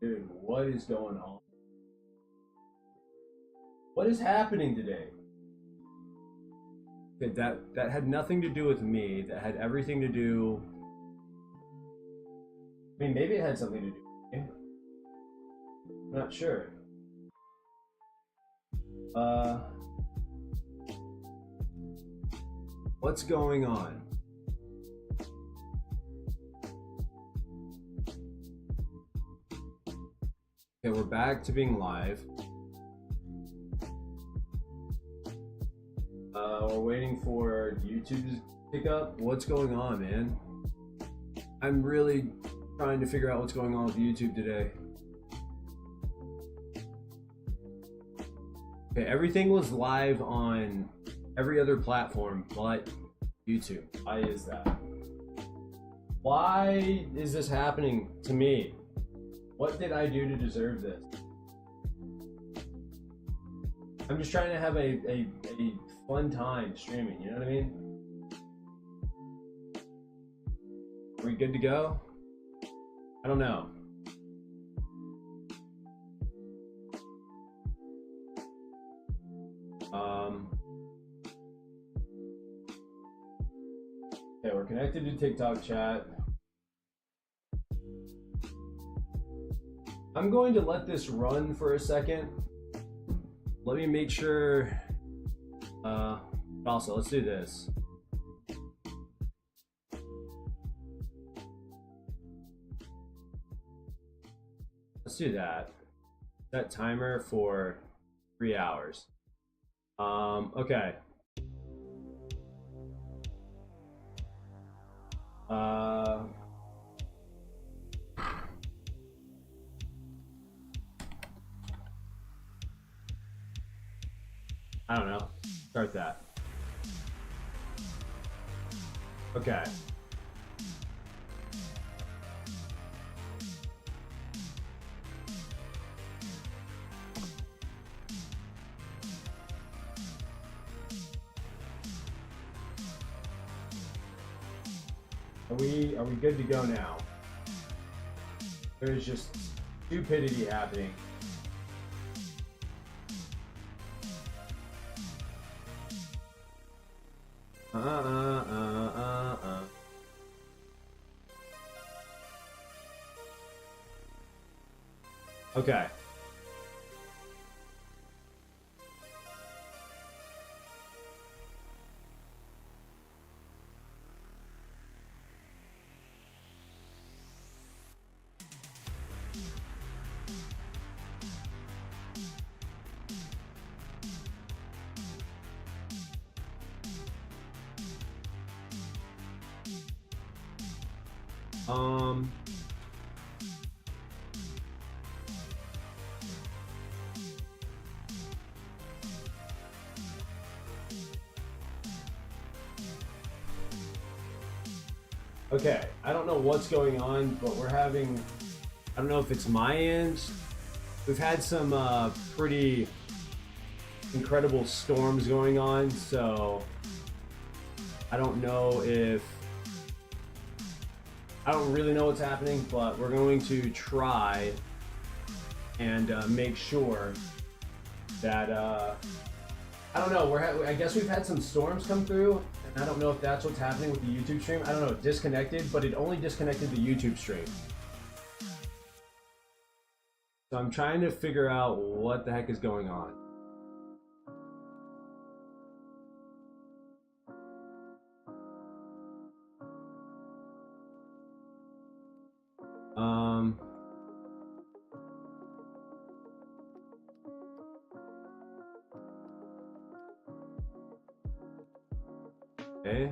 Dude, what is going on? What is happening today? That had nothing to do with me. That had everything to do. I mean, maybe it had something to do with me. I'm not sure. Uh, what's going on? Okay, we're back to being live. We're waiting for YouTube to pick up. What's going on, man? I'm really trying to figure out what's going on with YouTube today. Okay, everything was live on every other platform but YouTube. Why is that? Why is this happening to me? What did I do to deserve this? I'm just trying to have a fun time streaming, you know what I mean? Are we good to go? I don't know. Okay, we're connected to TikTok chat. I'm going to let this run for a second. Let me make sure. Also, let's do this. Let's do that. Set timer for 3 hours. Okay. I don't know. Start that. Okay. Are we good to go now? There's just stupidity happening. Okay. Okay, I don't know what's going on, but we're having, I don't know if it's my end. We've had some pretty incredible storms going on, so I don't know if, I don't really know what's happening, but we're going to try and make sure that, I don't know, I guess we've had some storms come through, and I don't know if that's what's happening with the YouTube stream. I don't know, it disconnected, but it only disconnected the YouTube stream. So I'm trying to figure out what the heck is going on. Okay.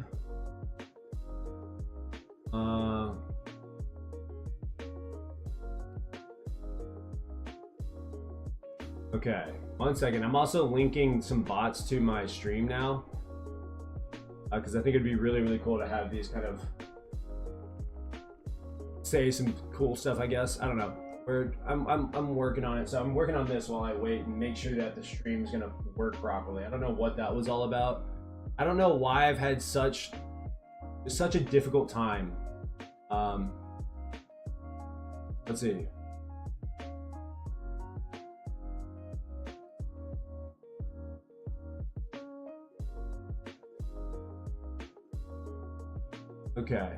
Okay, 1 second. I'm also linking some bots to my stream now, because I think it'd be really, really cool to have these kind of say some cool stuff, I guess. I don't know. I'm working on it, so I'm working on this while I wait and make sure that the stream is gonna work properly. I don't know what that was all about. I don't know why I've had such a difficult time. Let's see. Okay.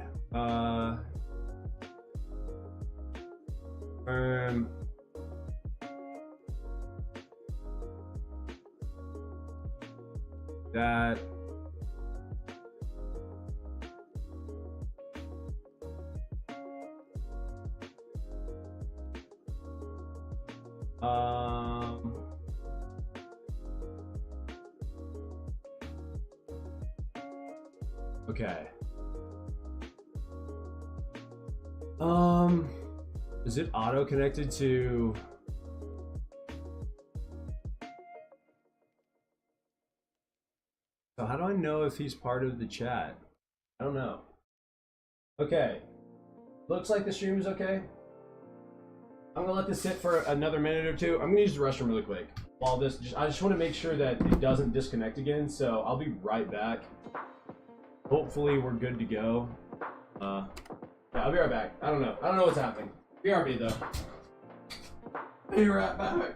That okay. Is it auto connected to? So how do I know if he's part of the chat? I don't know. Okay. Looks like the stream is okay. I'm gonna let this sit for another minute or two. I'm gonna use the restroom really quick. While this, I just want to make sure that it doesn't disconnect again. So I'll be right back. Hopefully we're good to go. Yeah, I'll be right back. I don't know what's happening. BRB though. Be right back.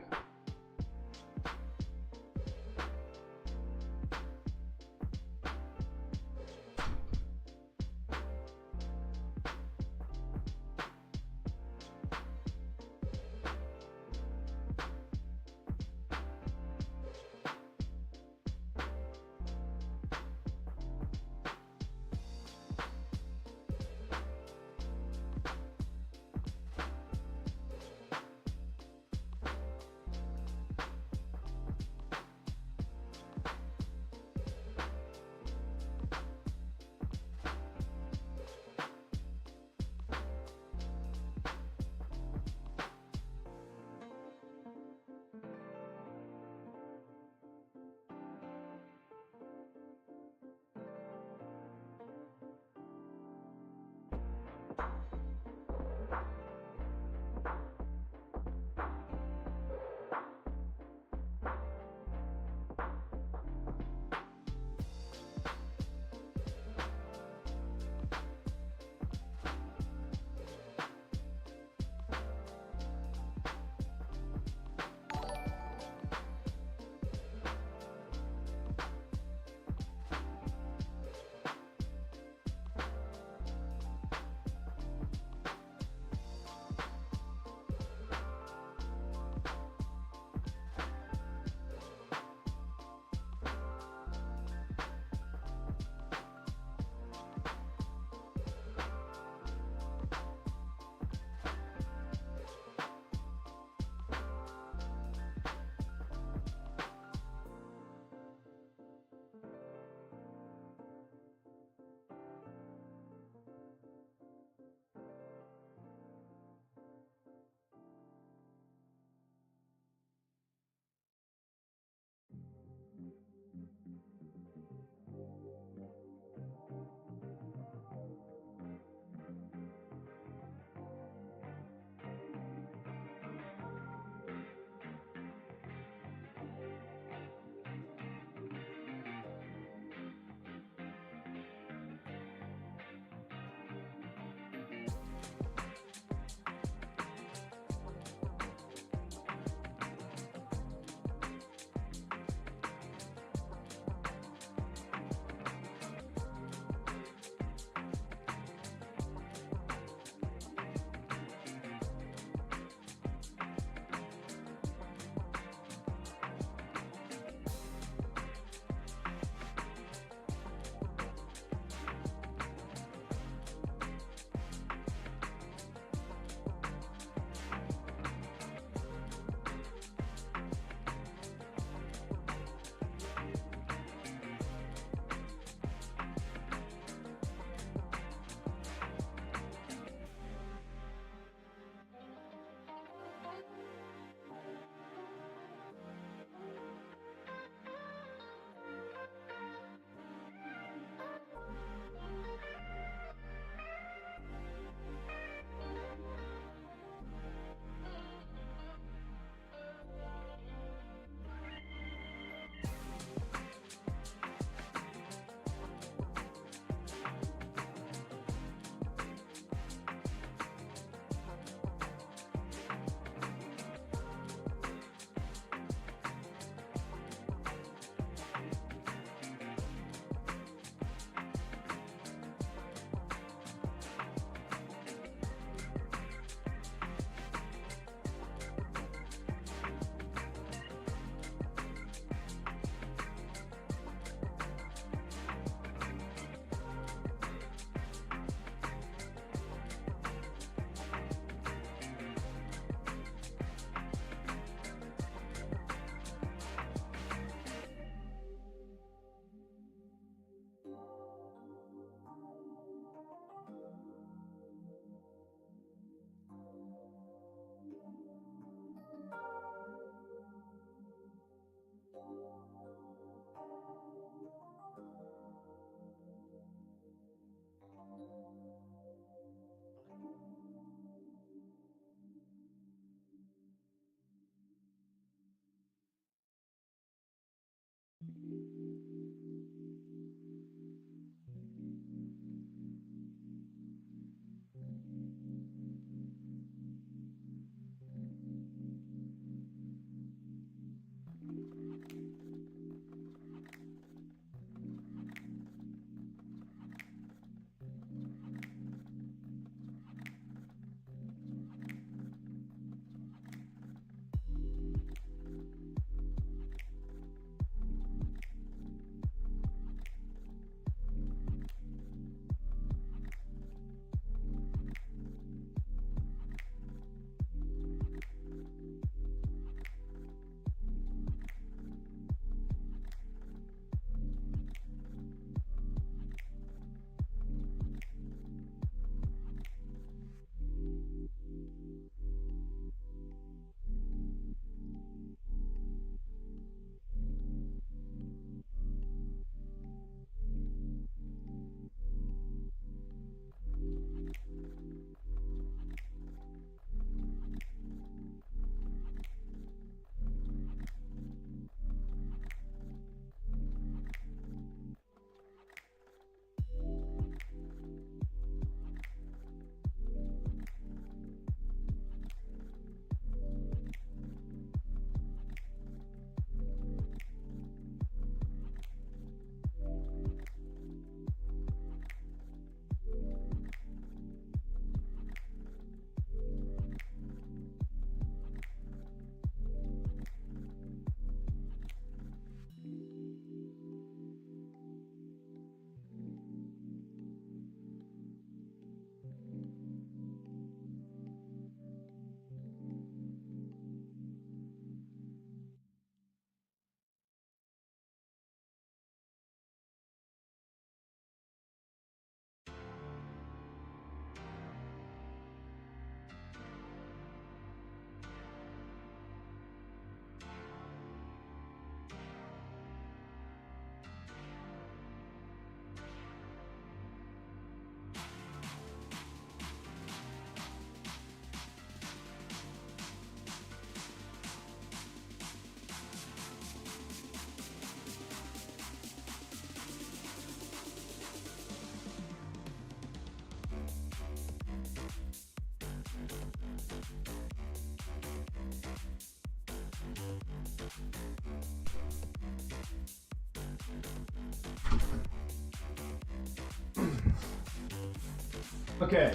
Okay.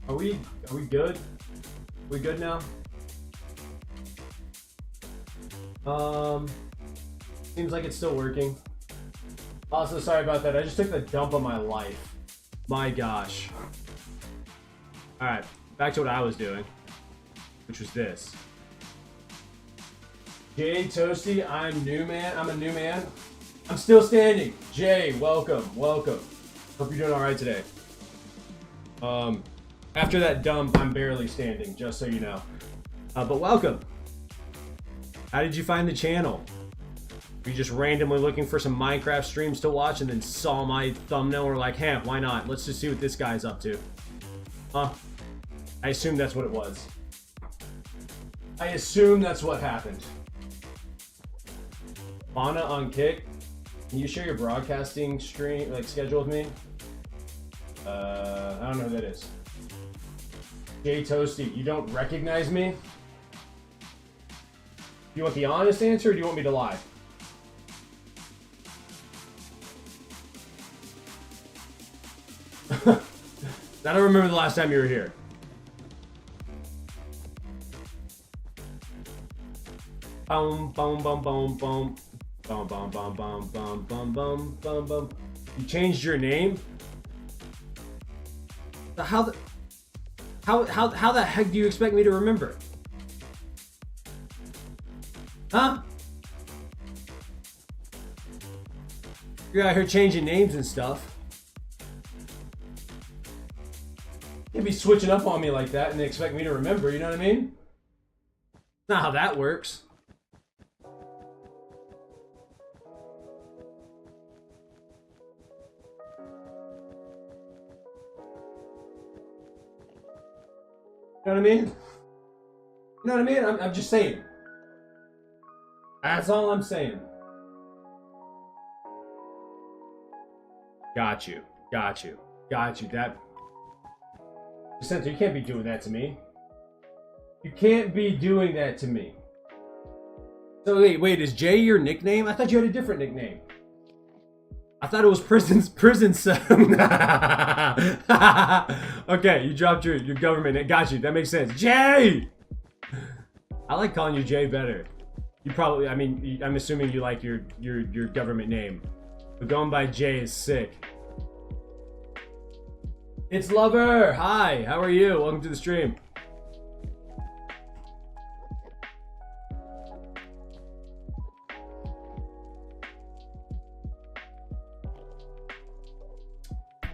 Are we good? We good now? Seems like it's still working. Also, sorry about that. I just took the dump of my life. My gosh. Alright, back to what I was doing, which was this. Jay Toasty, I'm new man. I'm a new man. I'm still standing. Jay, welcome. Hope you're doing alright today. After that dump, I'm barely standing, just so you know. But welcome. How did you find the channel? Were you just randomly looking for some Minecraft streams to watch and then saw my thumbnail and were like, hey, why not? Let's just see what this guy's up to. I assume that's what it was. I assume that's what happened. Fauna on Kick. Can you share your broadcasting stream schedule with me? I don't know who that is. Jay Toasty, you don't recognize me? Do you want the honest answer or do you want me to lie? I don't remember the last time you were here. Boom, boom, boom, boom, boom. Boom, boom, boom, boom, boom, boom, boom, boom, boom. You changed your name? How the heck do you expect me to remember? Huh? You're out here changing names and stuff. You'd be switching up on me like that and they expect me to remember, you know what I mean? Not how that works. You know what I mean? You know what I mean? I'm just saying. That's all I'm saying. Got you. That... Center, you can't be doing that to me. You can't be doing that to me. So wait, is Jay your nickname? I thought you had a different nickname. I thought it was prison cell. Okay, you dropped your government name. Got you. That makes sense. Jay! I like calling you Jay better. You probably, I mean, I'm assuming you like your government name. But going by Jay is sick. It's Lover! Hi, how are you? Welcome to the stream.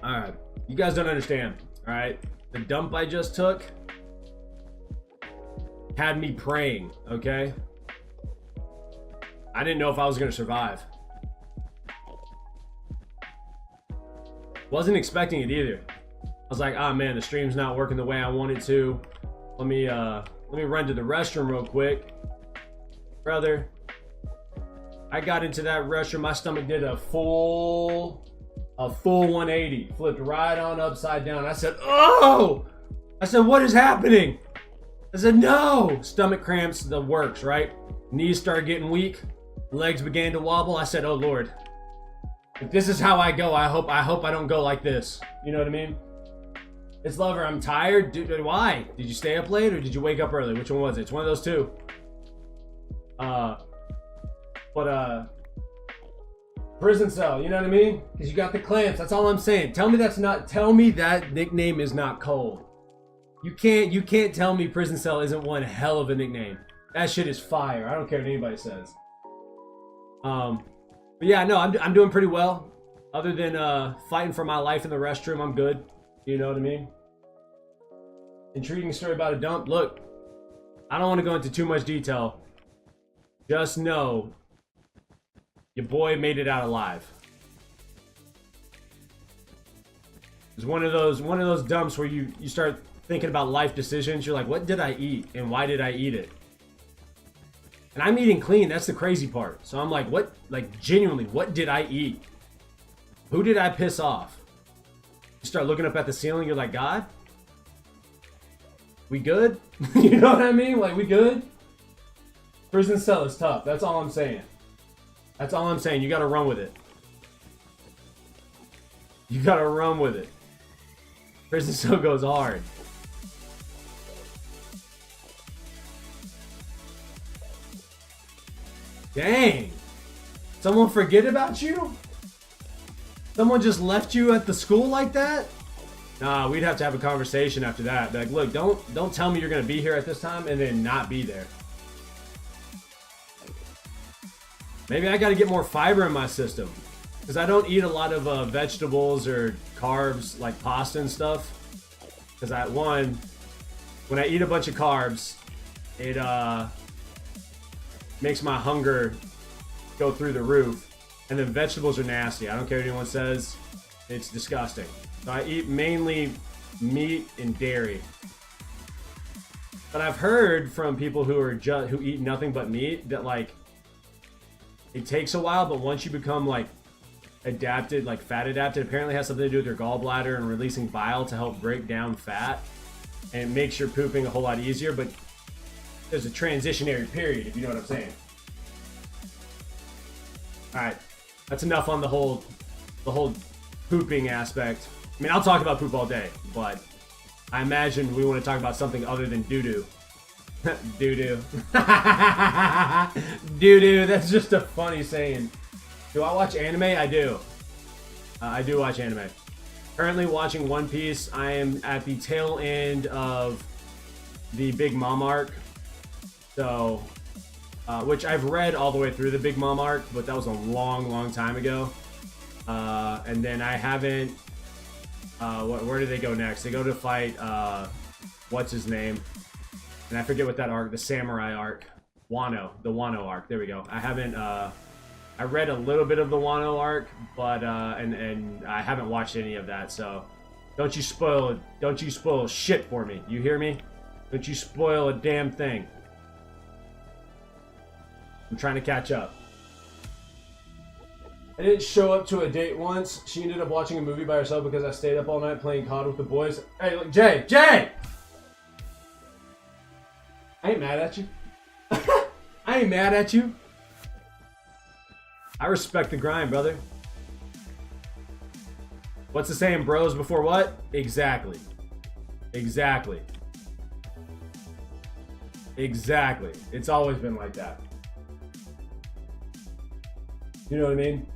Alright, you guys don't understand, alright? The dump I just took had me praying, okay? I didn't know if I was gonna survive. Wasn't expecting it either. I was like, oh man, the stream's not working the way I want it to. Let me run to the restroom real quick. Brother, I got into that restroom, my stomach did a full 180. Flipped right on upside down. I said, oh! I said, what is happening? I said, no! Stomach cramps, the works, right? Knees started getting weak. Legs began to wobble. I said, oh Lord. If this is how I go, I hope I don't go like this. You know what I mean? It's Lover, I'm tired. Dude, why? Did you stay up late or did you wake up early? Which one was it? It's one of those two. Prison cell, you know what I mean? Because you got the clamps, that's all I'm saying. Tell me that nickname is not cold. You can't tell me prison cell isn't one hell of a nickname. That shit is fire. I don't care what anybody says. But yeah, no, I'm doing pretty well. Other than fighting for my life in the restroom, I'm good. You know what I mean? Intriguing story about a dump. Look, I don't want to go into too much detail. Just know your boy made it out alive. It's one of those dumps where you start thinking about life decisions. You're like, what did I eat and why did I eat it? And I'm eating clean. That's the crazy part. So I'm like, what? Like genuinely, what did I eat? Who did I piss off? You start looking up at the ceiling. You're like, God, we good? You know what I mean? Like, we good? Prison cell is tough. That's all I'm saying. That's all I'm saying. You got to run with it. You got to run with it. Prison still goes hard. Dang. Someone forget about you? Someone just left you at the school like that? Nah, we'd have to have a conversation after that. Be like, look, don't tell me you're gonna be here at this time and then not be there. Maybe I gotta get more fiber in my system. Because I don't eat a lot of vegetables or carbs like pasta and stuff. Because when I eat a bunch of carbs, it makes my hunger go through the roof. And then vegetables are nasty. I don't care what anyone says. It's disgusting. So I eat mainly meat and dairy. But I've heard from people who eat nothing but meat that like it takes a while, but once you become like adapted, like fat adapted, apparently has something to do with your gallbladder and releasing bile to help break down fat, and it makes your pooping a whole lot easier. But there's a transitionary period, if you know what I'm saying. All right, that's enough on the whole pooping aspect. I mean, I'll talk about poop all day, but I imagine we want to talk about something other than doo-doo. Doo-doo. Doo-doo, that's just a funny saying. Do I watch anime? I do. I do watch anime. Currently watching One Piece. I am at the tail end of the Big Mom arc. So, which I've read all the way through the Big Mom arc, but that was a long time ago. And then I haven't... where do they go next? They go to fight, what's his name? And I forget what that arc, the samurai arc. Wano, the Wano arc. There we go. I haven't, I read a little bit of the Wano arc, but, and I haven't watched any of that, so don't you spoil shit for me. You hear me? Don't you spoil a damn thing. I'm trying to catch up. I didn't show up to a date once. She ended up watching a movie by herself because I stayed up all night playing COD with the boys. Hey, look, Jay! I ain't mad at you. I ain't mad at you. I respect the grind, brother. What's the saying, bros before what? Exactly. Exactly. Exactly. It's always been like that. You know what I mean?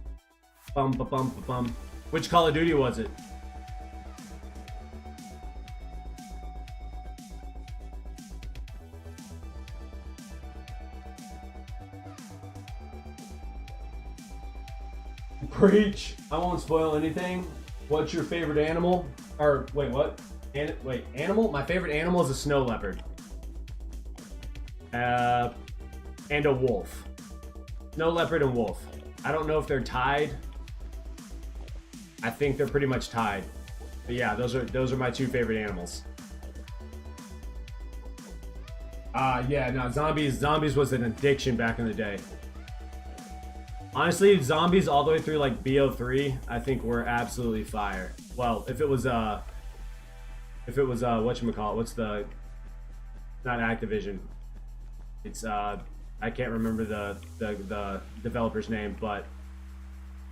Bum, ba, bum, ba, bum. Which Call of Duty was it? Preach. I won't spoil anything. What's your favorite animal? Or wait, what? Animal? My favorite animal is a snow leopard. And a wolf. Snow leopard and wolf. I don't know if they're tied. I think they're pretty much tied. But yeah, those are my two favorite animals. Yeah, no, zombies was an addiction back in the day. Honestly, zombies all the way through like BO3, I think were absolutely fire. Well, if it was whatchamacallit, what's the, not Activision. It's I can't remember the developer's name, but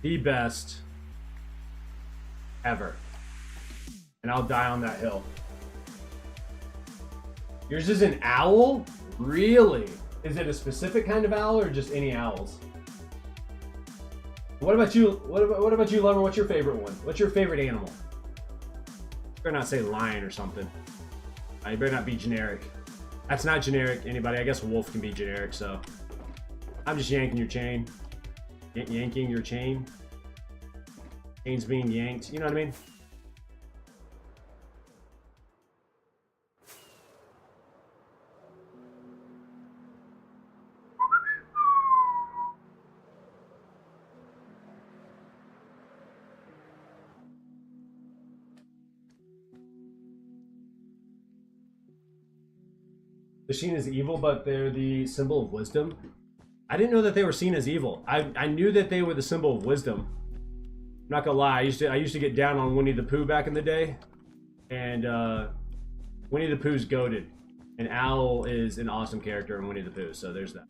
the best ever. And I'll die on that hill. Yours is an owl? Really? Is it a specific kind of owl or just any owls? What about you? What about you, Lover? What's your favorite one? What's your favorite animal? You better not say lion or something. You better not be generic. That's not generic. Anybody? I guess wolf can be generic. So I'm just yanking your chain. Yanking your chain. Chain's being yanked. You know what I mean? They're seen as evil, but they're the symbol of wisdom. I didn't know that they were seen as evil. I knew that they were the symbol of wisdom. I'm not gonna lie, I used to get down on Winnie the Pooh back in the day, and Winnie the Pooh's goated, and Owl is an awesome character in Winnie the Pooh. So there's that.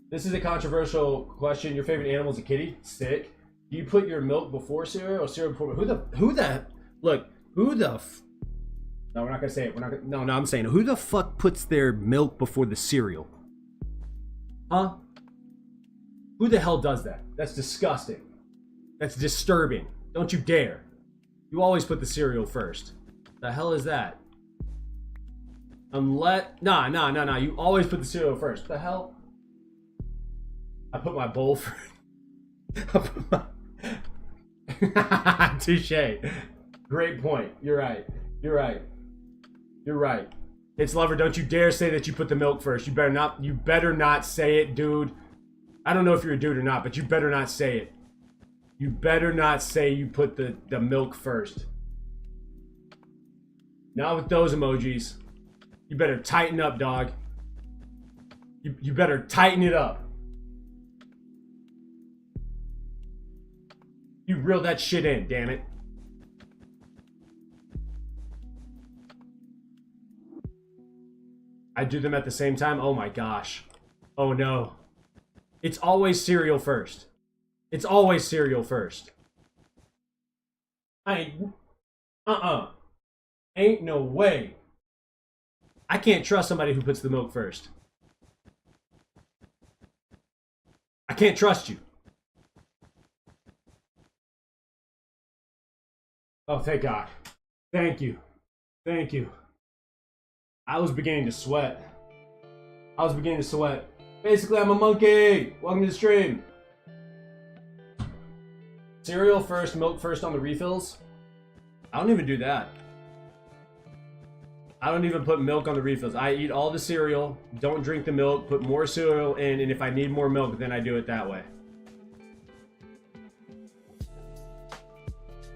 This is a controversial question. Your favorite animal is a kitty? Sick. Do you put your milk before cereal or cereal before? Look, no, we're not gonna say it. We're not gonna, no, I'm saying, who the fuck puts their milk before the cereal? Huh? Who the hell does that? That's disgusting. That's disturbing. Don't you dare. You always put the cereal first. The hell is that? Nah. You always put the cereal first. The hell? I put my bowl first. Touche. Great point. You're right. It's Lover, don't you dare say that you put the milk first. You better not say it, dude. I don't know if you're a dude or not, but you better not say it. You better not say you put the milk first. Not with those emojis. You better tighten up, dog. You better tighten it up. You reel that shit in, damn it. I do them at the same time? Oh my gosh. Oh no. It's always cereal first. It's always cereal first. Ain't no way. I can't trust somebody who puts the milk first. I can't trust you. Oh, thank God. Thank you. I was beginning to sweat. Basically, I'm a monkey. Welcome to the stream. Cereal first, milk first on the refills. I don't even do that. I don't even put milk on the refills. I eat all the cereal, don't drink the milk, put more cereal in, and if I need more milk, then I do it that way.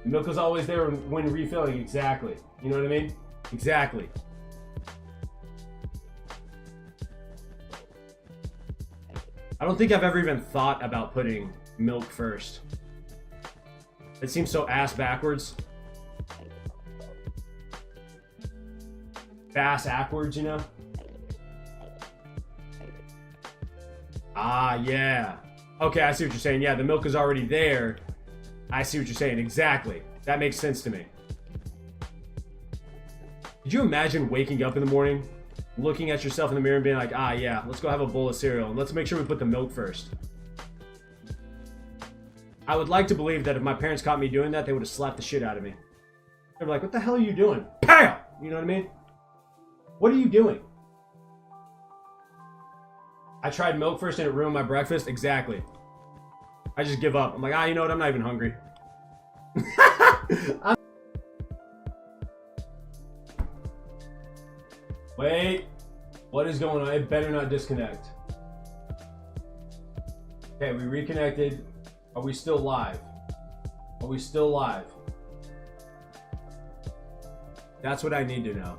The milk is always there when refilling, exactly. You know what I mean? Exactly. I don't think I've ever even thought about putting milk first. It seems so ass backwards. Ass backwards, you know? Ah, yeah. Okay, I see what you're saying. Yeah, the milk is already there. I see what you're saying. Exactly. That makes sense to me. Could you imagine waking up in the morning, looking at yourself in the mirror and being like, ah, yeah, let's go have a bowl of cereal and let's make sure we put the milk first. I would like to believe that if my parents caught me doing that, they would have slapped the shit out of me. They'd be like, what the hell are you doing? Bam! You know what I mean? What are you doing? I tried milk first and it ruined my breakfast. Exactly. I just give up. I'm like, you know what? I'm not even hungry. Wait. What is going on? It better not disconnect. Okay, we reconnected. Are we still live? That's what I need to know.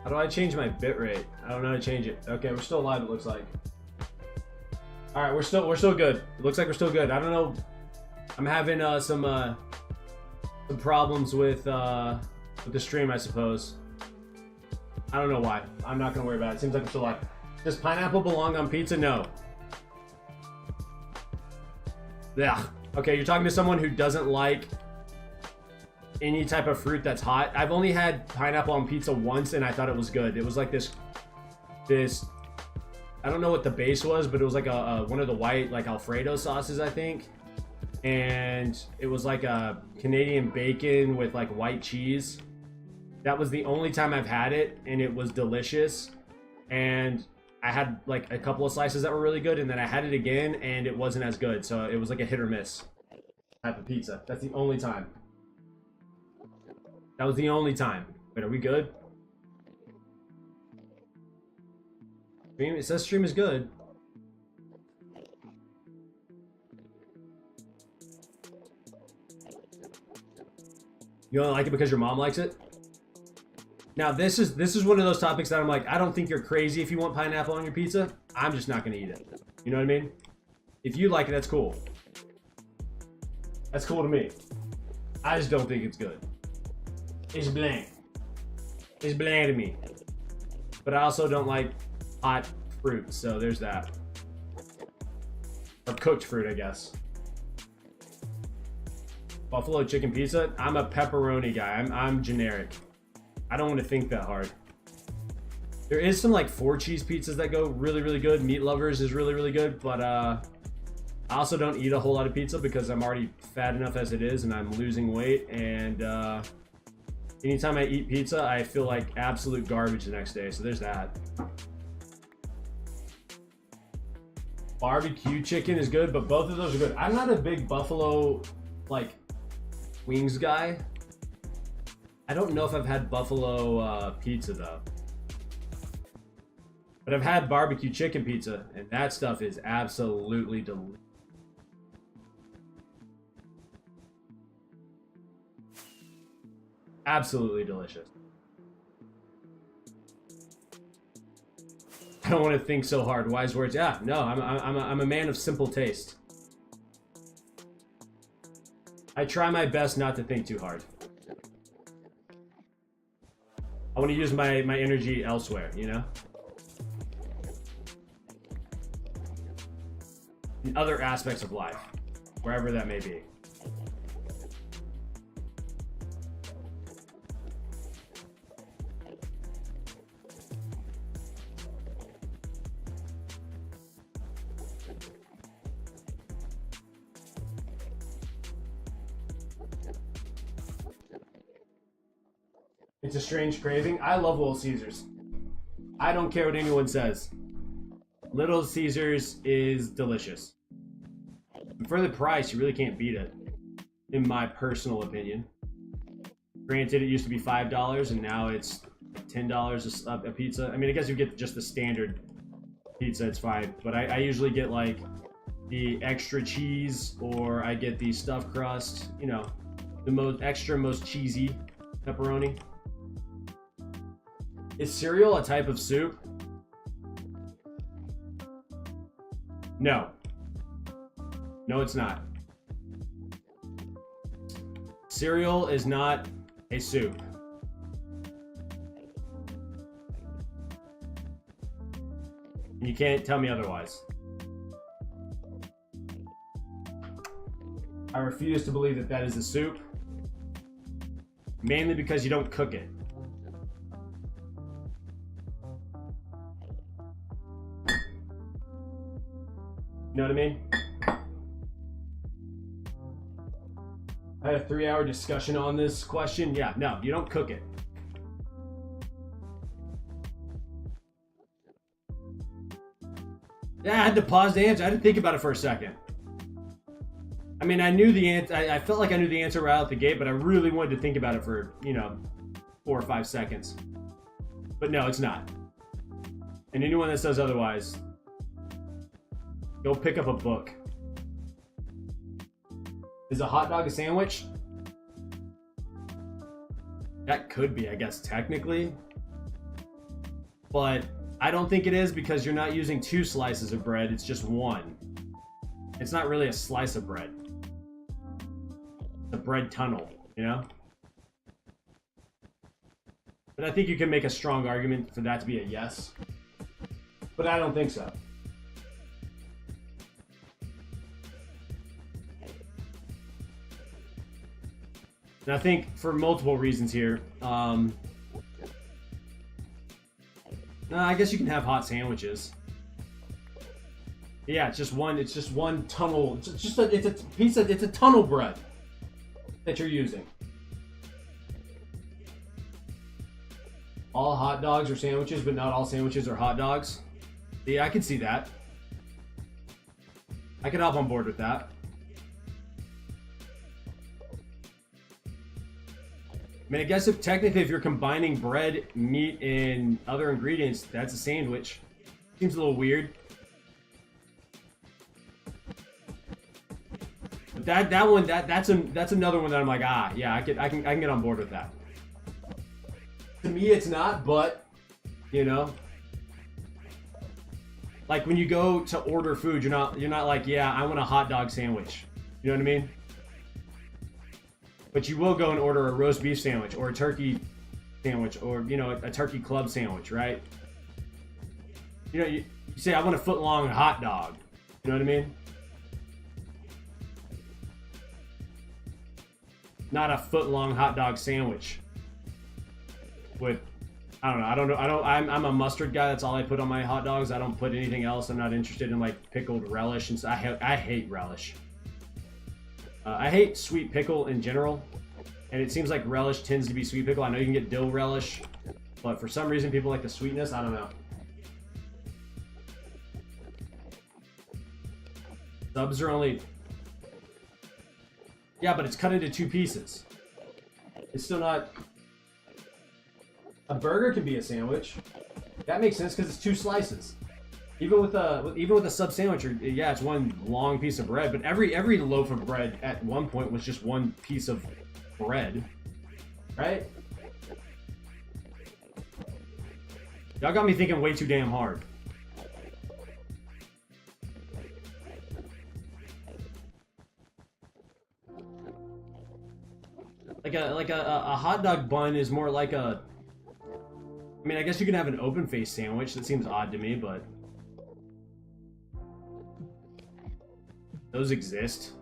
How do I change my bitrate? I don't know how to change it. Okay, we're still live, it looks like. Alright, we're still good. It looks like we're still good. I don't know. I'm having some problems with the stream, I suppose. I don't know why. I'm not gonna worry about it. Seems like we're still live. Does pineapple belong on pizza? No. Yeah. Okay, you're talking to someone who doesn't like any type of fruit that's hot. I've only had pineapple on pizza once and I thought it was good. It was like this I don't know what the base was, but it was like one of the white like Alfredo sauces, I think. And it was like a Canadian bacon with like white cheese. That was the only time I've had it and it was delicious. And I had like a couple of slices that were really good and then I had it again and it wasn't as good. So it was like a hit or miss type of pizza. That's the only time. That was the only time. Wait, are we good? Stream, it says stream is good. You only like it because your mom likes it? Now this is one of those topics that I'm like, I don't think you're crazy if you want pineapple on your pizza. I'm just not gonna eat it. You know what I mean? If you like it, that's cool. That's cool to me. I just don't think it's good. It's bland. It's bland to me. But I also don't like hot fruit, so there's that. Or cooked fruit, I guess. Buffalo chicken pizza. I'm a pepperoni guy. I'm generic. I don't want to think that hard. There is some like 4 cheese pizzas that go really, really good. Meat Lovers is really, really good. But I also don't eat a whole lot of pizza because I'm already fat enough as it is and I'm losing weight. And anytime I eat pizza, I feel like absolute garbage the next day. So there's that. Barbecue chicken is good, but both of those are good. I'm not a big buffalo like wings guy. I don't know if I've had buffalo pizza though. But I've had barbecue chicken pizza, and that stuff is absolutely delicious. Absolutely delicious. I don't want to think so hard. Wise words. Yeah, no, I'm a man of simple taste. I try my best not to think too hard. I want to use my energy elsewhere, you know? In other aspects of life, wherever that may be. It's a strange craving. I love Little Caesars. I don't care what anyone says. Little Caesars is delicious. And for the price, you really can't beat it, in my personal opinion. Granted, it used to be $5 and now it's $10 a pizza. I mean, I guess you get just the standard pizza, it's fine. But I usually get like the extra cheese, or I get the stuffed crust, you know, the most cheesy pepperoni. Is cereal a type of soup? No. No, it's not. Cereal is not a soup. You can't tell me otherwise. I refuse to believe that that is a soup. Mainly because you don't cook it. You know what I mean? I had a 3-hour discussion on this question. Yeah, no, you don't cook it. Yeah, I had to pause the answer. I had to think about it for a second. I mean, I knew the answer. I felt like I knew the answer right out the gate, but I really wanted to think about it for, 4 or 5 seconds. But no, it's not. And anyone that says otherwise, go pick up a book. Is a hot dog a sandwich? That could be, I guess, technically. But I don't think it is, because you're not using 2 slices of bread, it's just 1. It's not really a slice of bread. It's a bread tunnel, you know? But I think you can make a strong argument for that to be a yes. But I don't think so. And I think for multiple reasons here. I guess you can have hot sandwiches. Yeah, it's just one tunnel. It's a piece of, it's a tunnel bread that you're using. All hot dogs are sandwiches, but not all sandwiches are hot dogs. Yeah, I can see that. I can hop on board with that. I mean, I guess if you're combining bread, meat, and other ingredients, that's a sandwich. Seems a little weird. But that's another one that I'm like, yeah, I can get on board with that. To me, it's not, but like when you go to order food, you're not like, yeah, I want a hot dog sandwich. You know what I mean? But you will go and order a roast beef sandwich or a turkey sandwich or, you know, a turkey club sandwich, right? You know, you say, I want a foot long hot dog. You know what I mean? Not a foot long hot dog sandwich with, I don't know. I'm a mustard guy. That's all I put on my hot dogs. I don't put anything else. I'm not interested in like pickled relish. And so I hate relish. I hate sweet pickle in general. And it seems like relish tends to be sweet pickle. I know you can get dill relish, but for some reason people like the sweetness. I don't know. Subs are only... Yeah, but it's cut into 2 pieces. It's still not... A burger can be a sandwich. That makes sense because it's 2 slices. Even with a sub sandwich, yeah, it's 1 long piece of bread. But every loaf of bread at one point was just 1 piece of bread, right? Y'all got me thinking way too damn hard. Like a hot dog bun is more like a... I mean, I guess you can have an open-faced sandwich. That seems odd to me, but... Those exist.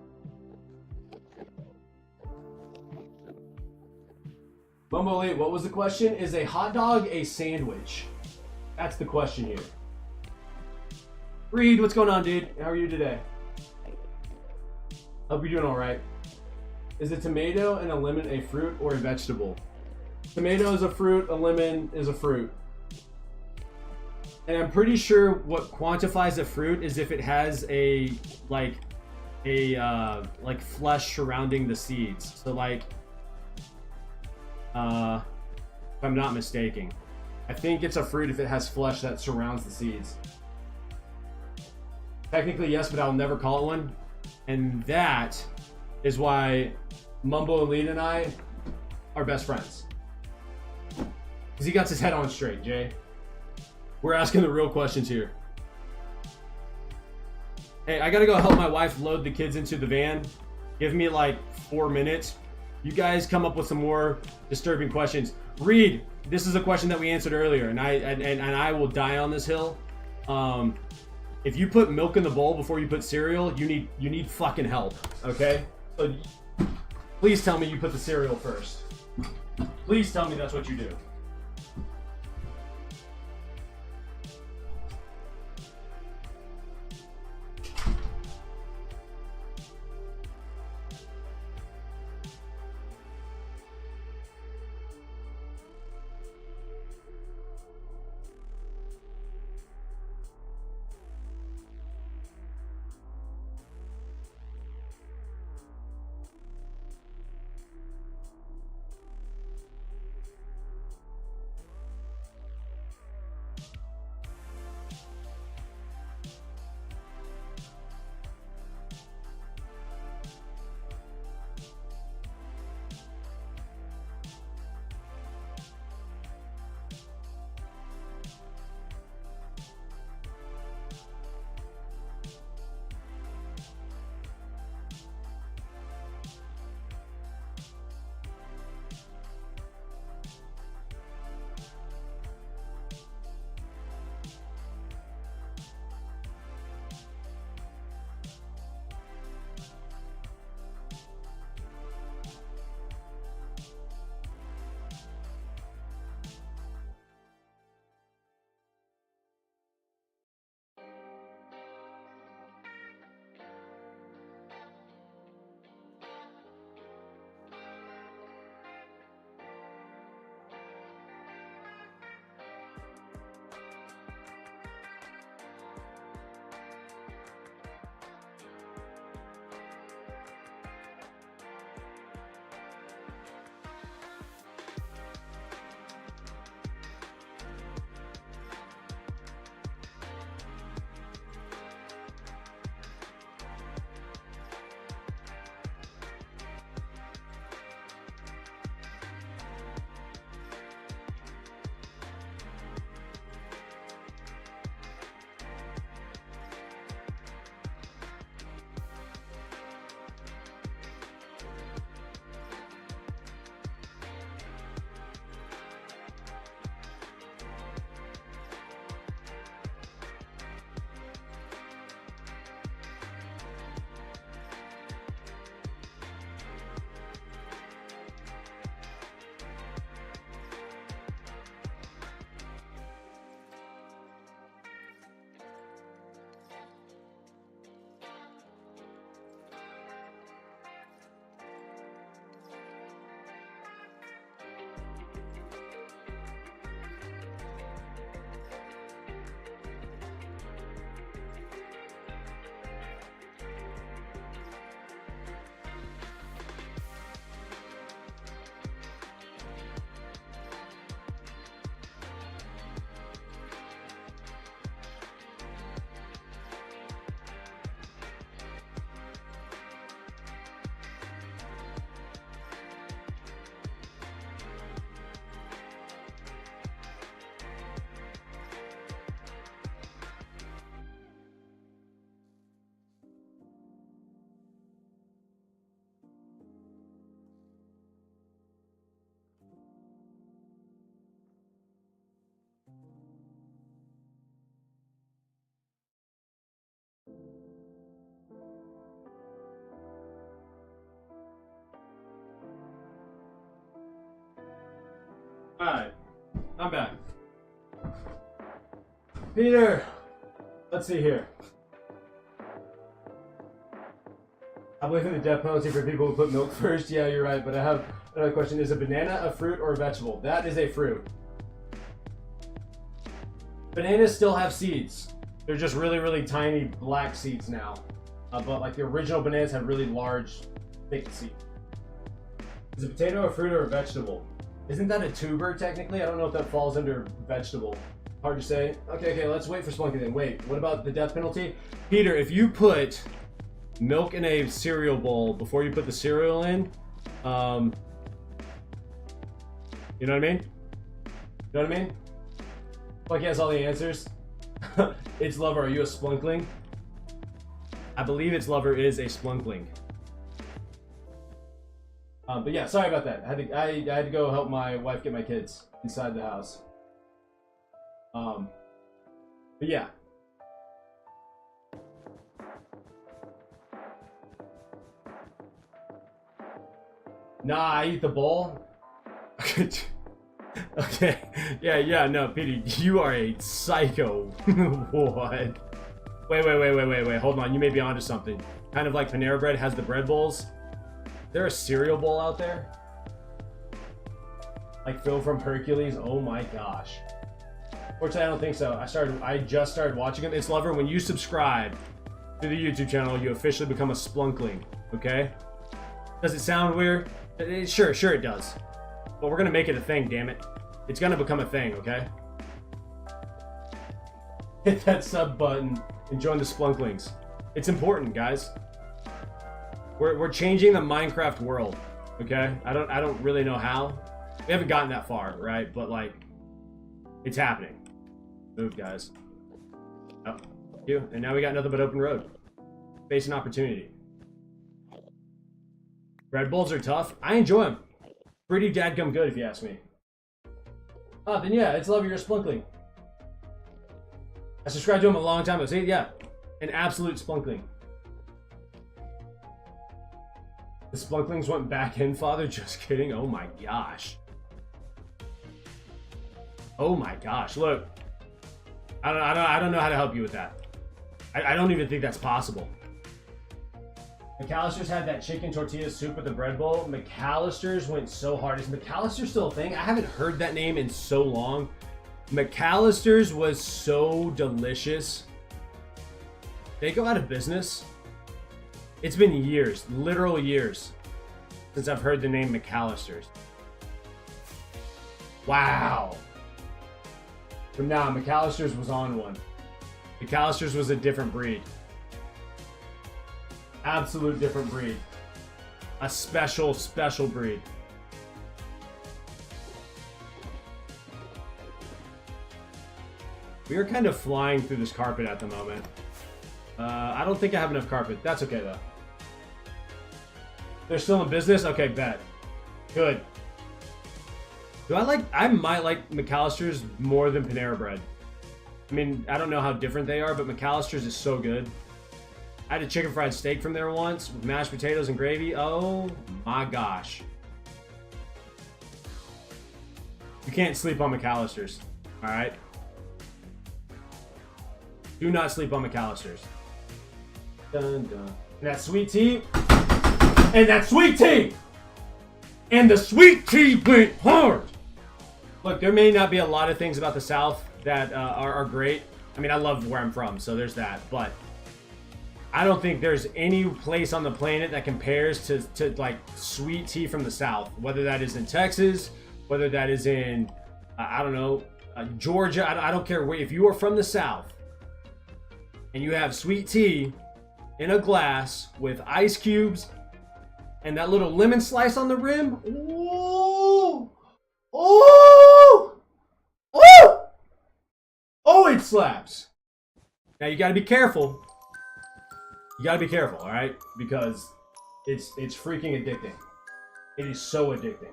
Bumblebee, what was the question? Is a hot dog a sandwich? That's the question here. Reed, what's going on, dude? How are you today? Hope you're doing alright. Is a tomato and a lemon a fruit or a vegetable? Tomato is a fruit, a lemon is a fruit. And I'm pretty sure what quantifies a fruit is if it has a like flesh surrounding the seeds. So like if I'm not mistaken, I think it's a fruit if it has flesh that surrounds the seeds. Technically yes, but I'll never call it one. And that is why Mumbo Elite and I are best friends. Because he got his head on straight, Jay. We're asking the real questions here. Hey, I gotta go help my wife load the kids into the van. Give me like 4 minutes. You guys come up with some more disturbing questions. Reed, this is a question that we answered earlier, and I will die on this hill. If you put milk in the bowl before you put cereal, you need fucking help, okay? So please tell me you put the cereal first. Please tell me that's what you do. Alright, I'm back. Peter, let's see here. I believe in the death penalty for people who put milk first. Yeah, you're right, but I have another question. Is a banana a fruit or a vegetable? That is a fruit. Bananas still have seeds. They're just really, really tiny black seeds now. But like the original bananas have really large, thick seeds. Is a potato a fruit or a vegetable? Isn't that a tuber technically? I don't know if that falls under vegetable. Hard to say. Okay, let's wait for Spunky then. Wait, what about the death penalty? Peter, if you put milk in a cereal bowl before you put the cereal in, you know what I mean? You know what I mean? Spunky has all the answers. It's Lover, are you a splunkling? I believe its Lover is a splunkling. But yeah, sorry about that. I had to go help my wife get my kids inside the house. But yeah. Nah, I eat the bowl. Okay. Yeah, no, Peter, you are a psycho. What? Wait. Hold on, you may be onto something. Kind of like Panera Bread has the bread bowls. Is there a cereal bowl out there? Like Phil from Hercules? Oh my gosh. Fortunately, I don't think so. I just started watching them. It's Lover, when you subscribe to the YouTube channel, you officially become a splunkling, okay? Does it sound weird? Sure it does. But we're gonna make it a thing, damn it. It's gonna become a thing, okay? Hit that sub button and join the Splunklings. It's important, guys. We're changing the Minecraft world, okay? I don't really know how. We haven't gotten that far, right? But like, it's happening. Move, guys. Oh, you. And now we got nothing but open road. Face and opportunity. Bread bowls are tough. I enjoy them. Pretty dadgum good, if you ask me. Oh, then yeah, it's Lover, you're a splunkling. I subscribed to him a long time ago. See, yeah, an absolute splunkling. The Splunklings went back in, Father. Just kidding. Oh my gosh. Oh my gosh. Look, I don't know how to help you with that. I don't even think that's possible. McAllister's had that chicken tortilla soup with the bread bowl. McAllister's went so hard. Is McAllister still a thing? I haven't heard that name in so long. McAllister's was so delicious. They go out of business. It's been years, literal years, since I've heard the name McAllister's. Wow. But nah, McAllister's was on one. McAllister's was a different breed. Absolute different breed. A special breed. We are kind of flying through this carpet at the moment. I don't think I have enough carpet. That's okay though. They're still in business? Okay, bet. Good. I might like McAllister's more than Panera Bread. I mean, I don't know how different they are, but McAllister's is so good. I had a chicken fried steak from there once with mashed potatoes and gravy. Oh my gosh. You can't sleep on McAllister's, alright? Do not sleep on McAllister's. Dun, dun. And that sweet tea. And that sweet tea! And the sweet tea went hard! Look, there may not be a lot of things about the South that are great. I mean, I love where I'm from, so there's that. But I don't think there's any place on the planet that compares to like sweet tea from the South. Whether that is in Texas, whether that is in, I don't know, Georgia. I don't care where. If you are from the South and you have sweet tea in a glass with ice cubes and that little lemon slice on the rim. Ooh! Ooh! Ooh! Oh, it slaps. Now you gotta be careful. You gotta be careful, alright? Because it's freaking addicting. It is so addicting.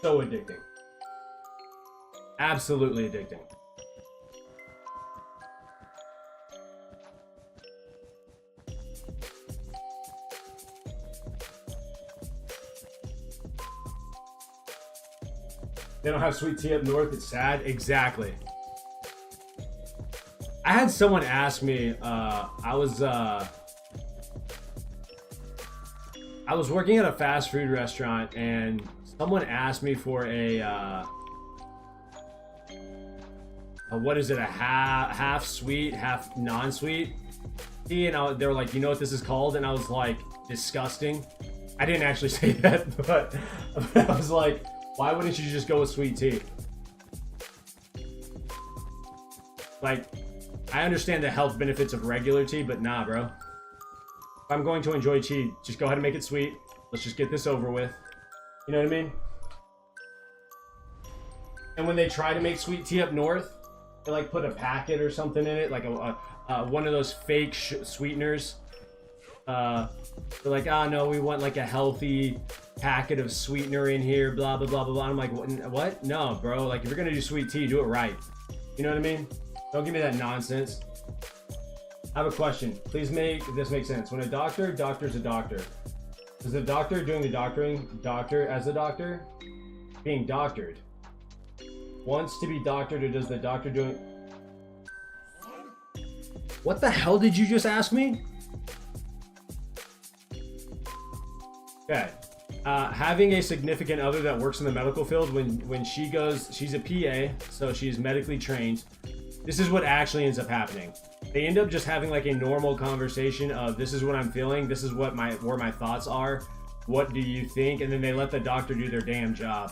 So addicting. Absolutely addicting. They don't have sweet tea up north. It's sad. Exactly. I had someone ask me. I was working at a fast food restaurant, and someone asked me for a what is it? A half sweet, half non-sweet tea, and they were like, "You know what this is called?" And I was like, "Disgusting." I didn't actually say that, but I was like, "Why wouldn't you just go with sweet tea?" Like, I understand the health benefits of regular tea, but nah, bro. If I'm going to enjoy tea, just go ahead and make it sweet. Let's just get this over with. You know what I mean? And when they try to make sweet tea up north, they like put a packet or something in it, like one of those fake sweeteners. They're like, "Oh no, we want like a healthy packet of sweetener in here, blah blah blah blah blah." I'm like, what? No, bro. Like, if you're gonna do sweet tea, do it right. You know what I mean? Don't give me that nonsense. I have a question. Please make this make sense. When a doctor's a doctor. Is the doctor doing the doctoring? Doctor as a doctor? Being doctored. Wants to be doctored, or does the doctor doing... What the hell did you just ask me? Okay. Having a significant other that works in the medical field, when she goes, she's a PA, so she's medically trained. This is what actually ends up happening. They end up just having like a normal conversation of, "This is what I'm feeling, this is what where my thoughts are, what do you think?" And then they let the doctor do their damn job.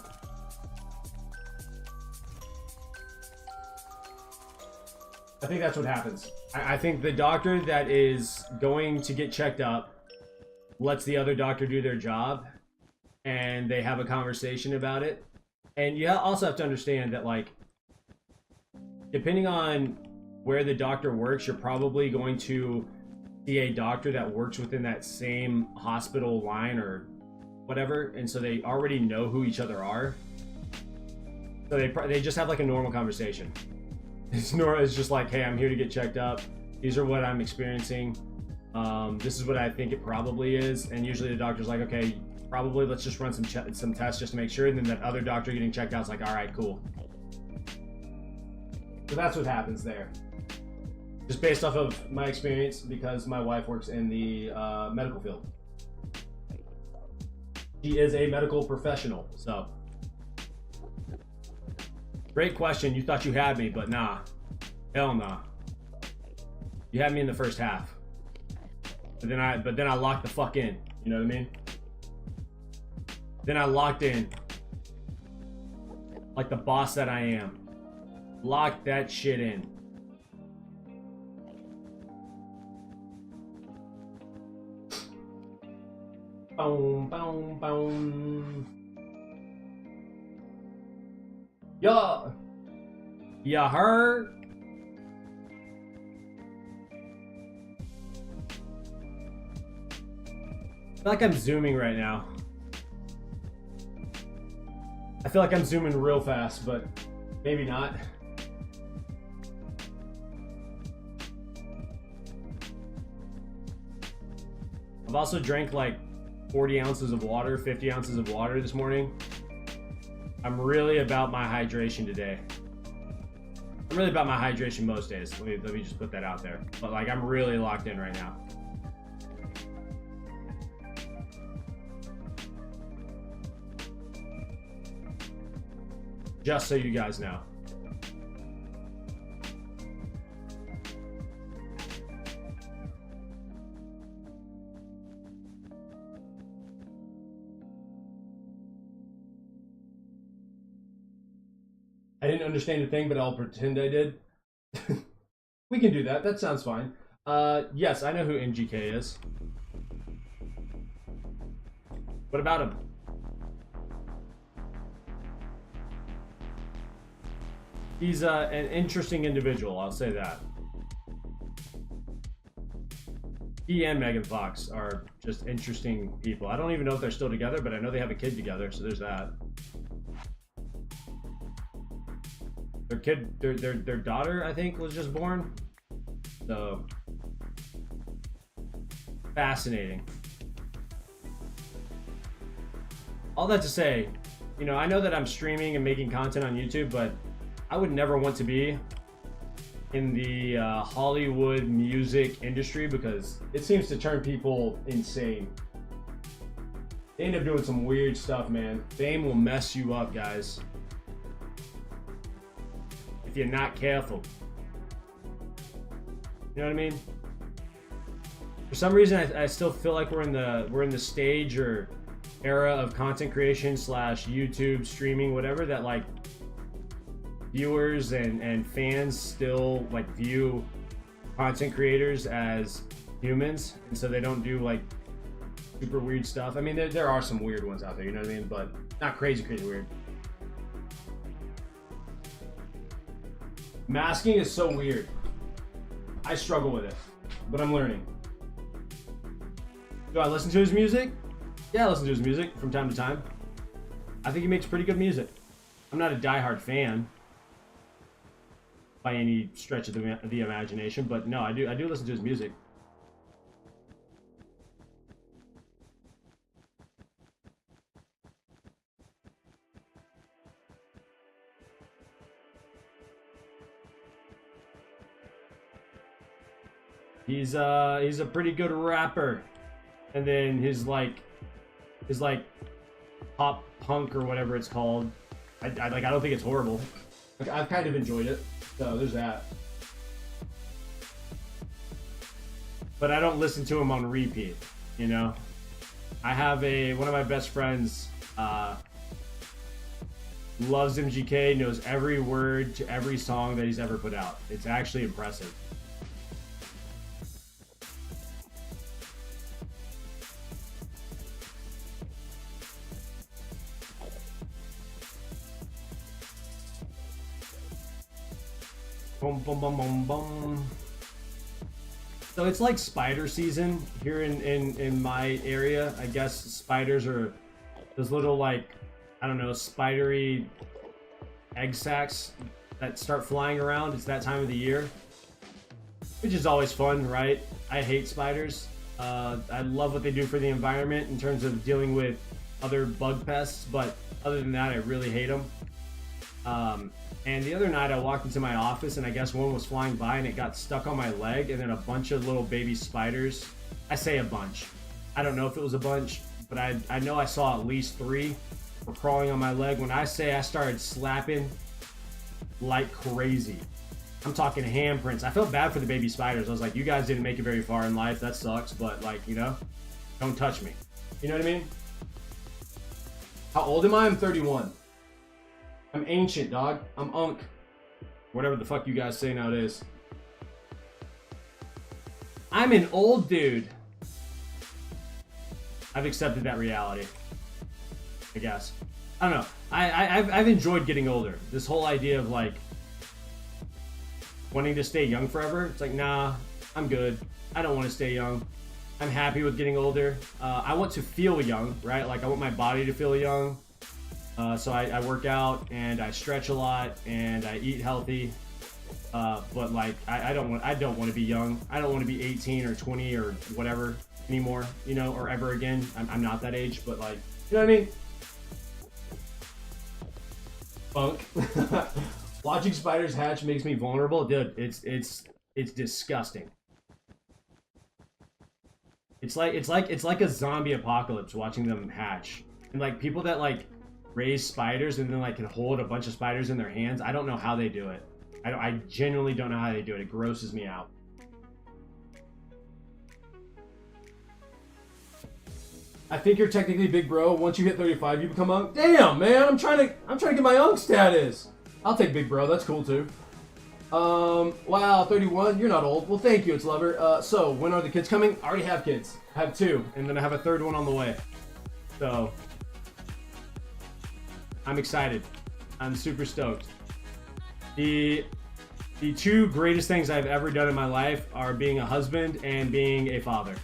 I think that's what happens. I think the doctor that is going to get checked up lets the other doctor do their job, and they have a conversation about it. And you also have to understand that, like, depending on where the doctor works, you're probably going to see a doctor that works within that same hospital line or whatever, and so they already know who each other are. So they just have like a normal conversation. It's just like, "Hey, I'm here to get checked up. These are what I'm experiencing. This is what I think it probably is." And usually the doctor's like, "Okay, probably let's just run some tests just to make sure." And then that other doctor getting checked out is like, "All right, cool." So that's what happens there. Just based off of my experience, because my wife works in the medical field. She is a medical professional, so. Great question. You thought you had me, but nah. Hell nah. You had me in the first half. But then I locked the fuck in. You know what I mean? Then I locked in. Like the boss that I am. Lock that shit in. Boom, boom, boom. Yo! Ya heard? I feel like I'm zooming right now. I feel like I'm zooming real fast, but maybe not. I've also drank like 40 ounces of water, 50 ounces of water this morning. I'm really about my hydration today. I'm really about my hydration most days. Let me just put that out there. But like, I'm really locked in right now. Just so you guys know. I didn't understand a thing, but I'll pretend I did. We can do that. That sounds fine. Yes, I know who MGK is. What about him? He's an interesting individual, I'll say that. He and Megan Fox are just interesting people. I don't even know if they're still together, but I know they have a kid together, so there's that. Their daughter, I think, was just born. So fascinating. All that to say, You know, I know that I'm streaming and making content on YouTube, but I would never want to be in the Hollywood music industry because it seems to turn people insane. They end up doing some weird stuff, man. Fame will mess you up, guys, if you're not careful. You know what I mean? For some reason, I still feel like we're in the stage or era of content creation / YouTube streaming, whatever, that like viewers and fans still like view content creators as humans, and so they don't do like super weird stuff. I mean, there are some weird ones out there, you know what I mean, but not crazy weird. Masking is so weird. I struggle with it, but I'm learning. Do I listen to his music? Yeah, I listen to his music from time to time. I think he makes pretty good music. I'm not a diehard fan by any stretch of the imagination, but no, I do listen to his music. He's a pretty good rapper, and then his pop punk or whatever it's called, I don't think it's horrible. Like, I've kind of enjoyed it, so there's that. But I don't listen to him on repeat, you know. I have one of my best friends loves MGK, knows every word to every song that he's ever put out. It's actually impressive. Boom, boom, boom, boom, boom. So it's like spider season here in my area. I guess spiders are those little, like, I don't know, spidery egg sacs that start flying around. It's that time of the year, which is always fun, right? I hate spiders. I love what they do for the environment in terms of dealing with other bug pests, but other than that, I really hate them. And the other night I walked into my office and I guess one was flying by and it got stuck on my leg, and then a bunch of little baby spiders. I say a bunch. I don't know if it was a bunch, but I know I saw at least 3 were crawling on my leg. When I say I started slapping like crazy, I'm talking handprints. I felt bad for the baby spiders. I was like, you guys didn't make it very far in life. That sucks, but like, you know, don't touch me. You know what I mean? How old am I? I'm 31. I'm ancient, dog. I'm unk. Whatever the fuck you guys say nowadays. I'm an old dude. I've accepted that reality, I guess. I don't know. I've enjoyed getting older. This whole idea of like wanting to stay young forever. It's like, nah, I'm good. I don't want to stay young. I'm happy with getting older. I want to feel young, right? Like I want my body to feel young. So I work out and I stretch a lot and I eat healthy, but like I don't want to be young. I don't want to be 18 or 20 or whatever anymore, you know, or ever again. I'm not that age, but like, you know what I mean? Funk. Watching spiders hatch makes me vulnerable, dude. It's disgusting. It's like a zombie apocalypse watching them hatch, and like people that like raise spiders and then like can hold a bunch of spiders in their hands. I don't know how they do it. I genuinely don't know how they do it. It grosses me out. I think you're technically big bro. Once you hit 35, you become unk. Damn, man, I'm trying to get my unk status. I'll take big bro. That's cool too. Wow, 31. You're not old. Well, thank you. It's lover. So when are the kids coming? I already have kids. I have 2, and then I have a 3rd one on the way. So I'm excited. I'm super stoked. The 2 greatest things I've ever done in my life are being a husband and being a father.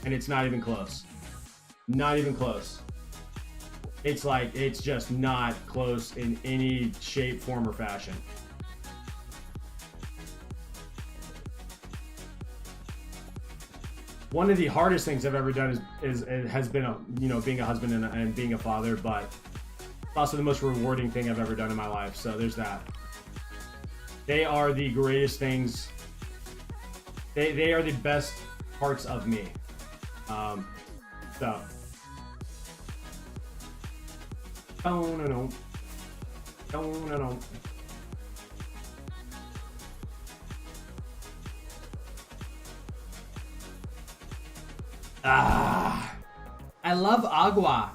And it's not even close. Not even close. It's like, it's just not close in any shape, form, or fashion. One of the hardest things I've ever done has been, you know, being a husband and being a father, but It's also the most rewarding thing I've ever done in my life. So there's that. They are the greatest things. They are the best parts of me. So. Oh no. Ah, I love agua.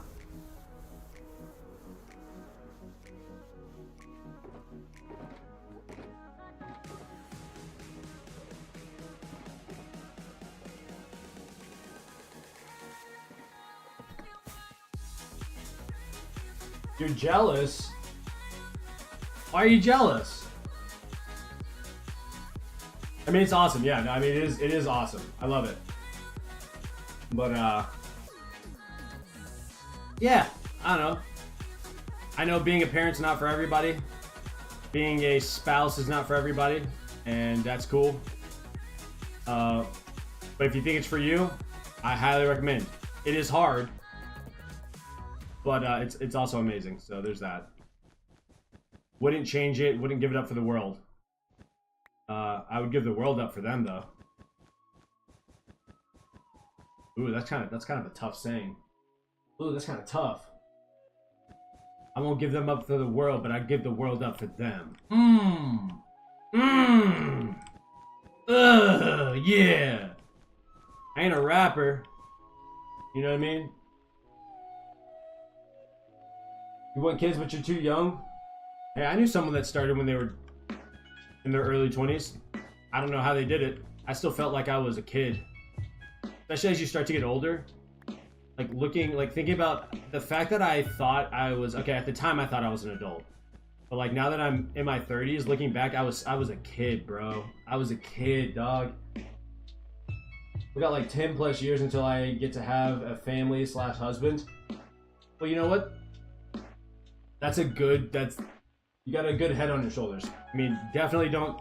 You're jealous? Why are you jealous? I mean, it's awesome. Yeah, no, I mean, it is awesome. I love it. But, yeah, I don't know. I know being a parent's not for everybody. Being a spouse is not for everybody, and that's cool. But if you think it's for you, I highly recommend. It is hard, but it's also amazing. So there's that. Wouldn't change it. Wouldn't give it up for the world. I would give the world up for them, though. Ooh, that's kind of a tough saying. Ooh, that's kind of tough. I won't give them up for the world, but I give the world up for them. Yeah. I ain't a rapper. You know what I mean? You want kids, but you're too young? Hey, I knew someone that started when they were in their early 20s. I don't know how they did it. I still felt like I was a kid. Especially as you start to get older. Thinking about the fact that I thought I was, okay, at the time I thought I was an adult. But like now that I'm in my 30s, looking back, I was a kid, bro. I was a kid, dog. We got like 10 plus years until I get to have a family / husband. Well, you know what? You got a good head on your shoulders. I mean, definitely don't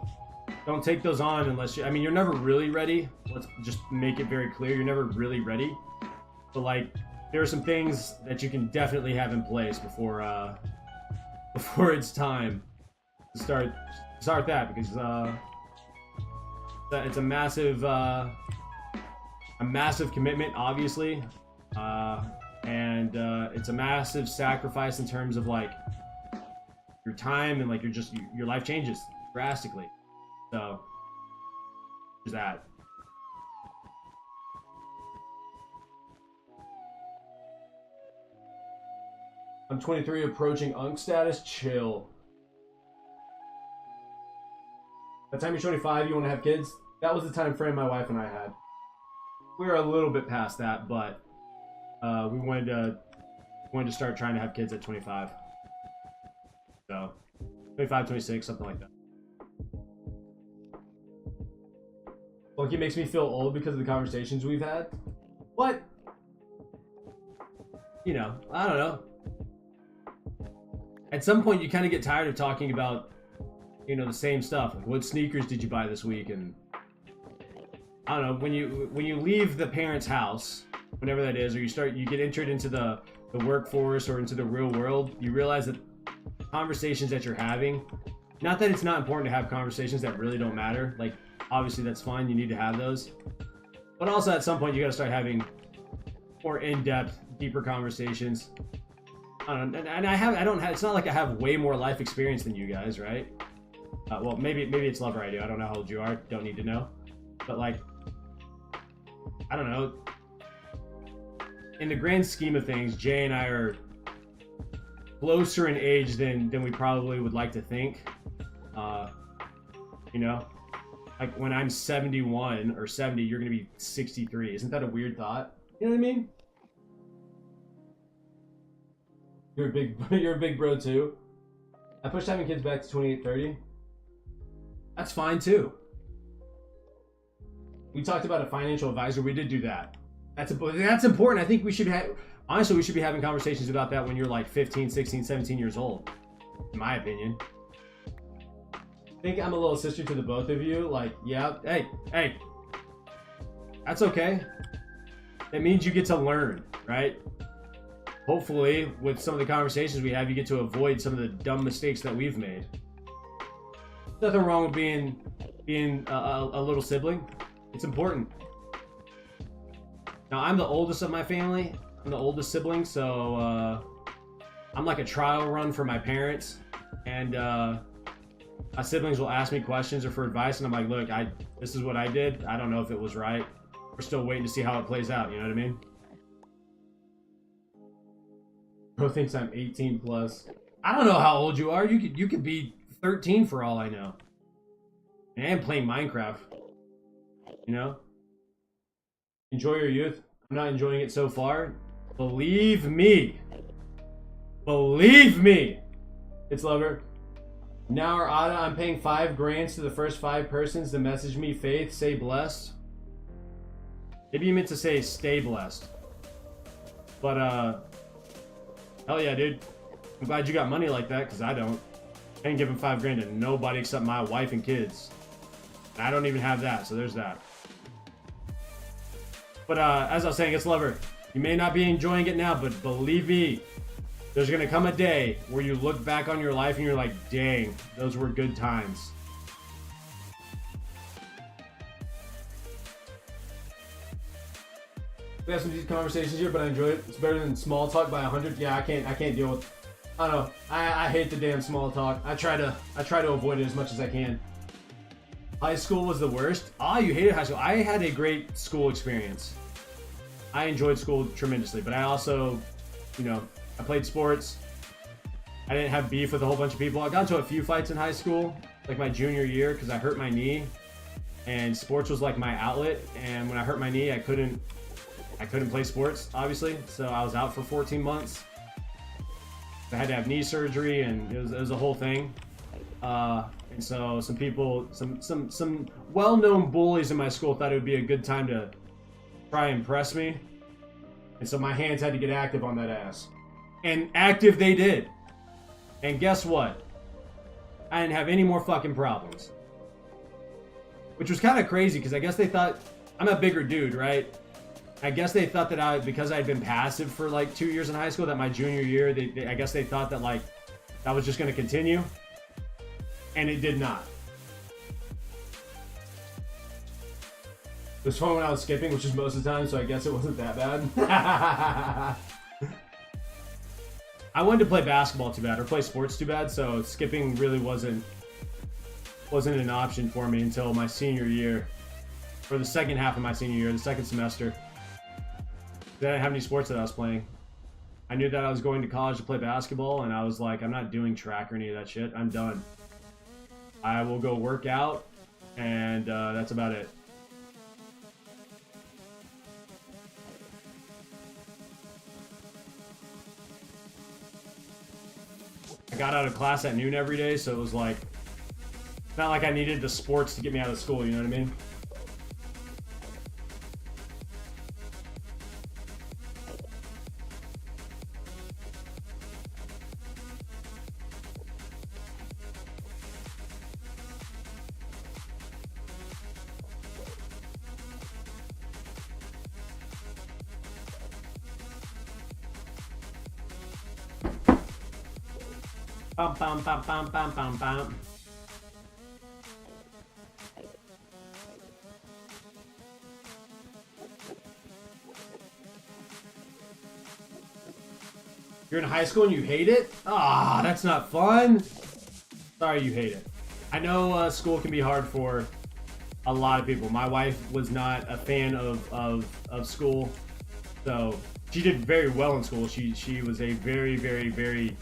take those on unless you're never really ready. Let's just make it very clear. You're never really ready. But like, there are some things that you can definitely have in place before it's time to start that, because it's a massive commitment, obviously, and it's a massive sacrifice in terms of like your time, and like your life changes drastically. So there's that. I'm 23, approaching unk status. Chill. By the time you're 25, you want to have kids? That was the time frame my wife and I had. We were a little bit past that, but we wanted to start trying to have kids at 25. So 25, 26, something like that. Like, it makes me feel old because of the conversations we've had. What? You know, I don't know. At some point, you kind of get tired of talking about, the same stuff. Like, what sneakers did you buy this week? And I don't know. When you leave the parents' house, whenever that is, or you get entered into the workforce or into the real world, you realize that conversations that you're having, not that it's not important to have conversations that really don't matter. Like, obviously that's fine. You need to have those, but also at some point you got to start having more in-depth, deeper conversations. It's not like I have way more life experience than you guys, right? Well, maybe it's lover I do. I don't know how old you are. Don't need to know. But like, I don't know. In the grand scheme of things, Jay and I are closer in age than we probably would like to think. Like when I'm 71 or 70, you're gonna be 63. Isn't that a weird thought? You know what I mean? You're a big bro too. I pushed having kids back to 28, 30. That's fine too. We talked about a financial advisor. We did do that. That's important. I think we should be having conversations about that when you're like 15, 16, 17 years old, in my opinion. I think I'm a little sister to the both of you. Like, yeah, hey, that's okay. That means you get to learn, right? hopefully, with some of the conversations we have, you get to avoid some of the dumb mistakes that we've made. Nothing wrong with being a little sibling. It's important. Now, I'm the oldest of my family. I'm the oldest sibling, so I'm like a trial run for my parents. And my siblings will ask me questions or for advice, and I'm like, look, this is what I did. I don't know if it was right. We're still waiting to see how it plays out, you know what I mean? Bro thinks I'm 18 plus. I don't know how old you are. You could be 13 for all I know. And I am playing Minecraft. You know? Enjoy your youth. I'm not enjoying it so far. Believe me. Believe me. It's Lover. Now or Ada, I'm paying $5,000 to the first 5 persons to message me Faith, say blessed. Maybe you meant to say stay blessed. But hell yeah, dude. I'm glad you got money like that, because I don't. I ain't giving $5,000 to nobody except my wife and kids. And I don't even have that, so there's that. But as I was saying, it's Lover. You may not be enjoying it now, but believe me, there's gonna come a day where you look back on your life and you're like, dang, those were good times. We have some decent conversations here, but I enjoy it. It's better than small talk by 100. Yeah, I can't deal with. I don't know. I hate the damn small talk. I try to avoid it as much as I can. High school was the worst. Ah, you hated high school. I had a great school experience. I enjoyed school tremendously, but I also, you know, I played sports. I didn't have beef with a whole bunch of people. I got into a few fights in high school, like my junior year, because I hurt my knee, and sports was like my outlet. And when I hurt my knee, I couldn't play sports, obviously. So I was out for 14 months. I had to have knee surgery, and it was a whole thing. And so some people, some well-known bullies in my school thought it would be a good time to try and impress me. And so my hands had to get active on that ass. And active they did. And guess what? I didn't have any more fucking problems. Which was kind of crazy, because I guess they thought, I'm a bigger dude, right? I guess they thought that because I had been passive for like 2 years in high school, that my junior year, I guess they thought that like, that was just going to continue. And it did not. It was fun when I was skipping, which is most of the time, so I guess it wasn't that bad. I wanted to play basketball too bad, or play sports too bad, so skipping really wasn't an option for me until my senior year. Or the second half of my senior year, the second semester. I didn't have any sports that I was playing. I knew that I was going to college to play basketball, and I was like, I'm not doing track or any of that shit. I'm done. I will go work out, and that's about it. I got out of class at noon every day, so it was like, it's not like I needed the sports to get me out of school, you know what I mean? Bum, bum, bum, bum, bum, bum, bum. You're in high school and you hate it? Ah, that's not fun. Sorry you hate it. I know school can be hard for a lot of people. My wife was not a fan of school, so she did very well in school. She was a very, very, very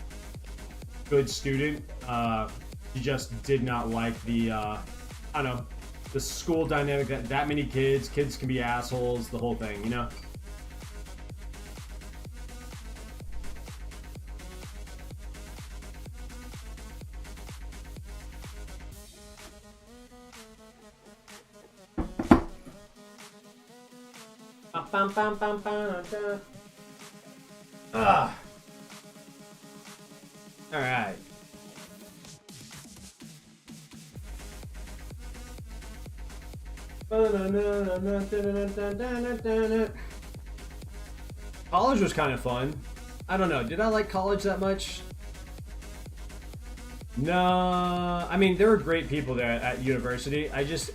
good student. She just did not like the I don't know, the school dynamic, that many kids can be assholes, the whole thing, you know. Bum, bum, bum, bum, bum. Ah. All right. College was kind of fun. I don't know. Did I like college that much? No. I mean, there were great people there at university. I just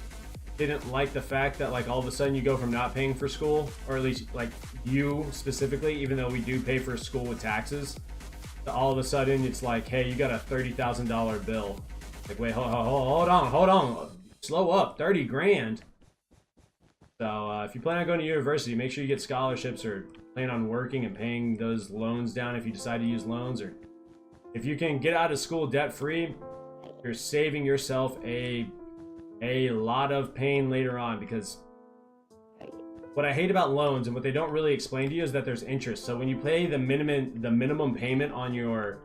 didn't like the fact that like all of a sudden you go from not paying for school, or at least like you specifically, even though we do pay for school with taxes, to all of a sudden it's like, hey, you got a $30,000 bill. Like, wait, hold on, slow up, 30 grand. So if you plan on going to university, make sure you get scholarships or plan on working and paying those loans down if you decide to use loans, or if you can get out of school debt free, you're saving yourself a lot of pain later on. Because what I hate about loans and what they don't really explain to you is that there's interest. So when you pay the minimum payment on your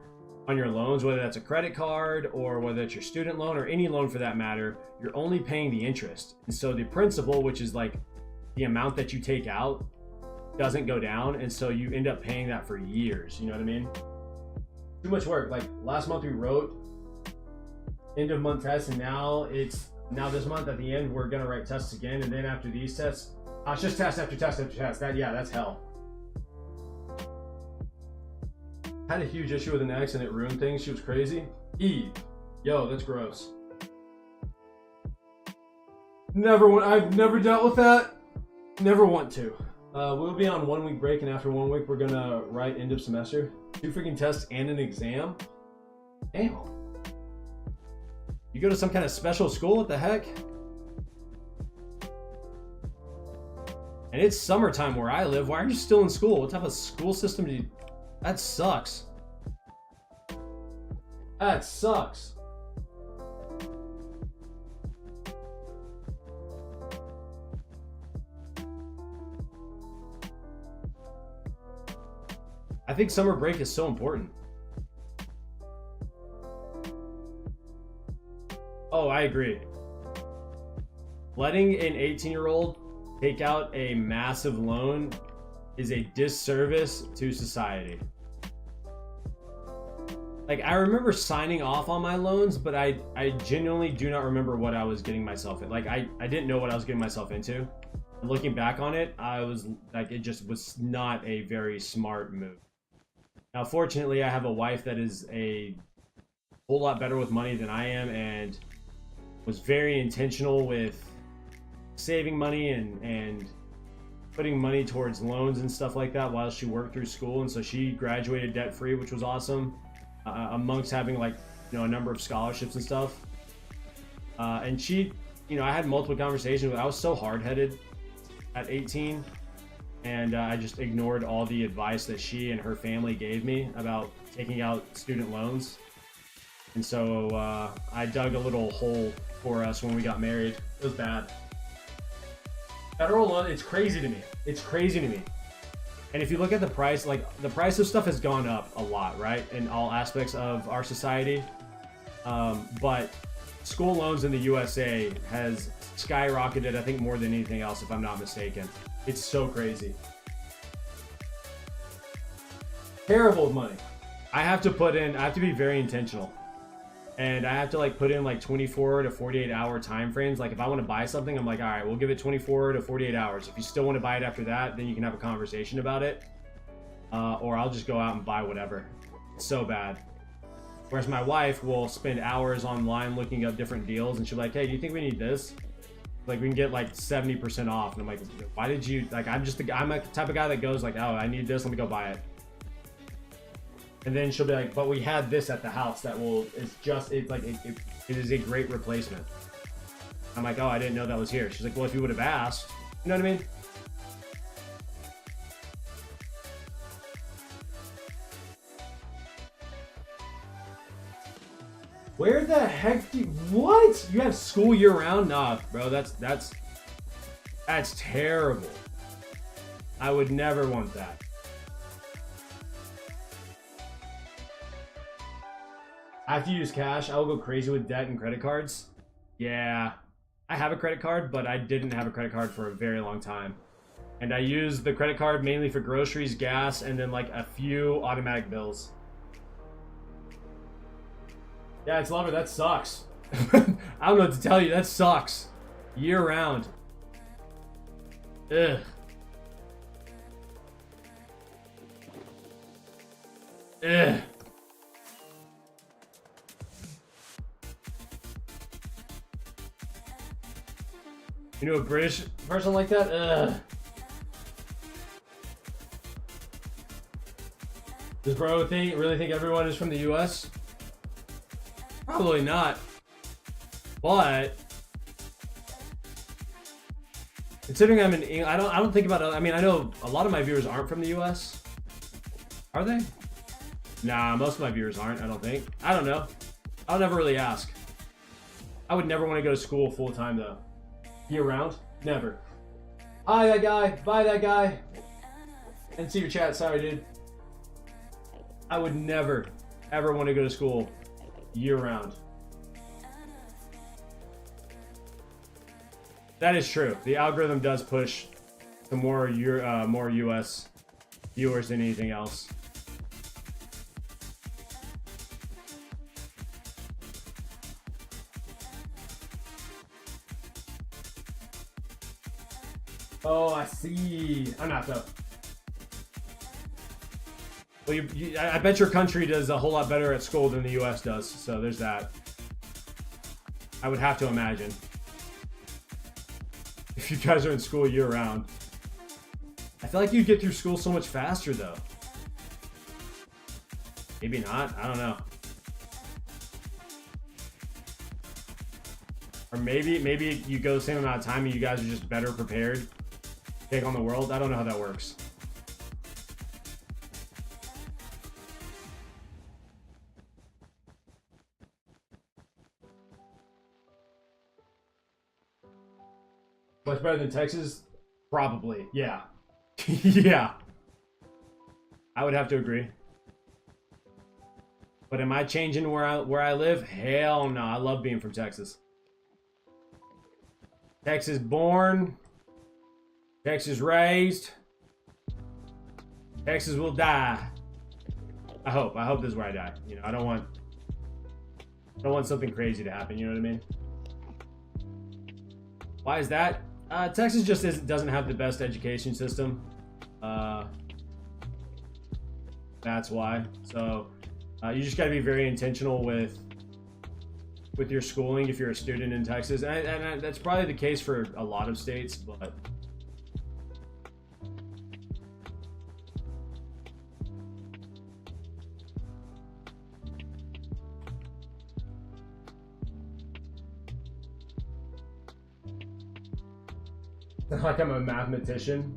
loans, whether that's a credit card or whether it's your student loan or any loan for that matter, you're only paying the interest. And so the principal, which is like the amount that you take out, doesn't go down, and so you end up paying that for years. You know what I mean? Too much work. Like last month we wrote end of month tests, and now this month at the end we're gonna write tests again, and then after these tests, it's just test after test after test. That's hell. Had a huge issue with an ex and it ruined things. She was crazy. Yo, that's gross. I've never dealt with that. Never want to. We'll be on 1 week break, and after 1 week we're gonna write end of semester. 2 freaking tests and an exam. Damn. You go to some kind of special school? What the heck? And it's summertime where I live. Why are you still in school? What type of school system do you... That sucks. That sucks. I think summer break is so important. Oh, I agree. Letting an 18-year-old take out a massive loan is a disservice to society. Like, I remember signing off on my loans, but I genuinely do not remember what I was getting myself in. Like, I didn't know what I was getting myself into. And looking back on it, I was like, it just was not a very smart move. Now, fortunately, I have a wife that is a whole lot better with money than I am, and was very intentional with saving money and putting money towards loans and stuff like that while she worked through school. And so she graduated debt-free, which was awesome, amongst having like, you know, a number of scholarships and stuff. And she, you know, I had multiple conversations with, I was so hard-headed at 18, and I just ignored all the advice that she and her family gave me about taking out student loans. And so I dug a little hole for us when we got married. It was bad. Federal loan, it's crazy to me. It's crazy to me. And if you look at the price, like the price of stuff has gone up a lot, right? In all aspects of our society. But school loans in the USA has skyrocketed, I think, more than anything else, if I'm not mistaken. It's so crazy. Terrible with money. I have to be very intentional. And I have to like put in like 24 to 48 hour time frames. Like if I want to buy something, I'm like, all right, we'll give it 24 to 48 hours. If you still want to buy it after that, then you can have a conversation about it. Or I'll just go out and buy whatever. It's so bad. Whereas my wife will spend hours online looking up different deals, and she'll be like, hey, do you think we need this? Like we can get like 70% off. And I'm like, why did you, like, I'm a type of guy that goes like, oh, I need this, let me go buy it. And then she'll be like, but we had this at the house that it is a great replacement. I'm like, oh, I didn't know that was here. She's like, well, if you would have asked, you know what I mean? Where the heck what? You have school year round? Nah, bro, that's terrible. I would never want that. I have to use cash. I will go crazy with debt and credit cards. Yeah, I have a credit card, but I didn't have a credit card for a very long time. And I use the credit card mainly for groceries, gas, and then like a few automatic bills. Yeah, it's lover. That sucks. I don't know what to tell you. That sucks. Year round. Ugh. Ugh. You know a British person like that? Ugh. Does bro really think everyone is from the US? Probably not. But considering I'm in England, I don't think about it. I mean, I know a lot of my viewers aren't from the US. Are they? Nah, most of my viewers aren't, I don't think. I don't know. I'll never really ask. I would never want to go to school full time though. Year round? Never. Hi, that guy. Bye, that guy. Didn't see your chat. Sorry, dude. I would never, ever want to go to school year round. That is true. The algorithm does push to more US viewers than anything else. Oh, I see. I'm not though. Well, I bet your country does a whole lot better at school than the US does, so there's that. I would have to imagine. If you guys are in school year round. I feel like you'd get through school so much faster though. Maybe not, I don't know. Or maybe you go the same amount of time and you guys are just better prepared to take on the world. I don't know how that works. Much better than Texas? Probably, yeah. Yeah. I would have to agree. But am I changing where I live? Hell no, I love being from Texas. Texas born, Texas raised, Texas will die. I hope this is where I die. You know, I don't want something crazy to happen, you know what I mean? Why is that? Texas just doesn't have the best education system. That's why. So you just got to be very intentional with your schooling if you're a student in Texas, and that's probably the case for a lot of states, but like I'm a mathematician.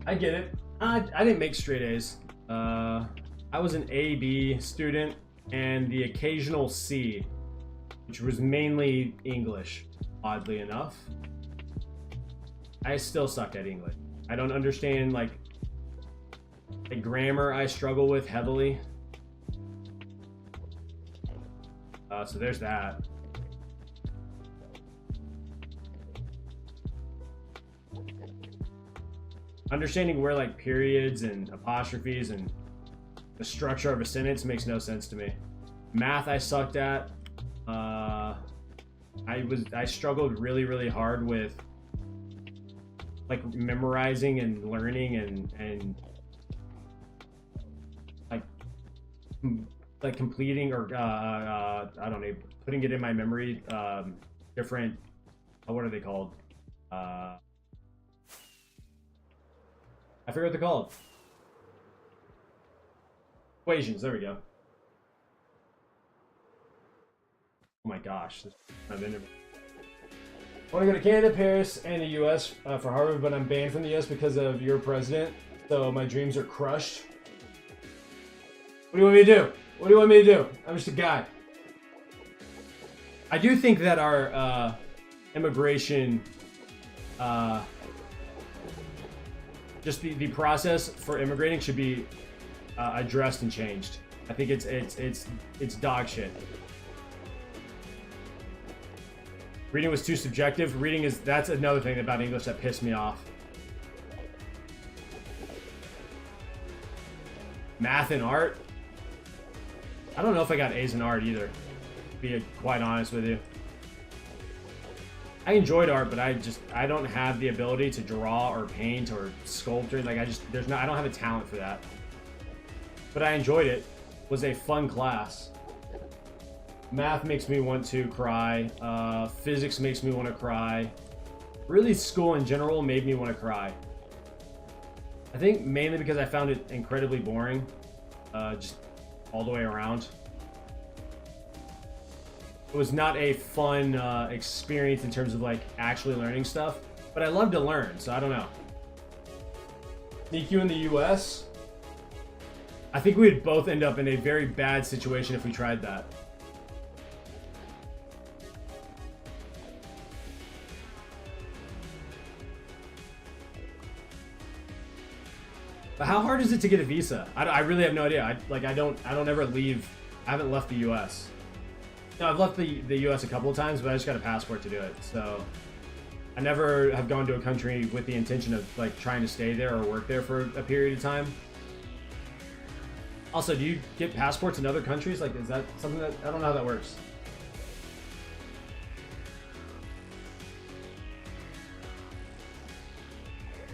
I get it. I didn't make straight A's. I was an A/B student and the occasional C, which was mainly English, oddly enough. I still suck at English. I don't understand, like, the grammar I struggle with heavily. So there's that. Understanding where, like, periods and apostrophes and the structure of a sentence makes no sense to me. Math I sucked at. I struggled really hard with, like, memorizing and learning and like completing or I don't know, putting it in my memory. Different, what are they called? I forget what they're called. Equations, there we go. Oh my gosh. I want to go to Canada, Paris, and the US for Harvard, but I'm banned from the US because of your president, so my dreams are crushed. What do you want me to do? What do you want me to do? I'm just a guy. I do think that our immigration, just the process for immigrating should be addressed and changed. I think it's dog shit. Reading was too subjective. That's another thing about English that pissed me off. Math and art. I don't know if I got A's in art either, to be quite honest with you. I enjoyed art, but I don't have the ability to draw or paint or sculpt or, like, I don't have a talent for that. but I enjoyed it. It was a fun class. Math makes me want to cry. Physics makes me want to cry. Really, school in general made me want to cry. I think mainly because I found it incredibly boring. Just all the way around. It was not a fun experience in terms of like actually learning stuff, but I love to learn, so I don't know. NICU in the US? I think we would both end up in a very bad situation if we tried that. But how hard is it to get a visa? I really have no idea. I don't ever leave. I haven't left the US. No, I've left the US a couple of times, but I just got a passport to do it. So I never have gone to a country with the intention of like trying to stay there or work there for a period of time. Also, do you get passports in other countries? Like, is that something that I don't know how that works?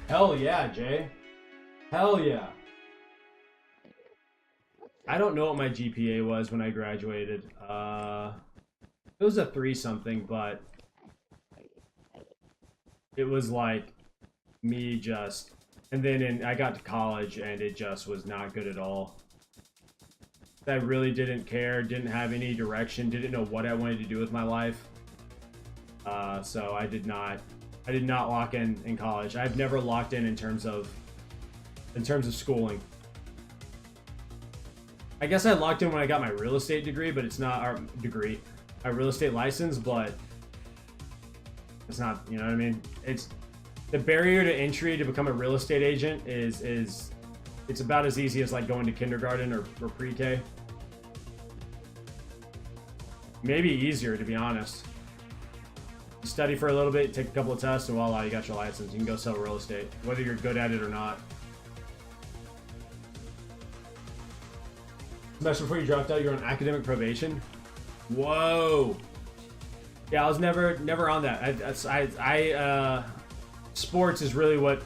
Hell yeah, Jay. Hell yeah. I don't know what my GPA was when I graduated. It was a 3 something, but it was like me just, and then I got to college and it just was not good at all. I really didn't care, didn't have any direction, didn't know what I wanted to do with my life. So I did not lock in college. I've never locked in terms of schooling. I guess I locked in when I got my real estate degree, but it's not our degree, my real estate license, but it's not, you know what I mean? It's the barrier to entry to become a real estate agent is it's about as easy as like going to kindergarten or pre-K. Maybe easier, to be honest. You study for a little bit, take a couple of tests, and voila, you got your license. You can go sell real estate, whether you're good at it or not. Semester before you dropped out, you're on academic probation. Whoa. Yeah, I was never on that. Sports is really what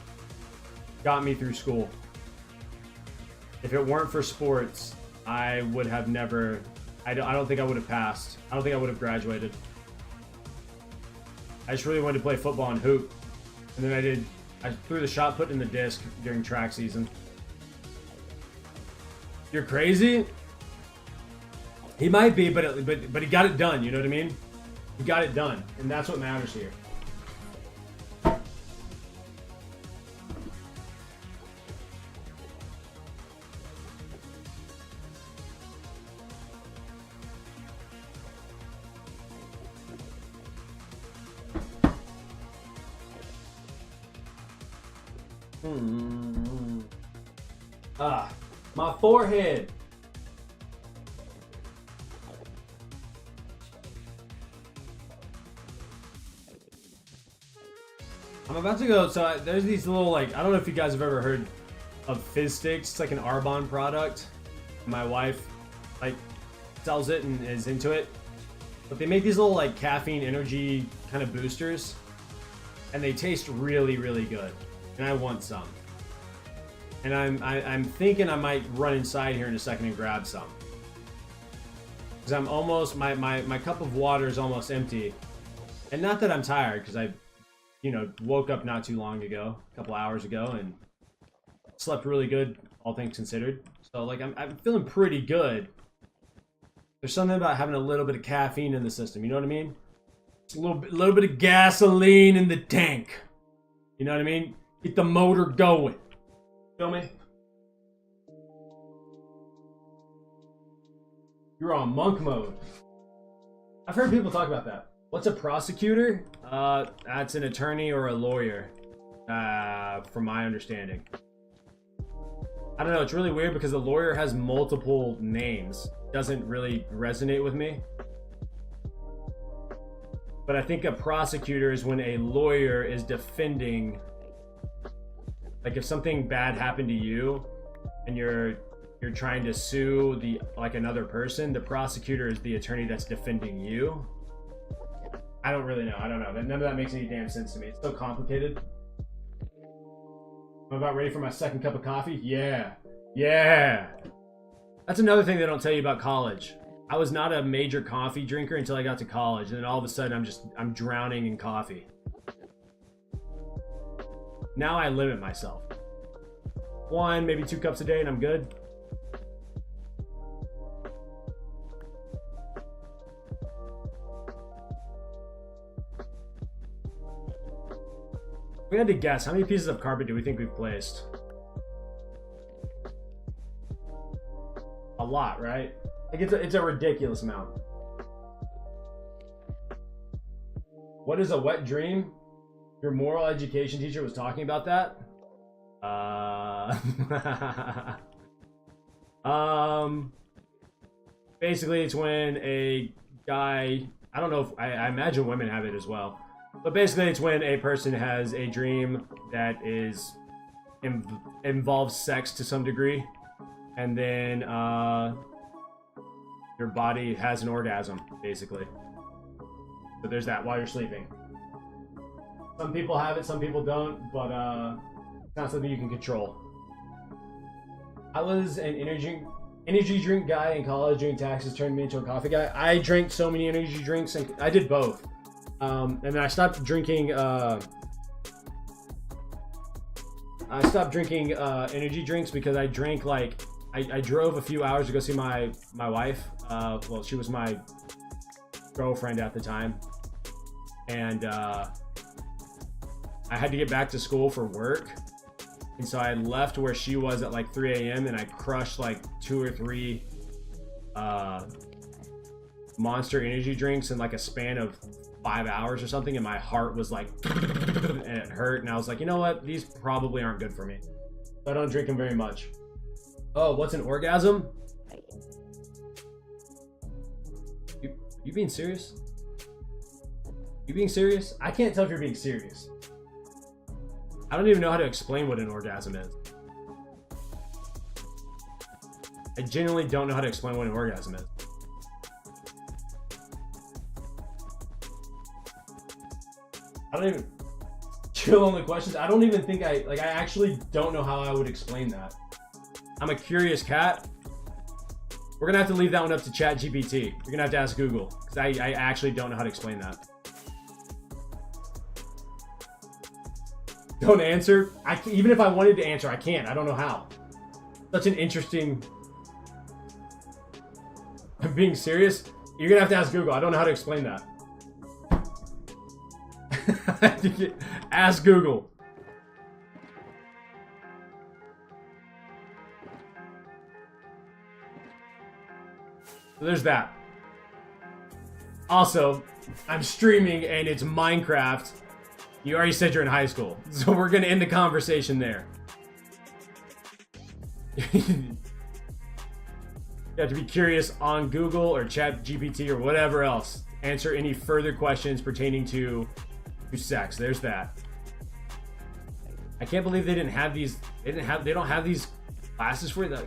got me through school. If it weren't for sports, I would have never. I don't think I would have passed. I don't think I would have graduated. I just really wanted to play football and hoop, and then I threw the shot put in the disc during track season. You're crazy? He might be, but he got it done. You know what I mean? He got it done, and that's what matters here. My forehead. I'm about to go, so there's these little, like, I don't know if you guys have ever heard of Fizz Sticks. It's like an Arbonne product. My wife, like, sells it and is into it. But they make these little, like, caffeine energy kind of boosters. And they taste really, really good. And I want some. And I'm thinking I might run inside here in a second and grab some. Because I'm almost, my cup of water is almost empty. And not that I'm tired, because I, you know, woke up not too long ago, a couple hours ago, and slept really good, all things considered. So, like, I'm feeling pretty good. There's something about having a little bit of caffeine in the system, you know what I mean? Just a little bit of gasoline in the tank. You know what I mean? Get the motor going. Feel me? You're on monk mode. I've heard people talk about that. What's a prosecutor? That's an attorney or a lawyer, from my understanding. I don't know, it's really weird because the lawyer has multiple names. Doesn't really resonate with me. But I think a prosecutor is when a lawyer is defending, like if something bad happened to you and you're trying to sue another person, the prosecutor is the attorney that's defending you. I don't really know. I don't know. None of that makes any damn sense to me. It's so complicated. I'm about ready for my second cup of coffee. Yeah. Yeah. That's another thing they don't tell you about college. I was not a major coffee drinker until I got to college, and then all of a sudden I'm drowning in coffee. Now I limit myself. 1, maybe 2 cups a day and I'm good. If we had to guess, how many pieces of carpet do we think we've placed? A lot, right? Like it's a ridiculous amount. What is a wet dream? Your moral education teacher was talking about that. Basically it's when a guy, I don't know if, I imagine women have it as well. But basically it's when a person has a dream that is, involves sex to some degree. And then, your body has an orgasm, basically. So there's that while you're sleeping. Some people have it, some people don't, but it's not something you can control. I was an energy drink guy in college. Doing taxes turned me into a coffee guy. I drank so many energy drinks, and I did both. And then I stopped drinking. Energy drinks because I drank like I drove a few hours to go see my wife. Well, she was my girlfriend at the time, and I had to get back to school for work, and so I left where she was at like 3 a.m. and I crushed like 2 or 3 Monster energy drinks in like a span of 5 hours or something, and my heart was like and it hurt, and I was like, you know what, these probably aren't good for me, so I don't drink them very much. Oh, what's an orgasm? You being serious? You being serious? I can't tell if you're being serious. I don't even know how to explain what an orgasm is. I genuinely don't know how to explain what an orgasm is. I don't even chill on the questions. I don't even think I actually don't know how I would explain that. I'm a curious cat. We're gonna have to leave that one up to ChatGPT. You're gonna have to ask Google, because I actually don't know how to explain that. Don't answer. Even if I wanted to answer, I can't. I don't know how. Such an interesting. I'm being serious. You're gonna have to ask Google. I don't know how to explain that. Ask Google. So there's that. Also, I'm streaming and it's Minecraft. You already said you're in high school, so we're gonna end the conversation there. You have to be curious on Google or ChatGPT or whatever else. Answer any further questions pertaining to sex. There's that. I can't believe they didn't have these. They don't have these classes for that.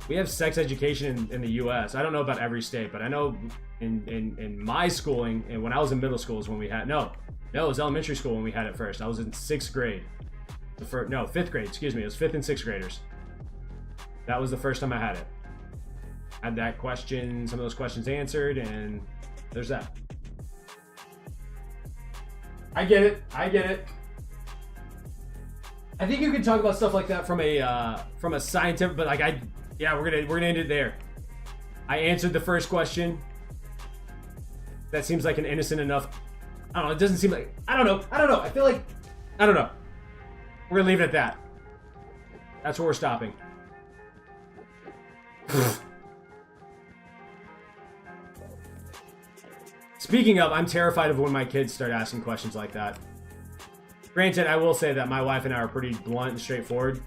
We have sex education in the U.S. I don't know about every state, but I know in my schooling, and when I was in middle school is when we had it was elementary school when we had it first. I was in 6th grade. 5th grade. Excuse me. It was 5th and 6th graders. That was the first time I had it. Had that question, some of those questions answered, and there's that. I get it. I think you can talk about stuff like that from a scientific, but like we're gonna end it there. I answered the first question. That seems like an innocent enough. I don't know. It doesn't seem like. I don't know. I feel like. I don't know. We're gonna leave it at that. That's where we're stopping. Speaking of, I'm terrified of when my kids start asking questions like that. Granted, I will say that my wife and I are pretty blunt and straightforward.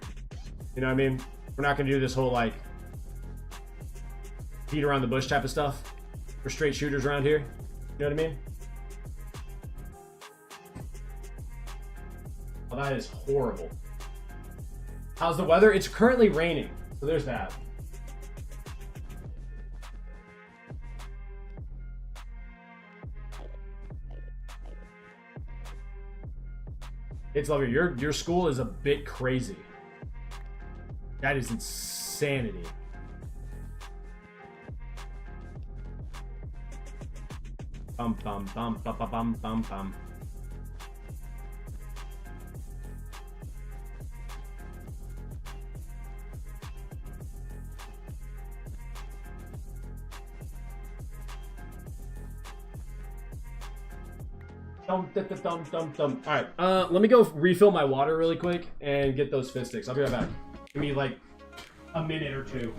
You know what I mean? We're not gonna do this whole like beat around the bush type of stuff. We're straight shooters around here. You know what I mean? Oh, that is horrible. How's the weather? It's currently raining, so there's that. It's lovely. Your school is a bit crazy. That is insanity. Bum bum bum bum bum bum bum bum. Dum, dum, dum, dum, dum, dum. All right, let me go refill my water really quick and get those fist sticks. I'll be right back. Give me like a minute or two.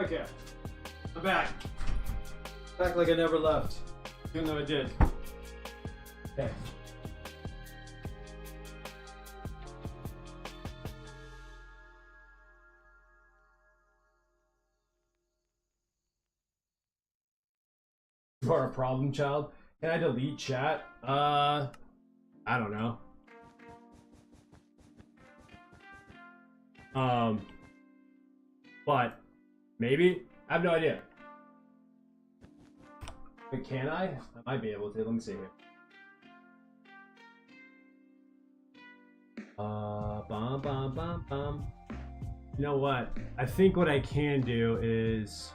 Okay, I'm back. Back like I never left, even though I did. Okay. You are a problem child. Can I delete chat? I don't know. But maybe. I have no idea. But can I? I might be able to. Let me see here. Bum, bum, bum, bum. You know what? I think what I can do is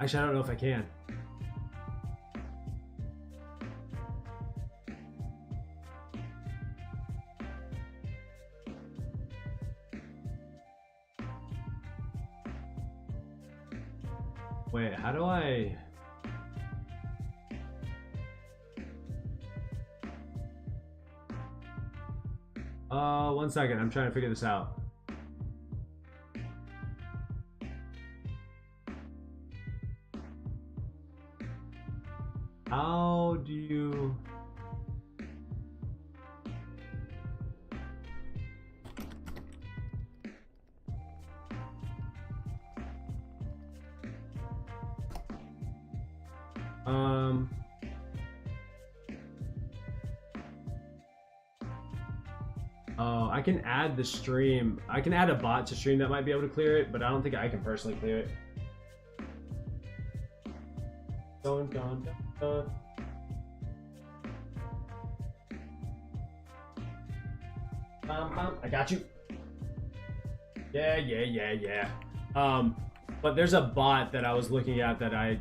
actually I don't know if I can. Wait, how do I? One second. I'm trying to figure this out. How do you? Oh, I can add the stream. I can add a bot to stream that might be able to clear it, but I don't think I can personally clear it. Dun, dun, dun, dun. I got you. Yeah. But there's a bot that I was looking at that I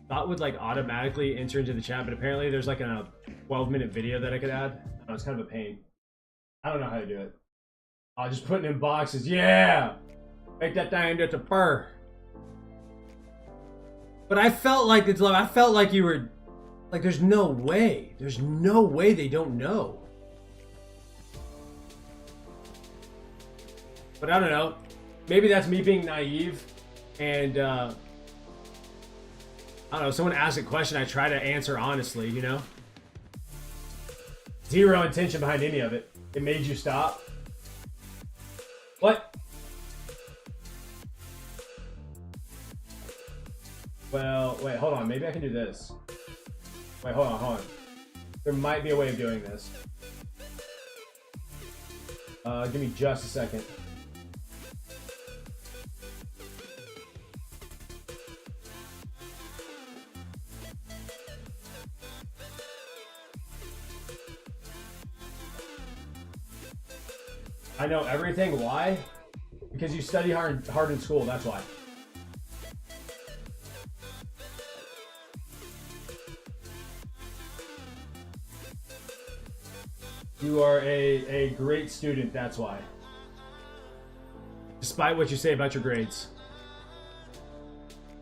thought would like automatically enter into the chat, but apparently there's like a 12-minute video that I could add. I know, it's kind of a pain. I don't know how to do it. I'll just put it in boxes. Yeah! Make that thing just a purr. But I felt like it's like, I felt like you were like, there's no way. There's no way they don't know. But I don't know. Maybe that's me being naive. And I don't know, someone asks a question, I try to answer honestly, you know? Zero intention behind any of it. It made you stop. What? Well, wait, hold on. Maybe I can do this. Wait, hold on. There might be a way of doing this. Give me just a second. I know everything. Why? Because you study hard in school, that's why. You are a great student, that's why. Despite what you say about your grades.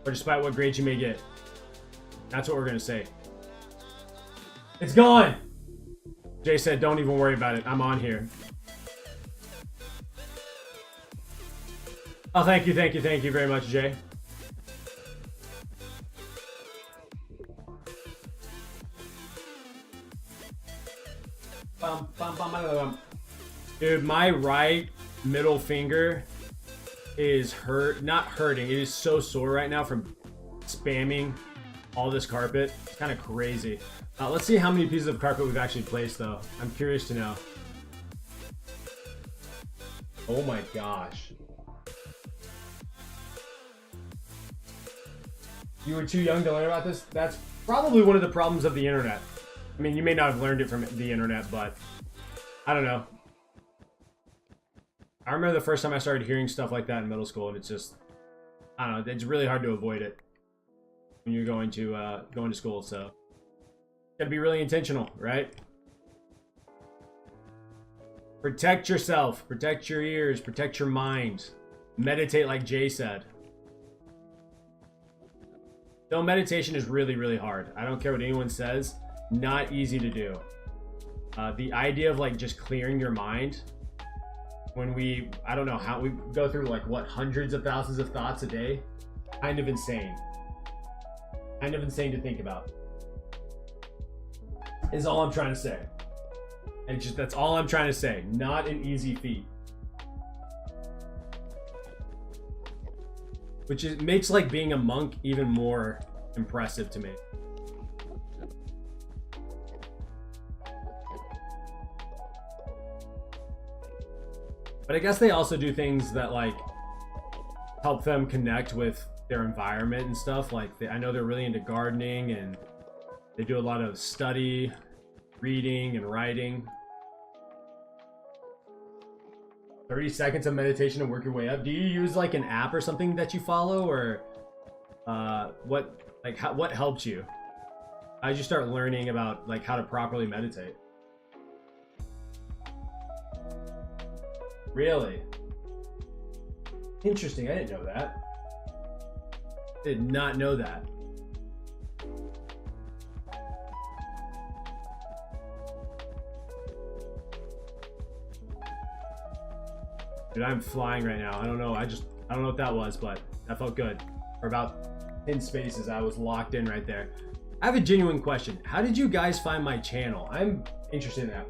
Or despite what grades you may get. That's what we're gonna say. It's gone! Jay said, don't even worry about it. I'm on here. Oh, thank you very much, Jay. Dude, my right middle finger is not hurting. It is so sore right now from spamming all this carpet. It's kind of crazy. Let's see how many pieces of carpet we've actually placed, though. I'm curious to know. Oh my gosh. You were too young to learn about this? That's probably one of the problems of the internet. I mean, you may not have learned it from the internet, but I don't know. I remember the first time I started hearing stuff like that in middle school, and it's just, I don't know, it's really hard to avoid it when you're going to school, so gotta be really intentional, right? Protect yourself, protect your ears, protect your mind. Meditate like Jay said. Though meditation is really, really hard. I don't care what anyone says. Not easy to do. The idea of like just clearing your mind when I don't know how we go through like what, hundreds of thousands of thoughts a day. Kind of insane. Kind of insane to think about. Is all I'm trying to say. And just that's all I'm trying to say. Not an easy feat. Which makes like being a monk even more impressive to me. But I guess they also do things that like help them connect with their environment and stuff. Like I know they're really into gardening and they do a lot of study, reading, and writing. 30 seconds of meditation to work your way up. Do you use like an app or something that you follow, or what helped you? How did you start learning about like how to properly meditate? Really? Interesting. I didn't know that. Did not know that. Dude, I'm flying right now. I don't know. I don't know what that was, but that felt good. For about 10 spaces, I was locked in right there. I have a genuine question. How did you guys find my channel? I'm interested in that.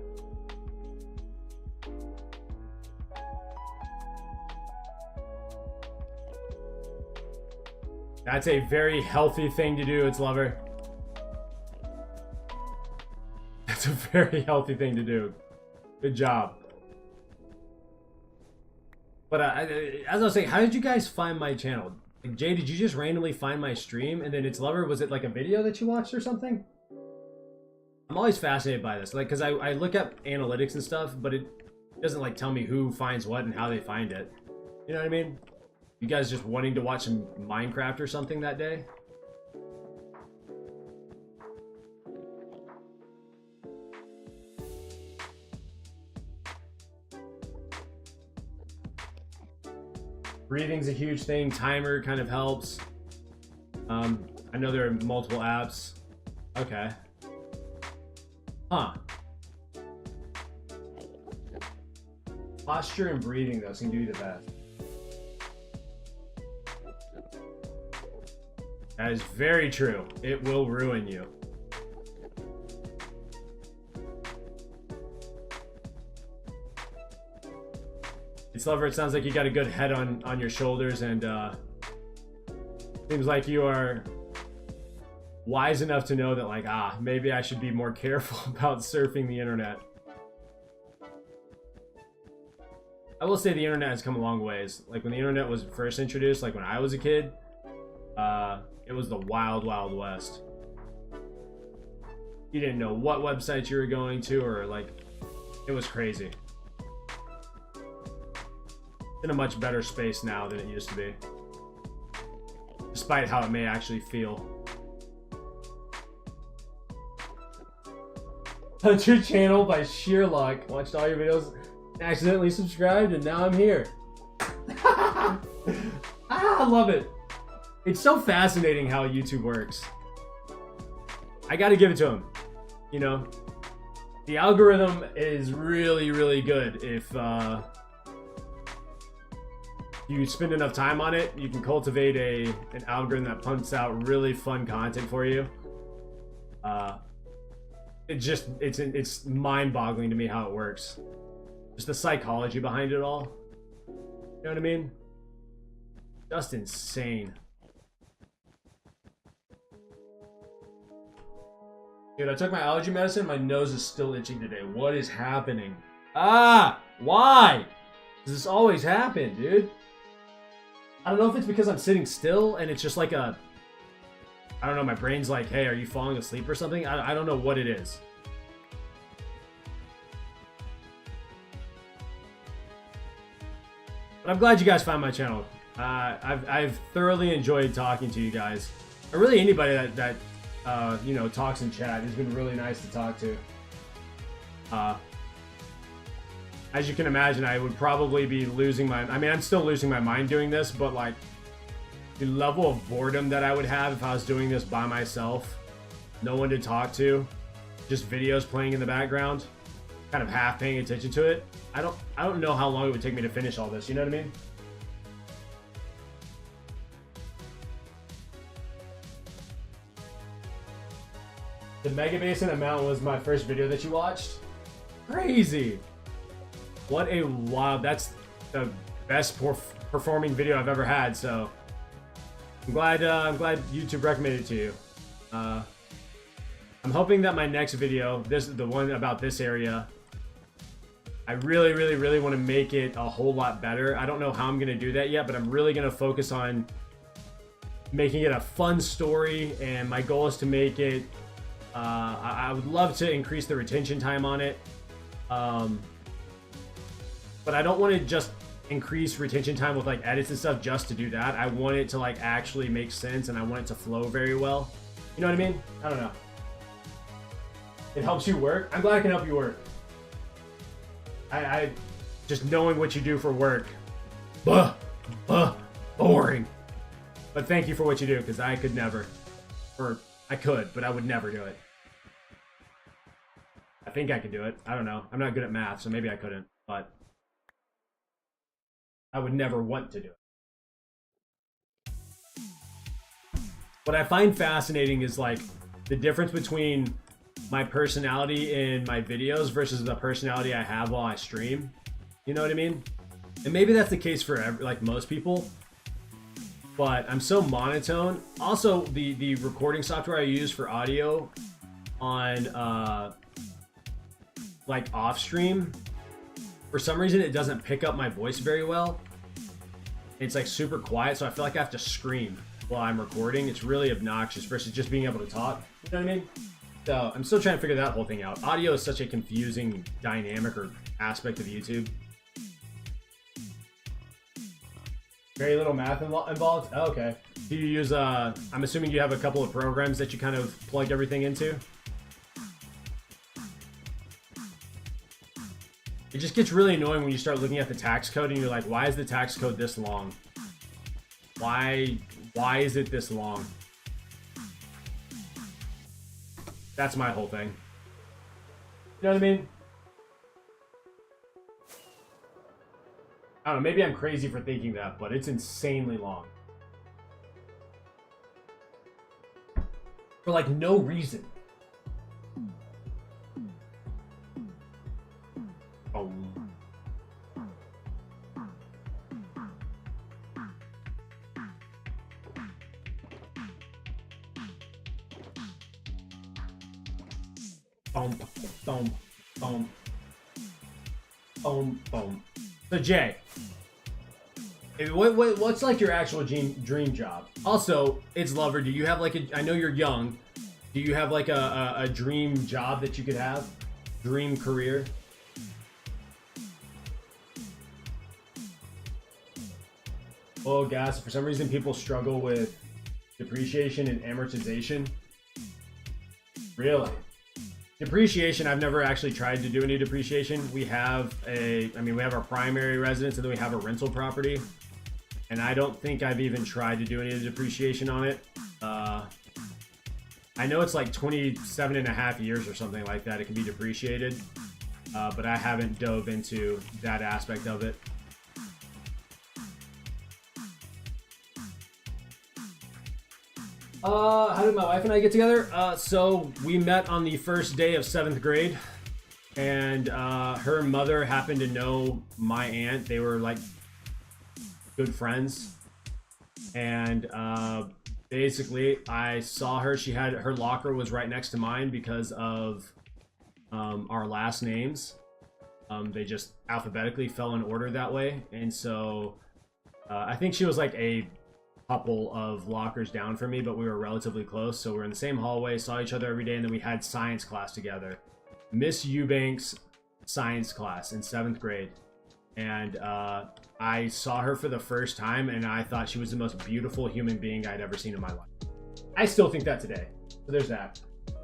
That's a very healthy thing to do, It's Lover. That's a very healthy thing to do. Good job. But as I was saying, how did you guys find my channel? Like, Jay, did you just randomly find my stream and then It's Lover? Was it like a video that you watched or something? I'm always fascinated by this, like, because I look up analytics and stuff, but it doesn't like tell me who finds what and how they find it. You know what I mean? You guys just wanting to watch some Minecraft or something that day? Breathing's a huge thing. Timer kind of helps. I know there are multiple apps. Okay. Huh. Posture and breathing, though, seem to be the best. That is very true. It will ruin you. It's Lover, it sounds like you got a good head on your shoulders, and seems like you are wise enough to know that, like, maybe I should be more careful about surfing the internet. I will say the internet has come a long ways. Like, when the internet was first introduced, like when I was a kid, it was the wild, wild west. You didn't know what websites you were going to, or like, it was crazy. It's in a much better space now than it used to be. Despite how it may actually feel. Found your channel by sheer luck. Watched all your videos, accidentally subscribed, and now I'm here. I love it. It's so fascinating how YouTube works. I gotta give it to him. You know, the algorithm is really, really good. If you spend enough time on it, you can cultivate an algorithm that pumps out really fun content for you. It's mind-boggling to me how it works. Just the psychology behind it all. You know what I mean? Just insane. Dude, I took my allergy medicine. My nose is still itching today. What is happening? Why? Does this always happen, dude? I don't know if it's because I'm sitting still and it's just like I don't know, my brain's like, hey, are you falling asleep or something? I don't know what it is. But I'm glad you guys found my channel. I've thoroughly enjoyed talking to you guys. Or really anybody that you know, talks in chat. It's been really nice to talk to. As you can imagine, I would probably be losing my... I mean, I'm still losing my mind doing this, but like, the level of boredom that I would have if I was doing this by myself, no one to talk to, just videos playing in the background, kind of half paying attention to it. I don't know how long it would take me to finish all this, you know what I mean? The Mega Basin amount was my first video that you watched. Crazy. What a wow. That's the best performing video I've ever had. So I'm glad YouTube recommended it to you. I'm hoping that my next video, the one about this area, I really want to make it a whole lot better. I don't know how I'm going to do that yet, but I'm really going to focus on making it a fun story. And my goal is to make it, I would love to increase the retention time on it. But I don't want to just increase retention time with like edits and stuff just to do that. I want it to like actually make sense, and I want it to flow very well. You know what I mean? I don't know. It helps you work. I'm glad I can help you work. I just knowing what you do for work. Boring. But thank you for what you do, because I could never. Or I could, but I would never do it. I think I could do it. I don't know. I'm not good at math, so maybe I couldn't. But I would never want to do it. What I find fascinating is like the difference between my personality in my videos versus the personality I have while I stream. You know what I mean? And maybe that's the case for like most people. But I'm so monotone. Also, the recording software I use for audio on like off stream, for some reason it doesn't pick up my voice very well. It's like super quiet, so I feel like I have to scream while I'm recording. It's really obnoxious versus just being able to talk. You know what I mean? So I'm still trying to figure that whole thing out. Audio is such a confusing dynamic or aspect of YouTube. Very little math involved? Oh, okay. Do you use, I'm assuming you have a couple of programs that you kind of plug everything into? It just gets really annoying when you start looking at the tax code and you're like, why is the tax code this long? Why is it this long? That's my whole thing. You know what I mean? I don't know, maybe I'm crazy for thinking that, but it's insanely long. For like no reason. Oh. Boom, boom, boom. Boom, boom. So Jay, what's like your actual dream job? Also, it's Lover. Do you have like a? I know you're young. Do you have like a dream job that you could have? Dream career? Oh, gas. For some reason, people struggle with depreciation and amortization. Really? Depreciation, I've never actually tried to do any depreciation. We have we have our primary residence and then we have a rental property. And I don't think I've even tried to do any of the depreciation on it. I know it's like 27 and a half years or something like that. It can be depreciated. But I haven't dove into that aspect of it. How did my wife and I get together? So we met on the first day of 7th grade, and her mother happened to know my aunt. They were like good friends, and basically I saw her. She had her locker was right next to mine because of our last names. They just alphabetically fell in order that way, and so I think she was like a couple of lockers down from me, but we were relatively close, so we're in the same hallway, saw each other every day, and then we had science class together. Miss Eubanks science class in 7th grade, and I saw her for the first time, and I thought she was the most beautiful human being I'd ever seen in my life. I still think that today. So there's that.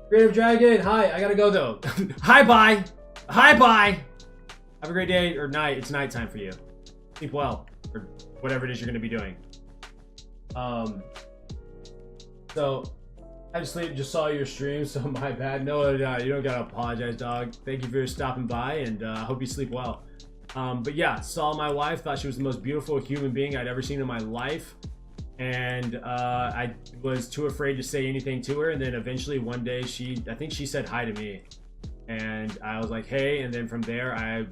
Creative Dragon, hi, I gotta go though. Hi, bye. Hi, bye. Have a great day or night. It's nighttime for you. Sleep well, or whatever it is you're gonna be doing. So I just saw your stream, so my bad. No, you don't gotta apologize, dog. Thank you for stopping by, and I hope you sleep well. But yeah, saw my wife, thought she was the most beautiful human being I'd ever seen in my life, and I was too afraid to say anything to her. And then eventually one day I think she said hi to me, and I was like, hey. And then from there I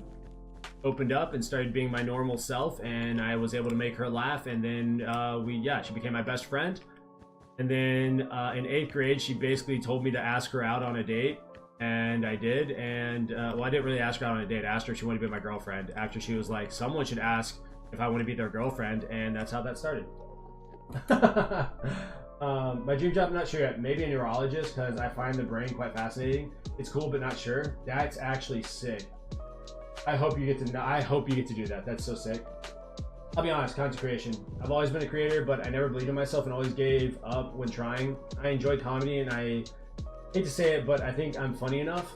opened up and started being my normal self, and I was able to make her laugh. And then she became my best friend. And then in 8th grade, she basically told me to ask her out on a date, and I did. And well, I didn't really ask her out on a date. I asked her if she wanted to be my girlfriend, after she was like, someone should ask if I want to be their girlfriend, and that's how that started. My dream job, I'm not sure yet. Maybe a neurologist, because I find the brain quite fascinating. It's cool, but not sure. That's actually sick. I hope you get to do that. That's so sick. I'll be honest, content creation. I've always been a creator, but I never believed in myself and always gave up when trying. I enjoy comedy, and I hate to say it, but I think I'm funny enough.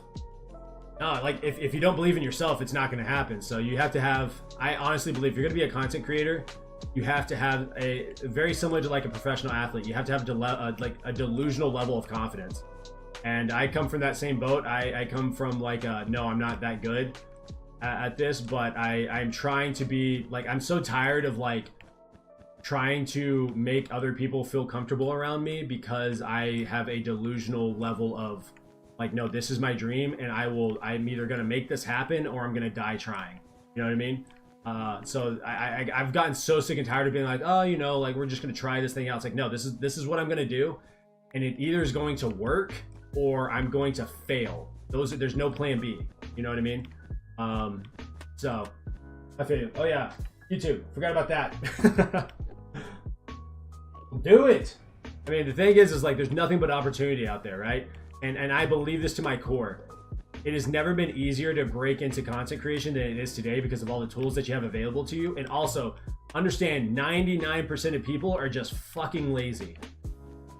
No, like if you don't believe in yourself, it's not going to happen. So you have to have, I honestly believe if you're going to be a content creator, you have to have a very similar to like a professional athlete. You have to have like a delusional level of confidence. And I come from that same boat. I come from like, no, I'm not that good at this, but I'm trying to be like, I'm so tired of like trying to make other people feel comfortable around me, because I have a delusional level of like, no, this is my dream, and I'm either gonna make this happen or I'm gonna die trying. You know what I mean? So I've gotten so sick and tired of being like, oh, you know, like we're just gonna try this thing out. It's like, no, this is what I'm gonna do, and it either is going to work or I'm going to fail. There's no plan B. You know what I mean? So I feel you. Oh yeah, YouTube. Forgot about that. Do it. I mean, the thing is like there's nothing but opportunity out there, right? And I believe this to my core. It has never been easier to break into content creation than it is today, because of all the tools that you have available to you. And also understand 99% of people are just fucking lazy.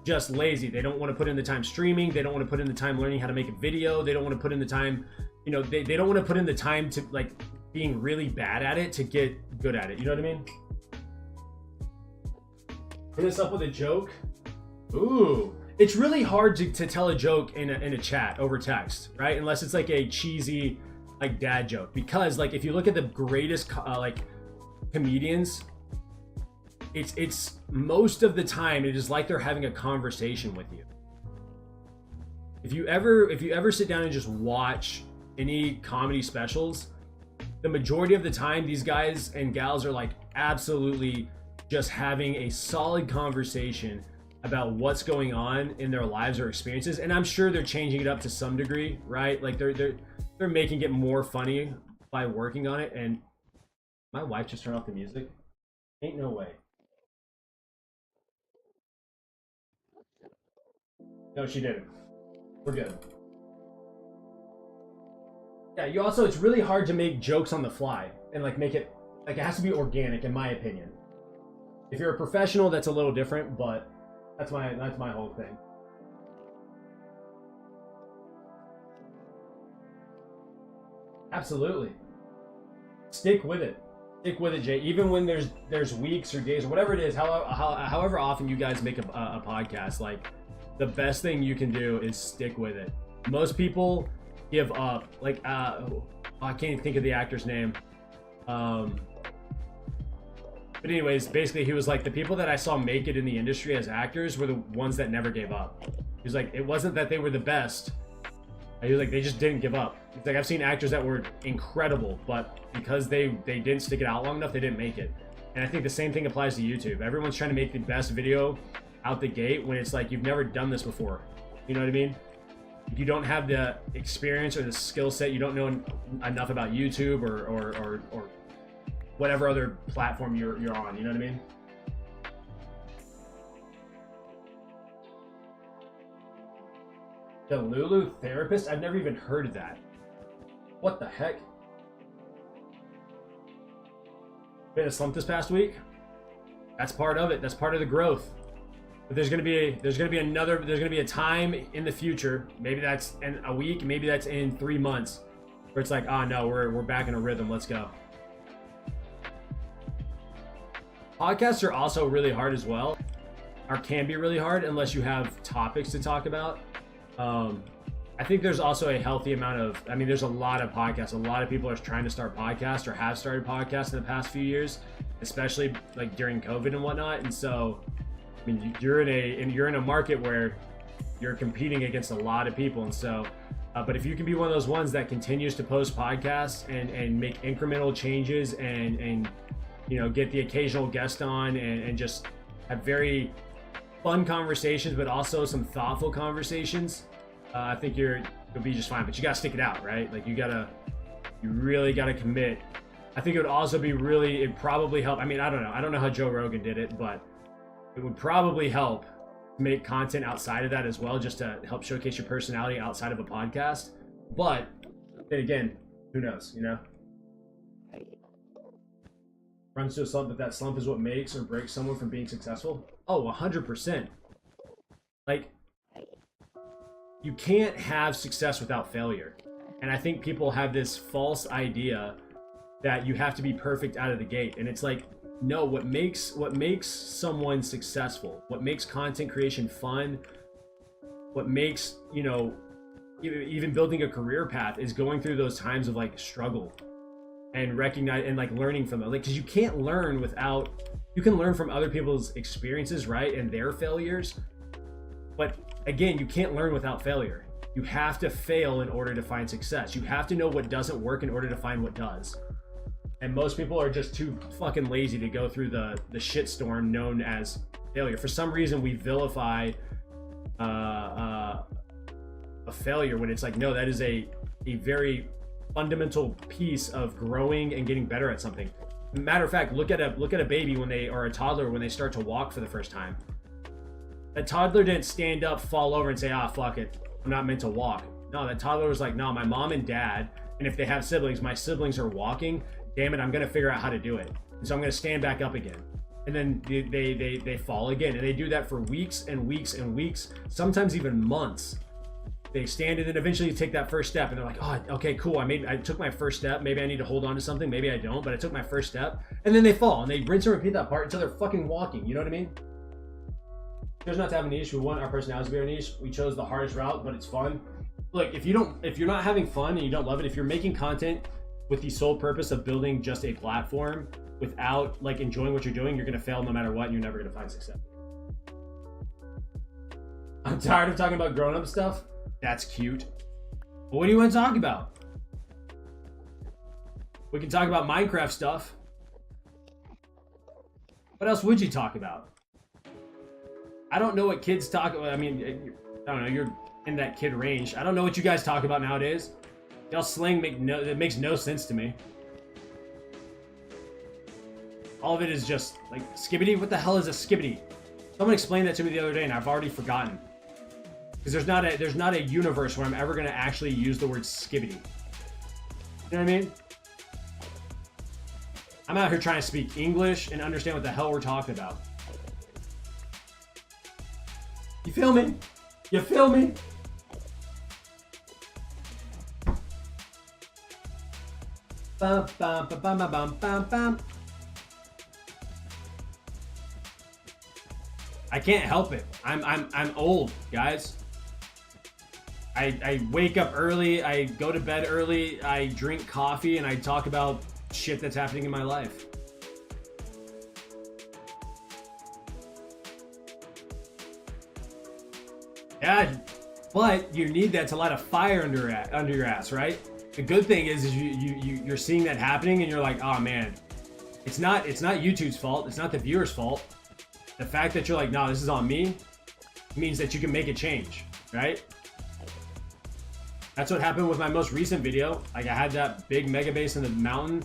Just lazy. They don't want to put in the time streaming. They don't want to put in the time learning how to make a video. They don't want to put in the time, you know, they don't want to put in the time to like being really bad at it to get good at it. You know what I mean? Hit us up with a joke. Ooh. It's really hard to tell a joke in a chat over text, right? Unless it's like a cheesy like dad joke. Because like if you look at the greatest like comedians, it's most of the time it is like they're having a conversation with you. If you ever sit down and just watch any comedy specials, the majority of the time these guys and gals are like absolutely just having a solid conversation about what's going on in their lives or experiences. And I'm sure they're changing it up to some degree, right? Like they're making it more funny by working on it. And my wife just turned off the music. Ain't no way. No, she didn't. We're good. Yeah, it's really hard to make jokes on the fly and like make it, like it has to be organic in my opinion. If you're a professional, that's a little different, but that's my whole thing. Absolutely. Stick with it. Stick with it, Jay. Even when there's weeks or days or whatever it is, however often you guys make a podcast, like the best thing you can do is stick with it. Most people give up. Like I can't even think of the actor's name. But anyways, basically he was like, the people that I saw make it in the industry as actors were the ones that never gave up. He was like, it wasn't that they were the best. He was like, they just didn't give up. He's like, I've seen actors that were incredible, but because they didn't stick it out long enough, they didn't make it. And I think the same thing applies to YouTube. Everyone's trying to make the best video out the gate when it's like, you've never done this before. You know what I mean? If you don't have the experience or the skill set, you don't know enough about YouTube or whatever other platform you're on, you know what I mean? The Lulu therapist? I've never even heard of that. What the heck? Been a slump this past week? That's part of it. That's part of the growth. But there's gonna be a time in the future, maybe that's in a week, maybe that's in 3 months, where it's like, oh no, we're back in a rhythm, let's go. Podcasts are also really hard as well. can be really hard unless you have topics to talk about. I think there's also a healthy amount of, I mean, there's a lot of podcasts. A lot of people are trying to start podcasts or have started podcasts in the past few years, especially like during COVID and whatnot. And so, I mean, you're in a market where you're competing against a lot of people. And so, but if you can be one of those ones that continues to post podcasts and make incremental changes and you know, get the occasional guest on and just have very fun conversations, but also some thoughtful conversations, I think you'll be just fine. But you gotta stick it out, right? Like you really gotta commit. I think it would also be it'd probably help. I mean, I don't know how Joe Rogan did it, but it would probably help make content outside of that as well, just to help showcase your personality outside of a podcast. But then again, who knows, you know? Runs to a slump, but that slump is what makes or breaks someone from being successful? Oh, 100%. Like, you can't have success without failure. And I think people have this false idea that you have to be perfect out of the gate. And it's like, no, what makes someone successful, what makes content creation fun, what makes, you know, even building a career path is going through those times of like struggle and recognize and like learning from them. Like, because you can't learn you can learn from other people's experiences, right? And their failures. But again, you can't learn without failure. You have to fail in order to find success. You have to know what doesn't work in order to find what does. And most people are just too fucking lazy to go through the shitstorm known as failure. For some reason, we vilify a failure when it's like, no, that is a very fundamental piece of growing and getting better at something. Matter of fact, look at a baby or a toddler when they start to walk for the first time. That toddler didn't stand up, fall over, and say, ah, fuck it, I'm not meant to walk. No, that toddler was like, no, my mom and dad, and if they have siblings, my siblings are walking. Damn it, I'm gonna figure out how to do it. And so I'm gonna stand back up again. And then they fall again. And they do that for weeks and weeks and weeks, sometimes even months. They stand and then eventually take that first step and they're like, oh, okay, cool. I took my first step. Maybe I need to hold on to something. Maybe I don't, but I took my first step. And then they fall and they rinse and repeat that part until they're fucking walking. You know what I mean? There's not to have a niche. We want our personalities to be our niche. We chose the hardest route, but it's fun. Look, if you're not having fun and you don't love it, if you're making content with the sole purpose of building just a platform without like enjoying what you're doing, you're gonna fail no matter what, and you're never gonna find success. I'm tired of talking about grown-up stuff. That's cute. But what do you want to talk about? We can talk about Minecraft stuff. What else would you talk about? I don't know what kids talk about. I mean, I don't know. You're in that kid range. I don't know what you guys talk about nowadays. Y'all slang it makes no sense to me. All of it is just like skibbity. What the hell is a skibbity? Someone explained that to me the other day, and I've already forgotten. Because there's not a universe where I'm ever gonna actually use the word skibbity. You know what I mean? I'm out here trying to speak English and understand what the hell we're talking about. You feel me? You feel me? Bum, bum, bum, bum, bum, bum, bum. I can't help it. I'm old, guys. I wake up early, I go to bed early, I drink coffee, and I talk about shit that's happening in my life. Yeah, but you need that to light a fire under your ass, right? The good thing is you're seeing that happening, and you're like, oh man, it's not YouTube's fault, it's not the viewer's fault. The fact that you're like, no, this is on me, means that you can make a change, right? That's what happened with my most recent video. Like, I had that big mega base in the mountain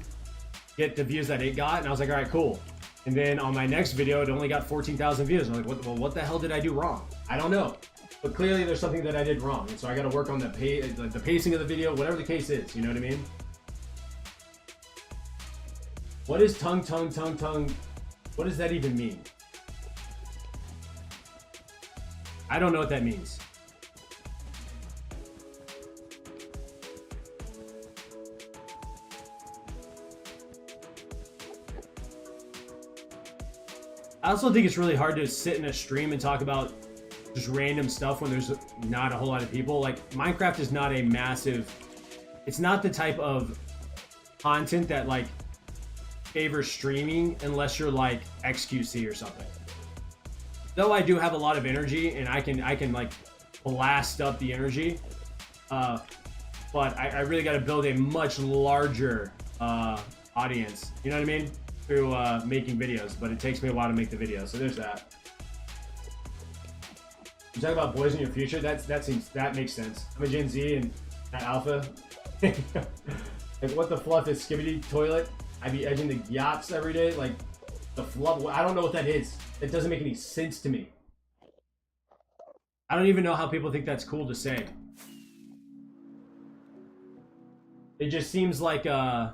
get the views that it got, and I was like, all right, cool. And then on my next video, it only got 14,000 views. I'm like, what the hell did I do wrong? I don't know. But clearly there's something that I did wrong. And so I got to work on the pacing of the video, whatever the case is. You know what I mean? What is tongue? What does that even mean? I don't know what that means. I also think it's really hard to sit in a stream and talk about just random stuff when there's not a whole lot of people. Like, Minecraft is not a massive... It's not the type of content that, like, favors streaming unless you're, like, XQC or something. Though I do have a lot of energy and I can like, blast up the energy. But I really got to build a much larger audience. You know what I mean? Through making videos, but it takes me a while to make the videos. So there's that. You talk about boys in your future. That makes sense. I'm a Gen Z and not Alpha. Like, what the fluff is Skibbity toilet? I be edging the yachts every day. Like, the fluff. I don't know what that is. It doesn't make any sense to me. I don't even know how people think that's cool to say. It just seems like I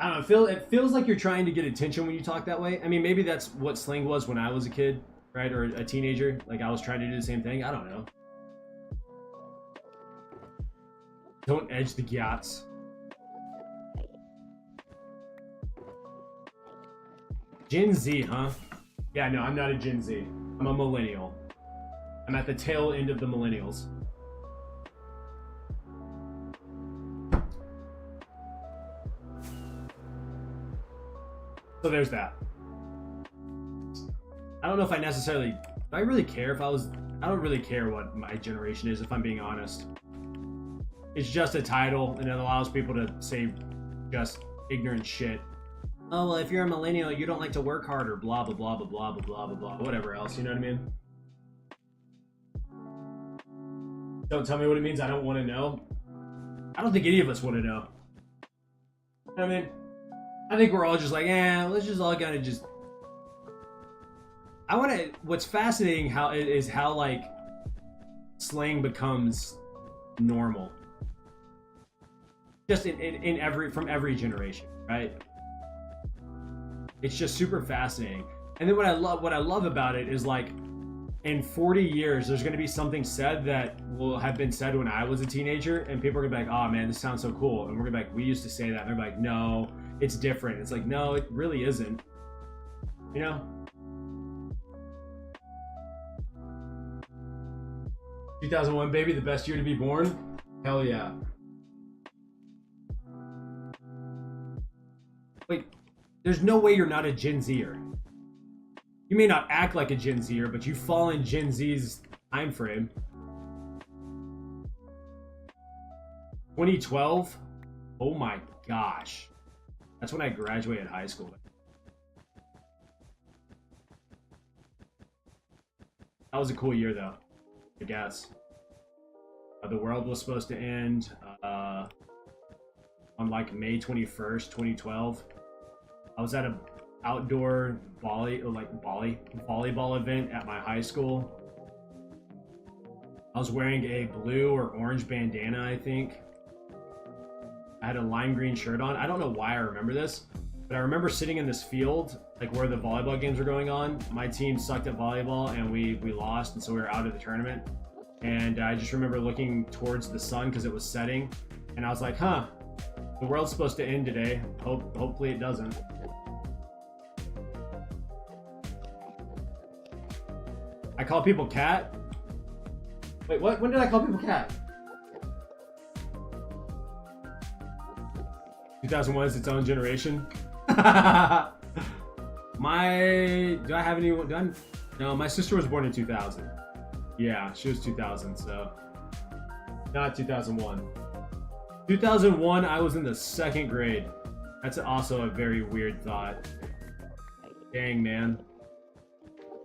don't know. It feels like you're trying to get attention when you talk that way. I mean, maybe that's what slang was when I was a kid, right, or a teenager. Like, I was trying to do the same thing. I don't know. Don't edge the yachts. Gen Z, huh? Yeah, no, I'm not a Gen Z. I'm a millennial. I'm at the tail end of the millennials. So there's that. I don't know if I necessarily... Do I really care if I was... I don't really care what my generation is, if I'm being honest. It's just a title, and it allows people to say just ignorant shit. Oh, well, if you're a millennial, you don't like to work harder, blah, blah, blah, blah, blah, blah, blah, blah, blah, whatever else, you know what I mean? Don't tell me what it means, I don't want to know. I don't think any of us want to know. You know what I mean? I think we're all just like, let's just all kind of just... What's fascinating is how, like, slang becomes normal. Just from every generation, right? It's just super fascinating. And then what I love about it is, like, in 40 years, there's going to be something said that will have been said when I was a teenager, and people are going to be like, oh man, this sounds so cool. And we're going to be like, we used to say that. And they're like, no, it's different. It's like, no, it really isn't. You know? 2001, baby, the best year to be born? Hell yeah. Wait, there's no way you're not a Gen Zer. You may not act like a Gen Zer, but you fall in Gen Z's time frame. 2012? Oh my gosh. That's when I graduated high school. That was a cool year though, I guess. The world was supposed to end on like May 21st, 2012. I was at a outdoor volleyball event at my high school. I was wearing a blue or orange bandana, I think. I had a lime green shirt on. I don't know why I remember this, but I remember sitting in this field, like where the volleyball games were going on. My team sucked at volleyball and we lost, and so we were out of the tournament. And I just remember looking towards the sun because it was setting, and I was like, huh, the world's supposed to end today. Hopefully it doesn't. I call people cat? Wait, what? When did I call people cat? 2001 is its own generation. Do I have anyone? No, my sister was born in 2000. Yeah, she was 2000, so not 2001. 2001, I was in the 2nd grade. That's also a very weird thought. Dang, man.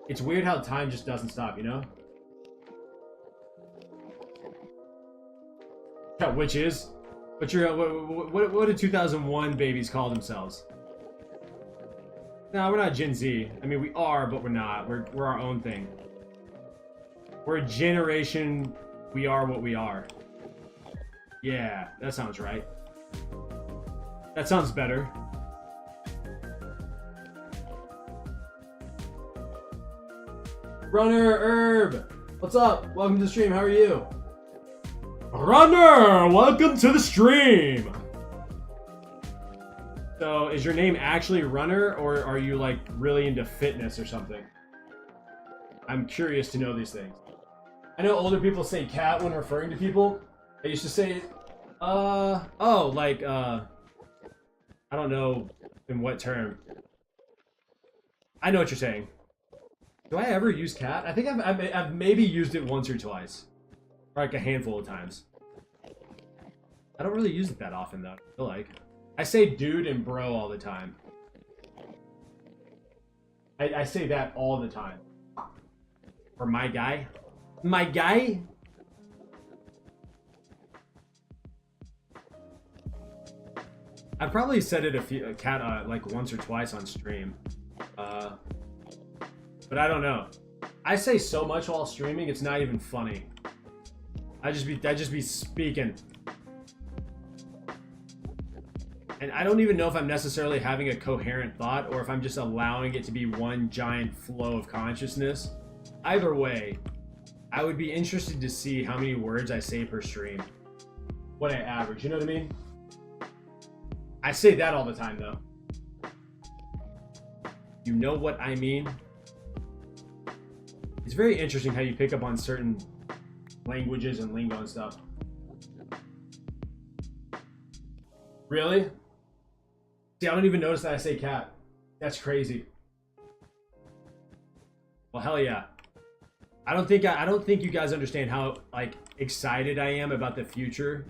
It's weird how time just doesn't stop, you know? Yeah, which is? What do 2001 babies call themselves? No, we're not Gen Z. I mean, we are, but we're not. We're our own thing. We're a generation. We are what we are. Yeah, that sounds right. That sounds better. Runner Herb, what's up? Welcome to the stream. How are you? Runner, welcome to the stream. So, is your name actually Runner, or are you like really into fitness or something? I'm curious to know these things. I know older people say cat when referring to people. I used to say, oh, like, I don't know in what term. I know what you're saying. Do I ever use cat? I think I've maybe used it once or twice. Or like a handful of times. I don't really use it that often, though, I feel like. I say dude and bro all the time. I say that all the time. Or my guy. My guy? I probably said it a cat like once or twice on stream. But I don't know. I say so much while streaming, it's not even funny. I just be speaking. And I don't even know if I'm necessarily having a coherent thought or if I'm just allowing it to be one giant flow of consciousness. Either way, I would be interested to see how many words I say per stream. What I average, you know what I mean? I say that all the time, though. You know what I mean? It's very interesting how you pick up on certain languages and lingo and stuff. Really? See, I don't even notice that I say cat. That's crazy. Well, hell yeah. I don't think you guys understand how like excited I am about the future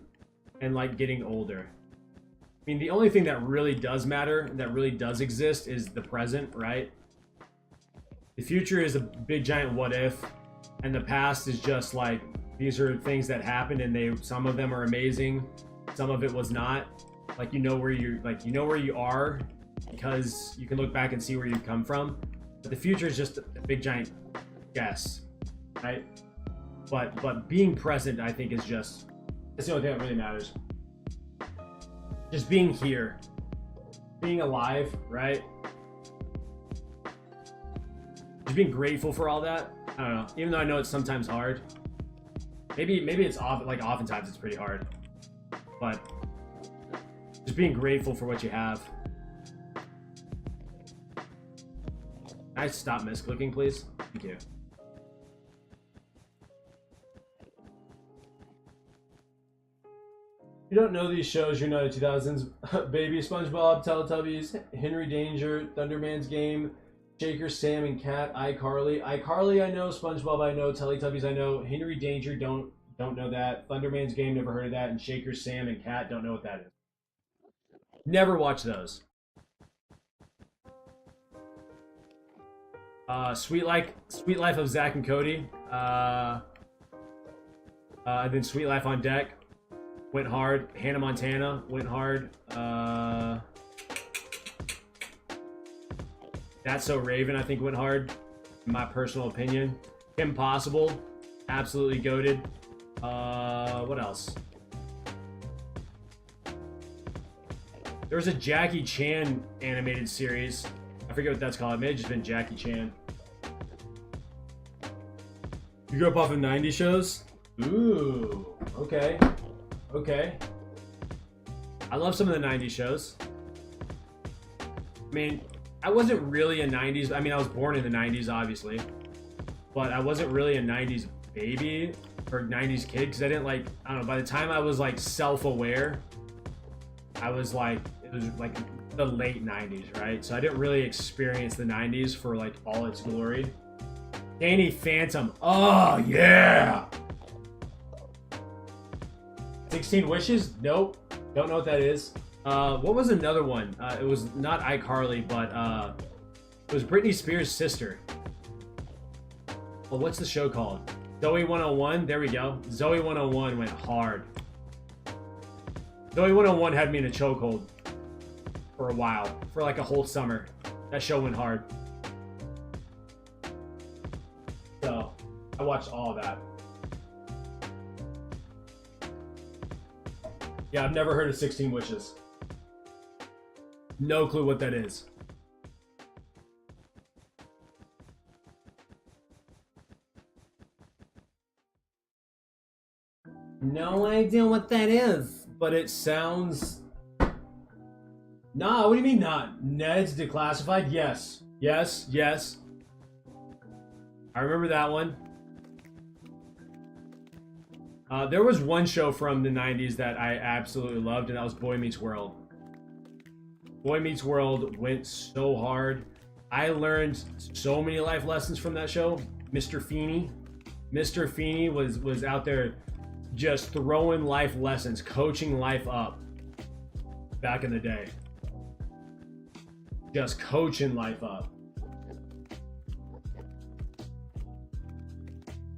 and like getting older. I mean, the only thing that really does matter, that really does exist, is the present, right? The future is a big giant what if, and the past is just like, these are things that happened and some of them are amazing, some of it was not. Like, you know where you are because you can look back and see where you've come from. But the future is just a big giant guess, right? But being present, I think, is just, that's the only thing that really matters. Just being here, being alive, right? Just being grateful for all that. I don't know. Even though I know it's sometimes hard. Maybe it's oftentimes it's pretty hard. But just being grateful for what you have. Can I stop misclicking, please? Thank you. If you don't know these shows, you're not a 2000s baby. SpongeBob, Teletubbies, Henry Danger, Thunderman's Game, Shaker, Sam and Cat, iCarly. iCarly I know, SpongeBob I know, Teletubbies I know, Henry Danger don't know that, Thunderman's Game never heard of that, and Shaker, Sam and Cat don't know what that is. Never watched those. Sweet Life of Zach and Cody. Then Sweet Life on Deck. Went hard. Hannah Montana went hard. That's So Raven, I think, went hard, in my personal opinion. Kim Possible, absolutely goated. What else? There was a Jackie Chan animated series. I forget what that's called. It may have just been Jackie Chan. You grew up off of 90s shows? Ooh, okay. Okay. I love some of the 90s shows. I mean, I wasn't really a 90s... I mean, I was born in the 90s, obviously. But I wasn't really a 90s baby or 90s kid because I didn't like... I don't know, by the time I was like self-aware, I was like... It was like the late 90s, right? So I didn't really experience the 90s for like all its glory. Danny Phantom. Oh, yeah! 16 Wishes? Nope. Don't know what that is. What was another one? It was not iCarly, but it was Britney Spears' sister. Well, what's the show called? Zoe 101? There we go. Zoe 101 went hard. Zoe 101 had me in a chokehold for a while. For like a whole summer. That show went hard. So, I watched all of that. Yeah, I've never heard of 16 Wishes. No clue what that is. No idea what that is, but it sounds Nah, what do you mean not? Ned's Declassified? Yes. Yes, yes. I remember that one. There was one show from the 90s that I absolutely loved, and that was Boy Meets World. Boy Meets World went so hard. I learned so many life lessons from that show. Mr. Feeney. Mr. Feeney was out there just throwing life lessons, coaching life up back in the day. Just coaching life up.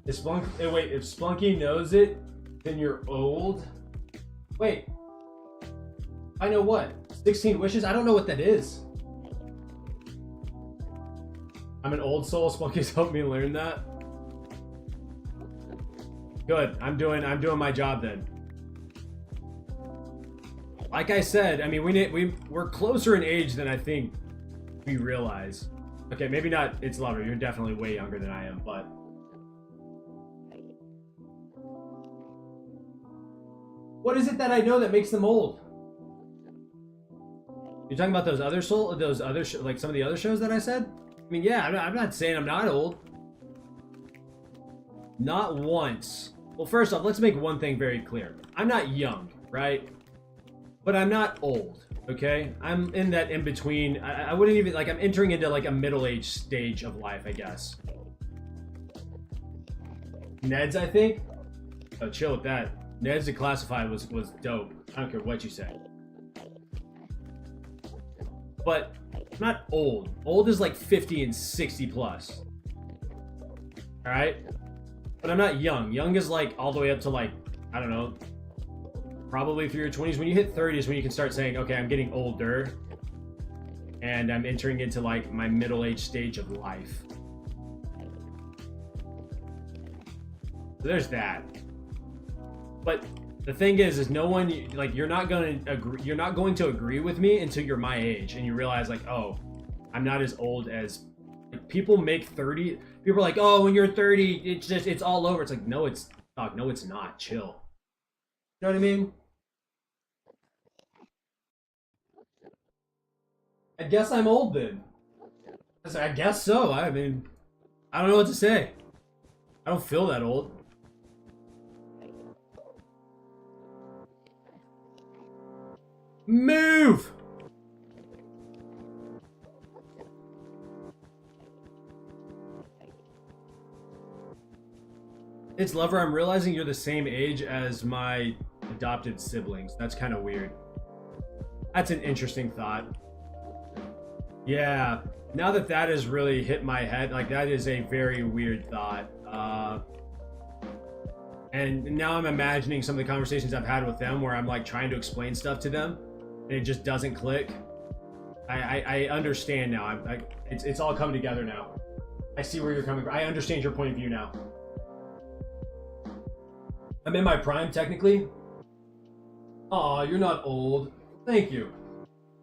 If Splunky knows it, then you're old. Wait. I know what? 16 wishes? I don't know what that is. I'm an old soul. Splunky's helped me learn that. Good. I'm doing my job then. Like I said, I mean, we're closer in age than I think we realize. Okay, maybe not. It's Lover. You're definitely way younger than I am, but. What is it that I know that makes them old? You're talking about like some of the other shows that I said? I mean, yeah, I'm not saying I'm not old. Not once. Well, first off, let's make one thing very clear. I'm not young, right? But I'm not old, okay? I'm in that in-between. I wouldn't even, like, I'm entering into, like, a middle-aged stage of life, I guess. Ned's, I think? Oh, chill with that. Ned's Declassified was dope. I don't care what you say. But I'm not old. Old is like 50 and 60 plus. Alright? But I'm not young. Young is like all the way up to like, I don't know, probably through your 20s. When you hit 30 is when you can start saying, okay, I'm getting older. And I'm entering into like my middle-aged stage of life. So there's that. But the thing is no one, like, you're not going to agree with me until you're my age and you realize, like, oh, I'm not as old as, like, people make 30. People are like, oh, when you're 30, it's all over. It's like, no, it's not. Chill. You know what I mean? I guess I'm old then. I guess so. I mean, I don't know what to say. I don't feel that old. Move! It's Lover, I'm realizing you're the same age as my adopted siblings. That's kind of weird. That's an interesting thought. Yeah, now that has really hit my head, like, that is a very weird thought. And now I'm imagining some of the conversations I've had with them where I'm like trying to explain stuff to them and it just doesn't click. I understand now. It's all coming together now. I see where you're coming from. I understand your point of view now. I'm in my prime, technically. Aw, you're not old. Thank you.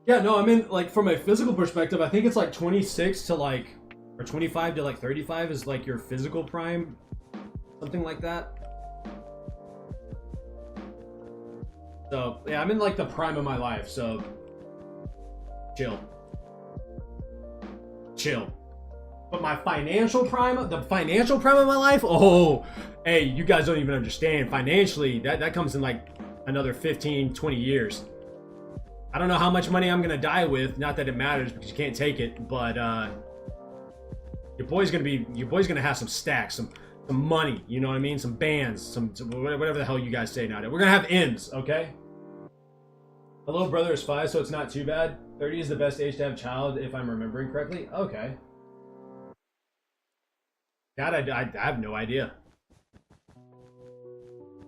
Yeah, no, I mean, like, from a physical perspective, I think it's like 26 to like, or 25 to like 35 is like your physical prime. Something like that. So, yeah, I'm in like the prime of my life, so chill. Chill. But my financial prime, the financial prime of my life, oh, hey, you guys don't even understand. Financially, that comes in like another 15, 20 years. I don't know how much money I'm gonna die with, not that it matters because you can't take it, but your boy's gonna have some stacks, some money, you know what I mean? Some bands, some whatever the hell you guys say nowadays. We're gonna have ends, okay? My little brother is 5, so it's not too bad. 30 is the best age to have a child, if I'm remembering correctly. Okay. That I have no idea.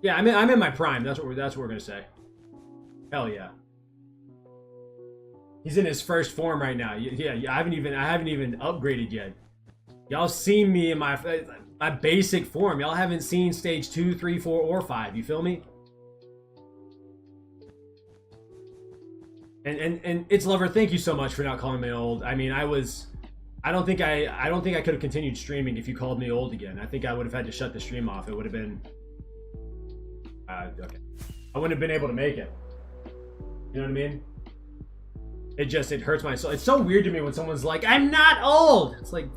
Yeah, I'm in my prime. That's what we're gonna say. Hell yeah. He's in his first form right now. Yeah, I haven't even upgraded yet. Y'all seen me in my basic form. Y'all haven't seen stage 2, 3, 4, or 5. You feel me? And it's Lover, thank you so much for not calling me old. I mean, I don't think I could have continued streaming if you called me old again. I think I would have had to shut the stream off. It would have been okay. I wouldn't have been able to make it. You know what I mean? it hurts my soul. It's so weird to me when someone's like, I'm not old. It's like,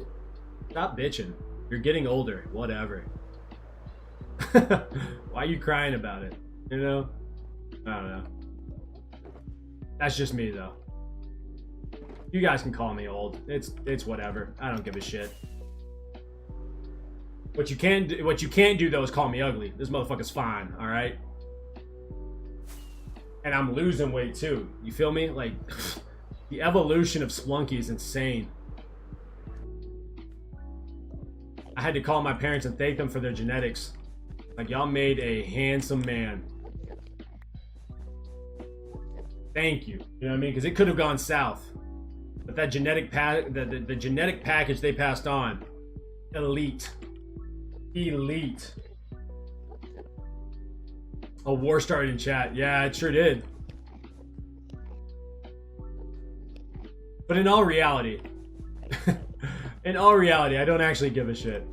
stop bitching. You're getting older. Whatever. Why are you crying about it? You know? I don't know. That's just me though. You guys can call me old. It's whatever. I don't give a shit. What you can do though is call me ugly. This motherfucker's fine, all right? And I'm losing weight too. You feel me? Like the evolution of Splunky is insane. I had to call my parents and thank them for their genetics. Like, y'all made a handsome man. Thank you. You know what I mean? Because it could have gone south. But that genetic the genetic package they passed on, elite. Elite. A war started in chat. Yeah, it sure did. But in all reality, I don't actually give a shit.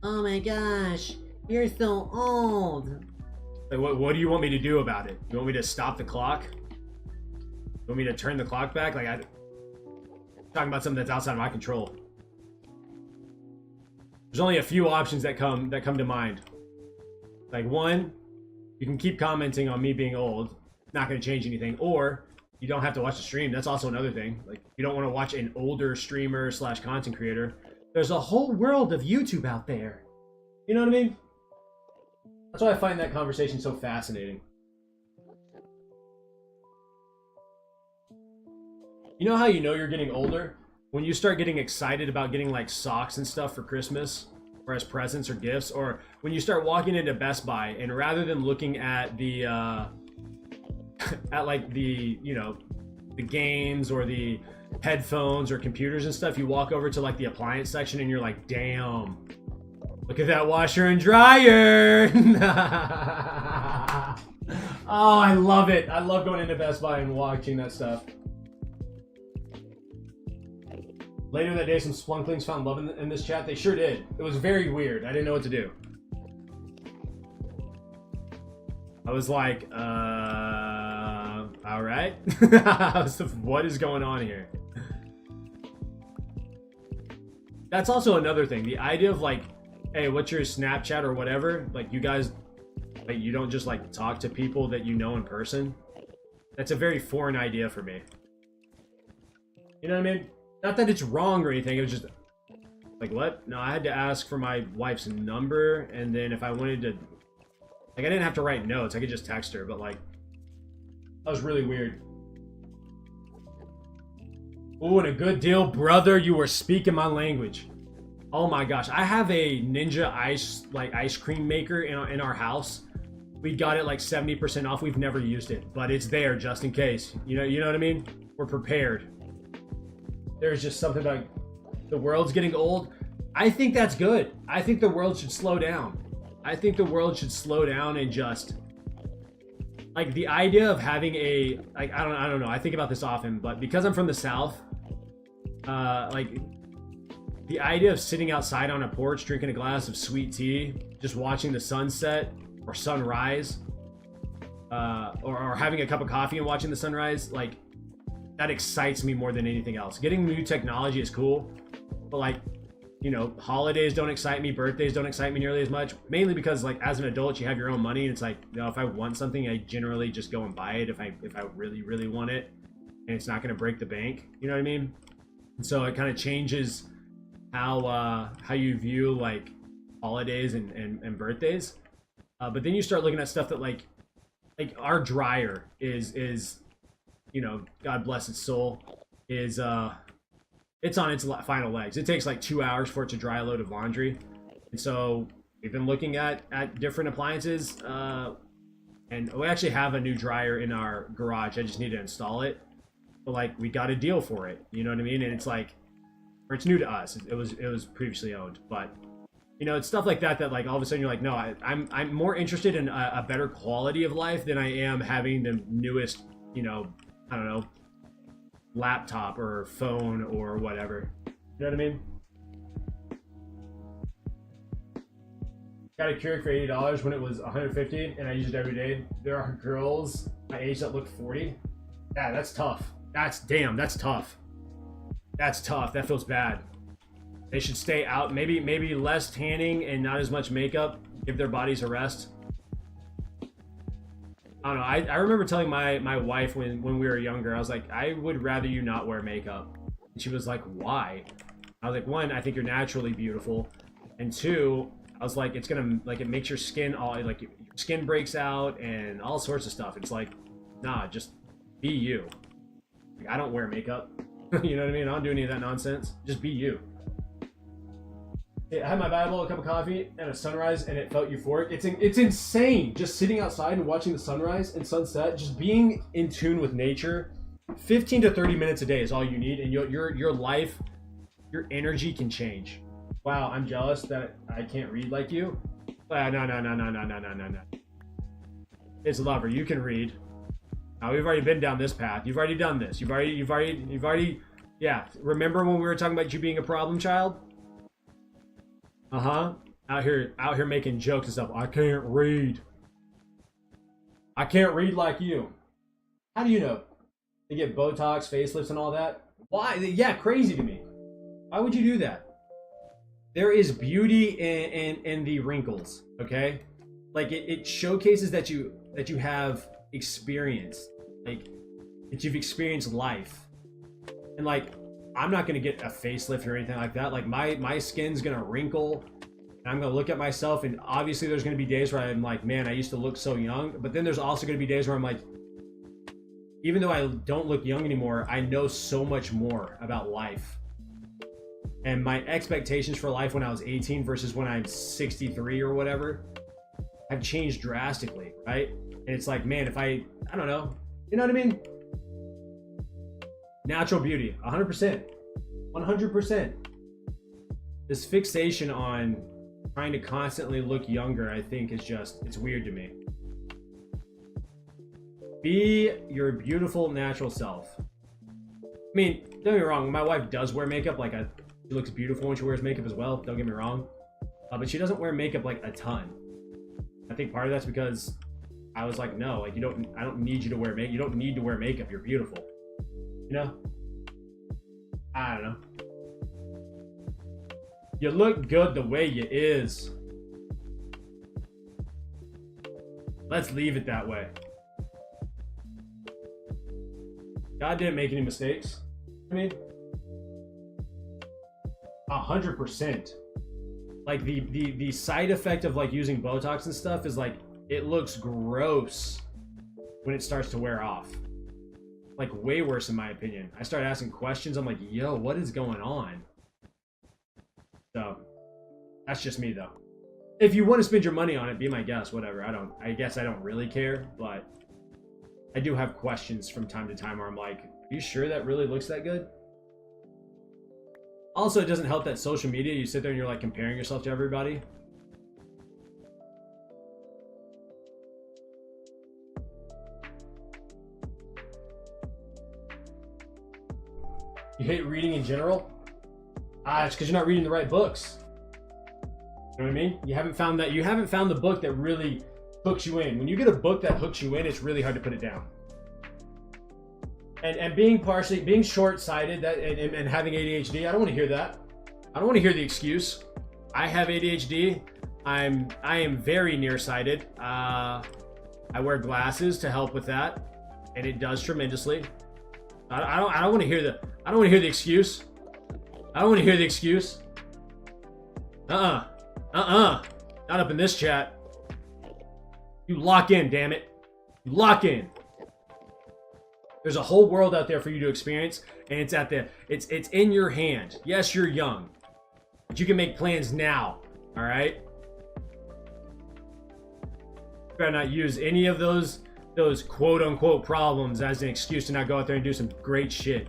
Oh my gosh, you're so old. Like, what do you want me to do about it? You want me to stop the clock? You want me to turn the clock back? Like, I'm talking about something that's outside of my control. There's only a few options that come to mind. Like, one, you can keep commenting on me being old. Not going to change anything. Or you don't have to watch the stream. That's also another thing. Like, you don't want to watch an older streamer / content creator. There's a whole world of YouTube out there. You know what I mean? That's why I find that conversation so fascinating. You know how you know you're getting older? When you start getting excited about getting like socks and stuff for Christmas, or as presents or gifts, or when you start walking into Best Buy and rather than looking at the at like the, you know, the games or the headphones or computers and stuff, you walk over to like the appliance section and you're like, damn, look at that washer and dryer. Oh, I love it. I love going into Best Buy and watching that stuff. Later that day, some Splunklings found love in this chat. They sure did. It was very weird. I didn't know what to do. I was like, all right. What is going on here? That's also another thing. The idea of like, hey, what's your Snapchat or whatever? Like, you guys, like, you don't just like talk to people that you know in person. That's a very foreign idea for me. You know what I mean? Not that it's wrong or anything. It was just like, what? No, I had to ask for my wife's number, and then if I wanted to, like, I didn't have to write notes. I could just text her, but like, that was really weird. Ooh, and a good deal, brother. You were speaking my language. Oh my gosh, I have a Ninja ice cream maker in our house. We got it like 70% off. We've never used it, but it's there just in case. You know what I mean? We're prepared. There's just something about the world's getting old. I think that's good. I think the world should slow down. I think the world should slow down and just, like, the idea of having a, like, I don't know. I think about this often, but because I'm from the South, like, the idea of sitting outside on a porch, drinking a glass of sweet tea, just watching the sunset or sunrise, or having a cup of coffee and watching the sunrise, like, that excites me more than anything else. Getting new technology is cool, but like, you know, holidays don't excite me, birthdays don't excite me nearly as much, mainly because like as an adult you have your own money and it's like, you know, if I want something I generally just go and buy it if I really want it and it's not going to break the bank, you know what I mean? And so it kind of changes how you view like holidays and birthdays, but then you start looking at stuff that like our dryer is you know, God bless its soul, is it's on its final legs. It takes like 2 hours for it to dry a load of laundry. And so we've been looking at different appliances, and we actually have a new dryer in our garage. I just need to install it. But like, we got a deal for it, you know what I mean? And it's like, or it's new to us. It was previously owned, but you know, it's stuff like that that like all of a sudden you're like, no, I'm more interested in a better quality of life than I am having the newest, you know, I don't know, laptop or phone or whatever. You know what I mean? Got a Keurig for $80 when it was $150 and I use it every day. There are girls my age that look 40. Yeah, that's tough. Damn, that's tough. That's tough. That feels bad. They should stay out. Maybe less tanning and not as much makeup. Give their bodies a rest. I don't know. I remember telling my wife when we were younger, I was like, I would rather you not wear makeup. And she was like, why? I was like, one, I think you're naturally beautiful. And two, I was like, it's gonna, like, it makes your skin all, like, your skin breaks out and all sorts of stuff. It's like, nah, just be you. Like, I don't wear makeup. You know what I mean? I don't do any of that nonsense. Just be you. I had my Bible, a cup of coffee, and a sunrise, and it felt euphoric. It's insane just sitting outside and watching the sunrise and sunset, just being in tune with nature. 15 to 30 minutes a day is all you need, and your life, your energy can change. Wow, I'm jealous that I can't read like you. No. It's a lover. You can read. Now, we've already been down this path. You've already done this. You've already. Yeah. Remember when we were talking about you being a problem child? Out here making jokes and stuff. I can't read. I can't read like you. How do you know? They get Botox, facelifts, and all that. Why? Yeah, crazy to me. Why would you do that? There is beauty in the wrinkles. Okay, like it showcases that you have experience, like that you've experienced life, and like. I'm not gonna get a facelift or anything like that. Like my skin's gonna wrinkle, and I'm gonna look at myself, and obviously there's gonna be days where I'm like, man, I used to look so young. But then there's also gonna be days where I'm like, even though I don't look young anymore, I know so much more about life. And my expectations for life when I was 18 versus when I'm 63 or whatever have changed drastically, right? And it's like, man, if I don't know, you know what I mean? Natural beauty, 100%. 100%. This fixation on trying to constantly look younger, I think, is just, it's weird to me. Be your beautiful natural self. I mean, don't get me wrong, my wife does wear makeup, like she looks beautiful when she wears makeup as well, don't get me wrong. But she doesn't wear makeup like a ton. I think part of that's because I was like, no, like I don't need you to wear makeup. You don't need to wear makeup, you're beautiful. You know? I don't know. You look good the way you is. Let's leave it that way. God didn't make any mistakes. I mean, 100%. Like the side effect of like using Botox and stuff is like it looks gross when it starts to wear off. Like way worse in my opinion. I started asking questions. I'm like, yo, what is going on? So that's just me though. If you want to spend your money on it, be my guest, whatever. I guess I don't really care, but I do have questions from time to time where I'm like, are you sure that really looks that good? Also, it doesn't help that social media, you sit there and you're like comparing yourself to everybody. You hate reading in general? It's because you're not reading the right books. You know what I mean? You haven't found the book that really hooks you in. When you get a book that hooks you in, it's really hard to put it down. And being short-sighted and having ADHD, I don't want to hear that. I don't want to hear the excuse. I have ADHD. I am very nearsighted. I wear glasses to help with that, and it does tremendously. I don't want to hear the excuse. I don't want to hear the excuse. Not up in this chat. You lock in, damn it. You lock in. There's a whole world out there for you to experience, and it's in your hand. Yes, you're young, but you can make plans now. All right. You better not use any of those quote unquote problems as an excuse to not go out there and do some great shit.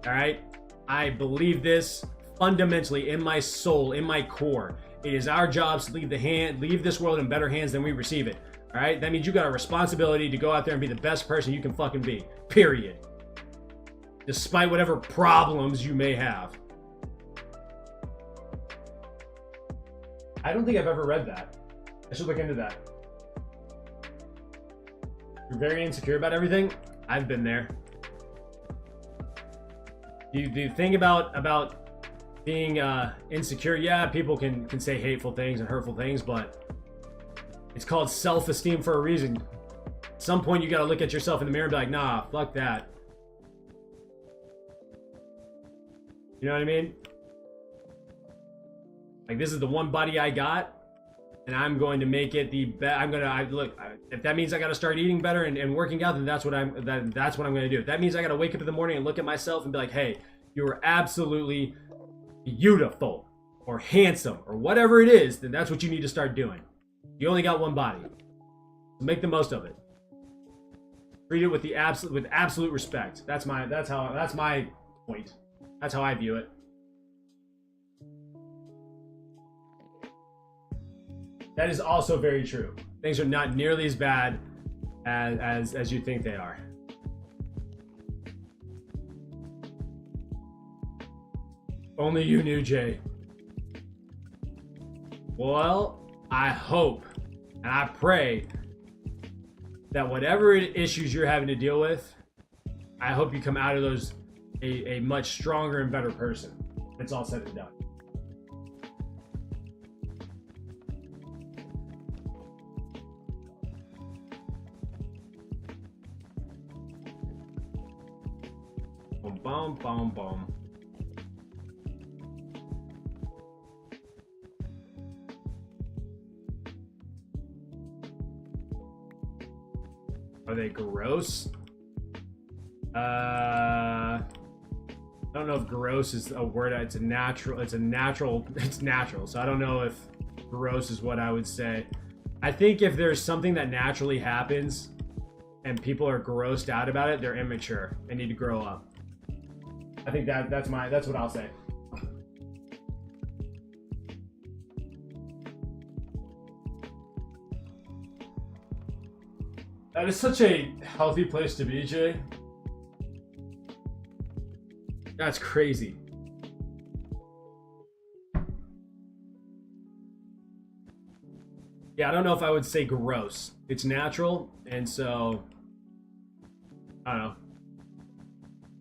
All right. I believe this fundamentally in my soul, in my core. It is our jobs to leave this world in better hands than we receive it. All right. That means you got a responsibility to go out there and be the best person you can fucking be. Period. Despite whatever problems you may have. I don't think I've ever read that. I should look into that. You're very insecure about everything? I've been there. the thing about being insecure, yeah, people can say hateful things and hurtful things, but it's called self-esteem for a reason. At some point, you got to look at yourself in the mirror and be like, nah, fuck that. You know what I mean? Like, this is the one body I got, and I'm going to make it the best. Look, if that means I got to start eating better and working out, then that's what I'm going to do. If that means I got to wake up in the morning and look at myself and be like, hey, you are absolutely beautiful or handsome or whatever it is, then that's what you need to start doing. You only got one body. So make the most of it. Treat it with absolute respect. That's my point. That's how I view it. That is also very true. Things are not nearly as bad as you think they are. Only you knew, Jay. Well, I hope and I pray that whatever issues you're having to deal with, I hope you come out of those a much stronger and better person. It's all said and done. Boom, boom, boom. Are they gross? I don't know if gross is a word. It's natural. So I don't know if gross is what I would say. I think if there's something that naturally happens and people are grossed out about it, they're immature. They need to grow up. I think that's what I'll say. That is such a healthy place to be, Jay. That's crazy. Yeah, I don't know if I would say gross. It's natural, and so I don't know.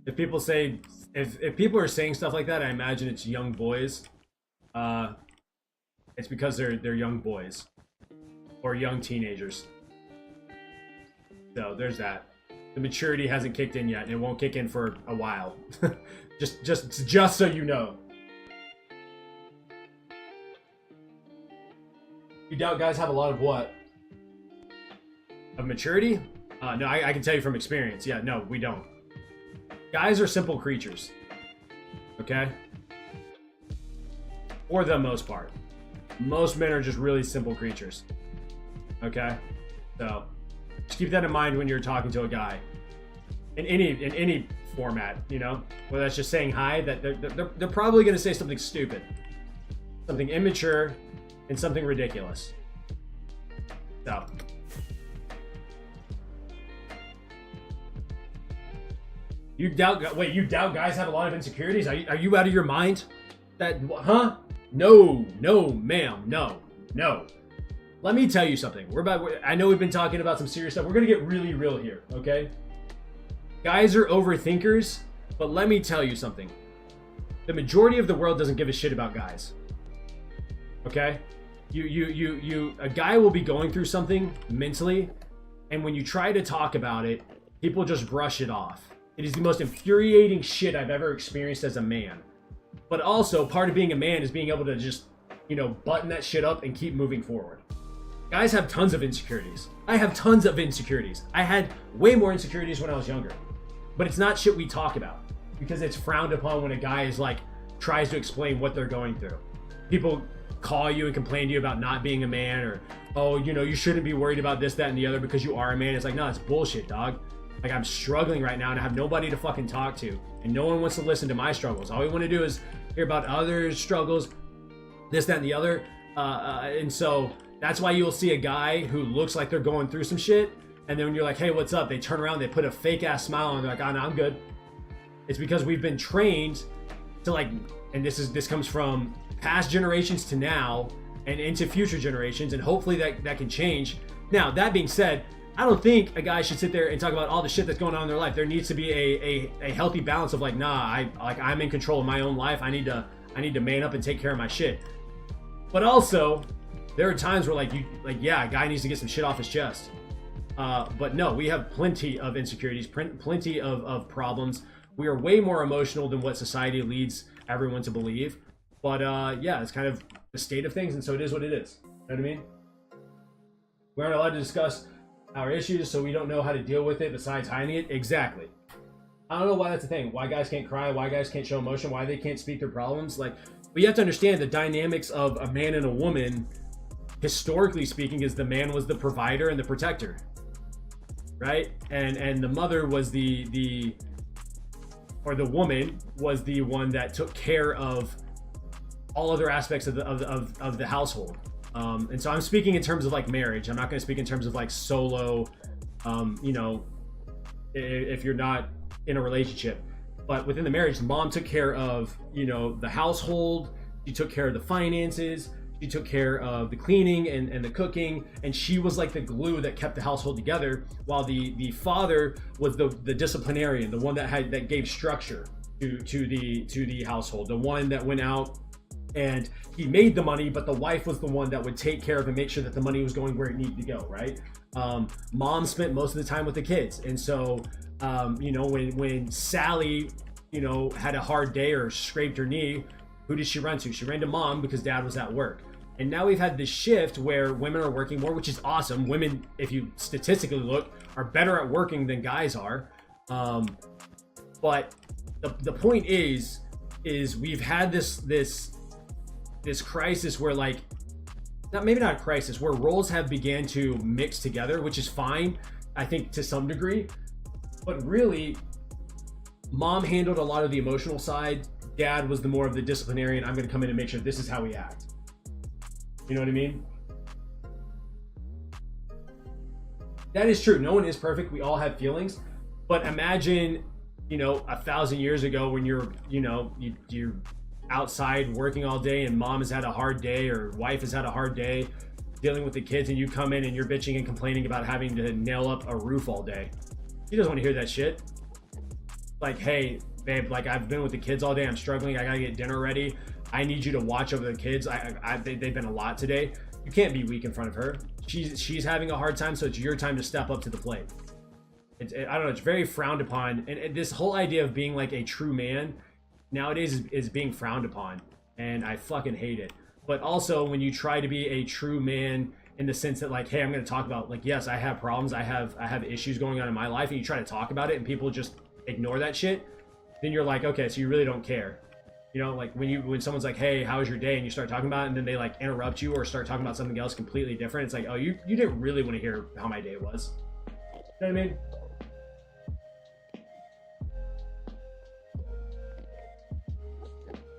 If people say if people are saying stuff like that, I imagine it's young boys. It's because they're young boys or young teenagers. So there's that. The maturity hasn't kicked in yet, and it won't kick in for a while. just so you know. You doubt guys have a lot of what? Of maturity? No, I can tell you from experience. Yeah, no, we don't. Guys are simple creatures. Okay? For the most part. Most men are just really simple creatures. Okay? So just keep that in mind when you're talking to a guy. In any format, you know? Whether that's just saying hi, that they're probably gonna say something stupid. Something immature and something ridiculous. So you doubt guys have a lot of insecurities? Are you out of your mind? Huh? No, ma'am, no. Let me tell you something. I know we've been talking about some serious stuff. We're gonna get really real here, okay? Guys are overthinkers, but let me tell you something. The majority of the world doesn't give a shit about guys. Okay? A guy will be going through something mentally, and when you try to talk about it, people just brush it off. It is the most infuriating shit I've ever experienced as a man. But also, part of being a man is being able to just, button that shit up and keep moving forward. Guys have tons of insecurities. I have tons of insecurities. I had way more insecurities when I was younger. But it's not shit we talk about, because it's frowned upon when a guy is tries to explain what they're going through. People call you and complain to you about not being a man, or, oh, you shouldn't be worried about this, that, and the other because you are a man. It's like, no, it's bullshit, dog. I'm struggling right now and I have nobody to fucking talk to, and no one wants to listen to my struggles. All we want to do is hear about others' struggles, this, that, and the other. And so that's why you'll see a guy who looks like they're going through some shit, and then when you're like, hey, what's up? They turn around, they put a fake ass smile on, they're like, oh, no, I'm good. It's because we've been trained to and this comes from past generations to now and into future generations, and hopefully that can change. Now, that being said, I don't think a guy should sit there and talk about all the shit that's going on in their life. There needs to be a healthy balance of like, nah, I'm in control of my own life. I need to man up and take care of my shit. But also, there are times where yeah, a guy needs to get some shit off his chest. But no, we have plenty of insecurities, plenty of problems. We are way more emotional than what society leads everyone to believe. But yeah, it's kind of the state of things, and so it is what it is. You know what I mean? We aren't allowed to discuss our issues, so we don't know how to deal with it besides hiding it. Exactly. I don't know why that's a thing. Why guys can't cry, why guys can't show emotion, why they can't speak their problems. But you have to understand the dynamics of a man and a woman, historically speaking, is the man was the provider and the protector. Right? And the mother was the woman was the one that took care of all other aspects of the household. And so I'm speaking in terms of like marriage. I'm not going to speak in terms of like solo, if you're not in a relationship. But within the marriage, mom took care of, the household. She took care of the finances. She took care of the cleaning and the cooking. And she was like the glue that kept the household together, while the father was the disciplinarian, the one that gave structure to the household, the one that went out and he made the money, but the wife was the one that would take care of and make sure that the money was going where it needed to go, right? Mom spent most of the time with the kids. And so, when Sally, had a hard day or scraped her knee, who did she run to? She ran to mom because dad was at work. And now we've had this shift where women are working more, which is awesome. Women, if you statistically look, are better at working than guys are. But the point is we've had this crisis where maybe not a crisis, where roles have began to mix together, which is fine, I think, to some degree. But really, mom handled a lot of the emotional side. Dad was the more of the disciplinarian. I'm going to come in and make sure this is how we act. You know what I mean? That is true. No one is perfect. We all have feelings. But imagine, 1,000 years ago when you're outside working all day and mom has had a hard day or wife has had a hard day dealing with the kids, and you come in and you're bitching and complaining about having to nail up a roof all day. She doesn't want to hear that shit. Like, hey, babe, I've been with the kids all day. I'm struggling. I gotta get dinner ready. I need you to watch over the kids. They've been a lot today. You can't be weak in front of her. She's having a hard time, so it's your time to step up to the plate. I don't know. It's very frowned upon, and this whole idea of being like a true man nowadays is being frowned upon, and I fucking hate it. But also, when you try to be a true man in the sense that hey, I'm going to talk about yes, I have problems, I have issues going on in my life, and you try to talk about it, and people just ignore that shit, then you're like, okay, so you really don't care. When someone's like, hey, how was your day, and you start talking about it, and then they interrupt you or start talking about something else completely different, it's like, oh, you didn't really want to hear how my day was. You know what I mean?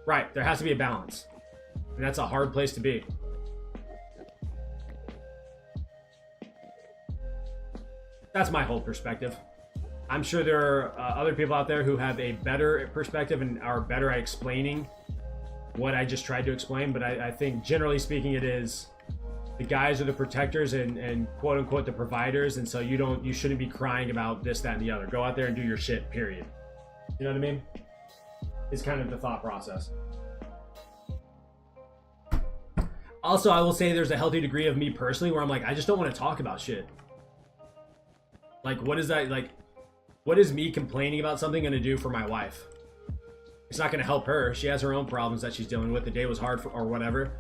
Right, there has to be a balance, and that's a hard place to be. That's my whole perspective. I'm sure there are other people out there who have a better perspective and are better at explaining what I just tried to explain, but I think generally speaking, it is the guys are the protectors and quote unquote the providers, and so you shouldn't be crying about this, that, and the other. Go out there and do your shit, period. You know what I mean? Is kind of the thought process. Also, I will say there's a healthy degree of me personally where I'm I just don't want to talk about shit. What is that, what is me complaining about something going to do for my wife? It's not going to help her. She has her own problems that she's dealing with. The day was hard or whatever.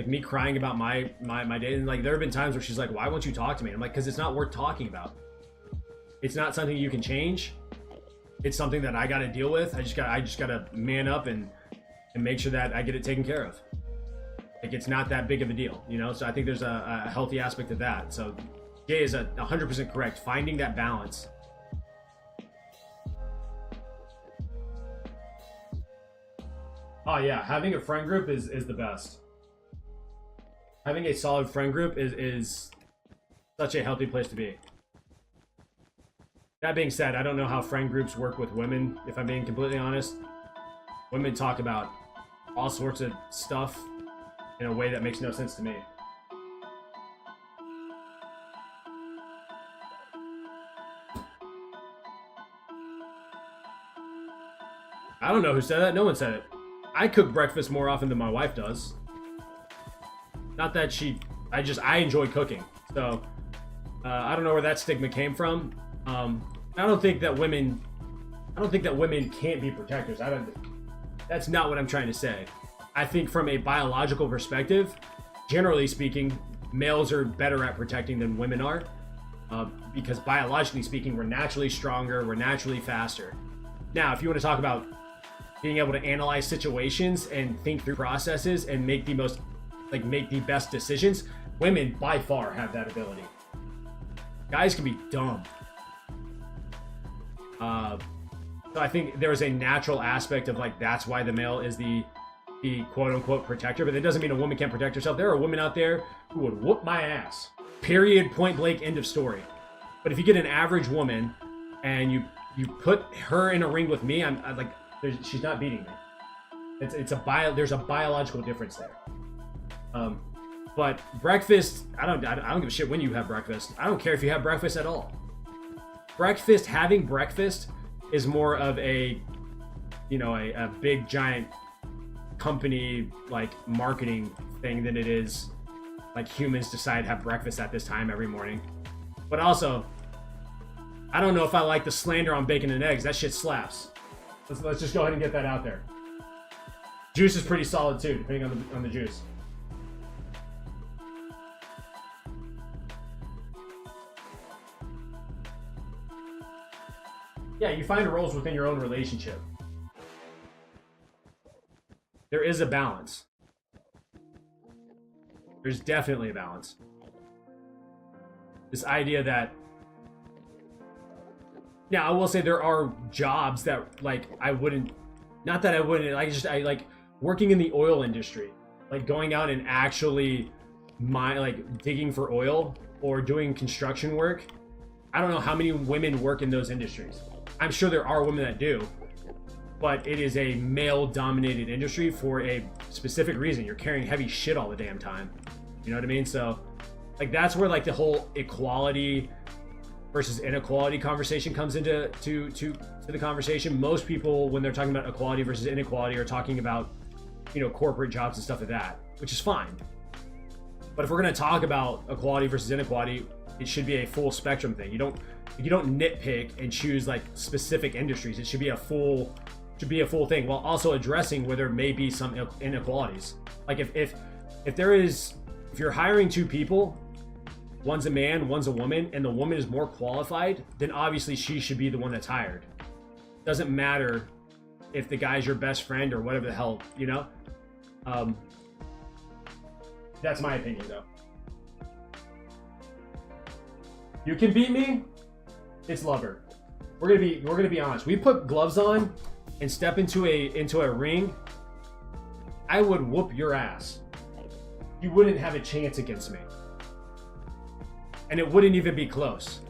Me crying about my day. And there have been times where she's like, why won't you talk to me? I'm because it's not worth talking about. It's not something you can change. It's something that I got to deal with. I just got to man up and make sure that I get it taken care of. It's not that big of a deal, So I think there's a healthy aspect of that. So Jay is 100% correct. Finding that balance. Oh yeah, having a friend group is the best. Having a solid friend group is such a healthy place to be. That being said, I don't know how friend groups work with women, if I'm being completely honest. Women talk about all sorts of stuff in a way that makes no sense to me. I don't know who said that. No one said it. I cook breakfast more often than my wife does. Not that I enjoy cooking. So, I don't know where that stigma came from. I don't think that women can't be protectors. That's not what I'm trying to say. I think from a biological perspective, generally speaking, males are better at protecting than women are. Because biologically speaking, we're naturally stronger, we're naturally faster. Now, if you want to talk about being able to analyze situations and think through processes and make the best decisions, women by far have that ability. Guys can be dumb. So I think there is a natural aspect of like, that's why the male is the quote unquote protector, but that doesn't mean a woman can't protect herself. There are women out there who would whoop my ass. Period, point blank, end of story. But if you get an average woman and you put her in a ring with me, I'm like, she's not beating me. There's a biological difference there. But breakfast, I don't give a shit when you have breakfast. I don't care if you have breakfast at all. Having breakfast is more of a big giant company like marketing thing than it is like humans decide to have breakfast at this time every morning. But also, I don't know if I like the slander on bacon and eggs. That shit slaps. Let's just go ahead and get that out there. Juice is pretty solid too, depending on the juice. Yeah, you find roles within your own relationship. There is a balance. There's definitely a balance. This idea that... Now, I will say there are jobs that, like, I wouldn't... Not that I wouldn't, I like working in the oil industry. Like, going out and actually, digging for oil or doing construction work. I don't know how many women work in those industries. I'm sure there are women that do. But it is a male-dominated industry for a specific reason. You're carrying heavy shit all the damn time. You know what I mean? So, like, that's where, like, the whole equality versus inequality conversation comes into the conversation. Most people, when they're talking about equality versus inequality, are talking about, corporate jobs and stuff like that, which is fine. But if we're going to talk about equality versus inequality, it should be a full spectrum thing. You don't nitpick and choose, like, specific industries. It should be a full thing, while also addressing where there may be some inequalities. Like if you're hiring two people, one's a man, one's a woman, and the woman is more qualified, then obviously she should be the one that's hired. Doesn't matter if the guy's your best friend or whatever the hell, That's my opinion, though. You can beat me, it's lover. We're gonna be honest. We put gloves on and step into a ring, I would whoop your ass. You wouldn't have a chance against me. And it wouldn't even be close.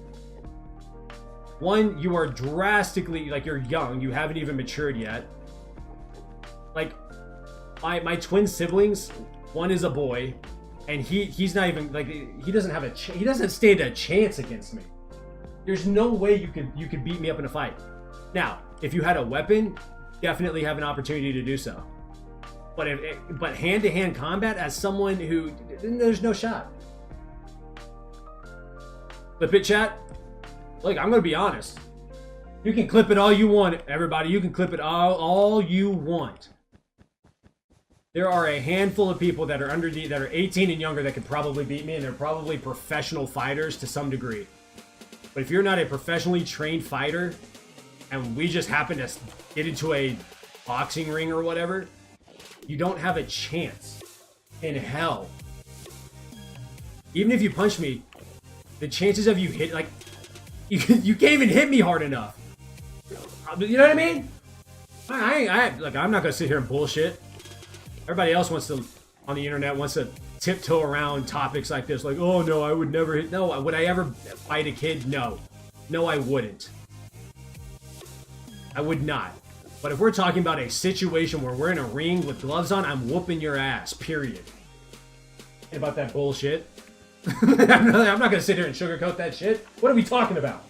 One, you are drastically, like, you're young, you haven't even matured yet. Like, my twin siblings, one is a boy, and he's not even, like, he doesn't stand a chance against me. There's no way you could beat me up in a fight. Now, if you had a weapon, definitely have an opportunity to do so. But hand-to-hand combat as someone who, there's no shot. Clip it, chat. Look, I'm gonna be honest. You can clip it all you want, everybody. You can clip it all you want. There are a handful of people that are that are 18 and younger that could probably beat me, and they're probably professional fighters to some degree. But if you're not a professionally trained fighter, and we just happen to get into a boxing ring or whatever, you don't have a chance in hell. Even if you punch me, the chances of you hit, like, you can't even hit me hard enough. You know what I mean? I'm not gonna sit here and bullshit. Everybody else on the internet wants to tiptoe around topics like this, like, oh no, I would never hit. No, would I ever fight a kid? No, I wouldn't. I would not. But if we're talking about a situation where we're in a ring with gloves on, I'm whooping your ass, period. And about that bullshit. I'm not going to sit here and sugarcoat that shit. What are we talking about?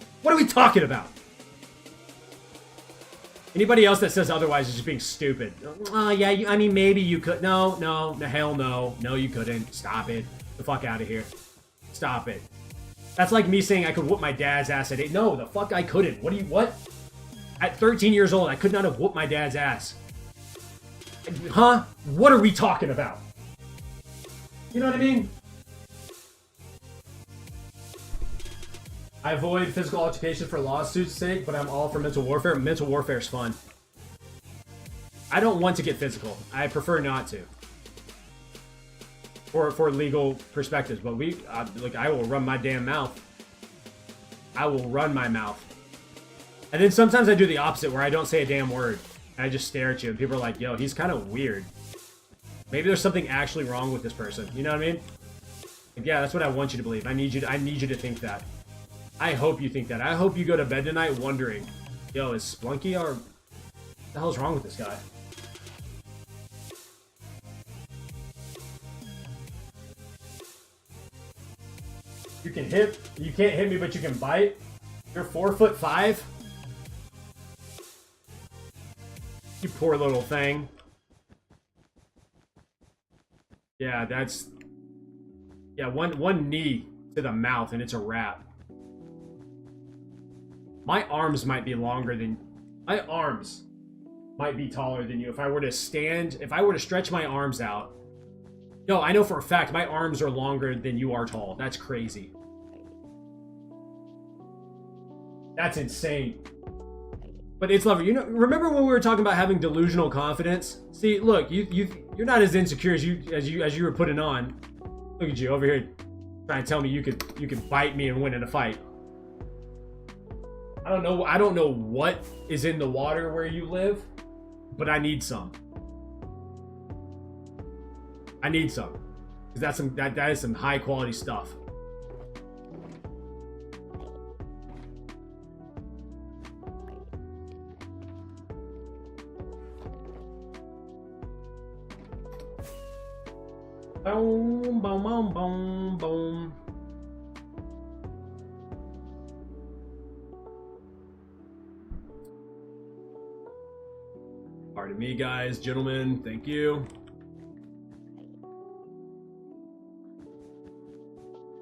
Anybody else that says otherwise is just being stupid. Yeah, I mean, maybe you could. No, hell no. No, you couldn't. Stop it. The fuck out of here. Stop it. That's like me saying I could whoop my dad's ass at 8. No, the fuck I couldn't. What? At 13 years old, I could not have whooped my dad's ass. Huh? What are we talking about? You know what I mean? I avoid physical altercation for lawsuits' sake, but I'm all for mental warfare. Mental warfare is fun. I don't want to get physical. I prefer not to. For legal perspectives, but I will run my damn mouth. I will run my mouth. And then sometimes I do the opposite, where I don't say a damn word. And I just stare at you, and people are like, yo, he's kind of weird. Maybe there's something actually wrong with this person. You know what I mean? Like, yeah, that's what I want you to believe. I need you to think that. I hope you think that. I hope you go to bed tonight wondering, yo, is Splunky or what the hell's wrong with this guy? You can't hit me, but you can bite? You're 4'5"? You poor little thing. Yeah, one knee to the mouth and it's a wrap. My arms might be taller than you. If I were to stretch my arms out. No, I know for a fact my arms are longer than you are tall. That's crazy. That's insane. But it's lovely. You know, remember when we were talking about having delusional confidence? See, look, you're not as insecure as you were putting on. Look at you over here trying to tell me you could bite me and win in a fight. I don't know what is in the water where you live, but I need some. I need some. Because that is some high quality stuff. Boom, boom, boom, boom, boom. Pardon me, guys, gentlemen. Thank you.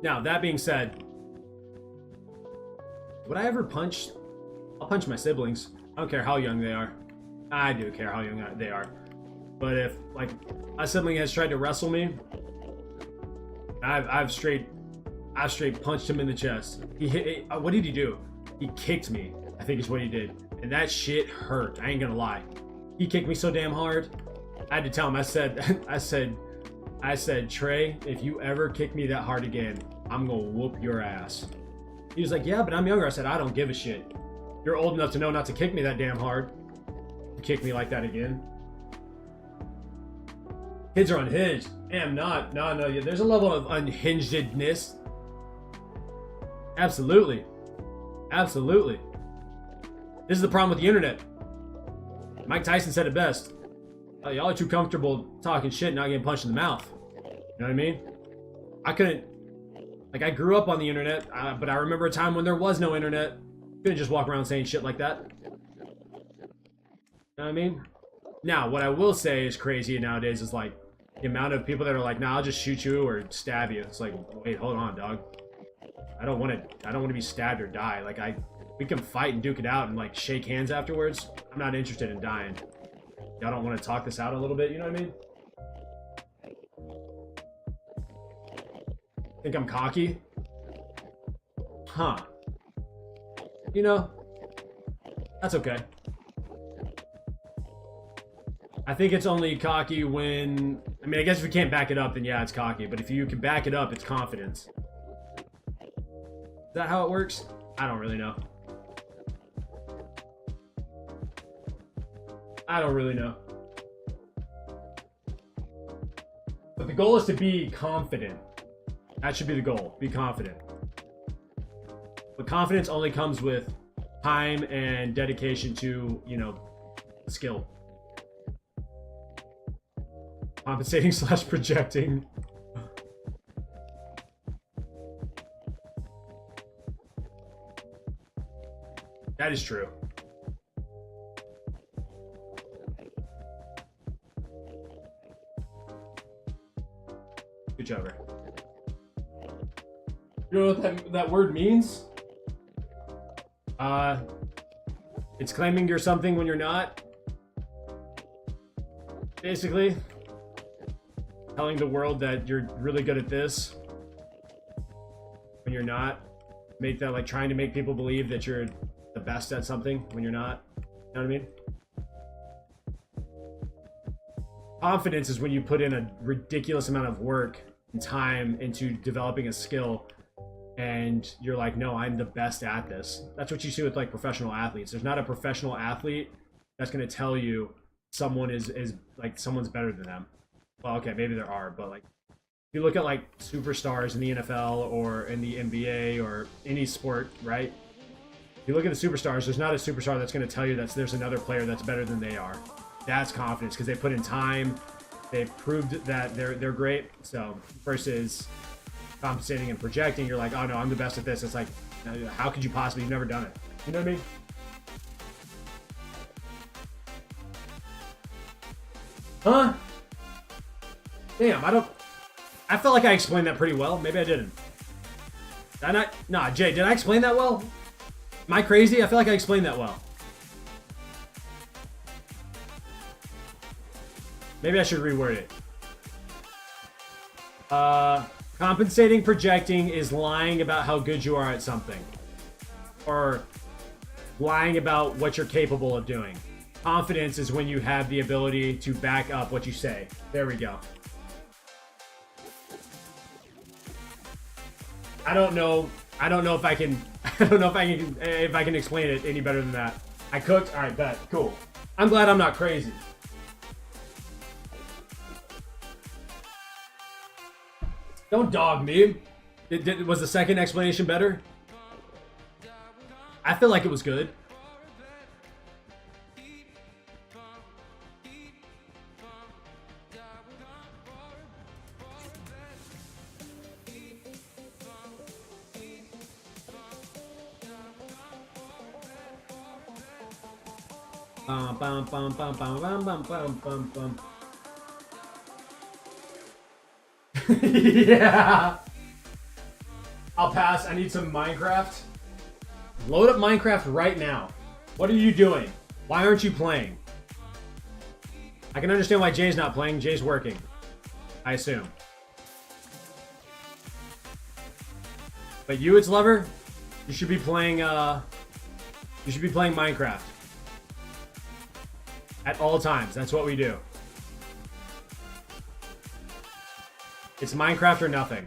Now, that being said, would I ever punch? I'll punch my siblings. I don't care how young they are. I do care how young they are. But if, like, my sibling has tried to wrestle me, I've straight punched him in the chest. What did he do? He kicked me, I think is what he did. And that shit hurt. I ain't gonna lie. He kicked me so damn hard. I had to tell him, I said, Trey, if you ever kick me that hard again, I'm gonna whoop your ass. He was like, yeah, but I'm younger. I said, I don't give a shit. You're old enough to know not to kick me that damn hard. You kick me like that again. Kids are unhinged. I'm not. No. Yeah, there's a level of unhingedness. Absolutely. Absolutely. This is the problem with the internet. Mike Tyson said it best. Y'all are too comfortable talking shit and not getting punched in the mouth. You know what I mean? I grew up on the internet, but I remember a time when there was no internet. Couldn't just walk around saying shit like that. You know what I mean? Now, what I will say is crazy nowadays is like the amount of people that are like, nah, I'll just shoot you or stab you. It's like, wait, hold on, dog. I don't want to be stabbed or die. Like we can fight and duke it out and like shake hands afterwards. I'm not interested in dying. Y'all don't want to talk this out a little bit, you know what I mean? Think I'm cocky? Huh. You know, that's okay. I think it's only cocky when... I mean, I guess if you can't back it up, then yeah, it's cocky. But if you can back it up, it's confidence. Is that how it works? I don't really know. I don't really know. But the goal is to be confident. That should be the goal. Be confident. But confidence only comes with time and dedication to, you know, skill. Compensating / projecting. That is true. Scooch over. You know what that word means? It's claiming you're something when you're not. Basically, telling the world that you're really good at this when you're not. Make that, like, trying to make people believe that you're the best at something when you're not. You know what I mean? Confidence is when you put in a ridiculous amount of work and time into developing a skill and you're like, no, I'm the best at this. That's what you see with, like, professional athletes. There's not a professional athlete that's going to tell you someone is like, someone's better than them. Well, okay, maybe there are, but, like, if you look at, like, superstars in the NFL or in the NBA or any sport, right? If you look at the superstars, there's not a superstar that's going to tell you that there's another player that's better than they are. That's confidence, because they put in time. They've proved that they're great. So versus compensating and projecting, you're like, oh no, I'm the best at this. It's like, how could you possibly? You've never done it. You know what I mean? Huh? Damn, I felt like I explained that pretty well. Maybe I didn't. Did I not? Nah, Jay, did I explain that well? Am I crazy? I feel like I explained that well. Maybe I should reword it. Compensating, projecting is lying about how good you are at something. Or lying about what you're capable of doing. Confidence is when you have the ability to back up what you say. There we go. I don't know if I can explain it any better than that. I cooked. All right, bet. Cool. I'm glad I'm not crazy. Don't dog me. Was the second explanation better? I feel like it was good. Bum, bum, bum, bum, bum, bum, bum, bum, bum, bum. Yeah. I'll pass. I need some Minecraft. Load up Minecraft right now. What are you doing? Why aren't you playing? I can understand why Jay's not playing. Jay's working, I assume. But you, its lover, you should be playing Minecraft. At all times. That's what we do. It's Minecraft or nothing.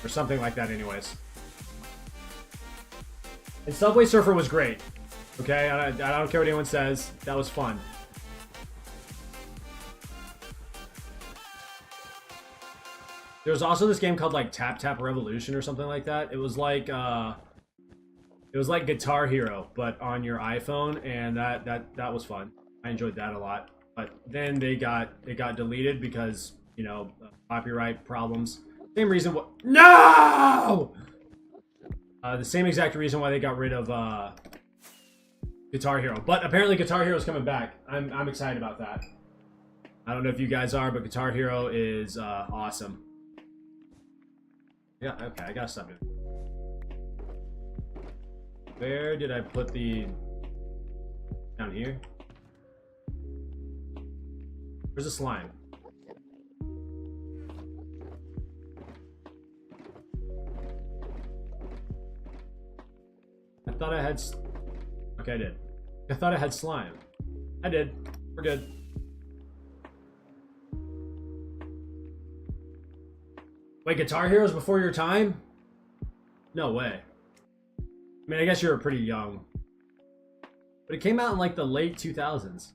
Or something like that anyways. And Subway Surfer was great. Okay? I don't care what anyone says. That was fun. There was also this game called, like, Tap Tap Revolution or something like that. It was like Guitar Hero, but on your iPhone, and that was fun. I enjoyed that a lot. But then it got deleted because, you know, copyright problems. Same reason what? No! The same exact reason why they got rid of Guitar Hero. But apparently Guitar Hero is coming back. I'm excited about that. I don't know if you guys are, but Guitar Hero is awesome. Yeah, okay, I gotta stop it. Where did I put the... Down here? Where's the slime? I thought I had... Okay, I did. I thought I had slime. I did. We're good. Wait, Guitar Hero's before your time? No way. I mean, I guess you were pretty young. But it came out in, like, the late 2000s.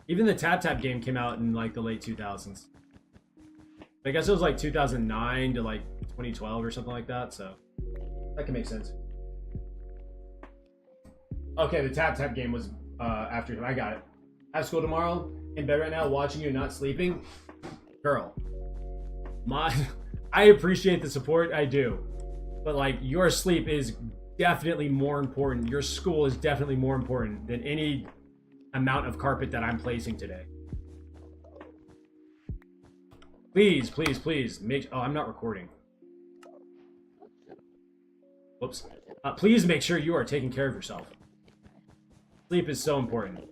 Even the Tap Tap game came out in, like, the late 2000s. I guess it was, like, 2009 to, like, 2012 or something like that, so... That can make sense. Okay, the Tap Tap game was after... I got it. I have school tomorrow, in bed right now, watching you, not sleeping. Girl. I appreciate the support, I do. But, like, your sleep is definitely more important. Your school is definitely more important than any amount of carpet that I'm placing today. Please, please, please. Oh, I'm not recording. Whoops. Please make sure you are taking care of yourself. Sleep is so important.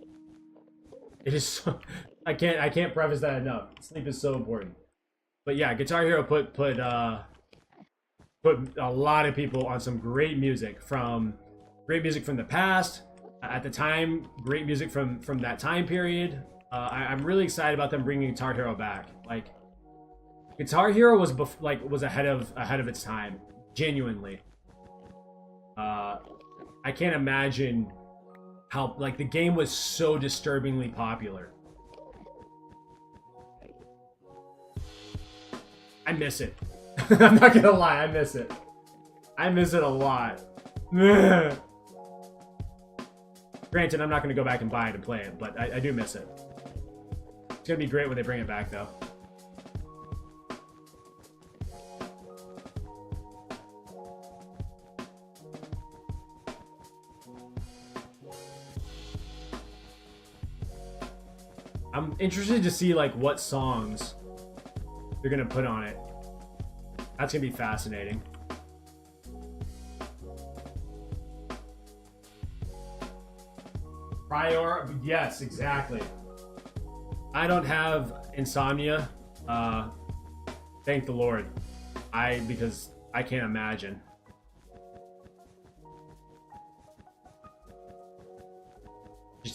It is so... I can't preface that enough. Sleep is so important. But yeah, Guitar Hero put a lot of people on some great music from the past. At the time, great music from that time period. I'm really excited about them bringing Guitar Hero back. Like, Guitar Hero was ahead of its time, genuinely. I can't imagine how, like, the game was so disturbingly popular. I miss it. I'm not gonna lie, I miss it. I miss it a lot. Granted, I'm not gonna go back and buy it and play it, but I do miss it. It's gonna be great when they bring it back, though. I'm interested to see, like, what songs they're gonna put on it. That's gonna be fascinating. Yes, exactly. I don't have insomnia. Thank the Lord. Because I can't imagine.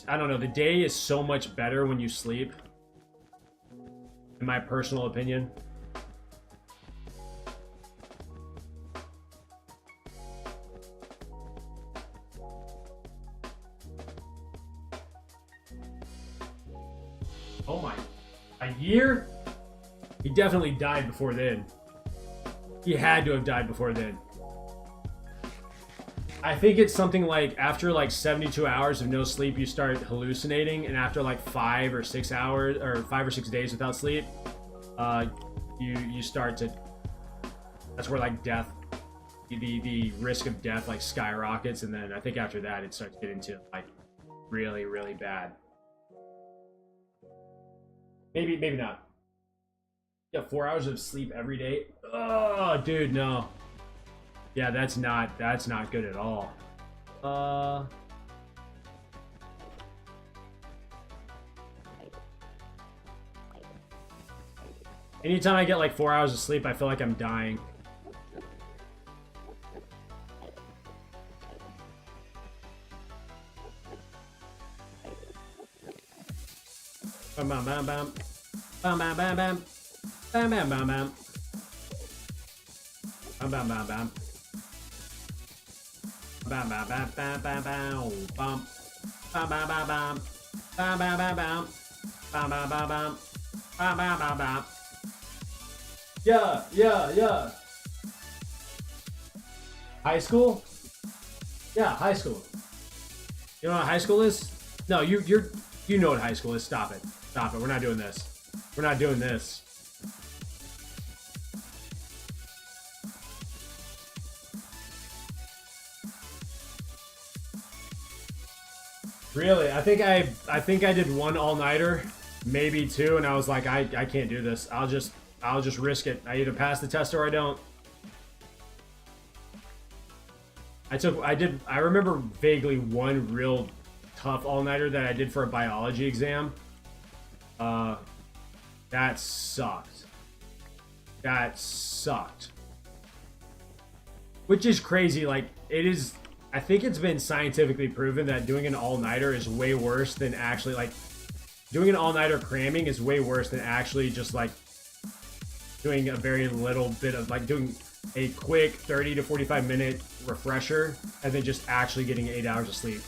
I don't know, the day is so much better when you sleep, in my personal opinion. Oh my, a year? He definitely died before then. He had to have died before then. I think it's something like after like 72 hours of no sleep, you start hallucinating, and after like 5 or 6 hours or 5 or 6 days without sleep, you start to. That's where like death, the risk of death like skyrockets, and then I think after that it starts getting to like really, really bad. Maybe not. Yeah, 4 hours of sleep every day. Oh, dude, no. Yeah, that's not good at all. Anytime I get like 4 hours of sleep, I feel like I'm dying. Bam bam bam bam. Bam bam bam bam. Bam bam bam bam. Bam bam bam bam. Bam bam bam bam bam bam bam. Bam bam bam bam. Bam bam bam bam. Bam bam bam bam. Bam bam bam bam. Yeah. High school? Yeah, high school. You know what high school is? No, you know what high school is. Stop it. Stop it. We're not doing this. We're not doing this. Really? I think I did one all-nighter, maybe two, and I was like, I can't do this. I'll just risk it. I either pass the test or I don't. I remember vaguely one real tough all-nighter that I did for a biology exam. That sucked. That sucked. Which is crazy. Like, it is. I think it's been scientifically proven that doing an all-nighter is way worse than actually, like, doing an all-nighter cramming is way worse than actually just, like, doing a very little bit of, like, doing a quick 30 to 45 minute refresher and then just actually getting 8 hours of sleep.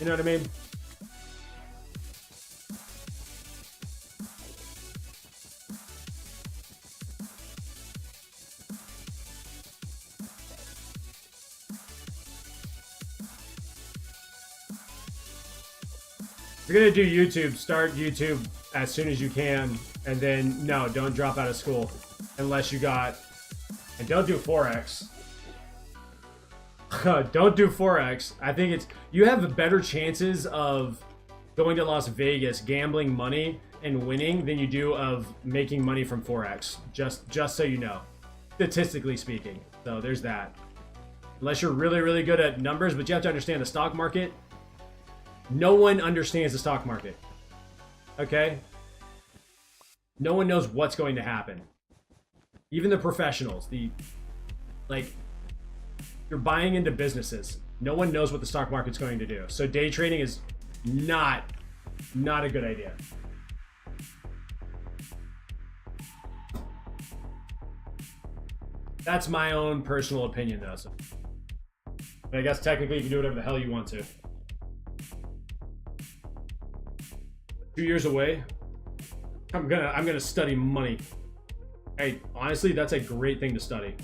You know what I mean? If you're gonna do YouTube, start YouTube as soon as you can, and then no, don't drop out of school unless you got, and don't do Forex. don't do Forex. I think it's, you have better chances of going to Las Vegas, gambling money, and winning than you do of making money from Forex. Just so you know, statistically speaking. So there's that. Unless you're really, really good at numbers, but you have to understand the stock market. No one understands the stock market. Okay? No one knows what's going to happen. Even the professionals, you're buying into businesses. No one knows what the stock market's going to do. So day trading is not a good idea. That's my own personal opinion, though. So I guess technically you can do whatever the hell you want to. 2 years away. I'm gonna study money. Hey, honestly, that's a great thing to study.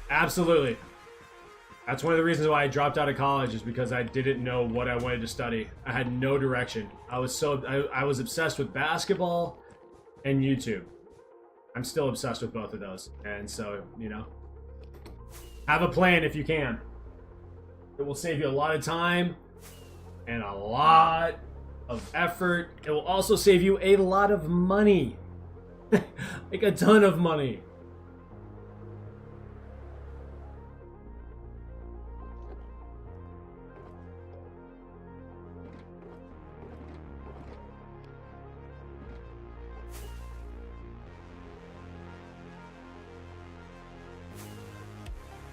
Absolutely. That's one of the reasons why I dropped out of college, is because I didn't know what I wanted to study. I had no direction. I was obsessed with basketball and YouTube. I'm still obsessed with both of those. And so, you know, have a plan if you can. It will save you a lot of time and a lot of effort. It will also save you a lot of money. Like a ton of money.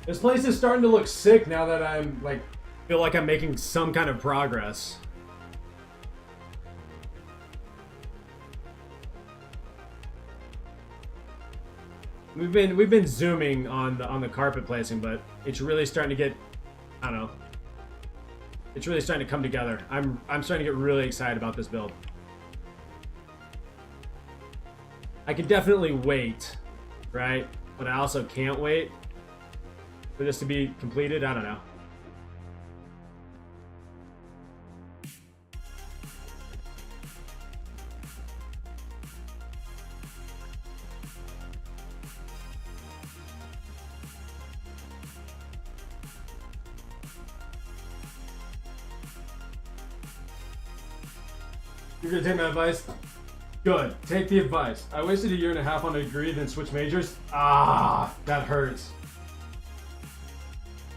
This place is starting to look sick now that I'm like, feel like I'm making some kind of progress. We've been zooming on the carpet placing, but it's really starting to get, I don't know. It's really starting to come together. I'm starting to get really excited about this build. I could definitely wait, right? But I also can't wait for this to be completed. I don't know. You're gonna take my advice? Good. Take the advice. I wasted 1.5 years on a degree, then switched majors. Ah, that hurts.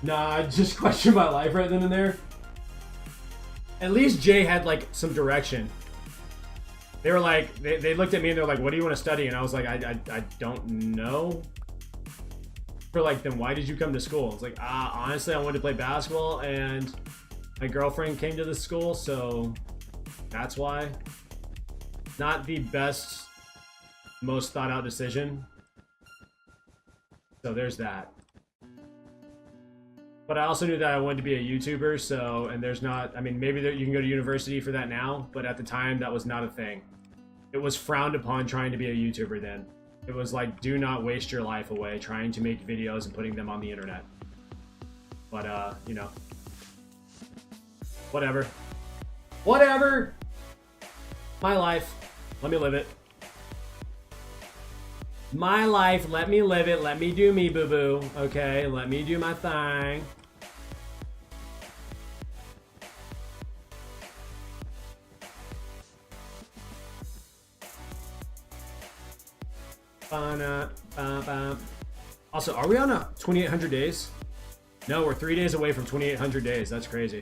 Nah, I just questioned my life right then and there. At least Jay had like some direction. They were like, they looked at me and they're like, what do you want to study? And I was like, I don't know. For like, then why did you come to school? It's like, honestly, I wanted to play basketball and my girlfriend came to the school, so that's why. Not the best, most thought out decision. So there's that. But I also knew that I wanted to be a YouTuber, so, and there's not, I mean, maybe you can go to university for that now, but at the time, that was not a thing. It was frowned upon trying to be a YouTuber then. It was like, do not waste your life away trying to make videos and putting them on the internet. But, you know, whatever. Whatever! My life. Let me live it. My life, let me live it. Let me do me, boo-boo. Okay, let me do my thing. Also, are we on a 2800 days? No, we're 3 days away from 2800 days. That's crazy.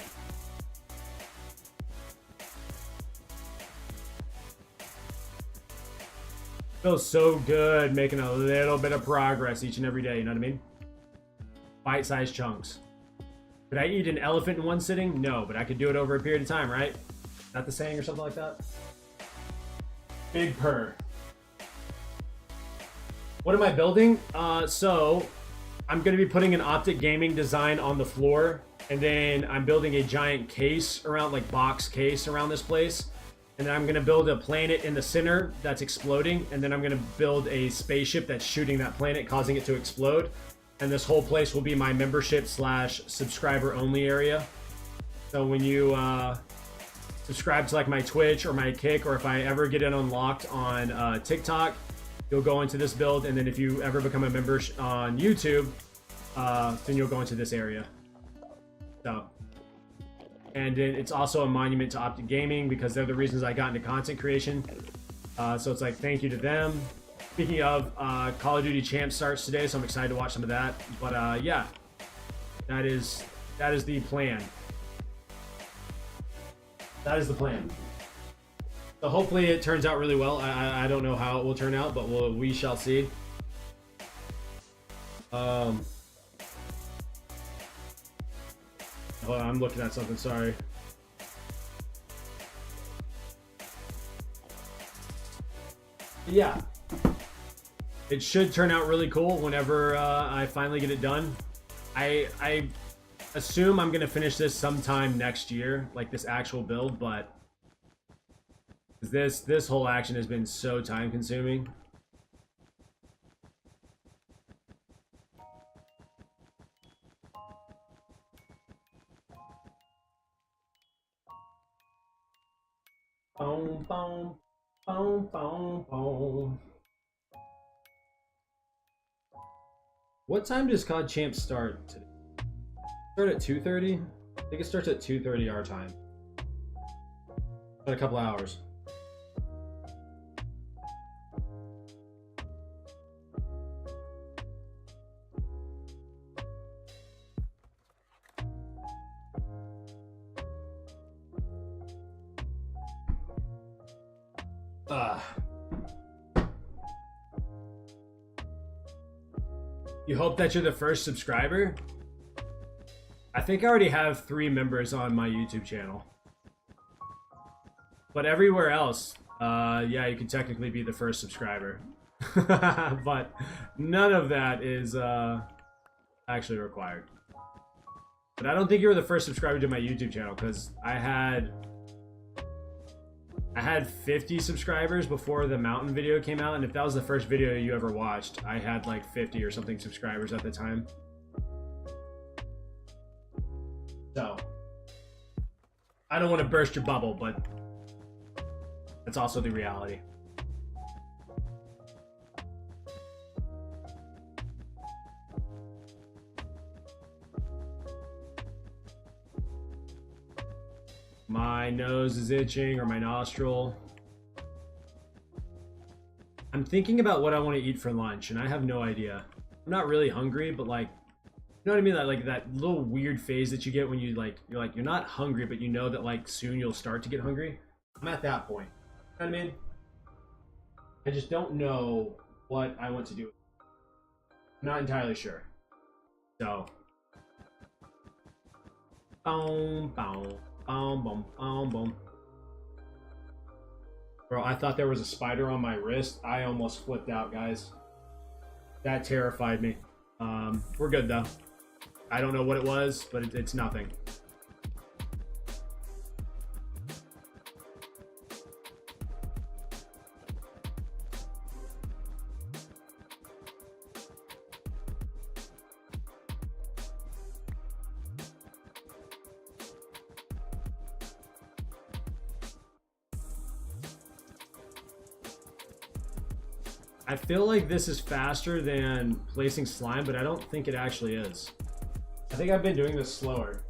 Feels so good making a little bit of progress each and every day, you know what I mean? Bite-sized chunks. Could I eat an elephant in one sitting? No, but I could do it over a period of time, right? Is that the saying or something like that? Big purr. What am I building? So I'm going to be putting an optic gaming design on the floor, And then I'm building a giant case around, like box case around this place. And then I'm gonna build a planet in the center that's exploding. And then I'm gonna build a spaceship that's shooting that planet, causing it to explode. And this whole place will be my membership / subscriber only area. So when you subscribe to like my Twitch or my Kick, or if I ever get it unlocked on TikTok, you'll go into this build. And then if you ever become a member on YouTube, then you'll go into this area. So, and then it's also a monument to Optic Gaming because they're the reasons I got into content creation. So it's like thank you to them. Speaking of, Call of Duty Champ starts today, so I'm excited to watch some of that. But yeah, that is the plan. That is the plan. So hopefully it turns out really well. I don't know how it will turn out, but we shall see. Hold on, I'm looking at something, sorry. Yeah. It should turn out really cool whenever I finally get it done. I assume I'm gonna finish this sometime next year, like this actual build, but this whole action has been so time consuming. Boom, boom, boom, boom, boom. What time does COD Champ start today? Start at 2:30? I think it starts at 2:30 our time. About a couple hours. You hope that you're the first subscriber? I think I already have 3 members on my YouTube channel. But everywhere else, yeah, you can technically be the first subscriber. But none of that is actually required. But I don't think you were the first subscriber to my YouTube channel, because I had 50 subscribers before the mountain video came out, and if that was the first video you ever watched, I had like 50 or something subscribers at the time. So, I don't want to burst your bubble, but that's also the reality. My nose is itching, or my nostril. I'm thinking about what I want to eat for lunch, and I have no idea. I'm not really hungry, but like, you know what I mean? Like that little weird phase that you get when you're not hungry, but you know that like soon you'll start to get hungry. I'm at that point. You know what I mean? I just don't know what I want to do. I'm not entirely sure. So, boom, boom. Boom, boom, boom. Bro, I thought there was a spider on my wrist. I almost flipped out, guys. That terrified me. We're good, though. I don't know what it was, but it's nothing. I feel like this is faster than placing slime, but I don't think it actually is. I think I've been doing this slower.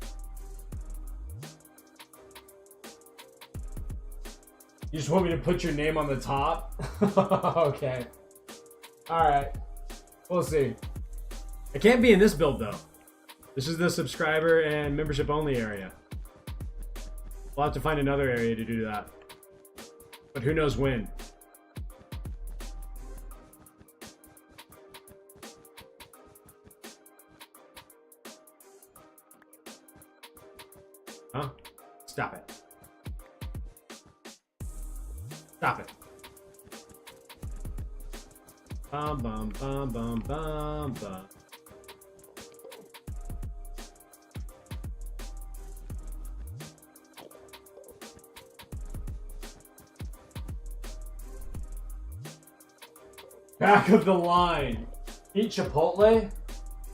You just want me to put your name on the top? Okay. Alright. We'll see. I can't be in this build, though. This is the subscriber and membership only area. We'll have to find another area to do that. But who knows when. Huh? Stop it. Stop it. Bum bum bum bum bum bum. Back of the line. Eat Chipotle?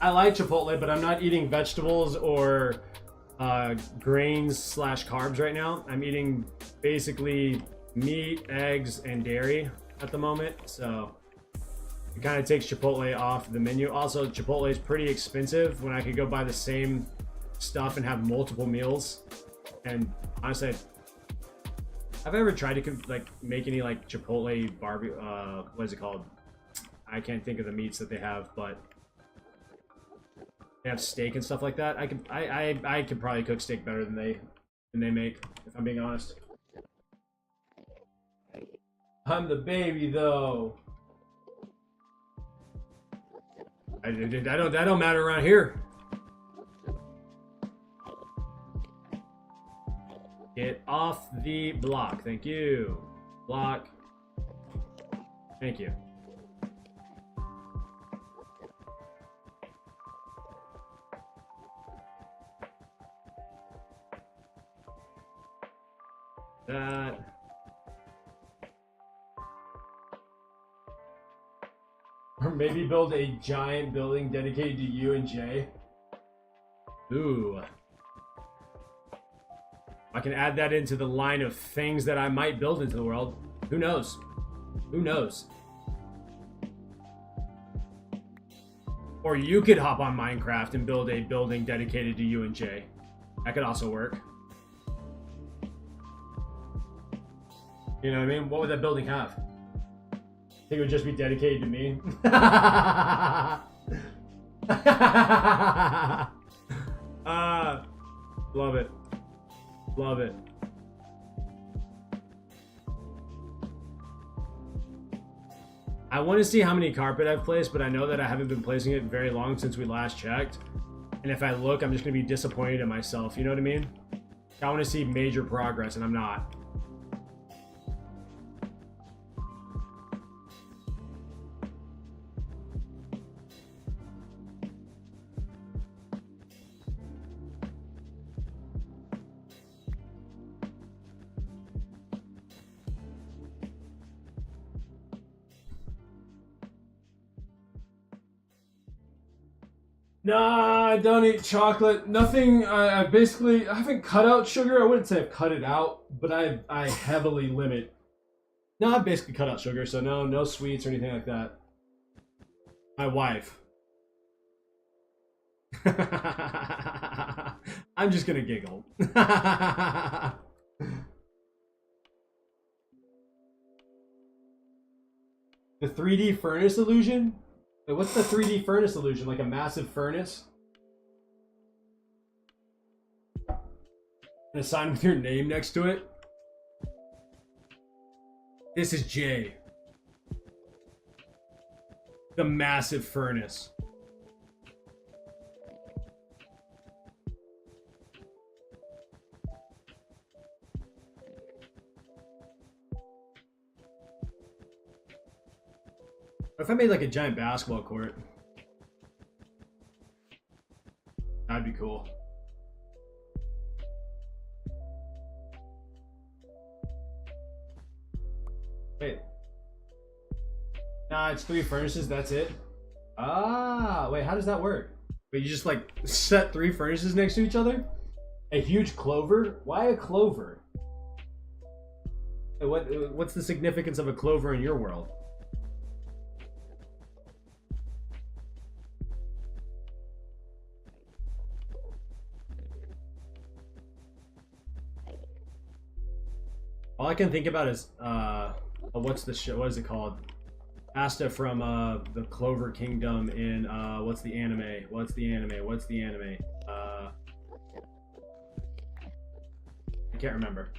I like Chipotle, but I'm not eating vegetables or grains slash carbs right now. I'm eating basically meat, eggs, and dairy at the moment. So it kind of takes Chipotle off the menu. Also, Chipotle is pretty expensive when I could go buy the same stuff and have multiple meals. And honestly, have I ever tried to like make any like Chipotle barbecue? What is it called? I can't think of the meats that they have, but they have steak and stuff like that. I could probably cook steak better than they make, if I'm being honest. I'm the baby though. I don't matter around here. Get off the block. Thank you. Block. Thank you. That. Or maybe build a giant building dedicated to you and Jay. Ooh. I can add that into the line of things that I might build into the world. Who knows? Who knows? Or you could hop on Minecraft and build a building dedicated to you and Jay. That could also work. You know what I mean? What would that building have? I think it would just be dedicated to me. Love it. Love it. I want to see how many carpet I've placed, but I know that I haven't been placing it very long since we last checked. And if I look, I'm just going to be disappointed in myself. You know what I mean? I want to see major progress, and I'm not. Nah, I don't eat chocolate. Nothing. I haven't cut out sugar. I wouldn't say I've cut it out, but I heavily limit. No, I've basically cut out sugar, so no sweets or anything like that. My wife. I'm just gonna giggle. The 3D furnace illusion? Wait, what's the 3D furnace illusion? Like a massive furnace? And a sign with your name next to it? This is Jay. The massive furnace. What if I made like a giant basketball court? That'd be cool. Wait. Nah, it's 3 furnaces, that's it? Ah, wait, how does that work? Wait, you just like set 3 furnaces next to each other? A huge clover? Why a clover? What's the significance of a clover in your world? All I can think about is what's the show? What is it called? Asta from the Clover Kingdom in what's the anime? What's the anime? What's the anime? I can't remember.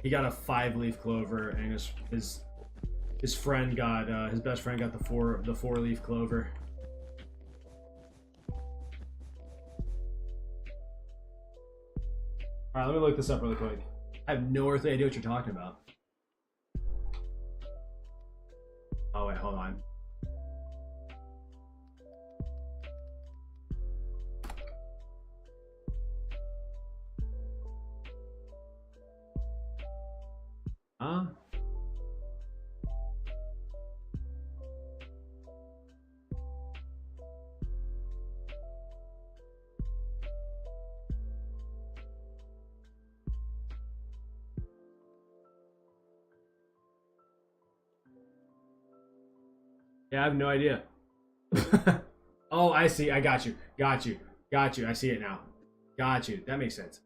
He got a 5-leaf clover, and his friend got his best friend got the 4-leaf clover. Alright, let me look this up really quick. I have no earthly idea what you're talking about. Oh wait, hold on. Yeah, I have no idea. Oh, I see. I got you. Got you. Got you. I see it now. Got you. That makes sense.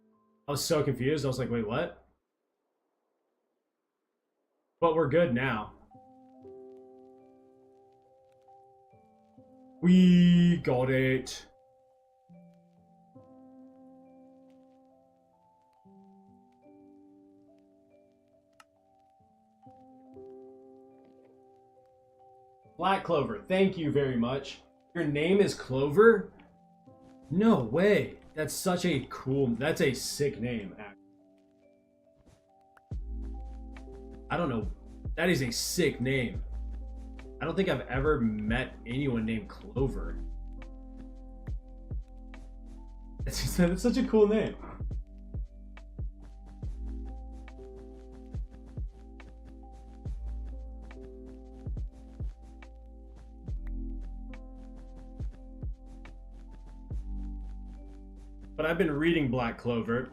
I was so confused. I was like, wait, what? But we're good now. We got it. Black Clover, thank you very much. Your name is Clover? No way. That's such a cool, that's a sick name, actually. I don't know. That is a sick name. I don't think I've ever met anyone named Clover. It's such a cool name. But I've been reading Black Clover,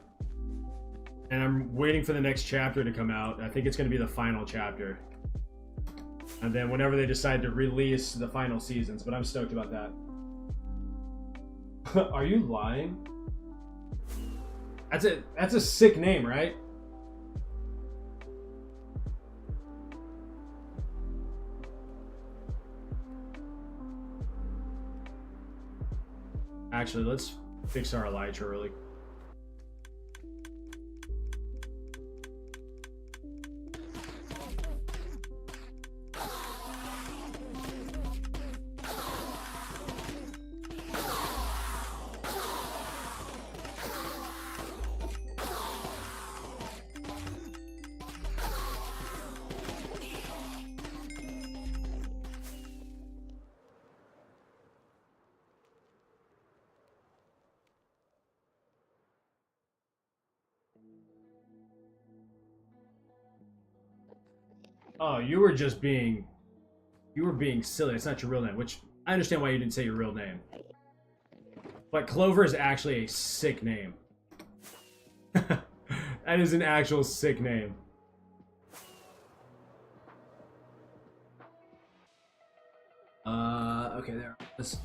and I'm waiting for the next chapter to come out. I think it's going to be the final chapter. And then whenever they decide to release the final seasons, but I'm stoked about that. Are you lying? That's a sick name, right? Actually, let's fix our elytra really. Oh, you were being silly. It's not your real name, which I understand why you didn't say your real name. But Clover is actually a sick name. That is an actual sick name. Okay, there. Let's...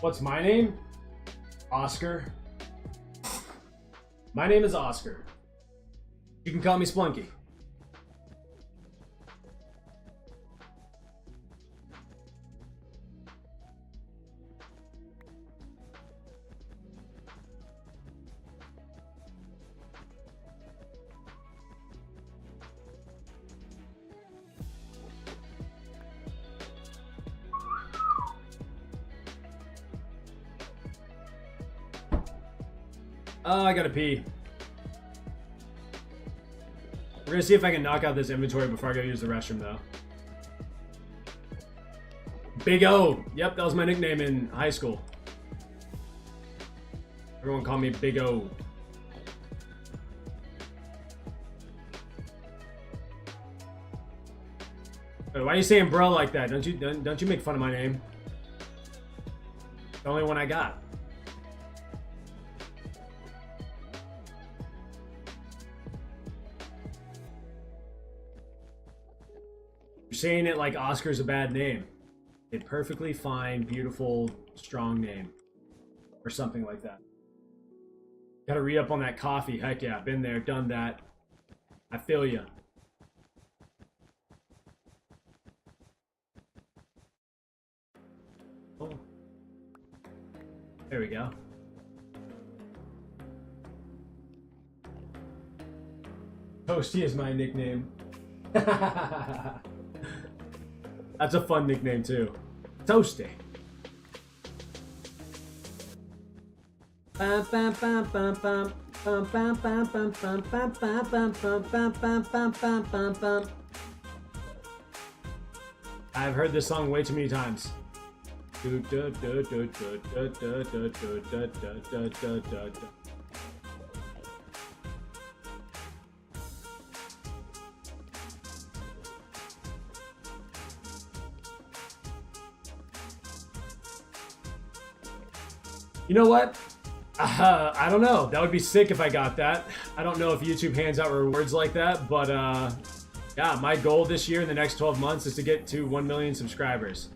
What's my name? Oscar. My name is Oscar. You can call me Splunky. I gotta pee. We're gonna see if I can knock out this inventory before I go use the restroom, though. Big O! Yep, that was my nickname in high school. Everyone called me Big O. Wait, why are you saying bro like that? Don't you make fun of my name? The only one I got. You're saying it like Oscar's a bad name. A perfectly fine, beautiful, strong name. Or something like that. Gotta re up on that coffee. Heck yeah, been there, done that. I feel ya. Oh. There we go. Toasty is my nickname. That's a fun nickname too. Toasty. I've heard this song way too many times. You know what? I don't know. That would be sick if I got that. I don't know if YouTube hands out rewards like that, but yeah, my goal this year in the next 12 months is to get to 1 million subscribers.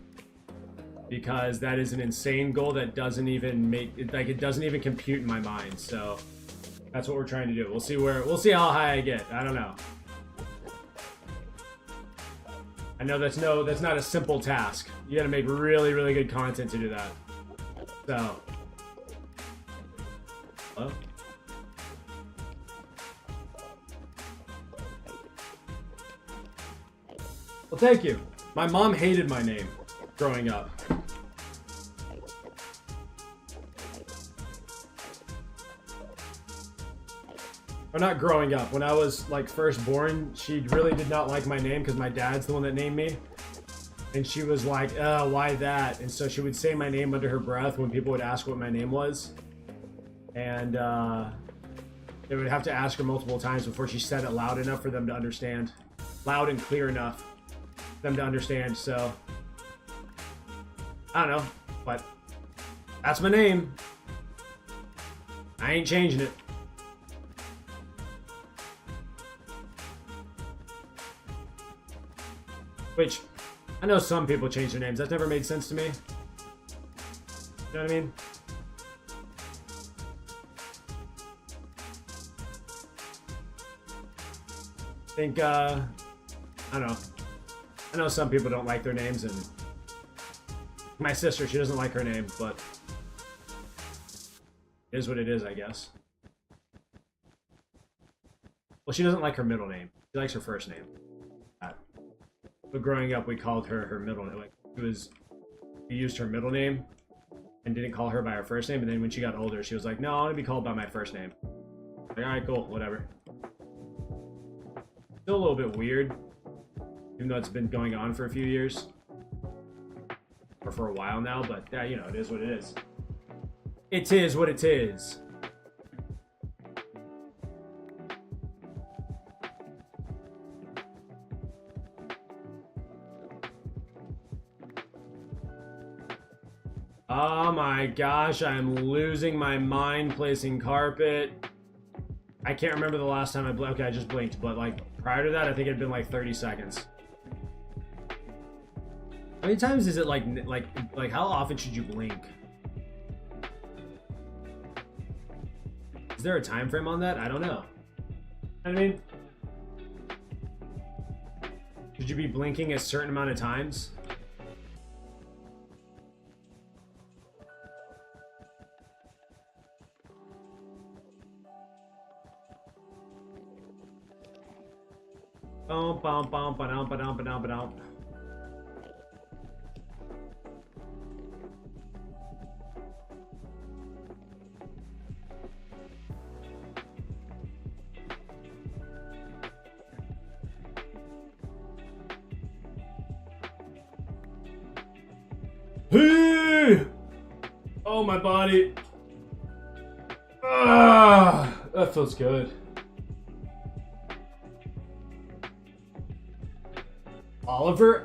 Because that is an insane goal that doesn't even make it doesn't even compute in my mind. So that's what we're trying to do. We'll see how high I get. I don't know. I know that's not a simple task. You got to make really, really good content to do that. So, hello? Well, thank you. My mom hated my name growing up. Or not growing up. When I was like first born, she really did not like my name because my dad's the one that named me. And she was like, why that? And so she would say my name under her breath when people would ask what my name was. And they would have to ask her multiple times before she said it loud enough for them to understand. Loud and clear enough for them to understand. So, I don't know. But that's my name. I ain't changing it. Which, I know some people change their names. That's never made sense to me. You know what I mean? I think, I don't know. I know some people don't like their names, and my sister, she doesn't like her name, but it is what it is, I guess. Well, she doesn't like her middle name. She likes her first name. But growing up, we called her her middle name. Like, we used her middle name and didn't call her by her first name. And then when she got older, she was like, no, I want to be called by my first name. Like, all right, cool, whatever. Still a little bit weird, even though it's been going on for a few years. Or for a while now, but yeah, you know, it is what it is. It is what it is. Oh my gosh, I'm losing my mind placing carpet. I can't remember the last time I blinked. Okay, I just blinked, but like prior to that, I think it had been like 30 seconds. How many times is it like how often should you blink? Is there a time frame on that? I don't know. I mean, should you be blinking a certain amount of times? Ba-dum. Hey! Oh, my body. Ah, that feels good.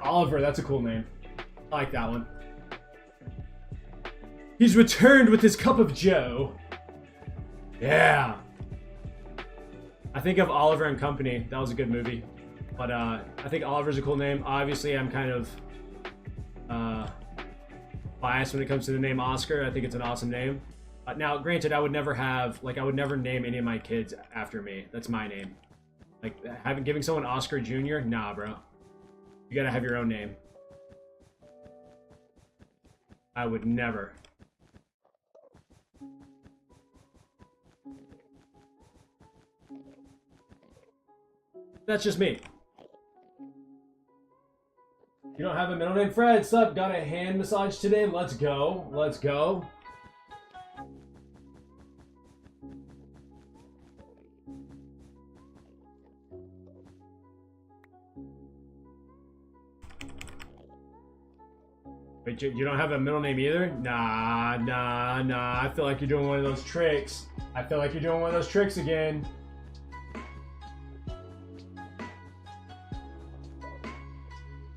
Oliver, that's a cool name. I like that one. He's returned with his cup of joe. Yeah. I think of Oliver and Company. That was a good movie. But I think Oliver's a cool name. Obviously, I'm kind of biased when it comes to the name Oscar. I think it's an awesome name. Now, granted, I would never name any of my kids after me. That's my name. Like, giving someone Oscar Jr.? Nah, bro. You gotta have your own name. I would never. That's just me. You don't have a middle name? Fred, sup? Got a hand massage today? Let's go. Let's go. Wait, you don't have a middle name either? Nah. I feel like you're doing one of those tricks. I feel like you're doing one of those tricks again.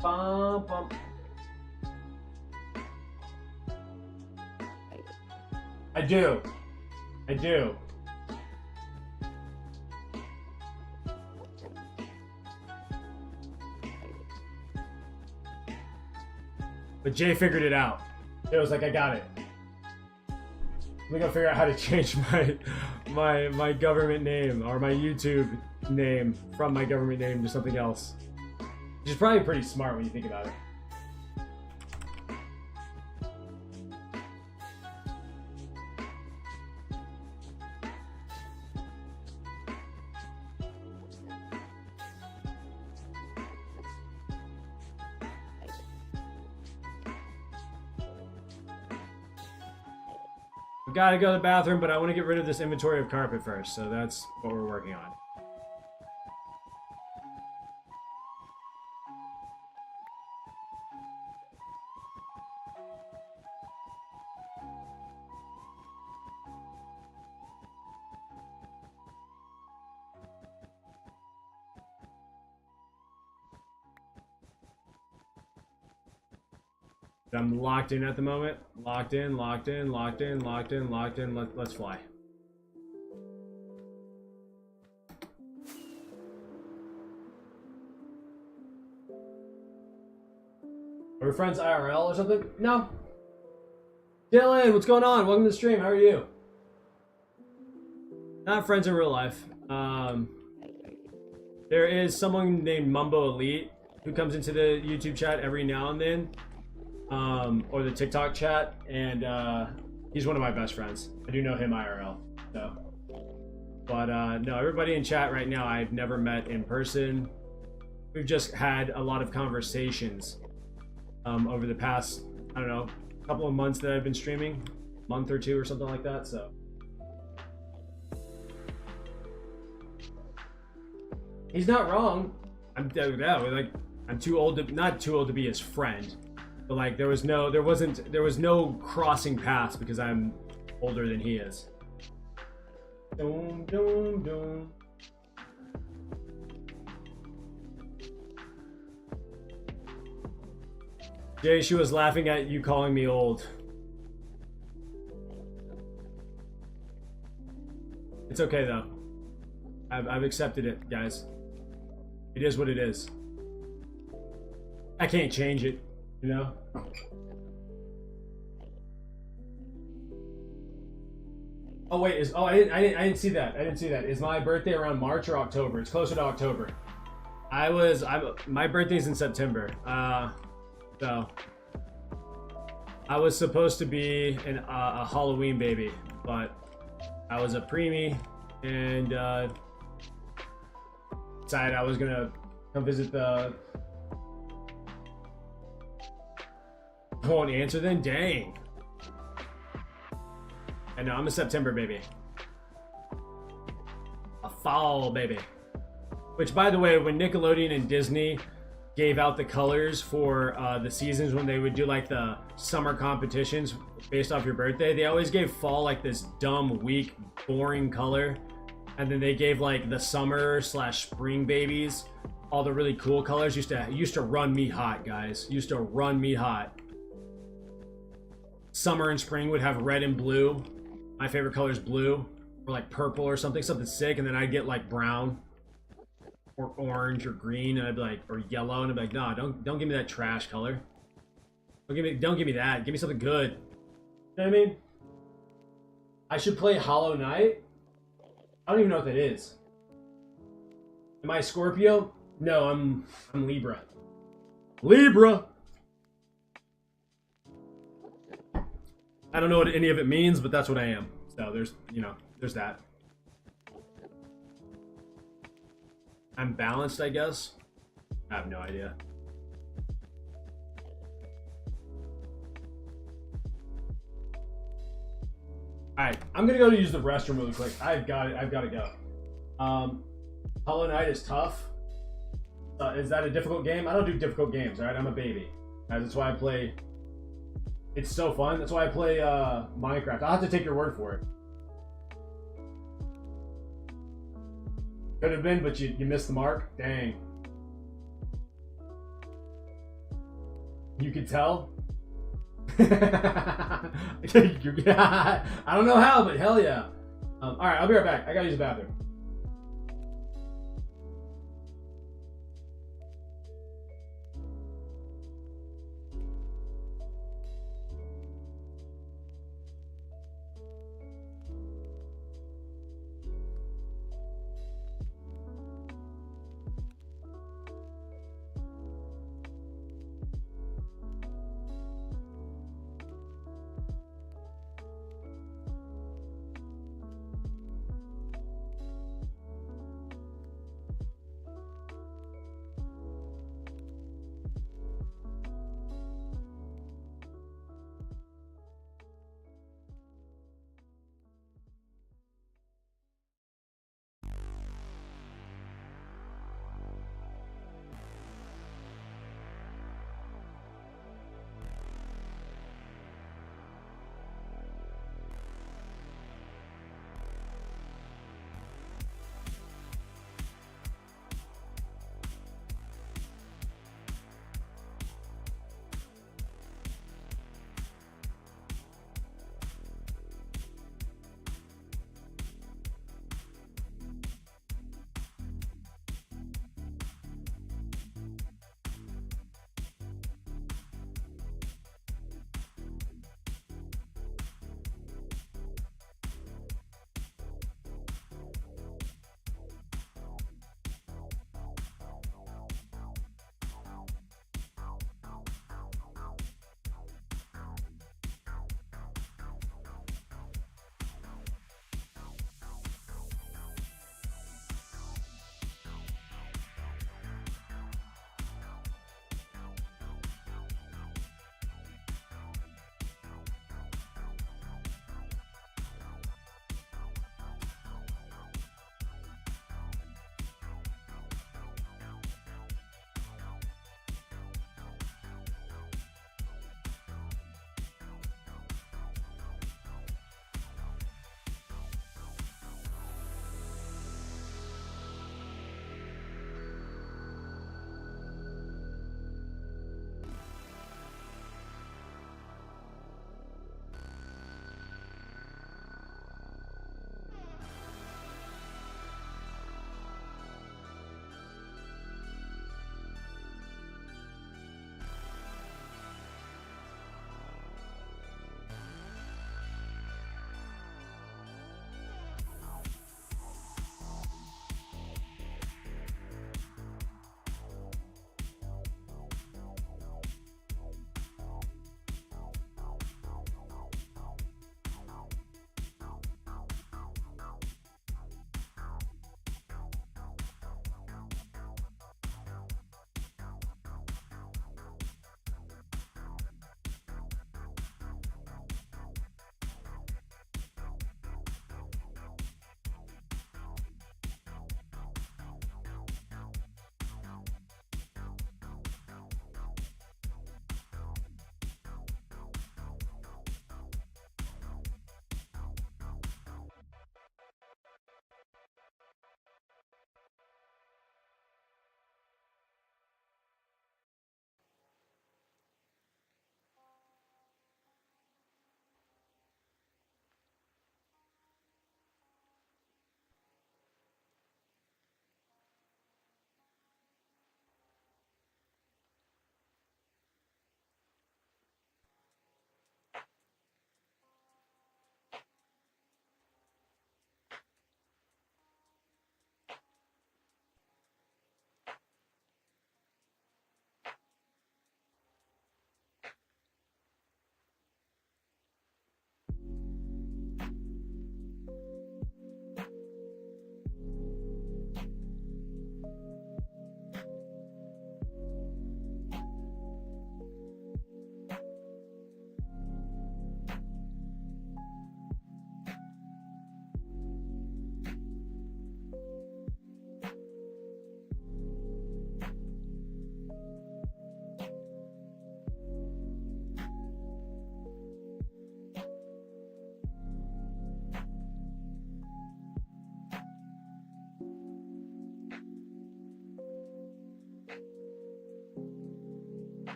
Bum, bum. I do. But Jay figured it out. It was like, I got it. We gotta figure out how to change my government name or my YouTube name from my government name to something else. Which is probably pretty smart when you think about it. We gotta go to the bathroom, but I want to get rid of this inventory of carpet first, so that's what we're working on. I'm locked in at the moment. Locked in. Let's fly. Are we friends IRL or something? No. Dylan, what's going on? Welcome to the stream. How are you? Not friends in real life. There is someone named Mumbo Elite who comes into the YouTube chat every now and then. Or the TikTok chat, and he's one of my best friends. I do know him IRL, so. But no, everybody in chat right now I've never met in person. We've just had a lot of conversations over the past, I don't know, couple of months that I've been streaming, month or two or something like that. So he's not wrong. I'm too old to, not too old to be his friend. But like there was no crossing paths because I'm older than he is. Dum, dum, dum. Jay, she was laughing at you calling me old. It's okay though. I've accepted it, guys. It is what it is. I can't change it. You know? Oh wait, I didn't see that. I didn't see that. Is my birthday around March or October? It's closer to October. My birthday's in September. So I was supposed to be a Halloween baby, but I was a preemie and decided I was gonna come visit the. I won't answer then? Dang. I know, I'm a September baby. A fall baby. Which, by the way, when Nickelodeon and Disney gave out the colors for the seasons when they would do like the summer competitions based off your birthday, they always gave fall like this dumb, weak, boring color. And then they gave like the summer / spring babies all the really cool colors. Used to run me hot, guys. Used to run me hot. Summer and spring would have red and blue. My favorite color is blue, or like purple or something sick, and then I'd get like brown or orange or green, and I'd be like, or yellow, and I'd be like, no, don't give me that trash color. Don't give me that. Give me something good. You know what I mean? I should play Hollow Knight. I don't even know what that is. Am I Scorpio? No, I'm Libra. Libra. I don't know what any of it means, but that's what I am. So there's that. I'm balanced, I guess. I have no idea. Alright, I'm gonna go to use the restroom really quick. I've got to go. Hollow Knight is tough. Is that a difficult game? I don't do difficult games, alright? I'm a baby. That's why I play It's so fun. That's why I play Minecraft. I'll have to take your word for it. Could have been, but you missed the mark. Dang. You could tell. I don't know how, but hell yeah. All right, I'll be right back. I gotta use the bathroom.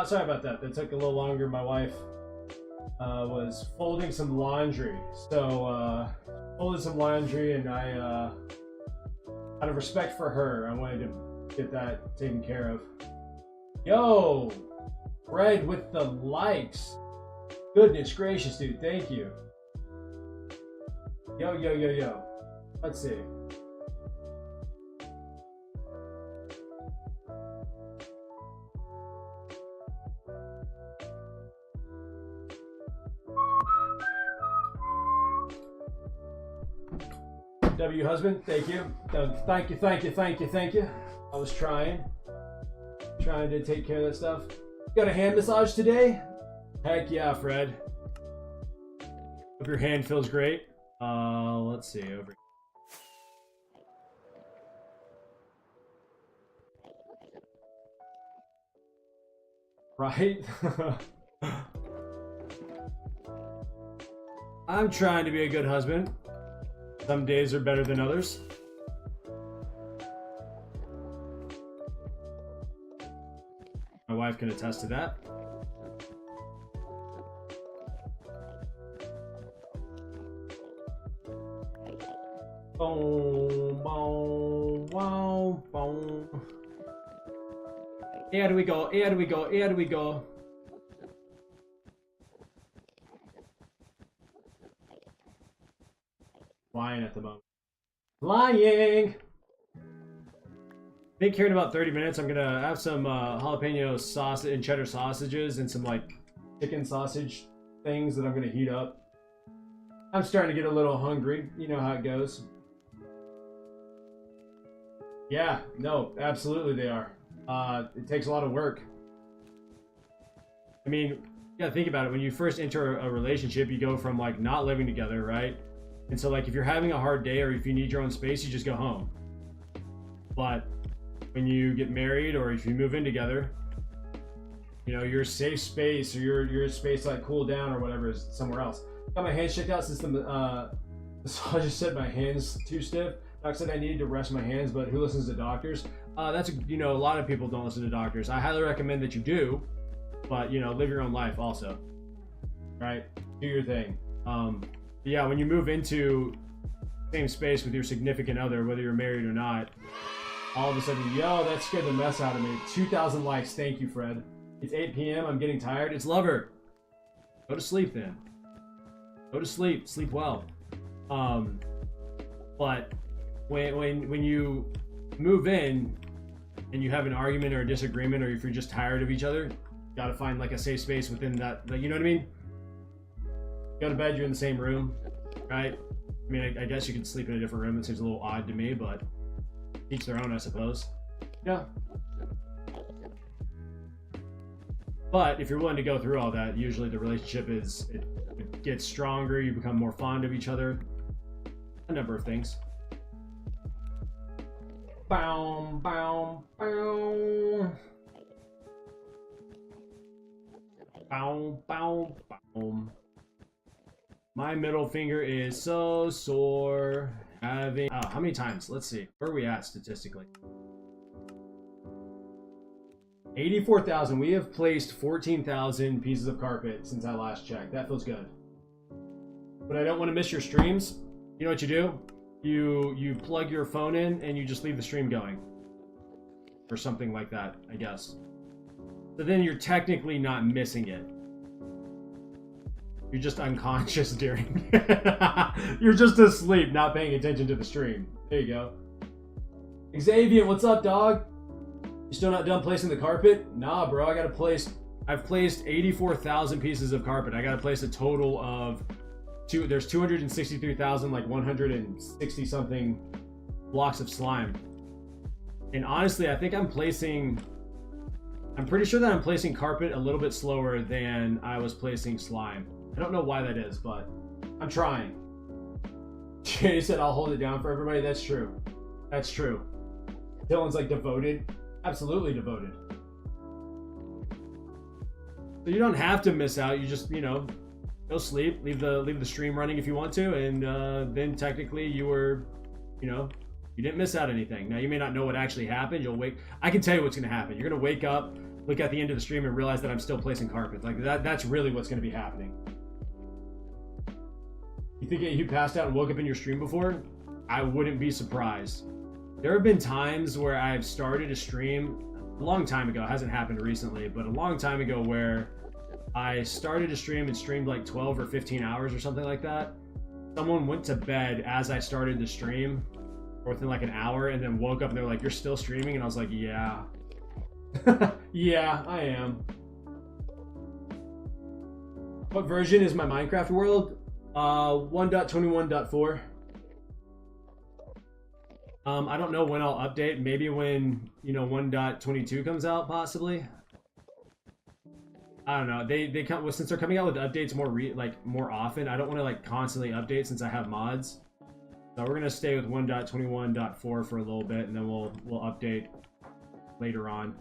Sorry about that. That took a little longer. My wife was folding some laundry. So, folded some laundry, and I, out of respect for her, I wanted to get that taken care of. Yo! Fred with the likes. Goodness gracious, dude. Thank you. Yo, yo, yo, yo. Let's see. W husband, thank you. Thank you, thank you, thank you, thank you. I was trying to take care of that stuff. Got a hand massage today? Heck yeah, Fred. Hope your hand feels great. Let's see over. Right? I'm trying to be a good husband. Some days are better than others. My wife can attest to that. Boom, boom, boom, boom. Here we go, here we go, here we go. Flying at the moment. Flying! I think here in about 30 minutes I'm gonna have some jalapeno sausage and cheddar sausages and some like chicken sausage things that I'm gonna heat up. I'm starting to get a little hungry. You know how it goes. Yeah, no, absolutely they are. It takes a lot of work. I mean, you gotta think about it. When you first enter a relationship, you go from like not living together, right? And so like if you're having a hard day or if you need your own space, you just go home. But when you get married or if you move in together, you know, your safe space or your space to like cool down or whatever is somewhere else. Got my hands checked out since the massager said my hands too stiff. Doc said I needed to rest my hands, but who listens to doctors? That's, you know, a lot of people don't listen to doctors. I highly recommend that you do, but you know, live your own life also, right? Do your thing. Yeah, when you move into the same space with your significant other, whether you're married or not, all of a sudden, yo, that scared the mess out of me. 2,000 likes, thank you, Fred. It's 8 p.m., I'm getting tired. It's lover. Go to sleep then. Go to sleep, sleep well. But when you move in and you have an argument or a disagreement, or if you're just tired of each other, you gotta find like a safe space within that, you know what I mean? Go to bed, you're in the same room, right? I mean, I guess you could sleep in a different room. It seems a little odd to me, but each their own, I suppose. Yeah. But if you're willing to go through all that, usually the relationship it gets stronger, you become more fond of each other. A number of things. Bow, bow, bow. Bow, bow, bow. My middle finger is so sore. Having how many times? Let's see. Where are we at statistically? 84,000. We have placed 14,000 pieces of carpet since I last checked. That feels good. But I don't want to miss your streams. You know what you do? You plug your phone in and you just leave the stream going. Or something like that, I guess. So then you're technically not missing it. You're just unconscious during. You're just asleep, not paying attention to the stream. There you go. Xavier, what's up, dog? You still not done placing the carpet? Nah, bro. I gotta place. I've placed 84,000 pieces of carpet. I gotta place a total of there's 263,000, like 160 something blocks of slime. And honestly, I think I'm pretty sure that I'm placing carpet a little bit slower than I was placing slime. I don't know why that is, but I'm trying. Jay said I'll hold it down for everybody. That's true. That's true. Dylan's like devoted. Absolutely devoted. So you don't have to miss out. You just, you know, go sleep, leave the stream running if you want to, and then technically you were, you know, you didn't miss out anything. Now you may not know what actually happened. You'll wake. I can tell you what's going to happen. You're going to wake up look at the end of the stream and realize that I'm still placing carpet. Like that's really what's going to be happening. You think you passed out and woke up in your stream before? I wouldn't be surprised. There have been times where I've started a stream a long time ago. It hasn't happened recently, but a long time ago where I started a stream and streamed like 12 or 15 hours or something like that. Someone went to bed as I started the stream within like an hour and then woke up and they're like, "You're still streaming?" And I was like, "Yeah." Yeah, I am. What version is my Minecraft world? 1.21.4. I don't know when I'll update. Maybe when, 1.22 comes out, possibly. I don't know. They come, since they're coming out with updates more often. I don't want to like constantly update since I have mods. So we're gonna stay with 1.21.4 for a little bit, and then we'll update later on.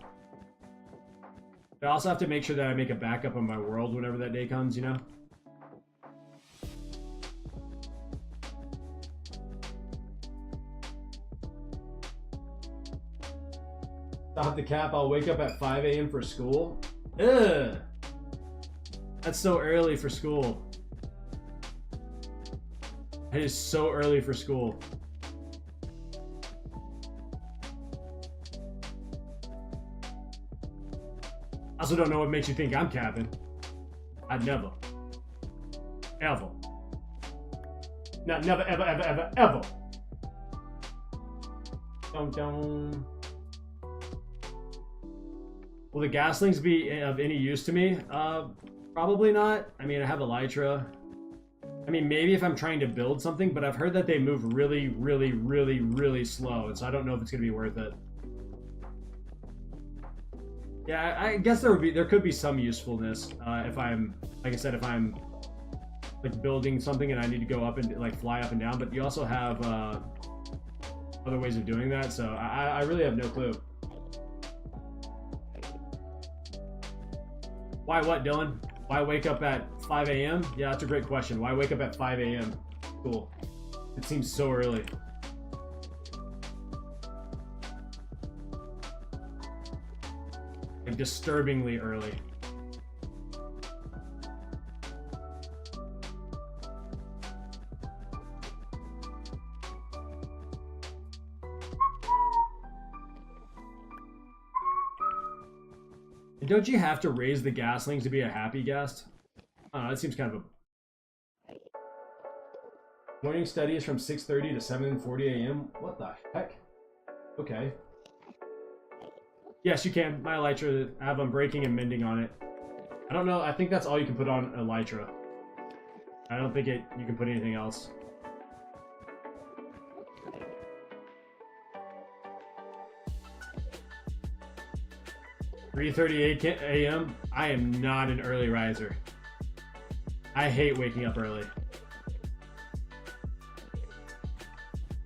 But I also have to make sure that I make a backup of my world whenever that day comes, Stop the cap. I'll wake up at 5 a.m. for school. Ugh. That's so early for school. It is so early for school. I also don't know what makes you think I'm capping. I'd never. Ever. Not never, ever, ever, ever, ever. Dum dum. Will the gaslings be of any use to me? Probably not. I mean, I have elytra. I mean, maybe if I'm trying to build something, but I've heard that they move really, really, really, really slow, and so I don't know if it's gonna be worth it. Yeah, I guess there could be some usefulness if I'm, like I said, if I'm like building something and I need to go up and like fly up and down. But you also have other ways of doing that, so I really have no clue. Why what, Dylan? Why wake up at 5 a.m.? Yeah, that's a great question. Why wake up at 5 a.m.? Cool. It seems so early. Like disturbingly early. Don't you have to raise the gaslings to be a happy guest? I don't know, that seems kind of a... Morning studies from 6:30 to 7:40 a.m. What the heck? Okay. Yes, you can. My elytra, I have unbreaking and mending on it. I don't know, I think that's all you can put on elytra. I don't think you can put anything else. "3:38 a.m. I am not an early riser. I hate waking up early.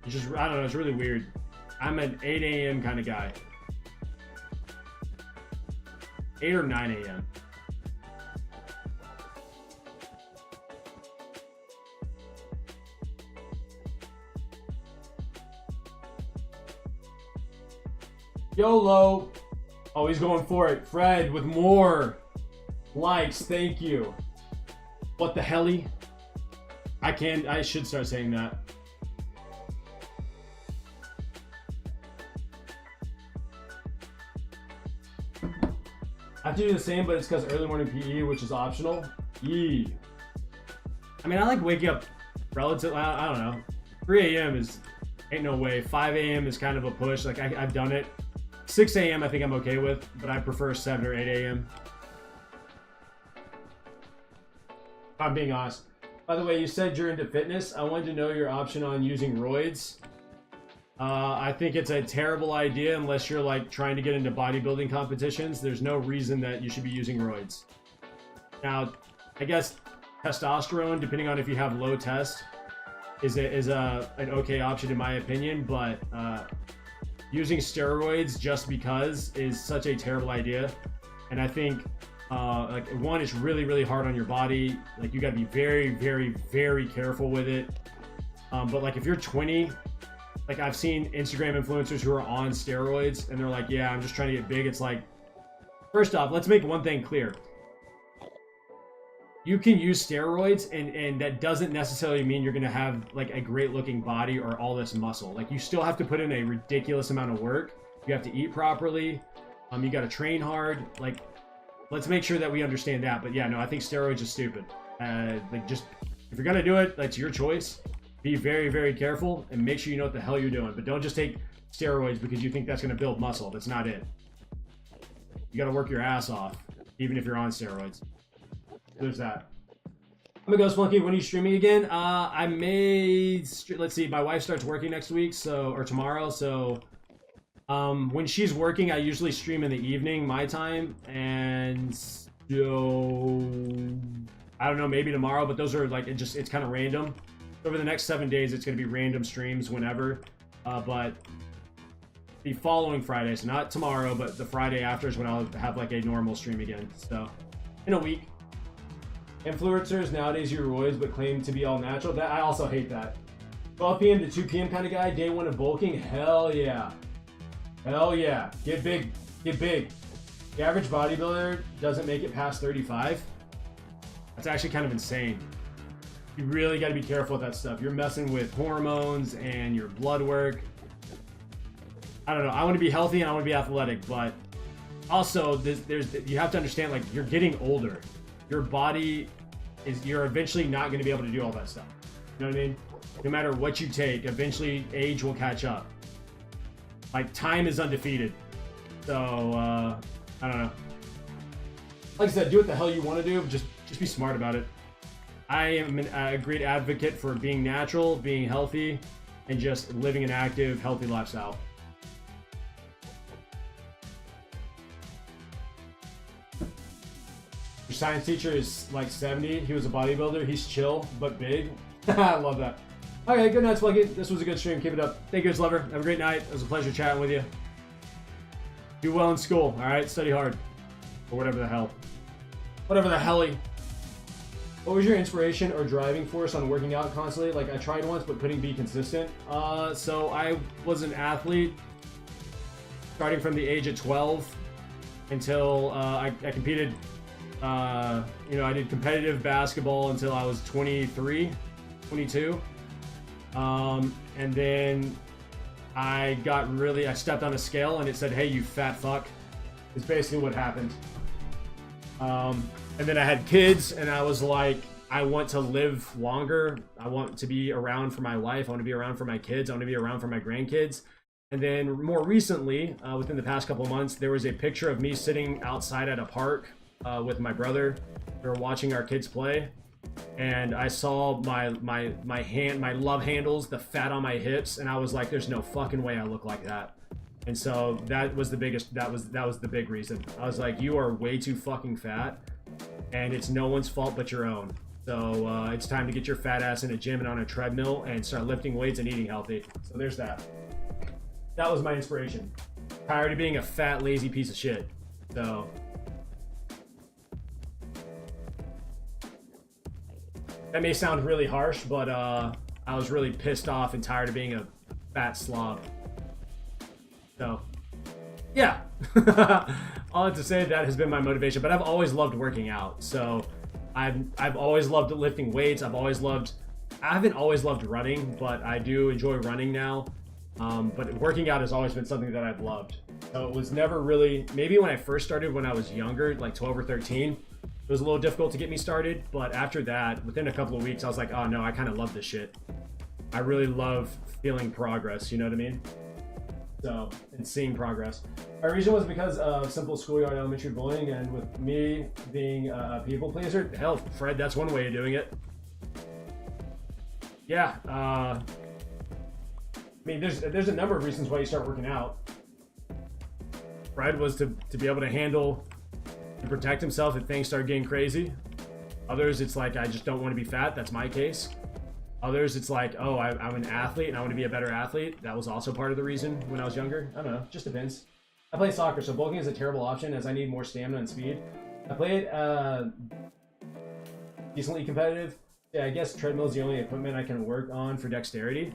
It's just, I don't know, it's really weird. I'm an 8 a.m. kind of guy. 8 or 9 a.m. YOLO! Oh, he's going for it. Fred with more likes. Thank you. What the helly? I should start saying that. I have to do the same, but it's because early morning PE, which is optional. Yee. I mean, I like waking up relatively, I don't know. 3 a.m. is, ain't no way. 5 a.m. is kind of a push. Like, I've done it. 6 a.m. I think I'm okay with, but I prefer 7 or 8 a.m. If I'm being honest. By the way, you said you're into fitness. I wanted to know your option on using roids. I think it's a terrible idea unless you're like trying to get into bodybuilding competitions. There's no reason that you should be using roids. Now, I guess testosterone, depending on if you have low test, is an okay option in my opinion, but using steroids just because is such a terrible idea. And I think like one, it's really, really hard on your body. Like you got to be very, very, very careful with it. But like if you're 20, like I've seen Instagram influencers who are on steroids and they're like, yeah, I'm just trying to get big. It's like, First off, let's make one thing clear. You can use steroids, and that doesn't necessarily mean you're going to have like a great looking body or all this muscle. Like, you still have to put in a ridiculous amount of work. You have to eat properly. You got to train hard. Like, let's make sure that we understand that. But yeah, no, I think steroids are stupid. Like, just, if you're going to do it, that's your choice. Be very, very careful and make sure you know what the hell you're doing. But don't just take steroids because you think that's going to build muscle. That's not it. You got to work your ass off, even if you're on steroids. There's that. I'm gonna go Spunky. When are you streaming again? I may. Let's see. My wife starts working next week, or tomorrow. So, when she's working, I usually stream in the evening, my time, and so I don't know, maybe tomorrow. But those are like it's kind of random. Over the next 7 days, it's gonna be random streams whenever. But the following Friday, so not tomorrow, but the Friday after is when I'll have like a normal stream again. So, in a week. Influencers nowadays use roids but claim to be all natural. That I also hate that. 12 p.m. to 2 p.m. kind of guy. Day one of bulking. Hell yeah. Hell yeah. Get big. Get big. The average bodybuilder doesn't make it past 35. That's actually kind of insane. You really got to be careful with that stuff. You're messing with hormones and your blood work. I don't know. I want to be healthy and I want to be athletic, but also you have to understand, like, you're getting older. Your body you're eventually not going to be able to do all that stuff. You know what I mean? No matter what you take, eventually age will catch up. Like, time is undefeated. So, I don't know. Like I said, do what the hell you want to do. Just be smart about it. I am a great advocate for being natural, being healthy, and just living an active, healthy lifestyle. Your science teacher is like 70. He was a bodybuilder. He's chill, but big. I love that. Okay, good night, Sluggy. This was a good stream. Keep it up. Thank you, Lover. Have a great night. It was a pleasure chatting with you. Do well in school, all right? Study hard. Or whatever the hell. Whatever the helly. What was your inspiration or driving force on working out constantly? Like, I tried once, but couldn't be consistent. So I was an athlete starting from the age of 12 until I competed. I did competitive basketball until I was 23, 22. And then I stepped on a scale and it said, "Hey, you fat fuck." It's basically what happened. And then I had kids and I was like, I want to live longer. I want to be around for my wife. I want to be around for my kids. I want to be around for my grandkids. And then more recently, within the past couple of months, there was a picture of me sitting outside at a park with my brother. We were watching our kids play, and I saw my love handles, the fat on my hips, and I was like, "There's no fucking way I look like that." And so that was the big reason. I was like, "You are way too fucking fat, and it's no one's fault but your own." So it's time to get your fat ass in a gym and on a treadmill and start lifting weights and eating healthy. So there's that. That was my inspiration. Tired of being a fat, lazy piece of shit. So that may sound really harsh, but I was really pissed off and tired of being a fat slob. So, yeah. All I have to say, that has been my motivation. But I've always loved working out. So I've always loved lifting weights. I haven't always loved running, but I do enjoy running now. But working out has always been something that I've loved. So it was never really, maybe when I first started when I was younger, like 12 or 13, it was a little difficult to get me started. But after that, within a couple of weeks, I was like, oh no, I kind of love this shit. I really love feeling progress, you know what I mean? So, and seeing progress. My reason was because of simple schoolyard elementary bullying, and with me being a people pleaser, hell, Fred, that's one way of doing it. Yeah, I mean, there's a number of reasons why you start working out. Fred was to be able to handle and protect himself if things start getting crazy. Others, it's like, I just don't want to be fat. That's my case. Others, it's like, oh, I'm an athlete and I want to be a better athlete. That was also part of the reason when I was younger. I don't know, just depends. I play soccer, so bulking is a terrible option as I need more stamina and speed. I played decently competitive. Yeah, I guess treadmill is the only equipment I can work on for dexterity.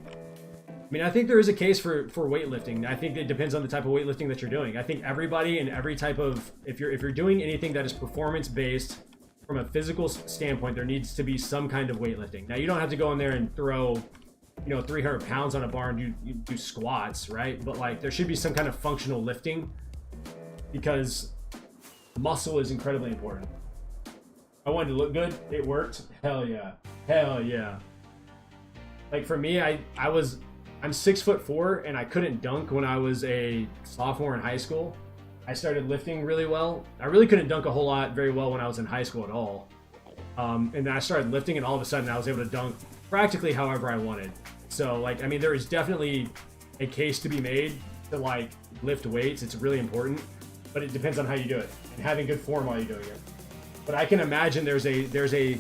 I mean, I think there is a case for weightlifting. I think it depends on the type of weightlifting that you're doing. I think everybody in every type of, if you're doing anything that is performance based from a physical standpoint, there needs to be some kind of weightlifting. Now, you don't have to go in there and throw, 300 pounds on a bar and you do squats, right? But like, there should be some kind of functional lifting, because muscle is incredibly important. I wanted to look good. It worked. Hell yeah. Hell yeah. Like for me, I'm 6'4" and I couldn't dunk when I was a sophomore in high school. I started lifting really well. I really couldn't dunk a whole lot very well when I was in high school at all. And then I started lifting, and all of a sudden I was able to dunk practically however I wanted. So like, I mean, there is definitely a case to be made to like lift weights. It's really important, but it depends on how you do it and having good form while you're doing it. But I can imagine there's a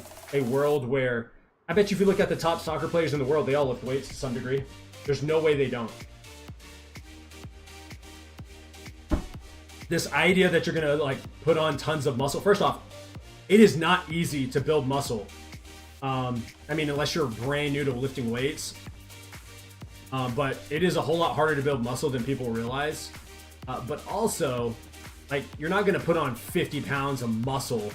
world where, I bet you if you look at the top soccer players in the world, they all lift weights to some degree. There's no way they don't. This idea that you're gonna like put on tons of muscle. First off, it is not easy to build muscle. I mean, unless you're brand new to lifting weights. But it is a whole lot harder to build muscle than people realize. But also, like, you're not gonna put on 50 pounds of muscle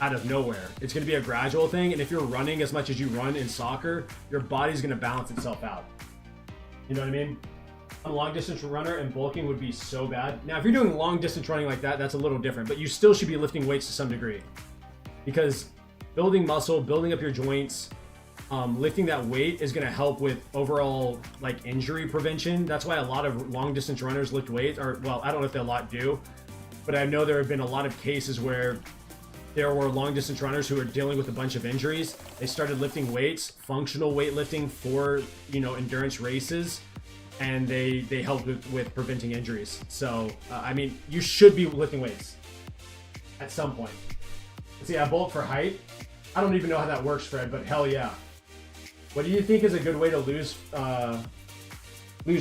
out of nowhere. It's gonna be a gradual thing, and if you're running as much as you run in soccer, your body's gonna balance itself out. You know what I mean? A long distance runner and bulking would be so bad. Now, if you're doing long distance running like that, that's a little different, but you still should be lifting weights to some degree, because building muscle, building up your joints, lifting that weight is going to help with overall like injury prevention. That's why a lot of long distance runners lift weights, or well, I don't know if a lot do, but I know there have been a lot of cases where there were long distance runners who were dealing with a bunch of injuries. They started lifting weights, functional weightlifting for, endurance races, and they helped with preventing injuries. So, I mean, you should be lifting weights at some point. See, I bulk for height. I don't even know how that works, Fred, but hell yeah. What do you think is a good way to lose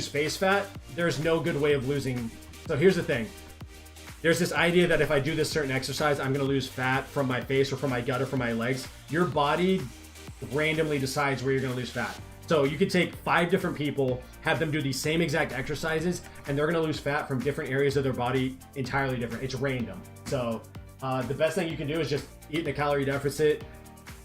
face fat? There's no good way of losing. So here's the thing. There's this idea that if I do this certain exercise, I'm going to lose fat from my face or from my gut or from my legs. Your body randomly decides where you're going to lose fat. So you could take 5 different people, have them do these same exact exercises, and they're going to lose fat from different areas of their body entirely different. It's random. So the best thing you can do is just eat in a calorie deficit,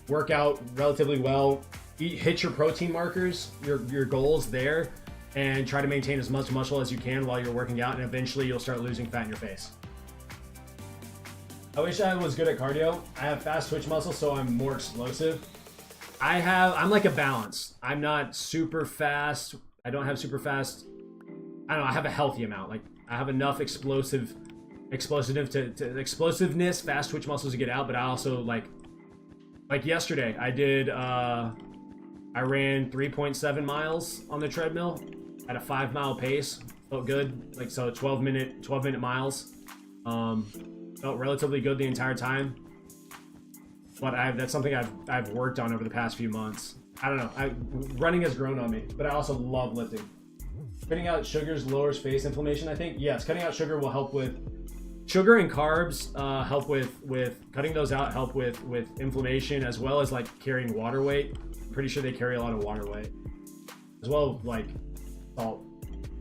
work out relatively well, hit your protein markers, your goals there, and try to maintain as much muscle as you can while you're working out, and eventually you'll start losing fat in your face. I wish I was good at cardio. I have fast twitch muscle, so I'm more explosive. I'm like a balance. I'm not super fast. I don't have super fast. I don't know. I have a healthy amount. Like, I have enough explosiveness, fast twitch muscles to get out, but I also like yesterday, I ran 3.7 miles on the treadmill at a 5-mile pace. Felt good. Like, so 12 minute miles. Felt relatively good the entire time. But that's something I've worked on over the past few months. I don't know. Running has grown on me, but I also love lifting. Cutting out sugars lowers face inflammation, I think. Yes, cutting out sugar will help with sugar and carbs. Help with cutting those out. Help with inflammation, as well as like carrying water weight. I'm pretty sure they carry a lot of water weight, as well as like salt.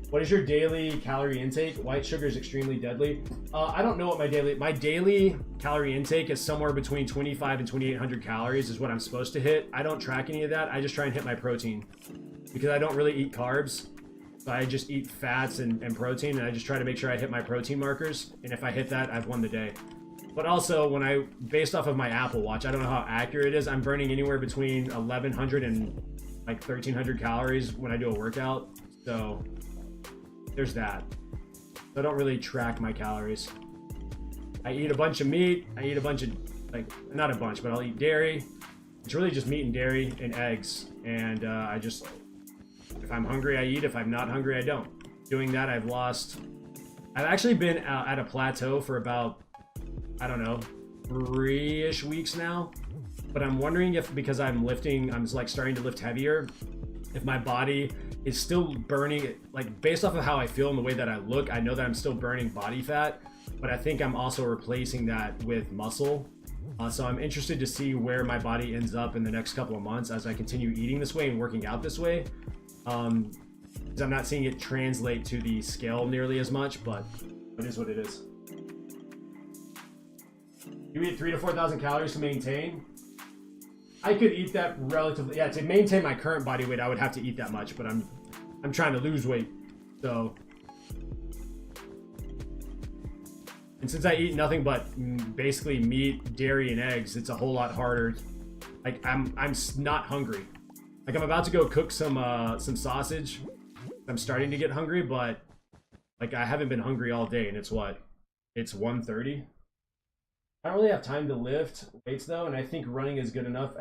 What is your daily calorie intake? White sugar is extremely deadly. I don't know what my daily calorie intake is. Somewhere between 25 and 2,800 calories is what I'm supposed to hit. I don't track any of that. I just try and hit my protein, because I don't really eat carbs. So I just eat fats and protein, and I just try to make sure I hit my protein markers. And if I hit that, I've won the day. But also, based off of my Apple Watch, I don't know how accurate it is. I'm burning anywhere between 1,100 and like 1,300 calories when I do a workout. So there's that. So I don't really track my calories. I eat a bunch of meat. I eat a bunch of, like, not a bunch, but I'll eat dairy. It's really just meat and dairy and eggs. And if I'm hungry, I eat. If I'm not hungry, I don't. Doing that, I've actually been at a plateau for about, I don't know, 3-ish weeks now. But I'm wondering if, because I'm like starting to lift heavier, if my body is still burning, like based off of how I feel and the way that I look, I know that I'm still burning body fat, but I think I'm also replacing that with muscle. So I'm interested to see where my body ends up in the next couple of months as I continue eating this way and working out this way. because I'm not seeing it translate to the scale nearly as much, but it is what it is. You eat 3,000 to 4,000 calories to maintain. I could eat that relatively, yeah, to maintain my current body weight, I would have to eat that much, but I'm trying to lose weight, so. And since I eat nothing but basically meat, dairy, and eggs, it's a whole lot harder. Like, I'm not hungry. Like, I'm about to go cook some sausage. I'm starting to get hungry, but like, I haven't been hungry all day, and it's what? It's 1:30. I don't really have time to lift weights though, and I think running is good enough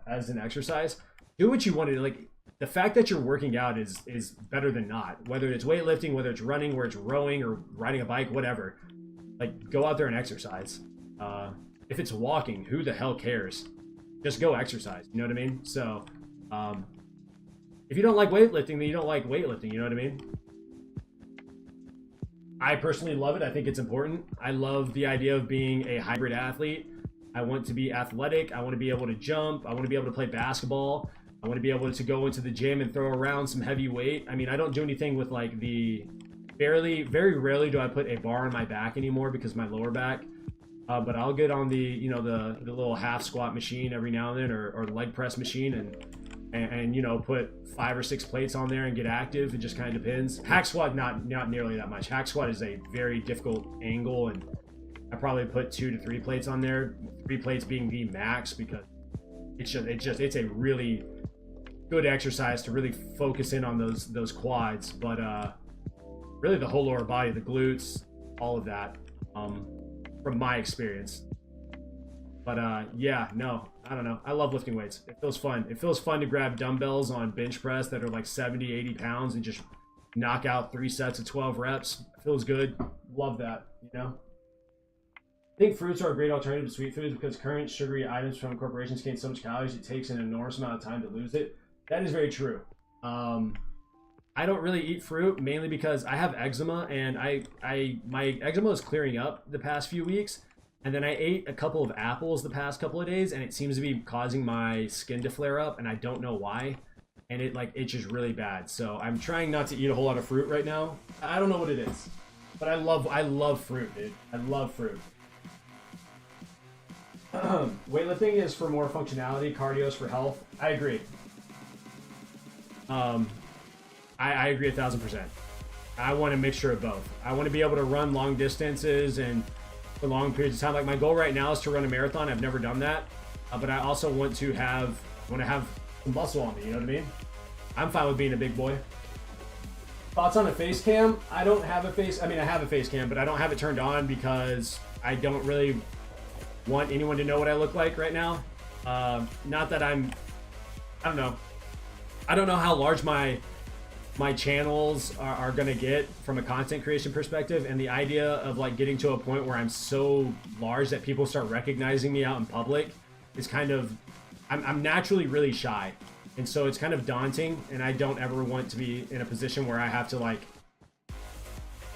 as an exercise. Do what you want to do. Like, the fact that you're working out is better than not. Whether it's weightlifting, whether it's running, whether it's rowing or riding a bike, whatever. Like, go out there and exercise. If it's walking, who the hell cares? Just go exercise. You know what I mean? So, if you don't like weightlifting, then you don't like weightlifting. You know what I mean? I personally love it. I think it's important. I love the idea of being a hybrid athlete. I want to be athletic. I want to be able to jump. I want to be able to play basketball. I want to be able to go into the gym and throw around some heavy weight. I mean, I don't do anything with like very rarely do I put a bar on my back anymore because of my lower back. But I'll get on the, you know, the little half squat machine every now and then, or leg press machine, and you know, put 5 or 6 plates on there and get active. It just kind of depends. Hack squat, not nearly that much. Hack squat is a very difficult angle, and I probably put 2 to 3 plates on there. 3 plates being the max, because it's a really good exercise to really focus in on those quads. But really the whole lower body, the glutes, all of that, from my experience. But yeah, no, I don't know. I love lifting weights. It feels fun. It feels fun to grab dumbbells on bench press that are like 70, 80 pounds and just knock out 3 sets of 12 reps. It feels good. Love that, you know? I think fruits are a great alternative to sweet foods because current sugary items from corporations contain so much calories, it takes an enormous amount of time to lose it. That is very true. I don't really eat fruit, mainly because I have eczema, and my eczema is clearing up the past few weeks. And then I ate a couple of apples the past couple of days, and it seems to be causing my skin to flare up, and I don't know why. And it like itches really bad. So I'm trying not to eat a whole lot of fruit right now. I don't know what it is, but I love fruit, dude. I love fruit. Weightlifting is for more functionality. Cardio is for health. I agree. I agree 1,000%. I want a mixture of both. I want to be able to run long distances and for long periods of time. Like, my goal right now is to run a marathon. I've never done that, but I also want to have some muscle on me. You know what I mean? I'm fine with being a big boy. Thoughts on a face cam? I don't have a face. I mean, I have a face cam, but I don't have it turned on because I don't really want anyone to know what I look like right now. Not that I don't know. I don't know how large my channels are gonna get from a content creation perspective, and the idea of like getting to a point where I'm so large that people start recognizing me out in public is kind of, I'm naturally really shy, and so it's kind of daunting, and I don't ever want to be in a position where I have to like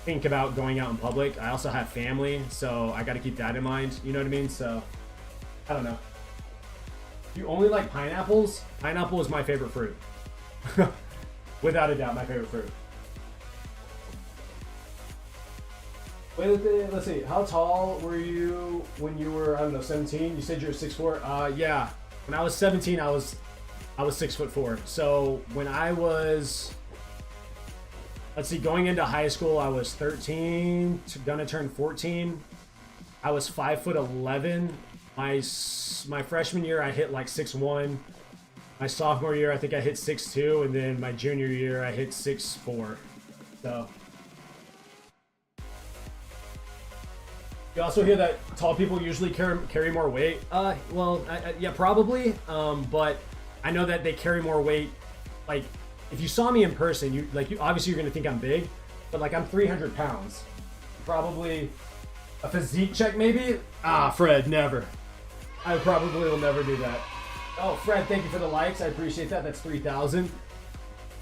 think about going out in public. I also have family, so I got to keep that in mind, you know what I mean? So I don't know. You only like pineapples? Pineapple is my favorite fruit. Without a doubt, my favorite fruit. Wait, let's see. How tall were you when you were, I don't know, 17? You said you were 6'4". Yeah. When I was 17, I was 6'4". So when I was, let's see, going into high school, I was 13, gonna turn 14. I was 5'11". My freshman year, I hit like 6'1". My sophomore year, I think I hit 6'2", and then my junior year, I hit 6'4". So you also hear that tall people usually carry more weight. Well, yeah, probably. But I know that they carry more weight. Like, if you saw me in person, obviously you're gonna think I'm big, but like I'm 300 pounds. Probably a physique check, maybe. Fred, never. I probably will never do that. Oh, Fred, thank you for the likes. I appreciate that. That's 3,000.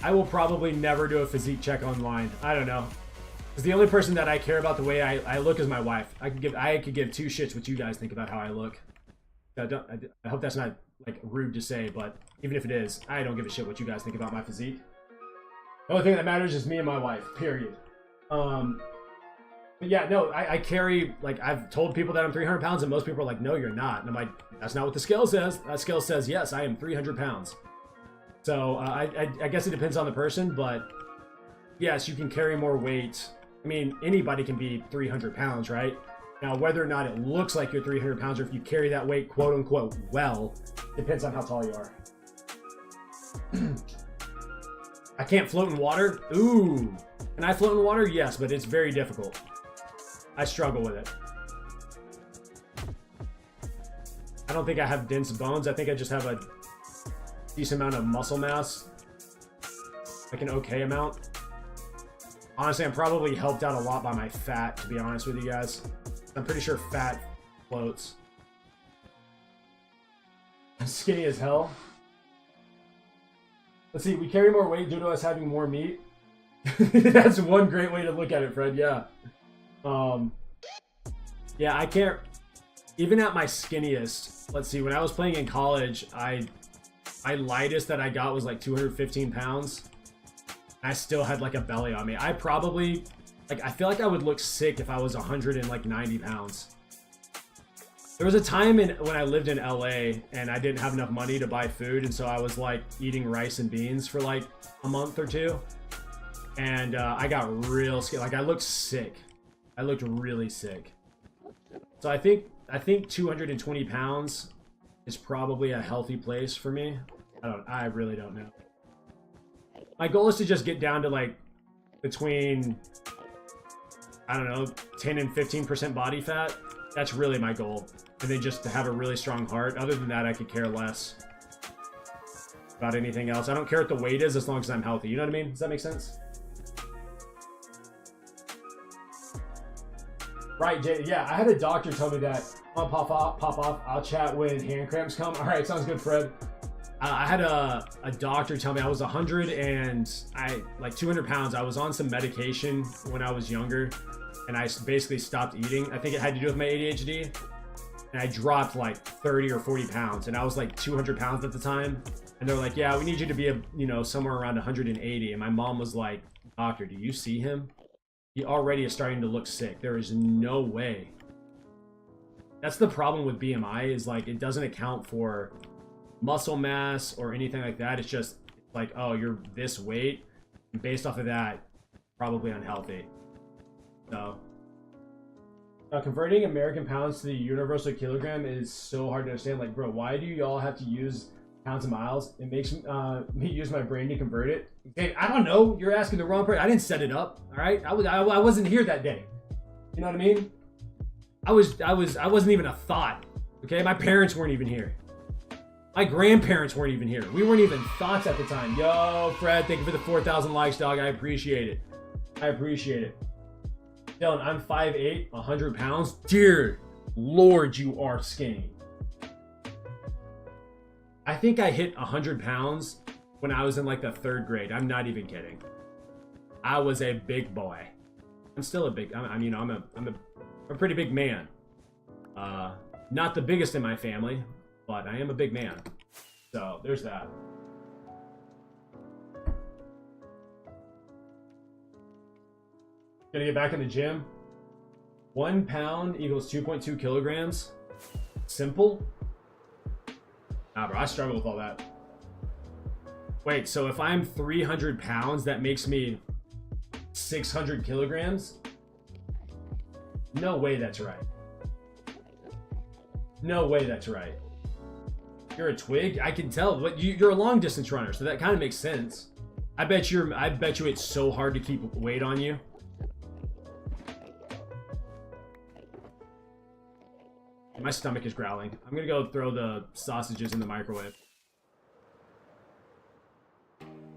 I will probably never do a physique check online. I don't know. Because the only person that I care about the way I look is my wife. I could give 2 shits what you guys think about how I look. I hope that's not like rude to say, but even if it is, I don't give a shit what you guys think about my physique. The only thing that matters is me and my wife, period. But yeah, no, I carry, like, I've told people that I'm 300 pounds, and most people are like, no, you're not. And I'm like, that's not what the scale says. That scale says, yes, I am 300 pounds. So I guess it depends on the person, but yes, you can carry more weight. I mean, anybody can be 300 pounds, right? Now, whether or not it looks like you're 300 pounds or if you carry that weight, quote unquote, well, depends on how tall you are. I can't float in water? Ooh. Can I float in water? Yes, but it's very difficult. I struggle with it. I don't think I have dense bones. I think I just have a decent amount of muscle mass. Like an okay amount. Honestly, I'm probably helped out a lot by my fat, to be honest with you guys. I'm pretty sure fat floats. I'm skinny as hell. Let's see, we carry more weight due to us having more meat. That's one great way to look at it, Fred, yeah. Yeah, I can't, even at my skinniest, let's see, when I was playing in college, my lightest that I got was like 215 pounds. I still had like a belly on me. I probably, like, I feel like I would look sick if I was 190 pounds. There was a time when I lived in LA and I didn't have enough money to buy food, and so I was like eating rice and beans for like a month or two. And I got real skinny. Like, I looked sick. I looked really sick. So I think 220 pounds is probably a healthy place for me. I really don't know. My goal is to just get down to like between, I don't know, 10 and 15% body fat. That's really my goal. And then just to have a really strong heart. Other than that, I could care less about anything else. I don't care what the weight is as long as I'm healthy. You know what I mean? Does that make sense? Right, Jay. Yeah, I had a doctor tell me that. I'm gonna pop off. I'll chat when hand cramps come. All right, sounds good, Fred. I had a doctor tell me I was 100 and like 200 pounds. I was on some medication when I was younger, and I basically stopped eating. I think it had to do with my ADHD, and I dropped like 30 or 40 pounds, and I was like 200 pounds at the time. And they're like, "Yeah, we need you to be somewhere around 180." And my mom was like, "Doctor, do you see him? He already is starting to look sick. There is no way." That's the problem with BMI, is like it doesn't account for muscle mass or anything like that. It's just like, oh, you're this weight, and based off of that, probably unhealthy. So converting American pounds to the universal kilogram is so hard to understand. Like, bro, why do y'all have to use pounds and miles? It makes me use my brain to convert it. Hey, I don't know. You're asking the wrong person. I didn't set it up. All right, I wasn't here that day. You know what I mean? I wasn't even a thought. Okay, my parents weren't even here. My grandparents weren't even here. We weren't even thoughts at the time. Yo, Fred, thank you for the 4,000 likes, dog. I appreciate it. I appreciate it. Dylan, I'm 5'8", 100 pounds. Dear Lord, you are skinny. I think I hit 100 pounds when I was in like the 3rd grade. I'm not even kidding. I was a big boy. I'm still a big, I'm a pretty big man. Not the biggest in my family, but I am a big man. So there's that. Gonna get back in the gym. 1 pound equals 2.2 kilograms. Simple. Nah, bro, I struggle with all that. Wait, so if I'm 300 pounds, that makes me 600 kilograms? No way that's right. No way that's right. You're a twig? I can tell, but you're a long distance runner, so that kind of makes sense. I bet you it's so hard to keep weight on you. My stomach is growling. I'm gonna go throw the sausages in the microwave.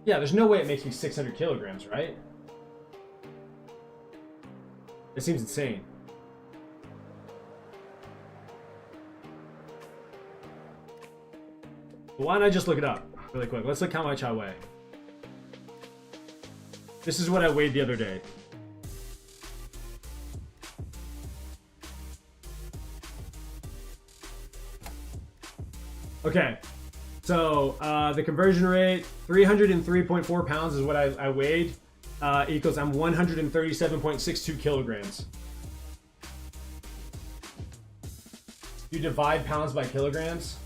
Yeah, there's no way it makes me 600 kilograms, right? It seems insane. But why not just look it up really quick? Let's look how much I weigh. This is what I weighed the other day. Okay, So the conversion rate, 303.4 pounds is what I weighed. Equals I'm 137.62 kilograms. You divide pounds by kilograms?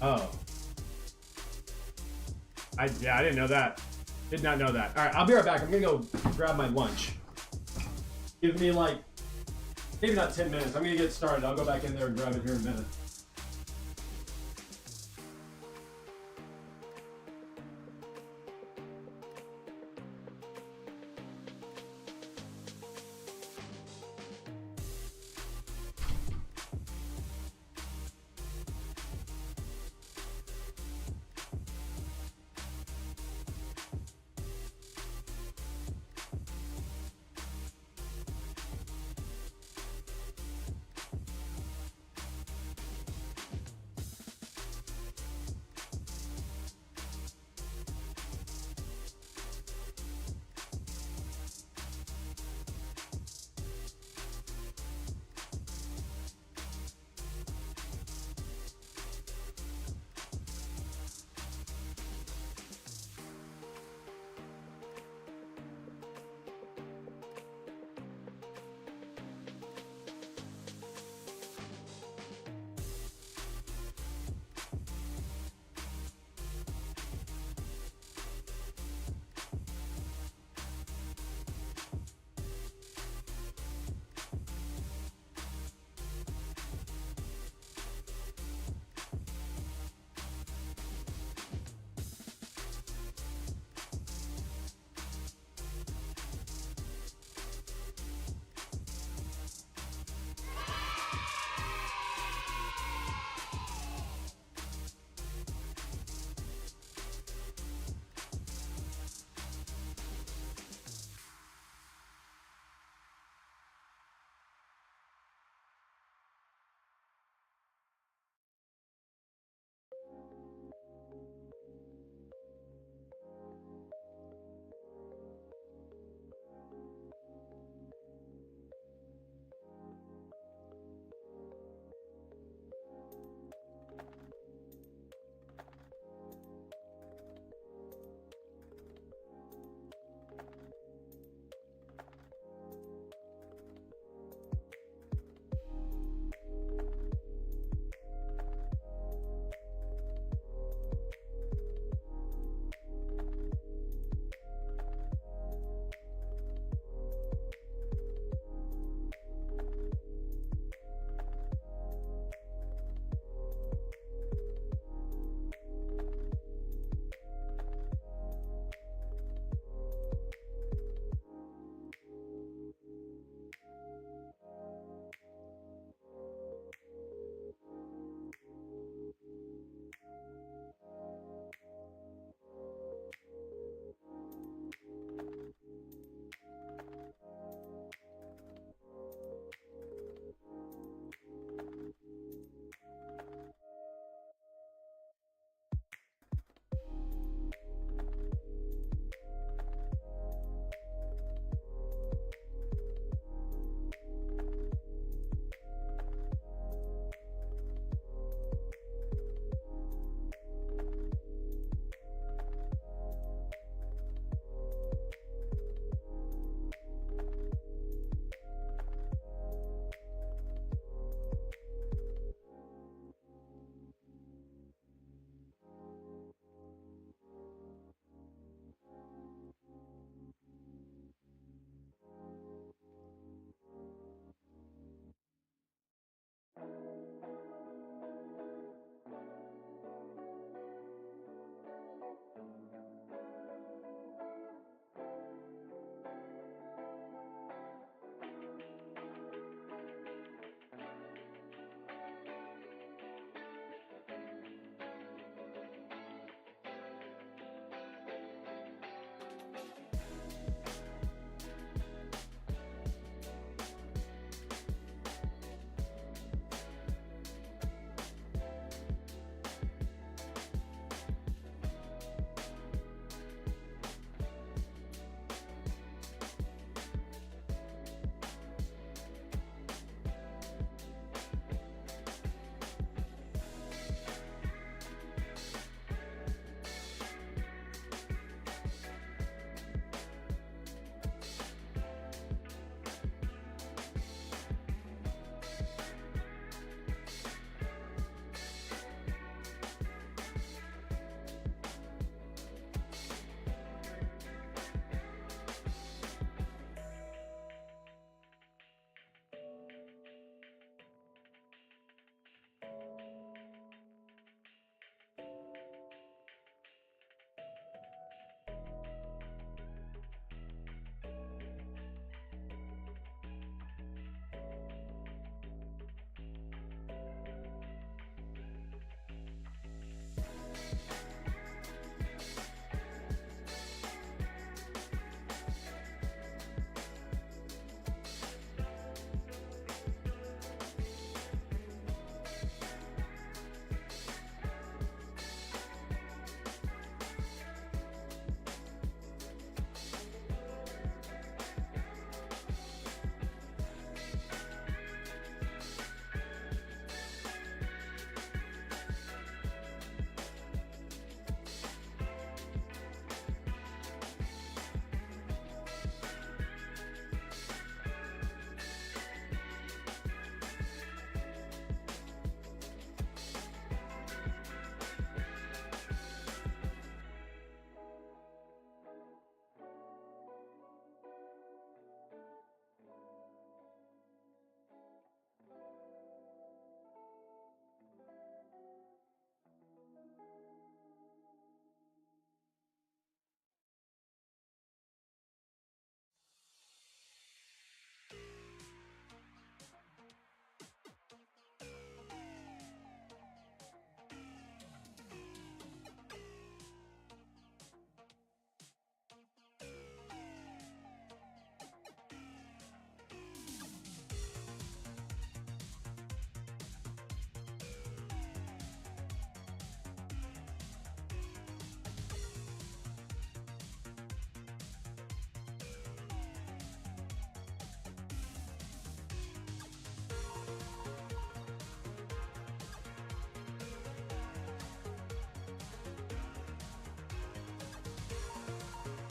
Oh. Yeah, I didn't know that. Did not know that. All right, I'll be right back. I'm gonna go grab my lunch. Give me like, maybe not 10 minutes. I'm gonna get started. I'll go back in there and grab it here in a minute.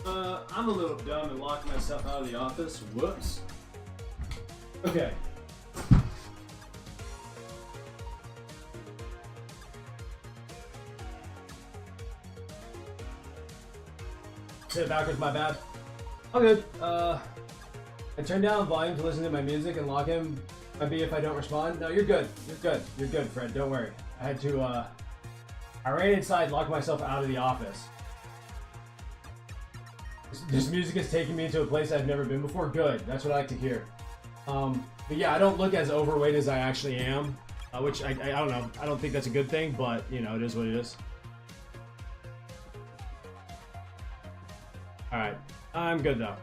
I'm a little dumb and locked myself out of the office. Whoops. Okay. Say it backwards, my bad. All good. I turned down volume to listen to my music and lock him. Might be if I don't respond. No, you're good. You're good. You're good, Fred. Don't worry. I had to, I ran inside, locked myself out of the office. This music is taking me to a place I've never been before. Good. That's what I like to hear. But yeah, I don't look as overweight as I actually am, which I don't know. I don't think that's a good thing, but you know, it is what it is. All right. I'm good though.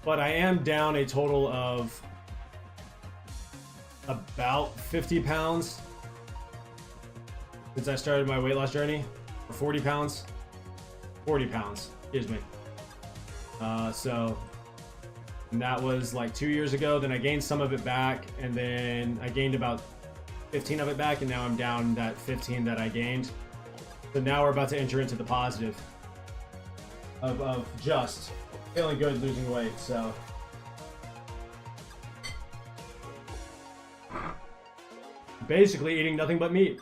But I am down a total of about 50 pounds since I started my weight loss journey, or 40 pounds. 40 pounds, excuse me. So and that was like 2 years ago. Then I gained some of it back, and then I gained about 15 of it back, and now I'm down that 15 that I gained. So now we're about to enter into the positive of just feeling good, losing weight. So basically eating nothing but meat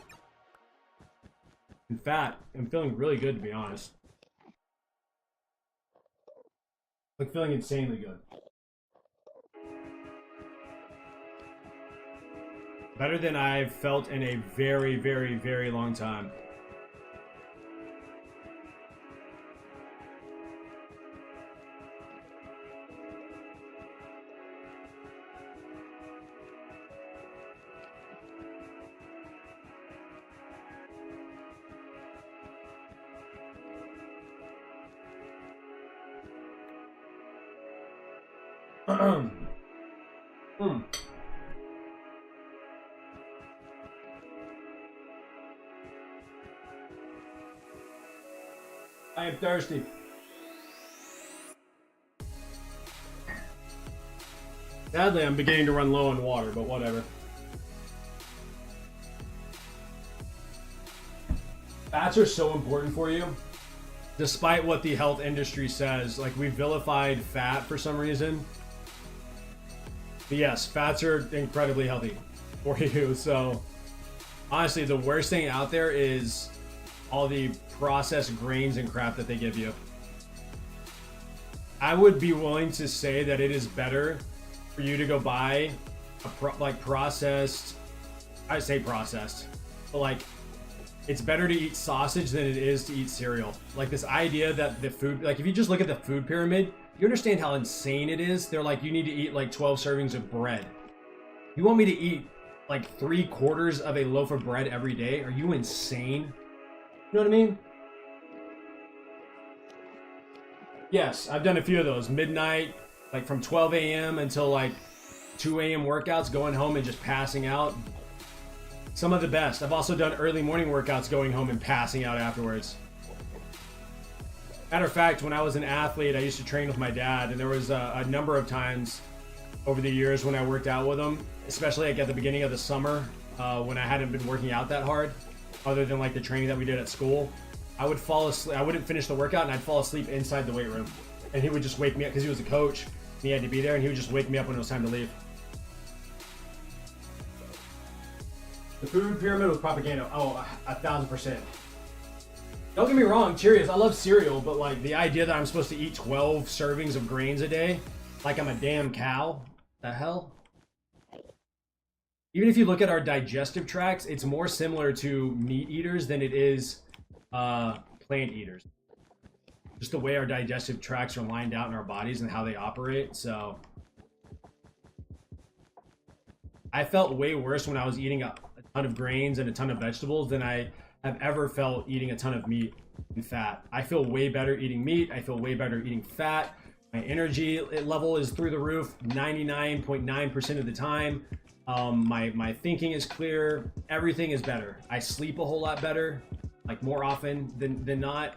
and fat. I'm feeling really good, to be honest. Like feeling insanely good. Better than I've felt in a very, very, very long time. I am thirsty. Sadly, I'm beginning to run low on water, but whatever. Fats are so important for you. Despite what the health industry says, like we vilified fat for some reason. But yes, fats are incredibly healthy for you. So honestly, the worst thing out there is all the processed grains and crap that they give you. I would be willing to say that it is better for you to go buy a processed, I say processed, but like it's better to eat sausage than it is to eat cereal. Like this idea that the food, like if you just look at the food pyramid, you understand how insane it is. They're like, you need to eat like 12 servings of bread. You want me to eat like 3/4 of a loaf of bread every day? Are you insane? You know what I mean? Yes, I've done a few of those. Midnight, like from 12 a.m. until like 2 a.m. workouts, going home and just passing out. Some of the best. I've also done early morning workouts, going home and passing out afterwards. Matter of fact, when I was an athlete, I used to train with my dad, and there was a number of times over the years when I worked out with him, especially like at the beginning of the summer, when I hadn't been working out that hard, other than like the training that we did at school. I would fall asleep. I wouldn't finish the workout, and I'd fall asleep inside the weight room, and he would just wake me up because he was a coach. And he had to be there, and he would just wake me up when it was time to leave. The food pyramid was propaganda. Oh, 1,000%. Don't get me wrong, Cheerios, I love cereal, but like the idea that I'm supposed to eat 12 servings of grains a day, like I'm a damn cow, the hell? Even if you look at our digestive tracts, it's more similar to meat eaters than it is plant eaters. Just the way our digestive tracts are lined out in our bodies and how they operate. So I felt way worse when I was eating a ton of grains and a ton of vegetables than I have ever felt eating a ton of meat and fat. I feel way better eating meat. I feel way better eating fat. My energy level is through the roof 99.9% of the time. My thinking is clear. Everything is better. I sleep a whole lot better, like more often than not.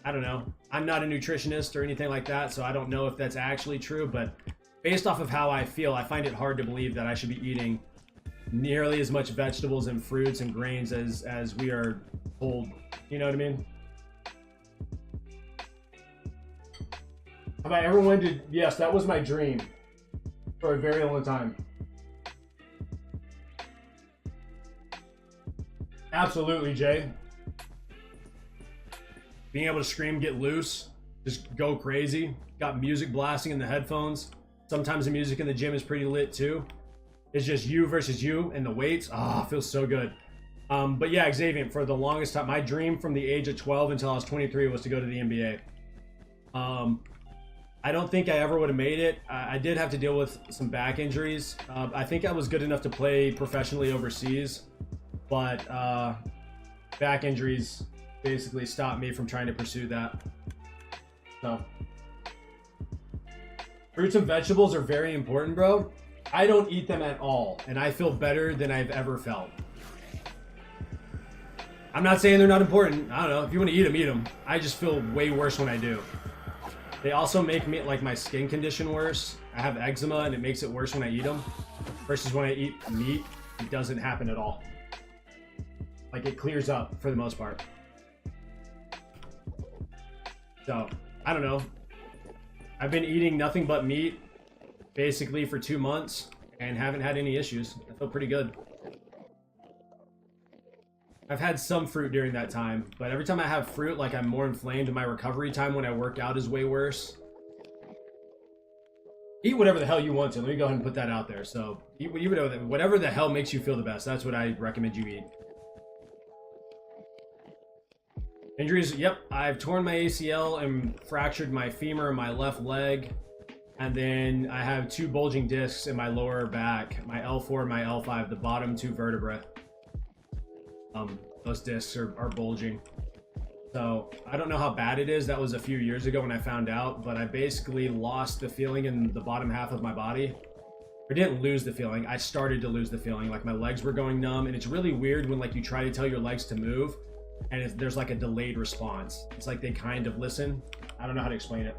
I don't know. I'm not a nutritionist or anything like that, so I don't know if that's actually true, but based off of how I feel, I find it hard to believe that I should be eating nearly as much vegetables and fruits and grains as we are told, You know what I mean? Have I ever wanted to? Yes, that was my dream for a very long time. Absolutely, Jay. Being able to scream, get loose, just go crazy. Got music blasting in the headphones. Sometimes the music in the gym is pretty lit too. It's just you versus you and the weights. Ah, feels so good. But yeah, Xavier, for the longest time, my dream from the age of 12 until I was 23 was to go to the NBA. I don't think I ever would have made it. I did have to deal with some back injuries. I think I was good enough to play professionally overseas, but back injuries basically stopped me from trying to pursue that. So, fruits and vegetables are very important, bro. I don't eat them at all, and I feel better than I've ever felt. I'm not saying they're not important. I don't know. If you want to eat them, I just feel way worse when I do. They also make me, like, my skin condition worse. I have eczema, and it makes it worse when I eat them. Versus when I eat meat, it doesn't happen at all. Like, it clears up for the most part. So, I don't know. I've been eating nothing but meat basically for 2 months and haven't had any issues. I feel pretty good. I've had some fruit during that time, but every time I have fruit, like, I'm more inflamed, and my recovery time when I work out is way worse. Eat whatever the hell you want to. Let me go ahead and put that out there. So, eat whatever the hell makes you feel the best. That's what I recommend you eat. Injuries, yep. I've torn my ACL and fractured my femur in my left leg. And then I have 2 bulging discs in my lower back, my L4 and my L5, the bottom 2 vertebrae. Those discs are bulging. So I don't know how bad it is. That was a few years ago when I found out, but I basically lost the feeling in the bottom half of my body. I didn't lose the feeling. I started to lose the feeling. Like, my legs were going numb, and it's really weird when, like, you try to tell your legs to move and there's like a delayed response. It's like they kind of listen. I don't know how to explain it.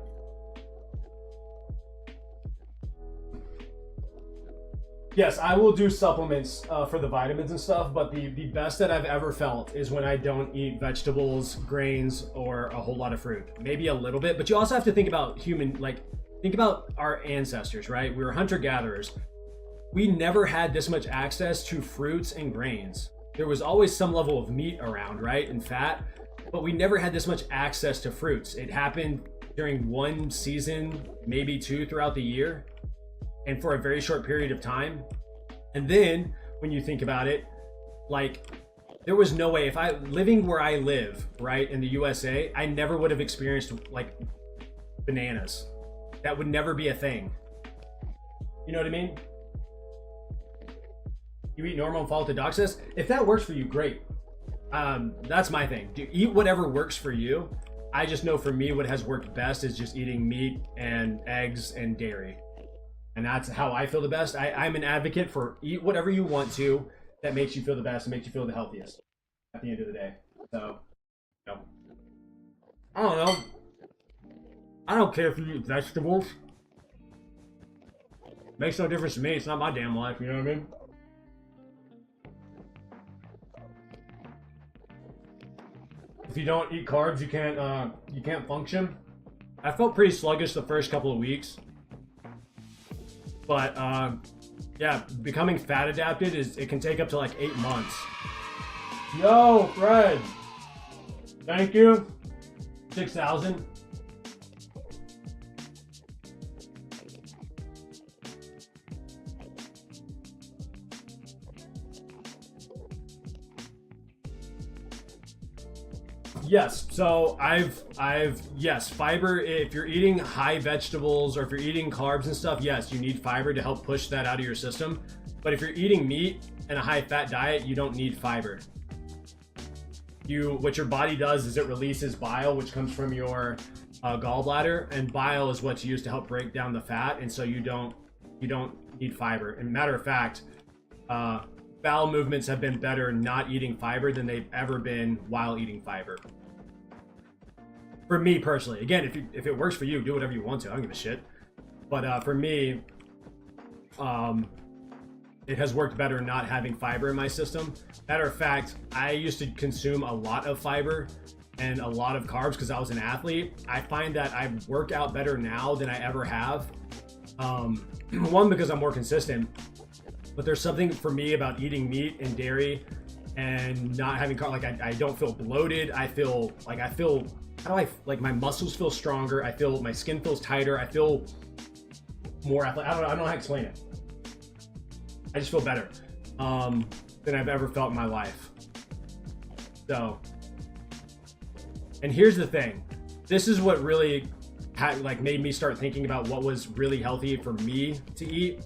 Yes, I will do supplements for the vitamins and stuff, but the best that I've ever felt is when I don't eat vegetables, grains, or a whole lot of fruit. Maybe a little bit, but you also have to think about think about our ancestors, right? We were hunter-gatherers. We never had this much access to fruits and grains. There was always some level of meat around, right, and fat, but we never had this much access to fruits. It happened during one season, maybe 2 throughout the year, and for a very short period of time. And then when you think about it, like, there was no way, if I living where I live, right, in the USA, I never would have experienced, like, bananas. That would never be a thing. You know what I mean? You eat normal and follow the doc says. If that works for you, great. That's my thing. Eat whatever works for you. I just know for me what has worked best is just eating meat and eggs and dairy. And that's how I feel the best. I'm an advocate for eat whatever you want to that makes you feel the best and makes you feel the healthiest at the end of the day. So, you know, I don't know. I don't care if you eat vegetables. Makes no difference to me. It's not my damn life, you know what I mean? If you don't eat carbs, you can't function. I felt pretty sluggish the first couple of weeks. But yeah, becoming fat adapted it can take up to like 8 months. Yo, Fred. Thank you. 6,000. Yes, so yes, fiber, if you're eating high vegetables or if you're eating carbs and stuff, yes, you need fiber to help push that out of your system. But if you're eating meat and a high fat diet, you don't need fiber. What your body does is it releases bile, which comes from your gallbladder, and bile is what's used to help break down the fat, and so you don't need fiber. And matter of fact, bowel movements have been better not eating fiber than they've ever been while eating fiber. For me personally, again, if it works for you, do whatever you want to. I don't give a shit. But for me, it has worked better not having fiber in my system. Matter of fact, I used to consume a lot of fiber and a lot of carbs because I was an athlete. I find that I work out better now than I ever have. One, because I'm more consistent, but there's something for me about eating meat and dairy and not having carbs. Like I don't feel bloated. I feel, like my muscles feel stronger. I feel my skin feels tighter. I feel more athletic. I don't know how to explain it. I just feel better than I've ever felt in my life. So, and here's the thing. This is what really made me start thinking about what was really healthy for me to eat.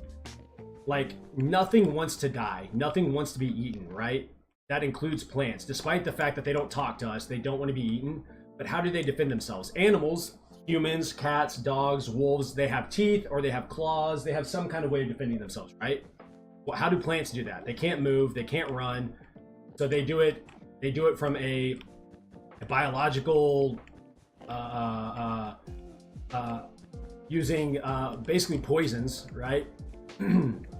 Like, nothing wants to die. Nothing wants to be eaten, right? That includes plants. Despite the fact that they don't talk to us, they don't want to be eaten. But how do they defend themselves? Animals, humans, cats, dogs, wolves, they have teeth or they have claws. They have some kind of way of defending themselves, right? Well, how do plants do that? They can't move, they can't run. So they do it from a biological, using basically poisons, right?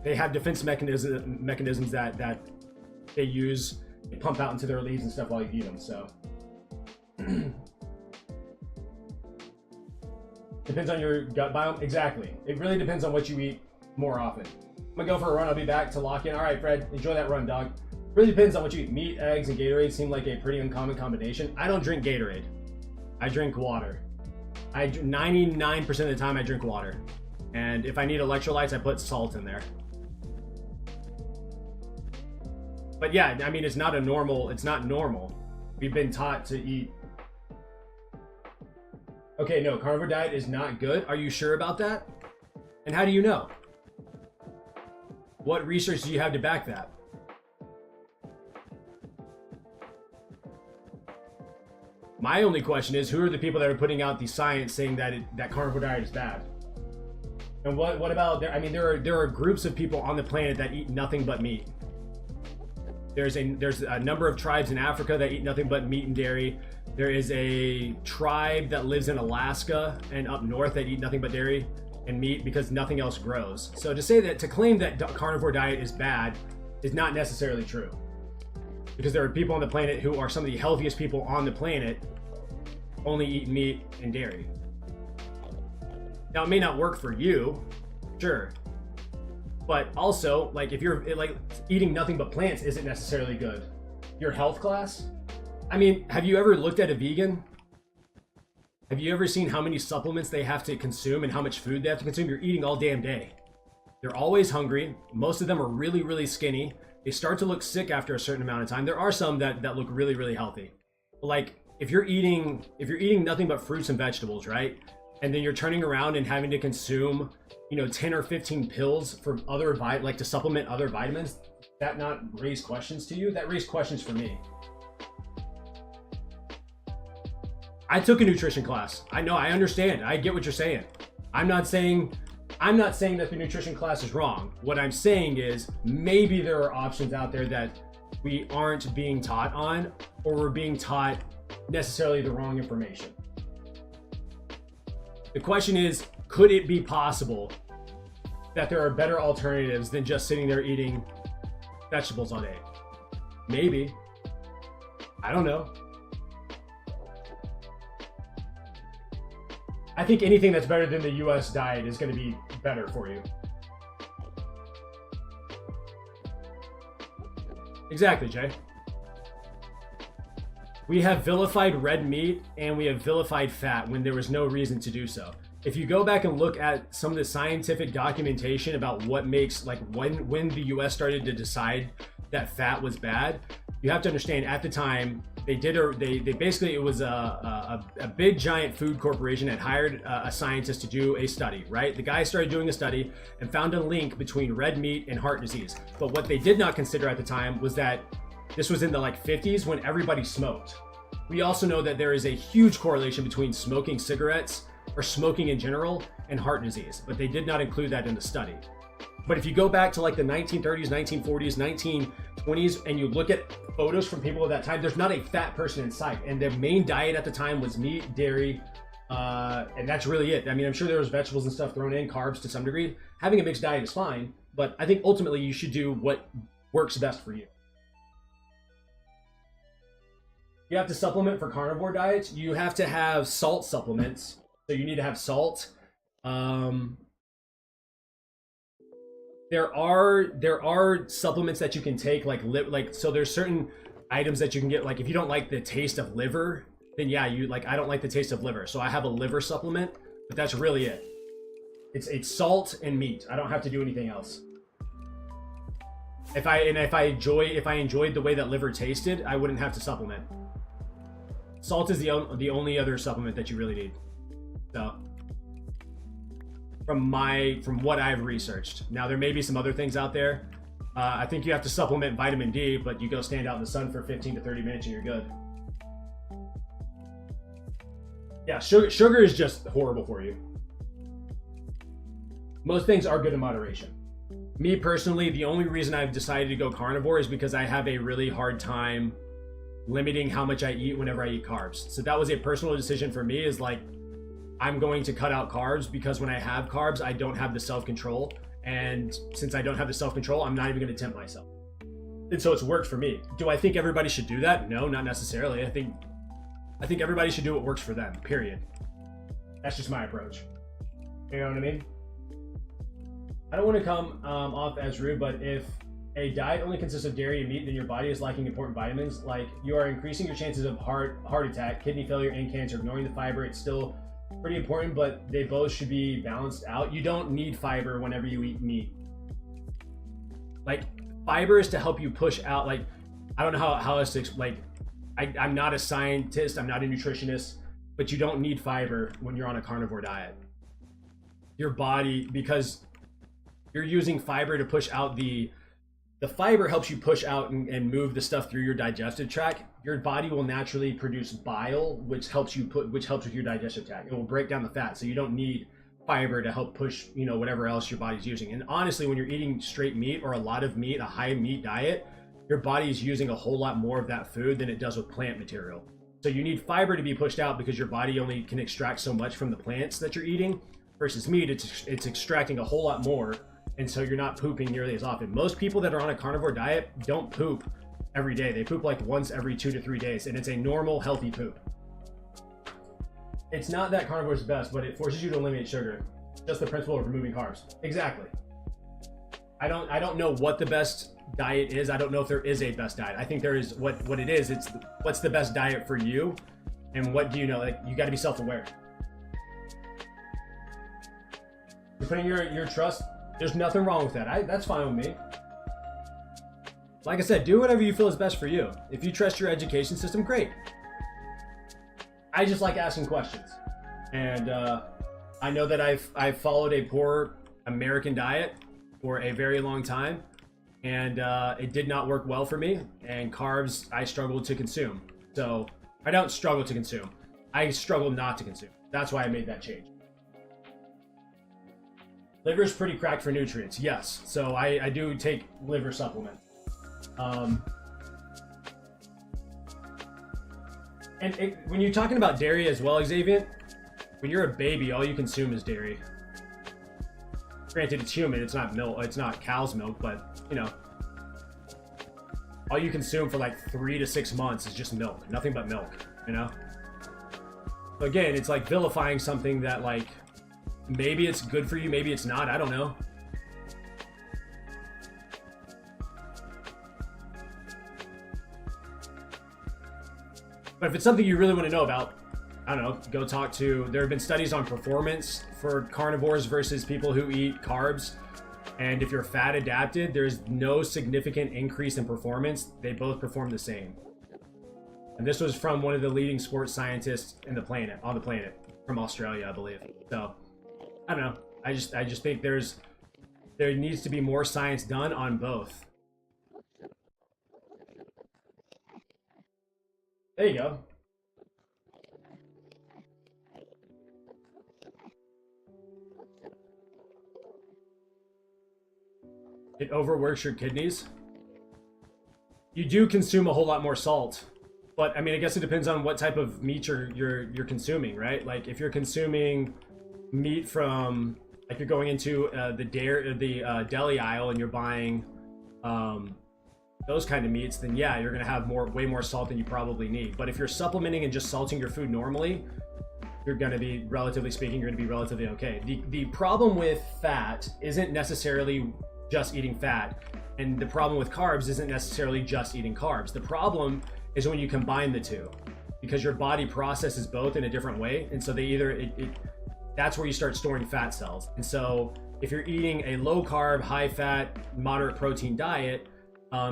They have defense mechanisms that they use. They pump out into their leaves and stuff while you eat them. So depends on your gut biome. Exactly. It really depends on what you eat more often. I'm gonna go for a run. I'll be back to lock in. All right, Fred, enjoy that run, dog. Really depends on what you eat. Meat, eggs, and Gatorade seem like a pretty uncommon combination. I don't drink Gatorade. I drink water. 99% of the time I drink water. And if I need electrolytes, I put salt in there. But yeah, I mean, it's not normal. We've been taught to eat. Okay, no, carnivore diet is not good. Are you sure about that? And how do you know? What research do you have to back that? My only question is, who are the people that are putting out the science saying that carnivore diet is bad? And what about there? I mean, there are groups of people on the planet that eat nothing but meat. There's a number of tribes in Africa that eat nothing but meat and dairy. There is a tribe that lives in Alaska and up north that eat nothing but dairy and meat because nothing else grows. So to claim that carnivore diet is bad is not necessarily true. Because there are people on the planet who are some of the healthiest people on the planet only eat meat and dairy. Now, it may not work for you, sure. But also, like, if you're like eating nothing but plants isn't necessarily good. Your health class? I mean, have you ever looked at a vegan? Have you ever seen how many supplements they have to consume and how much food they have to consume? You're eating all damn day. They're always hungry. Most of them are really, really skinny. They start to look sick after a certain amount of time. There are some that look really, really healthy. But like, if you're eating nothing but fruits and vegetables, right? And then you're turning around and having to consume, 10 or 15 pills for other to supplement other vitamins, that not raise questions to you? That raised questions for me. I took a nutrition class. I know, I understand. I get what you're saying. I'm not saying that the nutrition class is wrong. What I'm saying is maybe there are options out there that we aren't being taught on, or we're being taught necessarily the wrong information. The question is, could it be possible that there are better alternatives than just sitting there eating vegetables all day? Maybe. I don't know. I think anything that's better than the US diet is going to be better for you. Exactly, Jay. We have vilified red meat and we have vilified fat when there was no reason to do so. If you go back and look at some of the scientific documentation about what makes, like, when the US started to decide that fat was bad, you have to understand at the time they basically, it was a big giant food corporation that hired a scientist to do a study, right? The guy started doing a study and found a link between red meat and heart disease. But what they did not consider at the time was that this was in the 50s when everybody smoked. We also know that there is a huge correlation between smoking cigarettes or smoking in general and heart disease, but they did not include that in the study. But if you go back to the 1930s, 1940s, 1920s, and you look at photos from people at that time, there's not a fat person in sight. And their main diet at the time was meat, dairy, and that's really it. I mean, I'm sure there was vegetables and stuff thrown in, carbs to some degree. Having a mixed diet is fine, but I think ultimately you should do what works best for you. You have to supplement for carnivore diets. You have to have salt supplements. So you need to have salt. There are supplements that you can take, like so there's certain items that you can get, like if you don't like the taste of liver, then yeah, I don't like the taste of liver, so I have a liver supplement, but that's really it. It's salt and meat. I don't have to do anything else. If I enjoyed the way that liver tasted, I wouldn't have to supplement. Salt is the only other supplement that you really need. So from what I've researched. Now there may be some other things out there. I think you have to supplement vitamin D, but you go stand out in the sun for 15 to 30 minutes and you're good. Yeah, sugar is just horrible for you. Most things are good in moderation. Me personally, the only reason I've decided to go carnivore is because I have a really hard time limiting how much I eat whenever I eat carbs. So that was a personal decision for me, is like, I'm going to cut out carbs because when I have carbs, I don't have the self-control. And since I don't have the self-control, I'm not even going to tempt myself. And so it's worked for me. Do I think everybody should do that? No, not necessarily. I think everybody should do what works for them, period. That's just my approach. You know what I mean? I don't want to come off as rude, but if a diet only consists of dairy and meat, then your body is lacking important vitamins. Like, you are increasing your chances of heart attack, kidney failure, and cancer. Ignoring the fiber, it's still pretty important, but they both should be balanced out. You don't need fiber whenever you eat meat. Like, fiber is to help you push out, like, I don't know how else to, like, I'm not a scientist, I'm not a nutritionist, but you don't need fiber when you're on a carnivore diet. Your body, because you're using fiber to push out the fiber helps you push out and move the stuff through your digestive tract. Your body will naturally produce bile, which helps with your digestive tract. It will break down the fat, so you don't need fiber to help push, whatever else your body's using. And honestly, when you're eating straight meat or a lot of meat, a high meat diet, your body is using a whole lot more of that food than it does with plant material. So you need fiber to be pushed out because your body only can extract so much from the plants that you're eating, versus meat, it's extracting a whole lot more. And so you're not pooping nearly as often. Most people that are on a carnivore diet don't poop every day. They poop like once every 2 to 3 days, and it's a normal, healthy poop. It's not that carnivore is best, but it forces you to eliminate sugar. Just the principle of removing carbs. Exactly. I don't know what the best diet is. I don't know if there is a best diet. I think there is what it is. It's what's the best diet for you, and what do you know? Like, you got to be self-aware. You're putting your trust. There's nothing wrong with that. That's fine with me. Like I said, do whatever you feel is best for you. If you trust your education system, great. I just like asking questions. And I know that I've followed a poor American diet for a very long time. And it did not work well for me. And carbs, I struggled to consume. So I don't struggle to consume. I struggle not to consume. That's why I made that change. Liver is pretty cracked for nutrients, yes. So I do take liver supplement. When you're talking about dairy as well, Xavier, when you're a baby, all you consume is dairy. Granted, it's human, it's not milk, it's not cow's milk, but all you consume for like 3 to 6 months is just milk, nothing but milk, So again, it's like vilifying something that, like, maybe it's good for you, maybe it's not, I don't know. But if it's something you really want to know about, I don't know, go talk to, there have been studies on performance for carnivores versus people who eat carbs. And if you're fat adapted, there's no significant increase in performance. They both perform the same. And this was from one of the leading sports scientists on the planet, from Australia, I believe. So, I don't know. I just think there needs to be more science done on both. There you go. It overworks your kidneys. You do consume a whole lot more salt, but I mean, I guess it depends on what type of meat you're consuming, right? Like, if you're consuming meat from Like you're going into the deli aisle and you're buying those kind of meats, then yeah, you're gonna have way more salt than you probably need. But if you're supplementing and just salting your food normally, you're gonna be, relatively speaking, you're gonna be relatively okay. The problem with fat isn't necessarily just eating fat, and the problem with carbs isn't necessarily just eating carbs. The problem is when you combine the two, because your body processes both in a different way, and so they either that's where you start storing fat cells. And so if you're eating a low carb, high fat, moderate protein diet,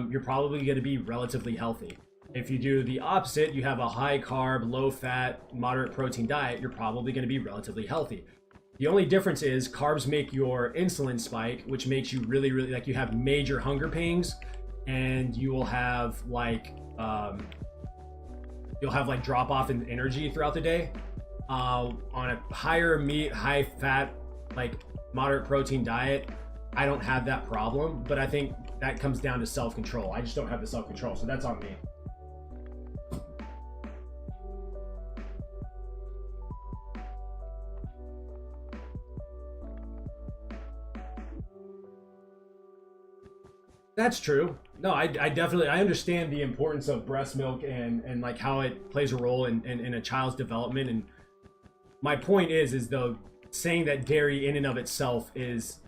you're probably going to be relatively healthy. If you do the opposite, you have a high carb, low fat, moderate protein diet, you're probably going to be relatively healthy. The only difference is carbs make your insulin spike, which makes you really, really, like, you have major hunger pains, and you will have like drop off in energy throughout the day. On a higher meat, high fat, like moderate protein diet, I don't have that problem, but I think that comes down to self-control. I just don't have the self-control, so that's on me. That's true. No, I definitely, I understand the importance of breast milk and like how it plays a role in a child's development. And my point is though, saying that dairy in and of itself is,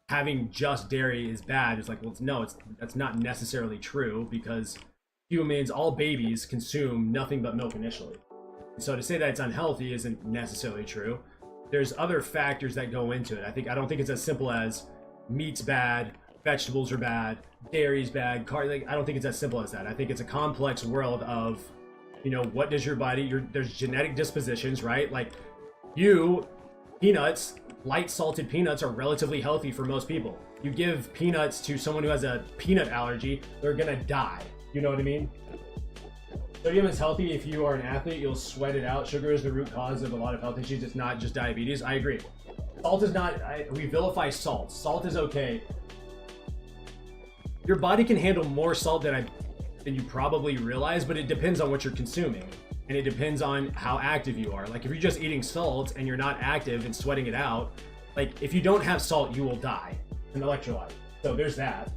having just dairy is bad, is like, well, no, that's not necessarily true, because humans, all babies, consume nothing but milk initially. So to say that it's unhealthy isn't necessarily true. There's other factors that go into it. I don't think it's as simple as meat's bad, vegetables are bad, dairy's bad, I don't think it's as simple as that. I think it's a complex world of, you know, what does your body, there's genetic dispositions, right? Like peanuts, light salted peanuts are relatively healthy for most people. You give peanuts to someone who has a peanut allergy, they're gonna die. You know what I mean? Sodium is healthy if you are an athlete, you'll sweat it out. Sugar is the root cause of a lot of health issues. It's not just diabetes. I agree. Salt is not, we vilify salt. Salt is okay. Your body can handle more salt than you probably realize, but it depends on what you're consuming. And it depends on how active you are. Like if you're just eating salt and you're not active and sweating it out, like if you don't have salt, you will die. An electrolyte. So there's that.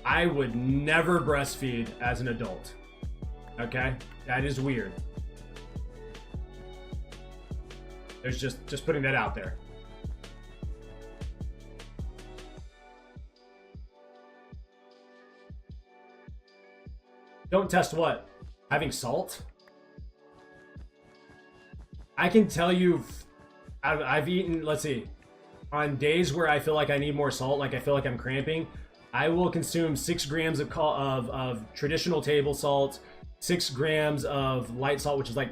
I would never breastfeed as an adult. Okay? That is weird. There's just putting that out there. Don't test what? Having salt? I can tell you, I've eaten, let's see, on days where I feel like I need more salt, like I feel like I'm cramping, I will consume 6 grams of traditional table salt, 6 grams of light salt, which is like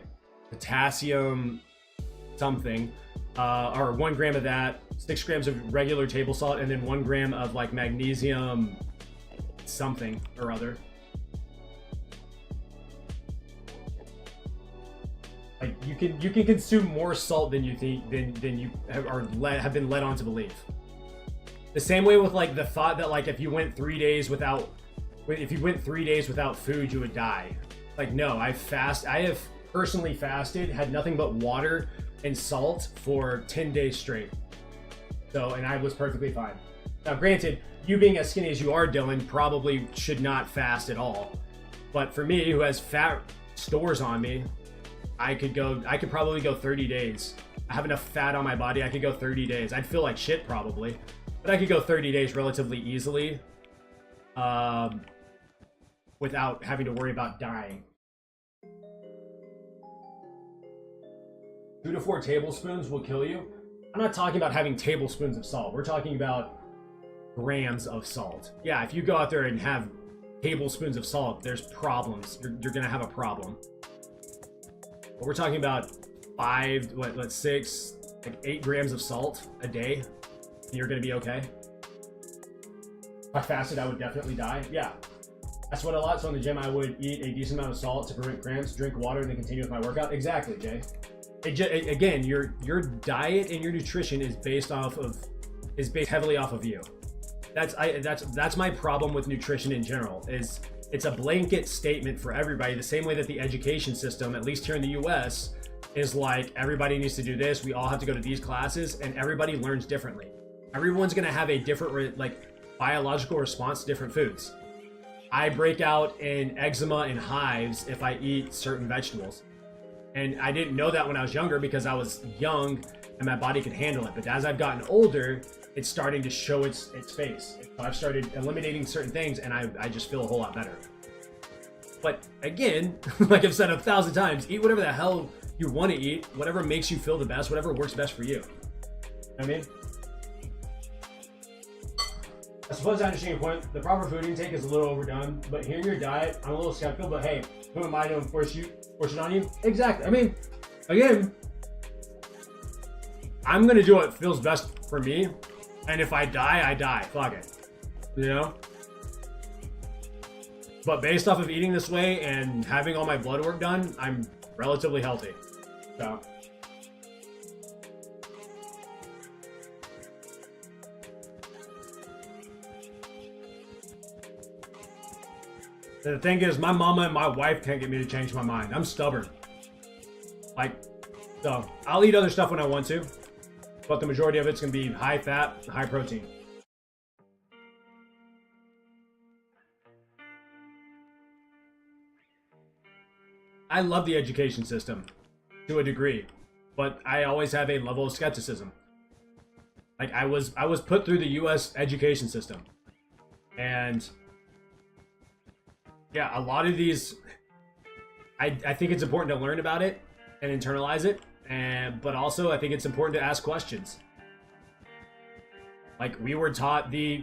potassium something, or 1 gram of that, 6 grams of regular table salt, and then 1 gram of like magnesium something or other. Like you can consume more salt than you think than you have been led on to believe. The same way with like the thought that like if you went 3 days without food you would die. Like no, I have personally fasted, had nothing but water and salt for 10 days straight. So, and I was perfectly fine. Now granted, you being as skinny as you are, Dylan, probably should not fast at all. But for me, who has fat stores on me, I could probably go 30 days. I have enough fat on my body, I could go 30 days. I'd feel like shit probably, but I could go 30 days relatively easily without having to worry about dying. 2 to 4 tablespoons will kill you. I'm not talking about having tablespoons of salt. We're talking about grams of salt. Yeah, if you go out there and have tablespoons of salt, there's problems. You're gonna have a problem. But we're talking about 6, like 8 grams of salt a day, and you're gonna be okay. If I fasted, I would definitely die. Yeah, I sweat a lot, so in the gym I would eat a decent amount of salt to prevent cramps, drink water, and then continue with my workout. Exactly, Jay. Again, your diet and your nutrition is based heavily off of you. That's my problem with nutrition in general. Is it's a blanket statement for everybody, the same way that the education system, at least here in the US, is like everybody needs to do this, we all have to go to these classes, and everybody learns differently. Everyone's gonna have a different like biological response to different foods. I break out in eczema and hives if I eat certain vegetables. And I didn't know that when I was younger because I was young and my body could handle it. But as I've gotten older, it's starting to show its face. So I've started eliminating certain things and I just feel a whole lot better. But again, like I've said 1,000 times, eat whatever the hell you want to eat, whatever makes you feel the best, whatever works best for you. You know what I mean? I suppose I understand your point. The proper food intake is a little overdone, but here in your diet, I'm a little skeptical, but hey, who am I to force it on you? Exactly. I mean, again, I'm gonna do what feels best for me, and if I die, I die. Fuck it. You know? But based off of eating this way and having all my blood work done, I'm relatively healthy. So. The thing is, my mama and my wife can't get me to change my mind. I'm stubborn. Like, so I'll eat other stuff when I want to, but the majority of it's gonna be high fat, high protein. I love the education system to a degree, but I always have a level of skepticism. Like I was put through the US education system, and yeah, a lot of these, I think it's important to learn about it and internalize it, but also I think it's important to ask questions. Like we were taught the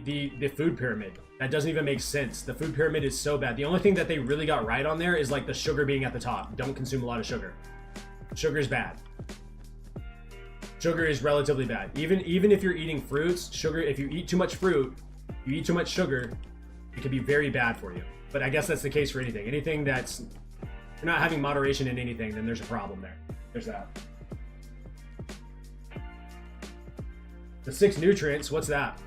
food pyramid. That doesn't even make sense. The food pyramid is so bad. The only thing that they really got right on there is like the sugar being at the top. Don't consume a lot of sugar. Sugar is bad. Sugar is relatively bad. Even if you're eating fruits, sugar, if you eat too much fruit, you eat too much sugar, it can be very bad for you. But I guess that's the case for anything. Anything that's, you're not having moderation in anything, then there's a problem there. There's that. The 6 nutrients, what's that?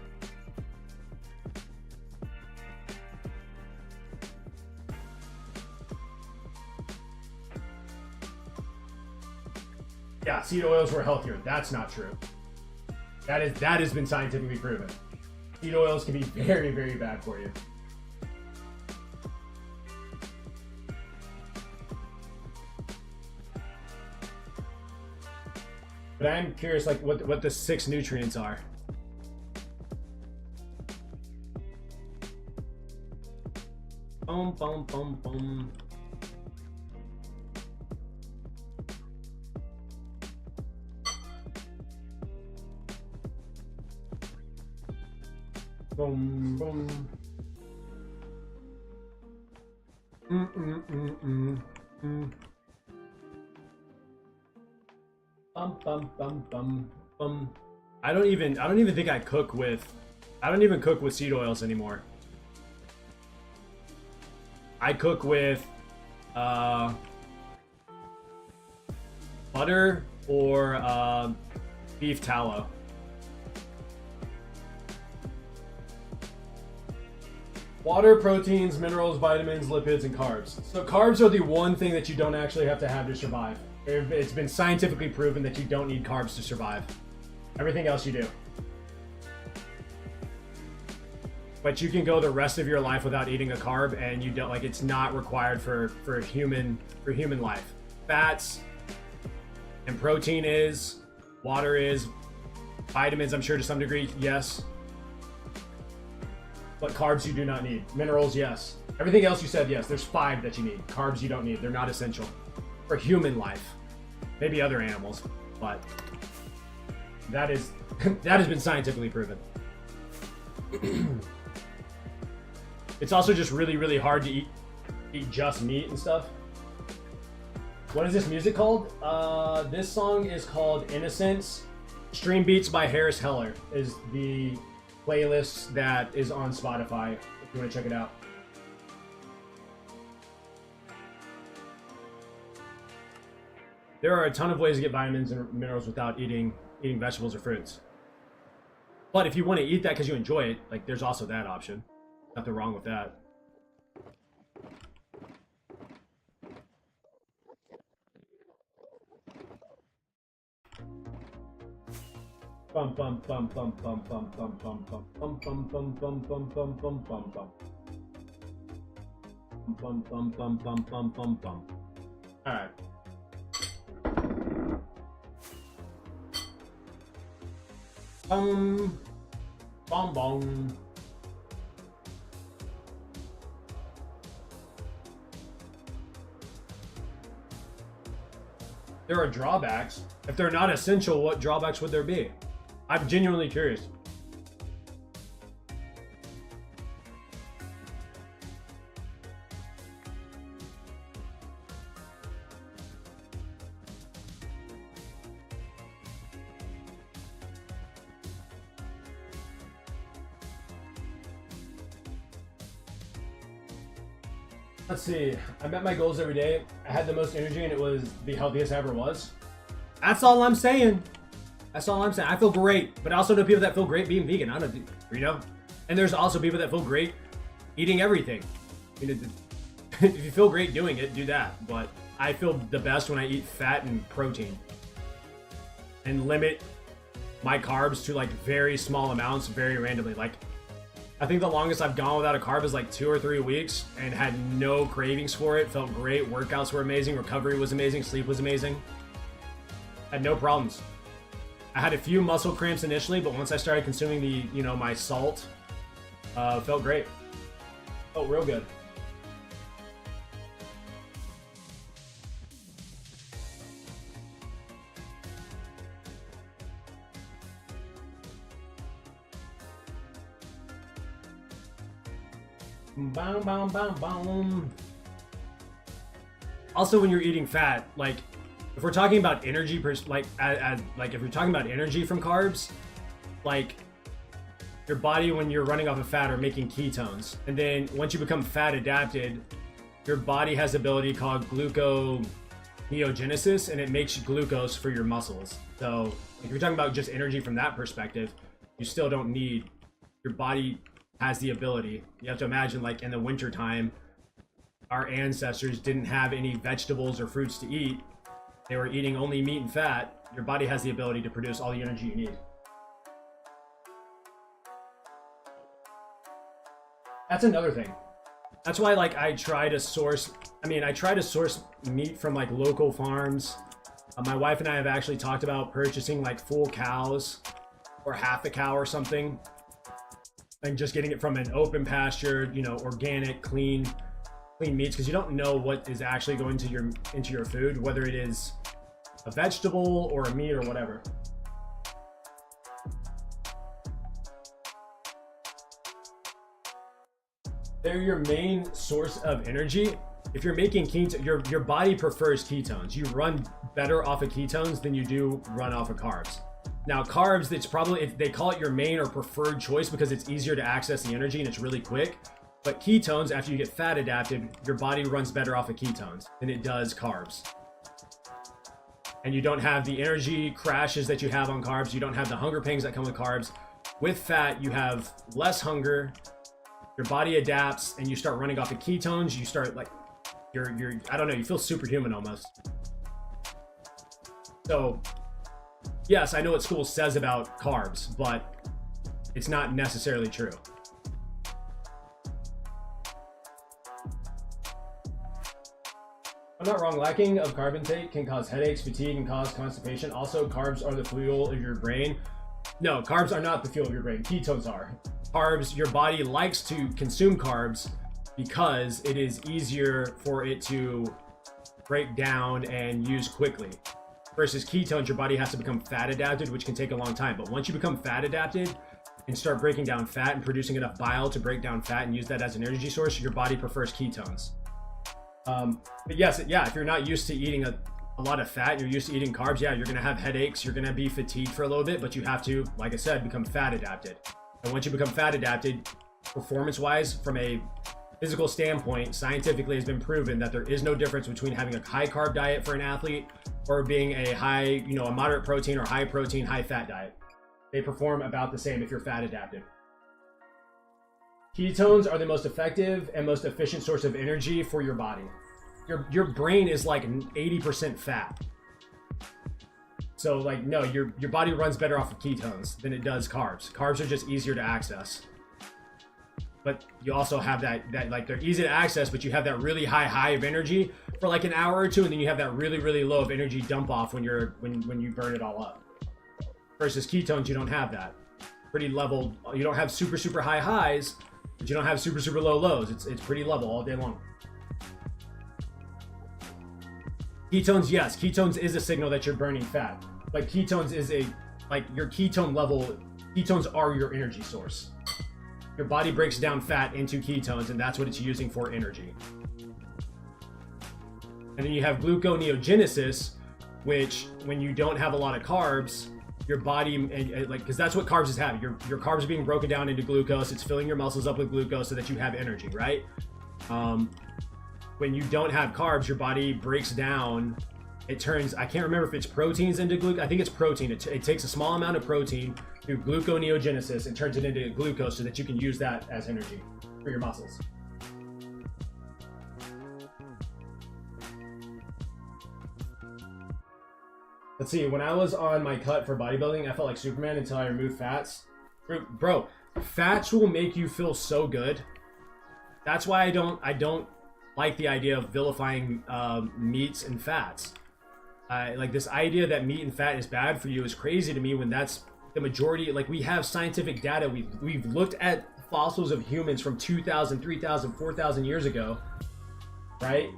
Yeah, seed oils were healthier. That's not true. That has been scientifically proven. Seed oils can be very, very bad for you. But I'm curious, like, what the 6 nutrients are. Boom, boom, boom, boom. Boom, boom. Bum, bum, bum, bum, bum. I don't even think I don't even cook with seed oils anymore. I cook with butter or beef tallow. Water, proteins, minerals, vitamins, lipids, and carbs. So carbs are the one thing that you don't actually have to survive. It's been scientifically proven that you don't need carbs to survive. Everything else you do. But you can go the rest of your life without eating a carb, and you don't, like, it's not required for human life. Fats and protein is, water is, vitamins I'm sure to some degree, yes. But carbs you do not need. Minerals, yes. Everything else you said, yes. There's 5 that you need. Carbs you don't need. They're not essential for human life. Maybe other animals, but that has been scientifically proven. It's also just really, really hard to eat just meat and stuff. What is this music called? This song is called Innocence. Stream Beats by Harris Heller is the playlist that is on Spotify if you want to check it out. There are a ton of ways to get vitamins and minerals without eating vegetables or fruits. But if you want to eat that because you enjoy it, like, there's also that option. Nothing wrong with that. Bum bum bum bum bum bum bum bum bum bum bum bum bum bum bum bum bum bum. Bum bum bum bum bum bum bum. All right. Bum bum bum. There are drawbacks. If they're not essential, what drawbacks would there be? I'm genuinely curious. Let's see. I met my goals every day. I had the most energy and it was the healthiest I ever was. That's all I'm saying. That's all I'm saying. I feel great, but I also know people that feel great being vegan. I don't know, you know? And there's also people that feel great eating everything. You know, if you feel great doing it, do that. But I feel the best when I eat fat and protein. And limit my carbs to like very small amounts very randomly. Like, I think the longest I've gone without a carb is like 2 or 3 weeks and had no cravings for it. Felt great. Workouts were amazing. Recovery was amazing. Sleep was amazing. Had no problems. I had a few muscle cramps initially, but once I started consuming the, you know, my salt, felt great. Felt real good. Boom, boom, boom, boom. Also, when you're eating fat, like, if we're talking about energy, like if you're talking about energy from carbs, like your body when you're running off of fat are making ketones, and then once you become fat adapted, your body has the ability called gluconeogenesis, and it makes glucose for your muscles. So if you're talking about just energy from that perspective, you still don't need. Your body has the ability. You have to imagine, like in the winter time, our ancestors didn't have any vegetables or fruits to eat. They were eating only meat and fat. Your body has the ability to produce all the energy you need. That's another thing. That's why, like, I try to source meat from like local farms. My wife and I have actually talked about purchasing like full cows or half a cow or something, and just getting it from an open pasture, you know, organic, clean meats, because you don't know what is actually going to into your food, whether it is a vegetable or a meat or whatever. They're your main source of energy. If you're making ketones, your body prefers ketones. You run better off of ketones than you do run off of carbs. Now, carbs, it's probably, they call it your main or preferred choice because it's easier to access the energy and it's really quick. But ketones, after you get fat adapted, your body runs better off of ketones than it does carbs. And you don't have the energy crashes that you have on carbs. You don't have the hunger pangs that come with carbs. With fat, you have less hunger. Your body adapts and you start running off of ketones. You start like, I don't know, you feel superhuman almost. So, yes, I know what school says about carbs, but it's not necessarily true. I'm not wrong, lacking of carb intake can cause headaches, fatigue, and cause constipation. Also, carbs are the fuel of your brain. No, carbs are not the fuel of your brain. Ketones are. Carbs, your body likes to consume carbs because it is easier for it to break down and use quickly. Versus ketones, your body has to become fat adapted, which can take a long time. But once you become fat adapted and start breaking down fat and producing enough bile to break down fat and use that as an energy source, your body prefers ketones. But yes, yeah, if you're not used to eating a lot of fat, you're used to eating carbs, yeah, you're gonna have headaches, you're gonna be fatigued for a little bit, but you have to, like I said, become fat adapted. And once you become fat adapted, performance-wise, from a physical standpoint, scientifically has been proven that there is no difference between having a high carb diet for an athlete or being a high, you know, a moderate protein or high protein, high fat diet. They perform about the same if you're fat adapted. Ketones are the most effective and most efficient source of energy for your body. Your brain is like 80% fat. So like, no, your body runs better off of ketones than it does carbs. Carbs are just easier to access. But you also have that like they're easy to access, but you have that really high of energy for like an hour or two, and then you have that really low of energy dump off when you burn it all up. Versus ketones, you don't have that. Pretty level. You don't have super high highs, but you don't have super low lows. It's pretty level all day long. Ketones, yes, ketones is a signal that you're burning fat. But ketones is like your ketone level. Ketones are your energy source. Your body breaks down fat into ketones, and that's what it's using for energy. And then you have gluconeogenesis, which when you don't have a lot of carbs, your body, like, because that's what carbs is having. Your carbs are being broken down into glucose. It's filling your muscles up with glucose so that you have energy, right? When you don't have carbs, your body breaks down. It turns, I can't remember if it's proteins into glucose. I think it's protein. It takes a small amount of protein through gluconeogenesis and turns it into glucose so that you can use that as energy for your muscles. Let's see, when I was on my cut for bodybuilding, I felt like Superman until I removed fats. Bro, fats will make you feel so good. That's why I don't like the idea of vilifying meats and fats. Like this idea that meat and fat is bad for you is crazy to me when that's the majority. Like we have scientific data. We've looked at fossils of humans from 2,000, 3,000, 4,000 years ago, right?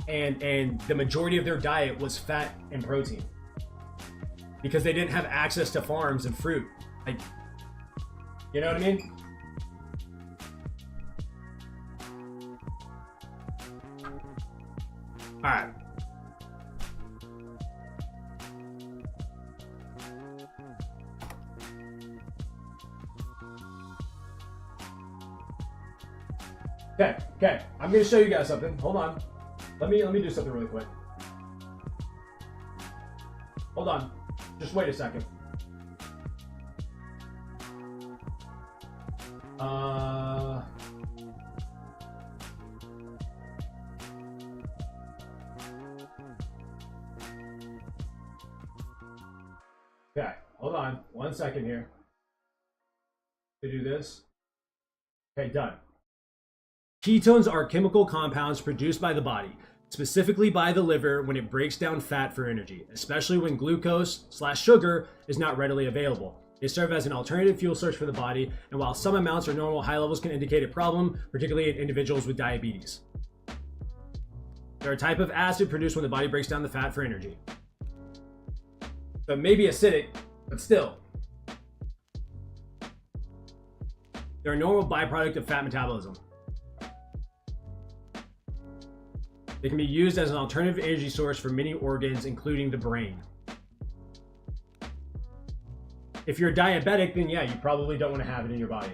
And the majority of their diet was fat and protein because they didn't have access to farms and fruit. Like, you know what I mean? All right. Okay. I'm gonna show you guys something. Hold on. Let me do something really quick. Hold on. Just wait a second. Okay, hold on 1 second here. To do this. Okay, done. Ketones are chemical compounds produced by the body, specifically by the liver when it breaks down fat for energy, especially when glucose/sugar is not readily available. They serve as an alternative fuel source for the body, and while some amounts or normal high levels can indicate a problem, particularly in individuals with diabetes. They're a type of acid produced when the body breaks down the fat for energy. So it may be acidic, but still. They're a normal byproduct of fat metabolism. They can be used as an alternative energy source for many organs, including the brain. If you're diabetic, then yeah, you probably don't want to have it in your body.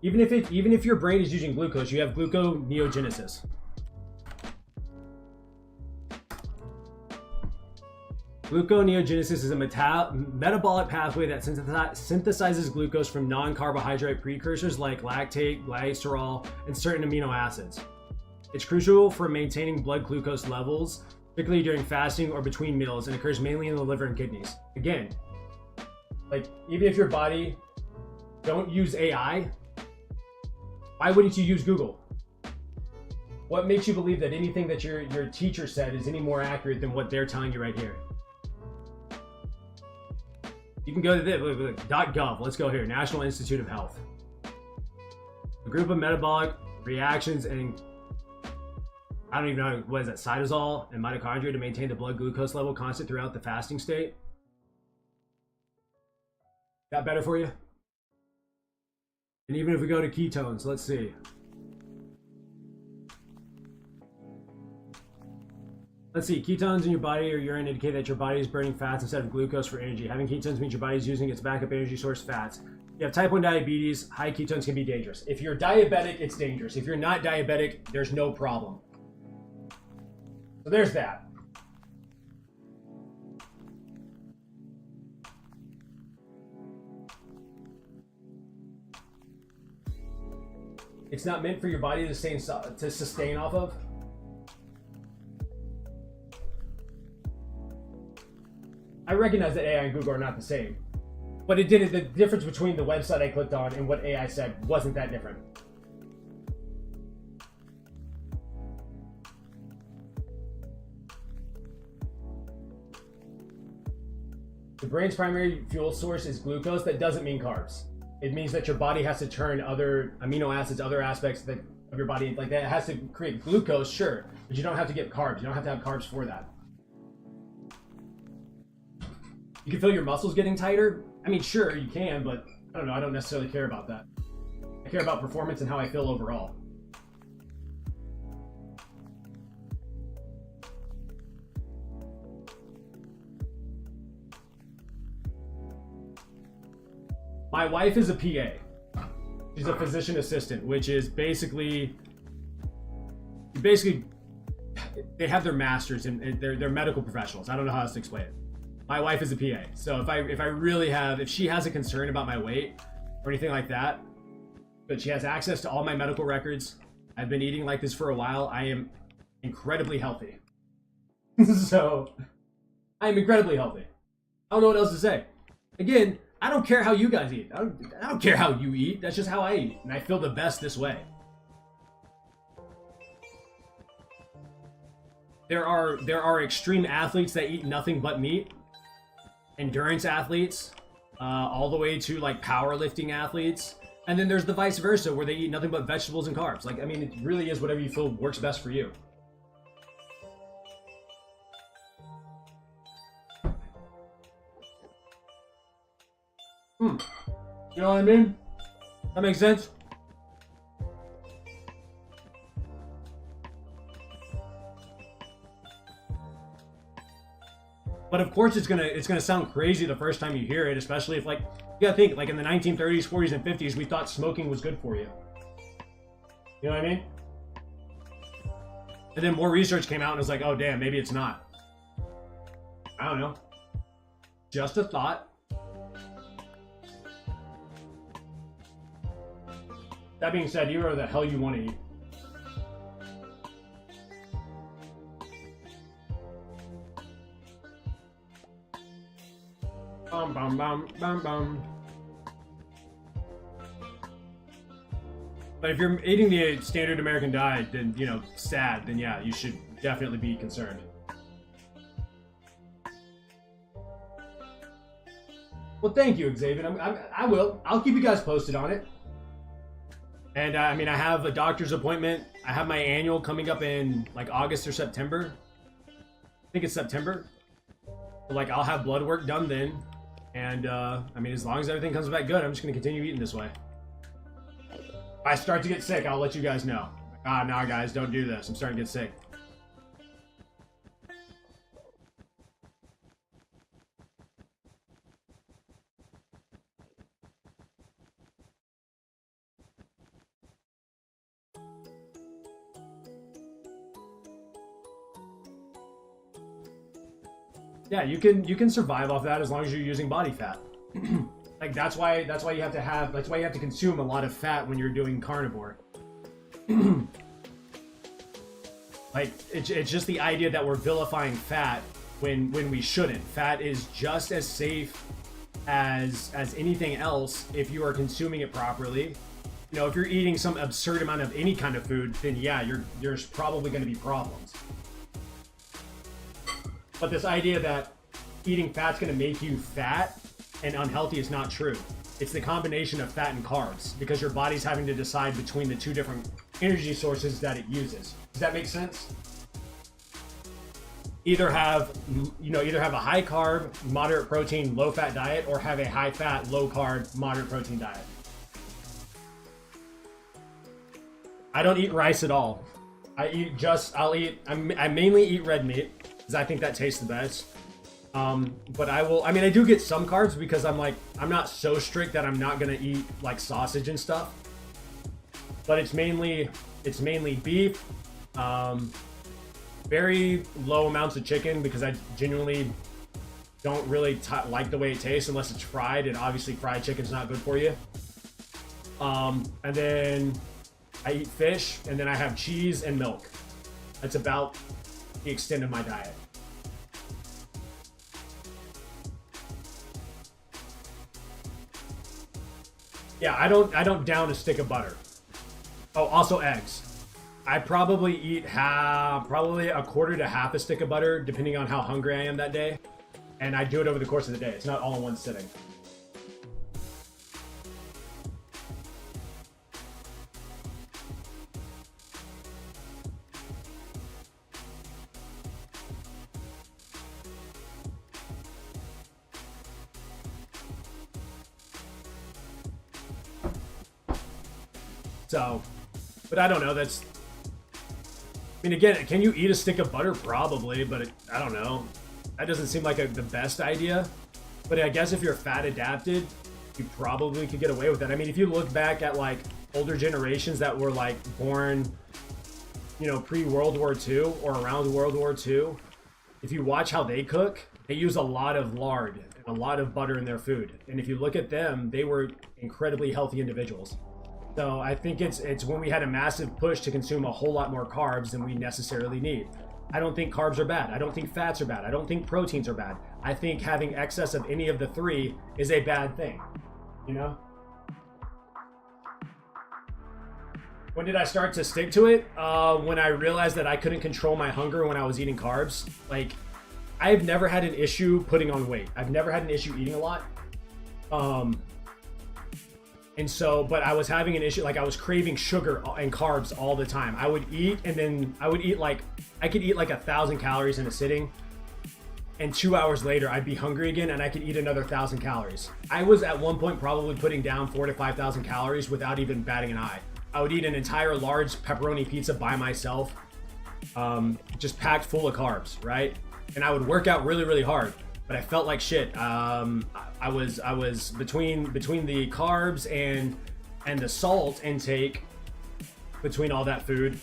Even if your brain is using glucose, you have gluconeogenesis. Gluconeogenesis is a metabolic pathway that synthesizes glucose from non-carbohydrate precursors like lactate, glycerol, and certain amino acids. It's crucial for maintaining blood glucose levels, particularly during fasting or between meals, and occurs mainly in the liver and kidneys. Again, like even if your body don't use AI, why wouldn't you use Google? What makes you believe that anything that your teacher said is any more accurate than what they're telling you right here? You can go to this, .gov. Let's go here. National Institute of Health. A group of metabolic reactions and I don't even know what is that, cytosol and mitochondria to maintain the blood glucose level constant throughout the fasting state. That better for you? And even if we go to ketones, let's see. Let's see, ketones in your body or urine indicate that your body is burning fats instead of glucose for energy. Having ketones means your body is using its backup energy source, fats. If you have type 1 diabetes, high ketones can be dangerous. If you're diabetic, it's dangerous. If you're not diabetic, there's no problem. So there's that. It's not meant for your body to sustain off of. I recognize that AI and Google are not the same, but it didn't. The difference between the website I clicked on and what AI said wasn't that different. The brain's primary fuel source is glucose. That doesn't mean carbs. It means that your body has to turn other amino acids, other aspects of your body, like that. It has to create glucose, sure, but you don't have to get carbs. You don't have to have carbs for that. You can feel your muscles getting tighter. I mean, sure, you can, but I don't know. I don't necessarily care about that. I care about performance and how I feel overall. My wife is a PA. She's a physician assistant, which is basically they have their masters and they're medical professionals. I don't know how else to explain it. My wife is a PA, so if she has a concern about my weight or anything like that, but she has access to all my medical records. I've been eating like this for a while. I am incredibly healthy. So I am incredibly healthy. I don't know what else to say. Again, I don't care how you guys eat. I don't care how you eat. That's just how I eat, and I feel the best this way. There are extreme athletes that eat nothing but meat. Endurance athletes, all the way to like powerlifting athletes, and then there's the vice versa where they eat nothing but vegetables and carbs. Like, I mean, it really is whatever you feel works best for you. You know what I mean? That makes sense? But of course it's gonna sound crazy the first time you hear it, especially if, like, you gotta think, like, in the 1930s, 40s, and 50s, we thought smoking was good for you. You know what I mean? And then more research came out and was like, oh damn, maybe it's not. I don't know. Just a thought. That being said, you are the hell you want to eat. Bum, bum, bum, bum, bum. But if you're eating the standard American diet, then, you know, sad, then yeah, you should definitely be concerned. Well, thank you, Xavier. I will. I'll keep you guys posted on it. And I mean, I have a doctor's appointment. I have my annual coming up in like August or September. I think it's September. So, like, I'll have blood work done then. And I mean, as long as everything comes back good, I'm just going to continue eating this way. If I start to get sick, I'll let you guys know. Nah, guys, don't do this. I'm starting to get sick. Yeah, you can survive off that as long as you're using body fat. Like, that's why you have to consume a lot of fat when you're doing carnivore. Like, it's just the idea that we're vilifying fat when we shouldn't. Fat is just as safe as anything else if you are consuming it properly. You know, if you're eating some absurd amount of any kind of food, then yeah, there's probably going to be problems. But this idea that eating fat's going to make you fat and unhealthy is not true. It's the combination of fat and carbs, because your body's having to decide between the two different energy sources that it uses. Does that make sense? Either have a high carb, moderate protein, low fat diet, or have a high fat, low carb, moderate protein diet. I don't eat rice at all. I mainly eat red meat, because I think that tastes the best. But I do get some carbs because I'm not so strict that I'm not gonna eat like sausage and stuff. But it's mainly beef, very low amounts of chicken, because I genuinely don't really like the way it tastes unless it's fried, and obviously fried chicken's not good for you. And then I eat fish, and then I have cheese and milk. That's about the extent of my diet. Yeah, I don't down a stick of butter. Oh, also eggs. I probably eat probably a quarter to half a stick of butter, depending on how hungry I am that day. And I do it over the course of the day. It's not all in one sitting. So, but I don't know. I mean, again, can you eat a stick of butter? Probably, but I don't know. That doesn't seem like the best idea. But I guess if you're fat adapted, you probably could get away with it. I mean, if you look back at like older generations that were like born, you know, pre-World War II or around World War II, if you watch how they cook, they use a lot of lard and a lot of butter in their food. And if you look at them, they were incredibly healthy individuals. So I think it's when we had a massive push to consume a whole lot more carbs than we necessarily need. I don't think carbs are bad. I don't think fats are bad. I don't think proteins are bad. I think having excess of any of the three is a bad thing, you know? When did I start to stick to it? When I realized that I couldn't control my hunger when I was eating carbs. Like, I've never had an issue putting on weight. I've never had an issue eating a lot. And so, but I was having an issue, like I was craving sugar and carbs all the time. I would eat and then I would eat like, I could eat like 1,000 calories in a sitting. And 2 hours later, I'd be hungry again and I could eat another 1,000 calories. I was at one point probably putting down 4,000 to 5,000 calories without even batting an eye. I would eat an entire large pepperoni pizza by myself, just packed full of carbs, right? And I would work out really, really hard. But I felt like shit. I was between the carbs and the salt intake, between all that food,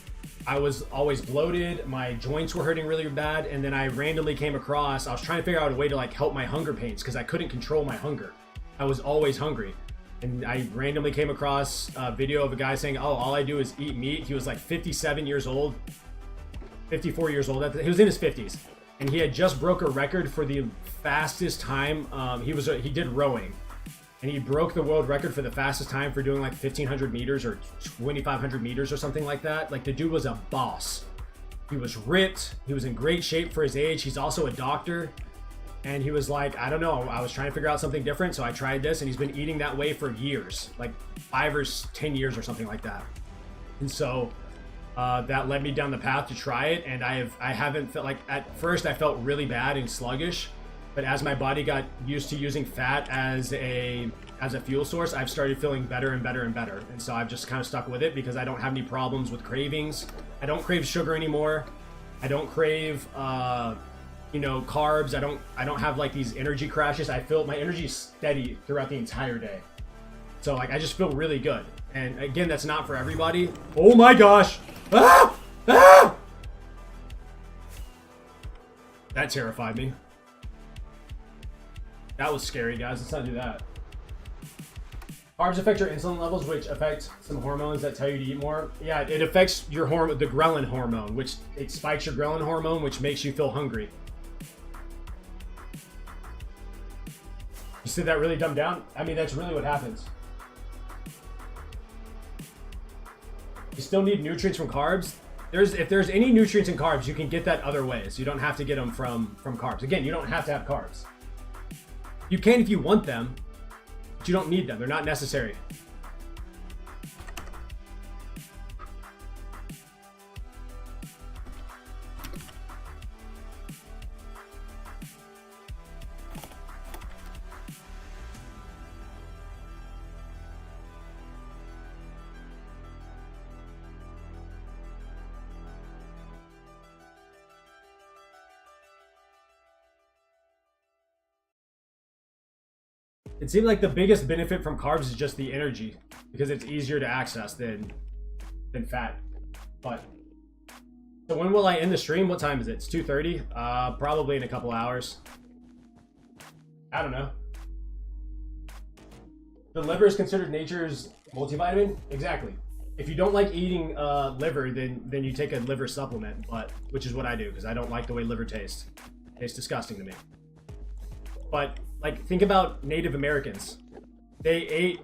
I was always bloated. My joints were hurting really bad. And then I randomly came across, I was trying to figure out a way to like help my hunger pains because I couldn't control my hunger. I was always hungry. And I randomly came across a video of a guy saying, oh, all I do is eat meat. He was like 57 years old, 54 years old. He was in his 50s. And he had just broke a record for the fastest time. He did rowing, and he broke the world record for the fastest time for doing like 1,500 meters or 2,500 meters or something like that. Like, the dude was a boss. He was ripped. He was in great shape for his age. He's also a doctor. And he was like, I don't know, I was trying to figure out something different, so I tried this, and he's been eating that way for years, like 5 or 10 years or something like that. And so that led me down the path to try it, and I haven't felt like, at first I felt really bad and sluggish, but as my body got used to using fat as a fuel source, I've started feeling better and better and better. And so I've just kind of stuck with it because I don't have any problems with cravings. I don't crave sugar anymore. I don't crave carbs. I don't have like these energy crashes. I feel my energy is steady throughout the entire day. So like I just feel really good. And again, that's not for everybody. Oh my gosh. Ah! Ah! That terrified me. That was scary, guys. Let's not do that. Carbs affect your insulin levels, which affect some hormones that tell you to eat more. Yeah, it affects your hormone, the ghrelin hormone, which it spikes your ghrelin hormone, which makes you feel hungry. You said that really dumbed down? I mean, that's really what happens. You still need nutrients from carbs. If there's any nutrients in carbs, you can get that other ways. You don't have to get them from carbs. Again, you don't have to have carbs. You can if you want them, but you don't need them. They're not necessary. It seemed like the biggest benefit from carbs is just the energy, because it's easier to access than fat. But so when will I end the stream? What time is it? It's 2:30. Probably in a couple hours. I don't know. The liver is considered nature's multivitamin. Exactly. If you don't like eating liver, then you take a liver supplement, which is what I do because I don't like the way liver tastes. It tastes disgusting to me. But like, think about Native Americans. They ate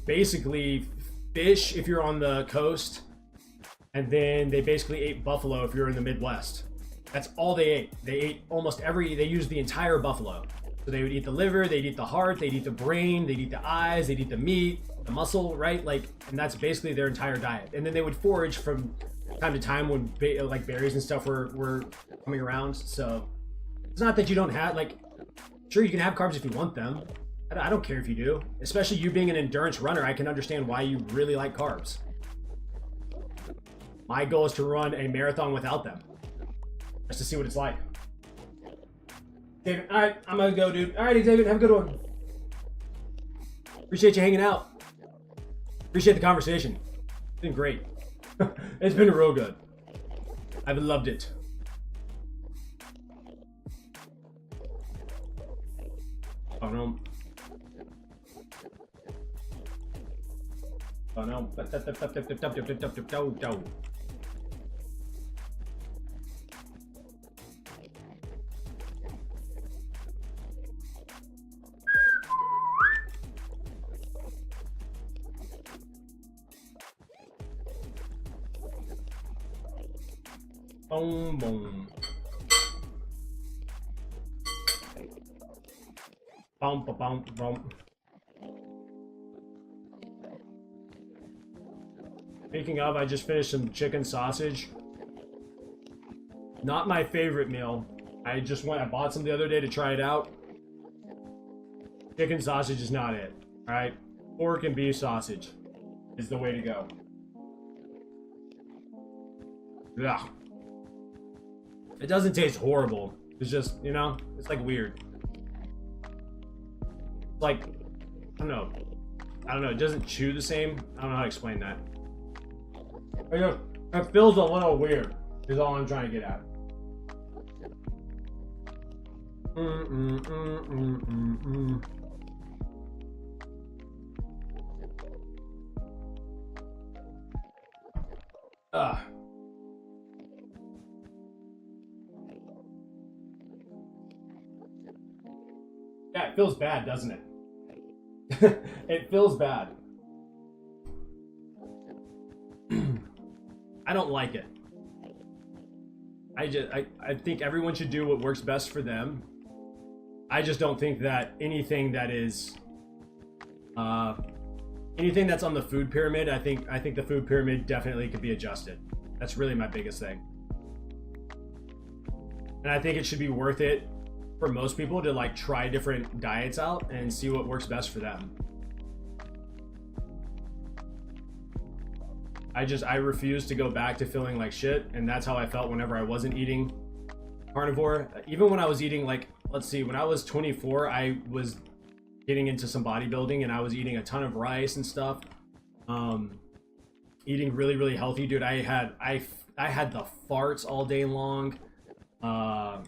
basically fish if you're on the coast, and then they basically ate buffalo if you're in the Midwest. That's all they ate. They ate they used the entire buffalo. So they would eat the liver, they'd eat the heart, they'd eat the brain, they'd eat the eyes, they'd eat the meat, the muscle, right? Like, and that's basically their entire diet. And then they would forage from time to time when like berries and stuff were coming around. So it's not that you don't have, like, sure, you can have carbs if you want them. I don't care if you do. Especially you being an endurance runner, I can understand why you really like carbs. My goal is to run a marathon without them, just to see what it's like. David, all right, I'm gonna go, dude. All righty, David, have a good one. Appreciate you hanging out. Appreciate the conversation. It's been great. It's been real good. I've loved it. Oh no. Oh no. Boom, boom. Bum, ba, bum, bum. Speaking of, I just finished some chicken sausage. Not my favorite meal. I bought some the other day to try it out. Chicken sausage is not it. Alright? Pork and beef sausage is the way to go. Yeah. It doesn't taste horrible. It's just, you know, it's like weird. Like, I don't know. It doesn't chew the same. I don't know how to explain that. It feels a little weird, is all I'm trying to get at. Yeah, it feels bad, doesn't it? It feels bad. I don't like it. I think everyone should do what works best for them. I just don't think that anything that's on the food pyramid, I think the food pyramid definitely could be adjusted. That's really my biggest thing. And I think it should be worth it for most people to like try different diets out and see what works best for them. I refuse to go back to feeling like shit, and that's how I felt whenever I wasn't eating carnivore. Even when I was eating, like, let's see, when I was 24, I was getting into some bodybuilding and I was eating a ton of rice and stuff. Eating really, really healthy, dude. I had the farts all day long. I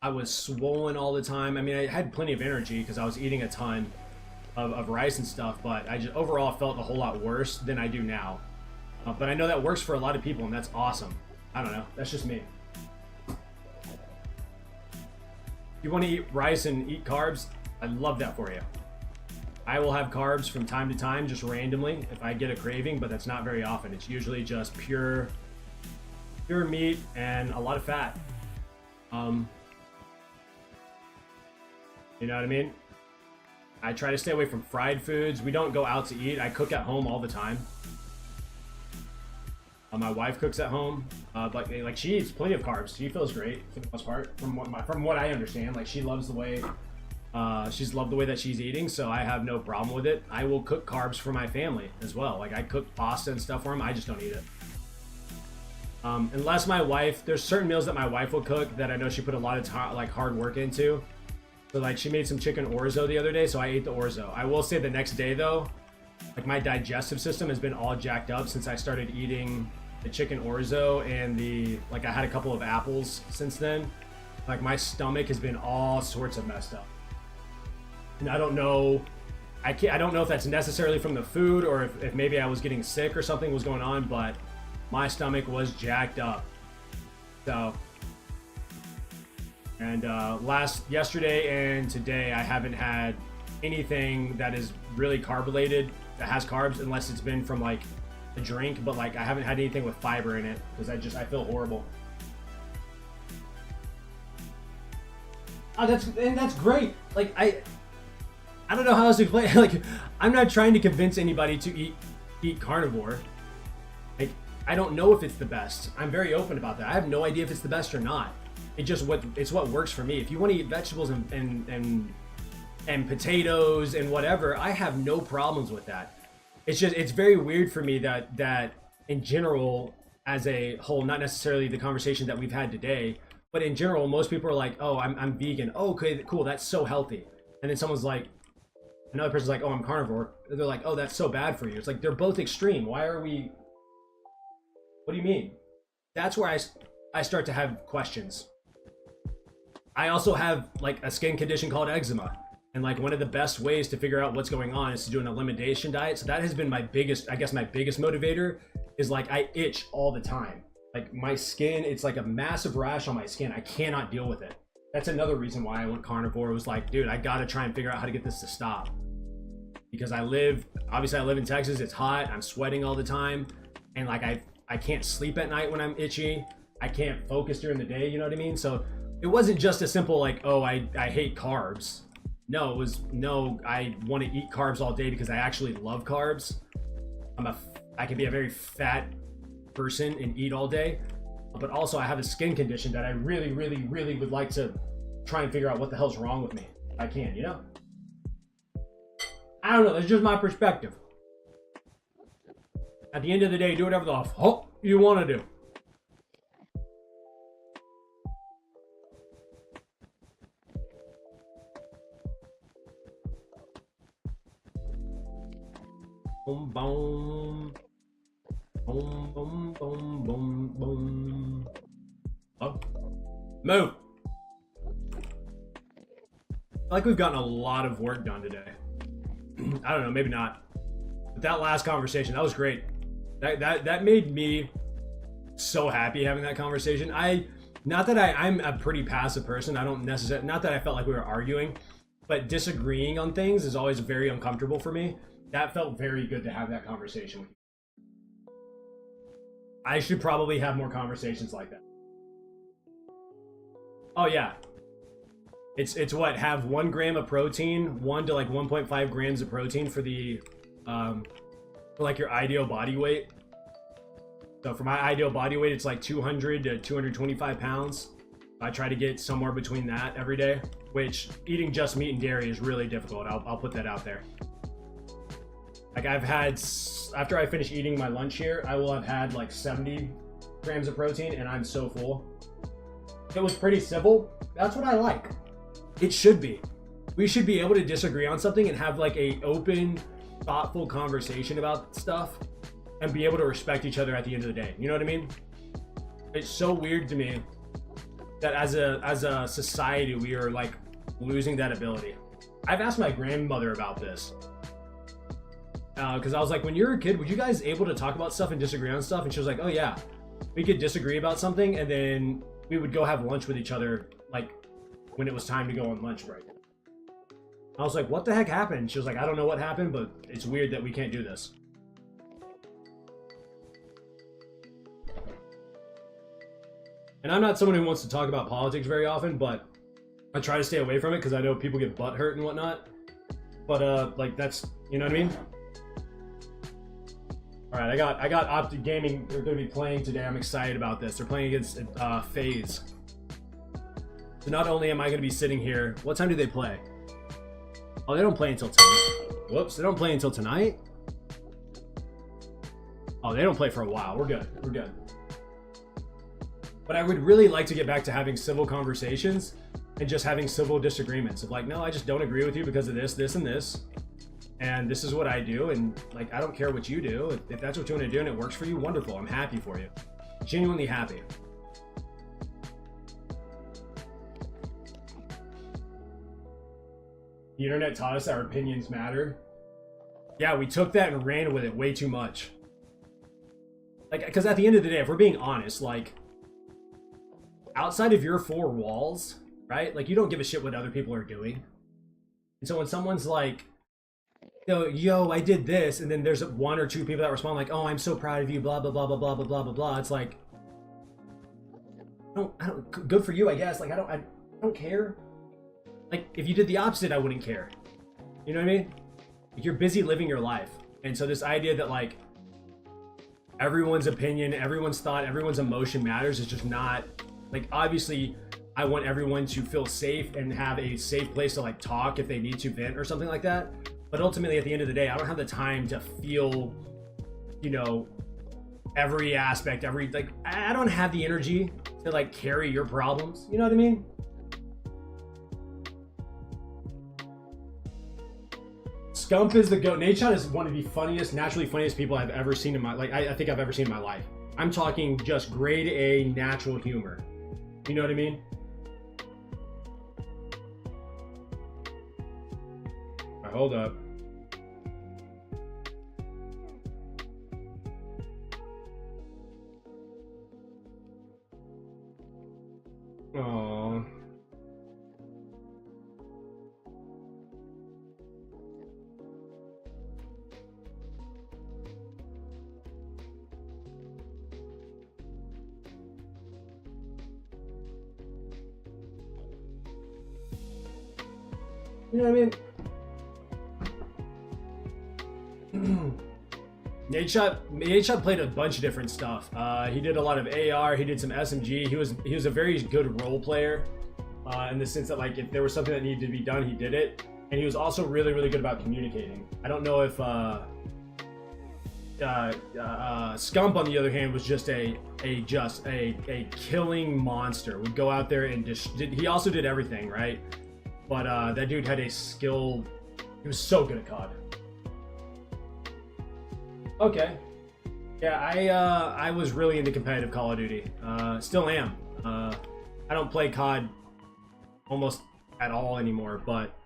was swollen all the time. I mean, I had plenty of energy because I was eating a ton of rice and stuff, but I just overall felt a whole lot worse than I do now. But I know that works for a lot of people, and that's awesome. I don't know. That's just me. If you want to eat rice and eat carbs, I love that for you. I will have carbs from time to time, just randomly, if I get a craving, but that's not very often. It's usually just pure meat and a lot of fat. You know what I mean? I try to stay away from fried foods. We don't go out to eat. I cook at home all the time. My wife cooks at home, but like she eats plenty of carbs. She feels great for the most part, from what I understand. Like she loves the way, she's loved the way that she's eating, so I have no problem with it. I will cook carbs for my family as well. Like I cook pasta and stuff for them. I just don't eat it. Unless my wife, there's certain meals that my wife will cook that I know she put a lot of hard work into. So like she made some chicken orzo the other day, so I ate the orzo. I will say the next day though, like my digestive system has been all jacked up since I started eating the chicken orzo and I had a couple of apples since then. Like my stomach has been all sorts of messed up. And I don't know if that's necessarily from the food or if maybe I was getting sick or something was going on, but my stomach was jacked up. So, and yesterday and today I haven't had anything that is really carbonated that has carbs unless it's been from like a drink, but like I haven't had anything with fiber in it because I feel horrible. Oh, that's great. Like I don't know how else to explain. Like I'm not trying to convince anybody to eat carnivore. Like I don't know if it's the best. I'm very open about that. I have no idea if it's the best or not. It's what works for me. If you want to eat vegetables and potatoes and whatever, I have no problems with that. It's very weird for me that in general, as a whole, not necessarily the conversation that we've had today, but in general, most people are like, oh, I'm vegan. Oh, okay, cool, that's so healthy. And then someone's like, another person's like, oh, I'm carnivore. And they're like, oh, that's so bad for you. It's like, they're both extreme. Why are we, what do you mean? That's where I start to have questions. I also have like a skin condition called eczema. And like one of the best ways to figure out what's going on is to do an elimination diet. So that has been my biggest motivator is like I itch all the time. Like my skin, it's like a massive rash on my skin. I cannot deal with it. That's another reason why I went carnivore. It was like, dude, I gotta try and figure out how to get this to stop. Because I live in Texas, it's hot, I'm sweating all the time. And like I can't sleep at night when I'm itchy. I can't focus during the day, you know what I mean? So it wasn't just a simple like, oh, I hate carbs. No, it was, no, I want to eat carbs all day because I actually love carbs. I can be a very fat person and eat all day, but also I have a skin condition that I really, really, really would like to try and figure out what the hell's wrong with me. If I can, you know? I don't know, that's just my perspective. At the end of the day, do whatever the fuck you want to do. Boom, boom. Boom, boom, boom, boom, boom. Oh. Move. I feel like we've gotten a lot of work done today. I don't know, maybe not. But that last conversation, that was great. That made me so happy having that conversation. Not that I'm a pretty passive person. I don't necessarily, not that I felt like we were arguing, but disagreeing on things is always very uncomfortable for me. That felt very good to have that conversation with you. I should probably have more conversations like that. Oh yeah. It's what, have 1 gram of protein, 1 to like 1.5 grams of protein for the for like your ideal body weight. So for my ideal body weight, it's like 200 to 225 pounds. I try to get somewhere between that every day, which eating just meat and dairy is really difficult. I'll put that out there. Like I've had, after I finish eating my lunch here, I will have had like 70 grams of protein and I'm so full. It was pretty civil. That's what I like. It should be. We should be able to disagree on something and have like a open, thoughtful conversation about stuff and be able to respect each other at the end of the day. You know what I mean? It's so weird to me that as a society, we are like losing that ability. I've asked my grandmother about this. Because I was like, when you were a kid, were you guys able to talk about stuff and disagree on stuff? And she was like, oh yeah, we could disagree about something and then we would go have lunch with each other, like when it was time to go on lunch break. I was like, what the heck happened? She was like, I don't know what happened, but it's weird that we can't do this. And I'm not someone who wants to talk about politics very often, but I try to stay away from it because I know people get butt hurt and whatnot. But like that's, you know what I mean? All right, I got Optic Gaming. They're going to be playing today. I'm excited about this. They're playing against FaZe. So not only am I going to be sitting here, what time do they play? Oh, they don't play until tonight. Whoops, they don't play until tonight? Oh, they don't play for a while. We're good. We're good. But I would really like to get back to having civil conversations and just having civil disagreements of like, no, I just don't agree with you because of this, this, and this. And this is what I do, and like I don't care what you do. If that's what you want to do and it works for you, wonderful. I'm happy for you. Genuinely happy. The internet taught us our opinions matter. Yeah, we took that and ran with it way too much. Like, because at the end of the day, if we're being honest, like, outside of your 4 walls, right? Like, you don't give a shit what other people are doing. And so when someone's like, yo, I did this, and then there's one or two people that respond like, oh, I'm so proud of you, blah, blah, blah, blah, blah, blah, blah, blah, blah. It's like, I don't, good for you, I guess. Like, I don't care. Like, if you did the opposite, I wouldn't care. You know what I mean? Like, you're busy living your life. And so this idea that, like, everyone's opinion, everyone's thought, everyone's emotion matters is just not, like, obviously, I want everyone to feel safe and have a safe place to, like, talk if they need to vent or something like that. But ultimately, at the end of the day, I don't have the time to feel, you know, every aspect, like, I don't have the energy to, like, carry your problems. You know what I mean? Scump is the GOAT. Nadeshot is one of the funniest, naturally funniest people I've ever seen in my, like, I think I've ever seen in my life. I'm talking just grade A natural humor. You know what I mean? All right, hold up. Aww. You know what I mean? Nadeshot played a bunch of different stuff. He did a lot of AR. He did some SMG. He was a very good role player, in the sense that, like, if there was something that needed to be done, he did it. And he was also really, really good about communicating. I don't know if Scump, on the other hand, was just a killing monster. Would go out there and just he also did everything, right? But that dude had a skill. He was so good at COD. Okay. Yeah, I was really into competitive Call of Duty. Still am. I don't play COD almost at all anymore, but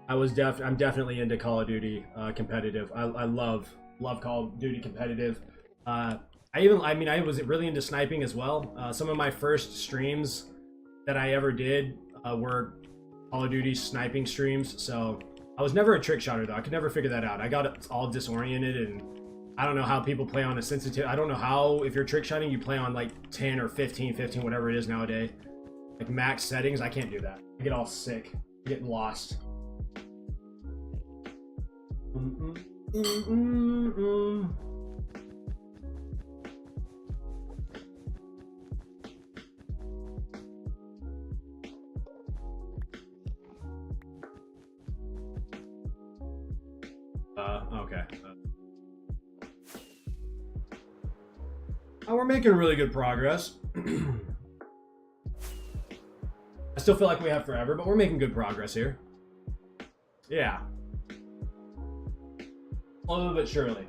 I'm definitely into Call of Duty competitive. I love Call of Duty competitive. I was really into sniping as well. Some of my first streams that I ever did were Call of Duty sniping streams. So I was never a trick shotter though. I could never figure that out. I got all disoriented, and I don't know how people play on a sensitive. I don't know how, if you're trick shotting, you play on like 10 or 15, whatever it is nowadays. Like max settings. I can't do that. I get all sick. I get lost. Okay. We're making really good progress. I still feel like we have forever, but we're making good progress here. Yeah. Slowly but surely.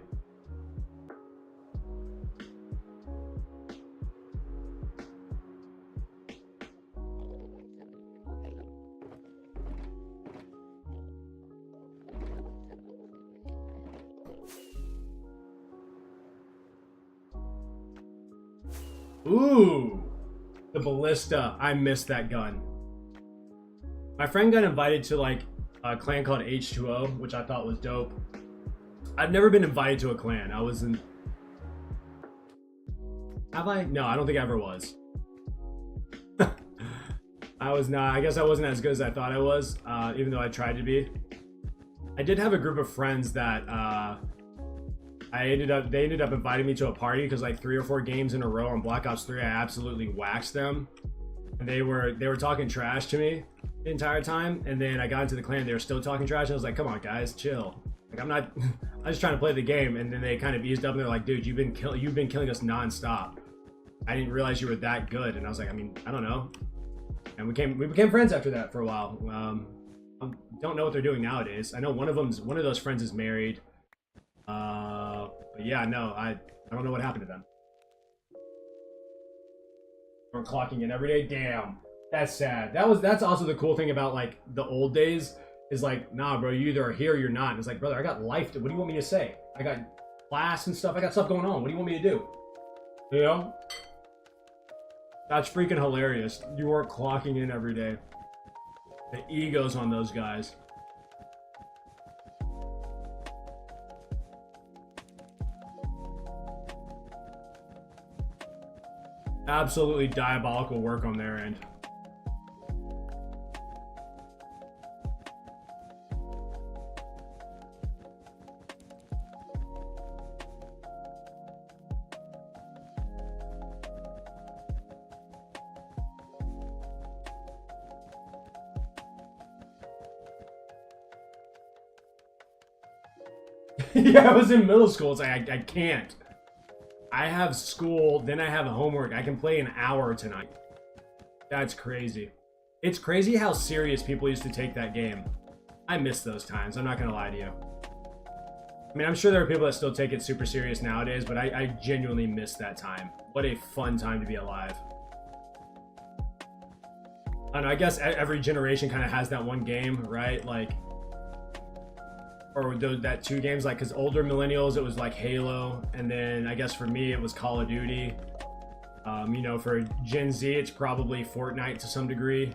Ooh, the ballista. I missed that gun. My friend got invited to like a clan called H2O, which I thought was dope. I've never been invited to a clan. I was in. Have I? No, I don't think I ever was. I was not. I guess I wasn't as good as I thought I was, even though I tried to be. I did have a group of friends that they ended up inviting me to a party because like 3 or 4 games in a row on Black Ops 3, I absolutely waxed them. And they were talking trash to me the entire time, and then I got into the clan, they were still talking trash, and I was like, come on guys, chill. Like, I'm just trying to play the game. And then they kind of eased up and they're like, dude, you've been killing us non-stop. I didn't realize you were that good. And I was like, I mean, I don't know. And we became friends after that for a while. I don't know what they're doing nowadays. I know one of those friends is married. But yeah, no, I don't know what happened to them. We're clocking in every day. Damn, that's sad. That's also the cool thing about like the old days is like, nah, bro, you either are here or you're not. And it's like, brother, I got life. What do you want me to say? I got class and stuff. I got stuff going on. What do you want me to do? You know? That's freaking hilarious. You are clocking in every day. The egos on those guys. absolutely diabolical work on their end. Yeah, I was in middle school. It's like, I can't. I have school, then I have homework. I can play an hour tonight. That's crazy. It's crazy how serious people used to take that game. I miss those times. I'm not going to lie to you. I mean, I'm sure there are people that still take it super serious nowadays, but I genuinely miss that time. What a fun time to be alive. I don't know, I guess every generation kind of has that one game, right? Like, or that 2 games, like, because older millennials, it was like Halo, and then I guess for me it was Call of Duty. You know, for Gen Z, it's probably Fortnite to some degree.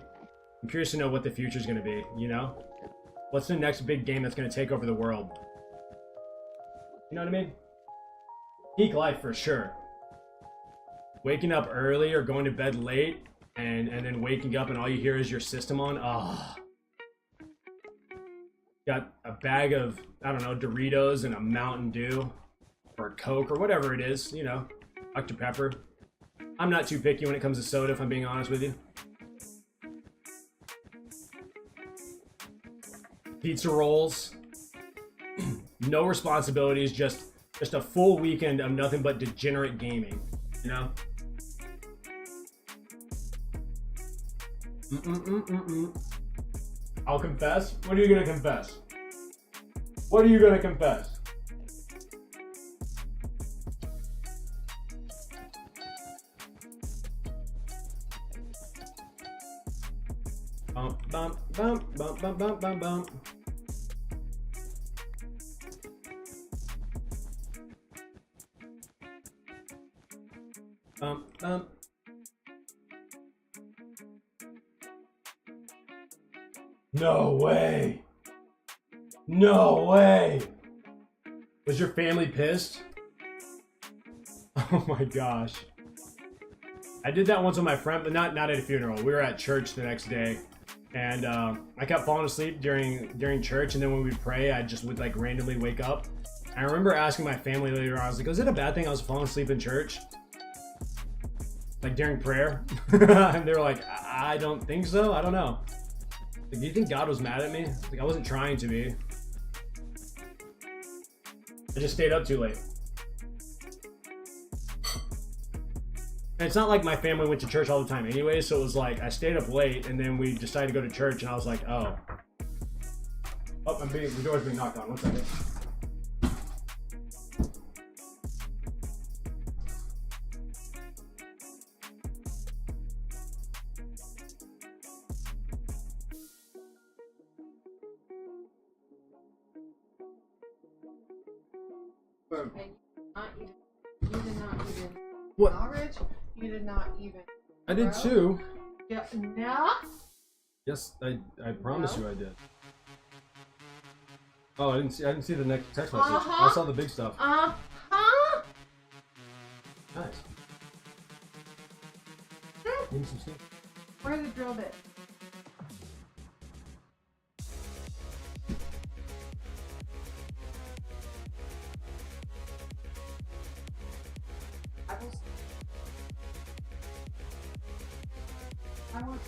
I'm curious to know what the future is going to be, you know? What's the next big game that's going to take over the world? You know what I mean? Peak life for sure. Waking up early or going to bed late, and then waking up and all you hear is your system on. Oh. Got a bag of, I don't know, Doritos and a Mountain Dew or a Coke or whatever it is, you know, Dr. Pepper. I'm not too picky when it comes to soda, if I'm being honest with you. Pizza rolls. No responsibilities, just a full weekend of nothing but degenerate gaming, you know? I'll confess. What are you gonna confess? What are you gonna confess? Bump, bump, bump, bump, bump, bump, bump, bump. Bump, bump. No way. No way. Was your family pissed? Oh my gosh. I did that once with my friend, but not at a funeral. We were at church the next day, and I kept falling asleep during church, and then when we would pray, I just would like randomly wake up. I remember asking my family later on, I was like, "Was it a bad thing I was falling asleep in church? Like during prayer?" And they were like, "I don't think so. I don't know." Like, do you think God was mad at me? Like, I wasn't trying to be. I just stayed up too late. And it's not like my family went to church all the time anyway, so it was like I stayed up late and then we decided to go to church and I was like, oh. Oh, the door's being knocked on. One second. You did not even What? acknowledge. You did not even. I did too. Yeah. No. Yes, I promise you I did. Oh, I didn't see the next text message. I saw the big stuff. Uh-huh. Nice. Give me some stuff. Where's the drill bit? I want.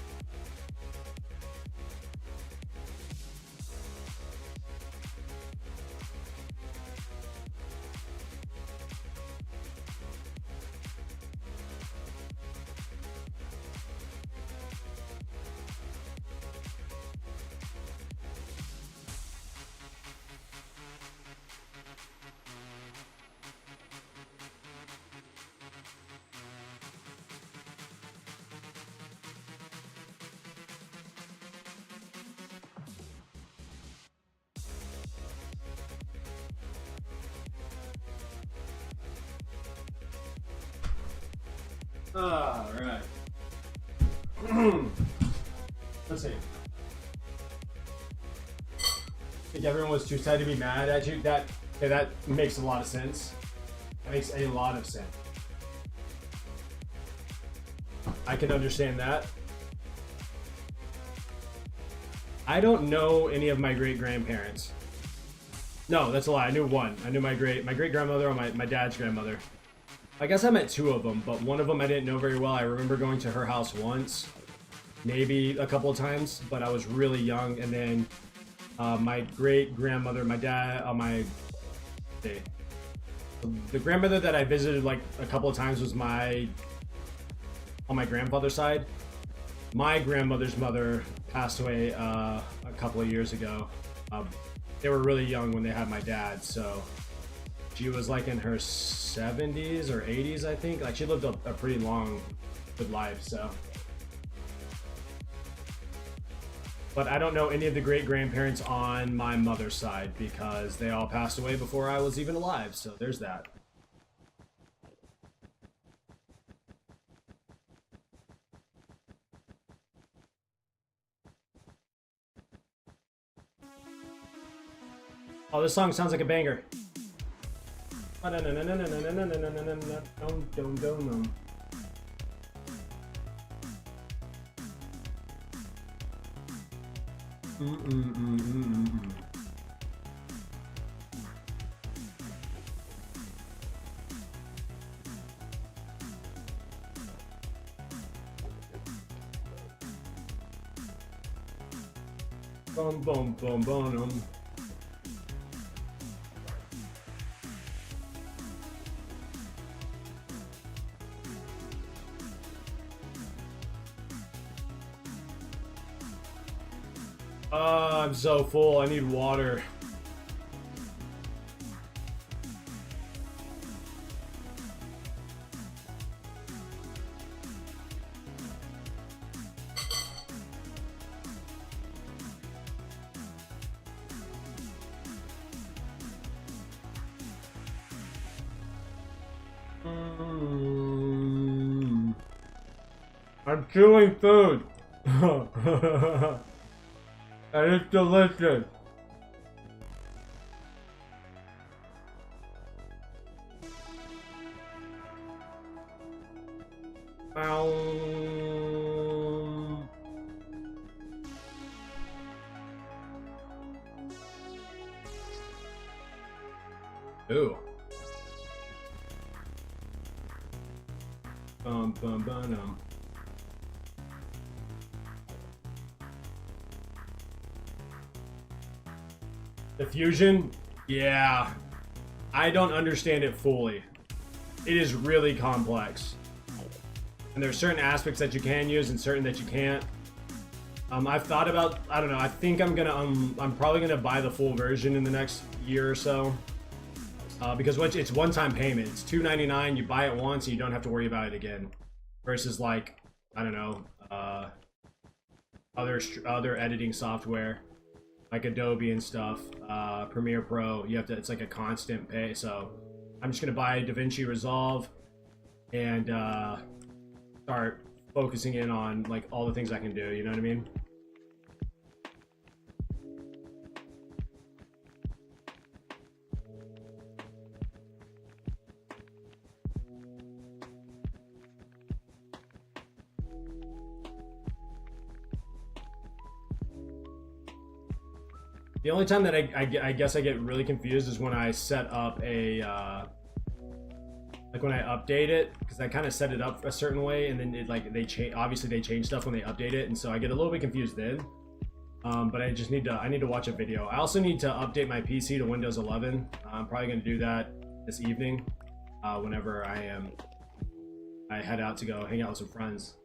All right. Let's see. I think everyone was too sad to be mad at you. That makes a lot of sense. That makes a lot of sense. I can understand that. I don't know any of my great-grandparents. No, that's a lie. I knew one. I knew my great-grandmother or my dad's grandmother. I guess I met two of them, but one of them I didn't know very well. I remember going to her house once, maybe a couple of times, but I was really young. And then my great-grandmother, the grandmother that I visited like a couple of times was on my grandfather's side. My grandmother's mother passed away a couple of years ago. They were really young when they had my dad, so she was like in her 70s or 80s, I think. Like she lived a pretty long, good life, so. But I don't know any of the great-grandparents on my mother's side because they all passed away before I was even alive, so there's that. Oh, this song sounds like a banger. Boom, boom, boom, boom. I'm so full. I need water. I'm chewing food. And it's delicious. Ooh. Bum bum bum. The fusion? Yeah. I don't understand it fully. It is really complex. And there's certain aspects that you can use and certain that you can't. I've thought about, I don't know, I think I'm probably gonna buy the full version in the next year or so. Because it's one-time payment. It's $2.99, you buy it once and you don't have to worry about it again. Versus like, I don't know, other editing software. Like Adobe and stuff, Premiere Pro, it's like a constant pay. So I'm just gonna buy DaVinci Resolve and start focusing in on like all the things I can do, you know what I mean? The only time that I guess I get really confused is when I set up a, like when I update it, because I kind of set it up a certain way, and then obviously they change stuff when they update it, and so I get a little bit confused then. But I need to watch a video. I also need to update my PC to Windows 11. I'm probably going to do that this evening, whenever I head out to go hang out with some friends.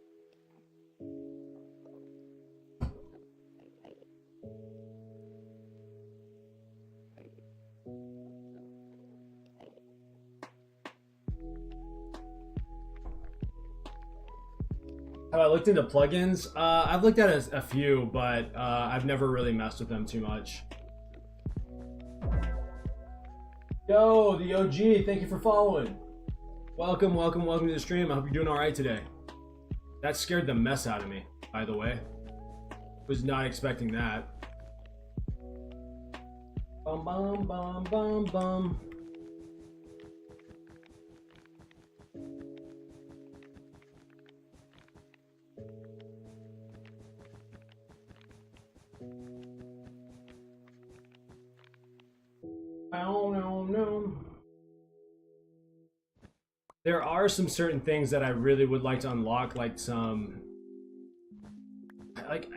Have I looked into plugins? I've looked at a few, but I've never really messed with them too much. Yo, the OG, thank you for following. Welcome to the stream. I hope you're doing all right today. That scared the mess out of me, by the way. Was not expecting that. Bum bum bum bum bum. There are some certain things that I really would like to unlock, like like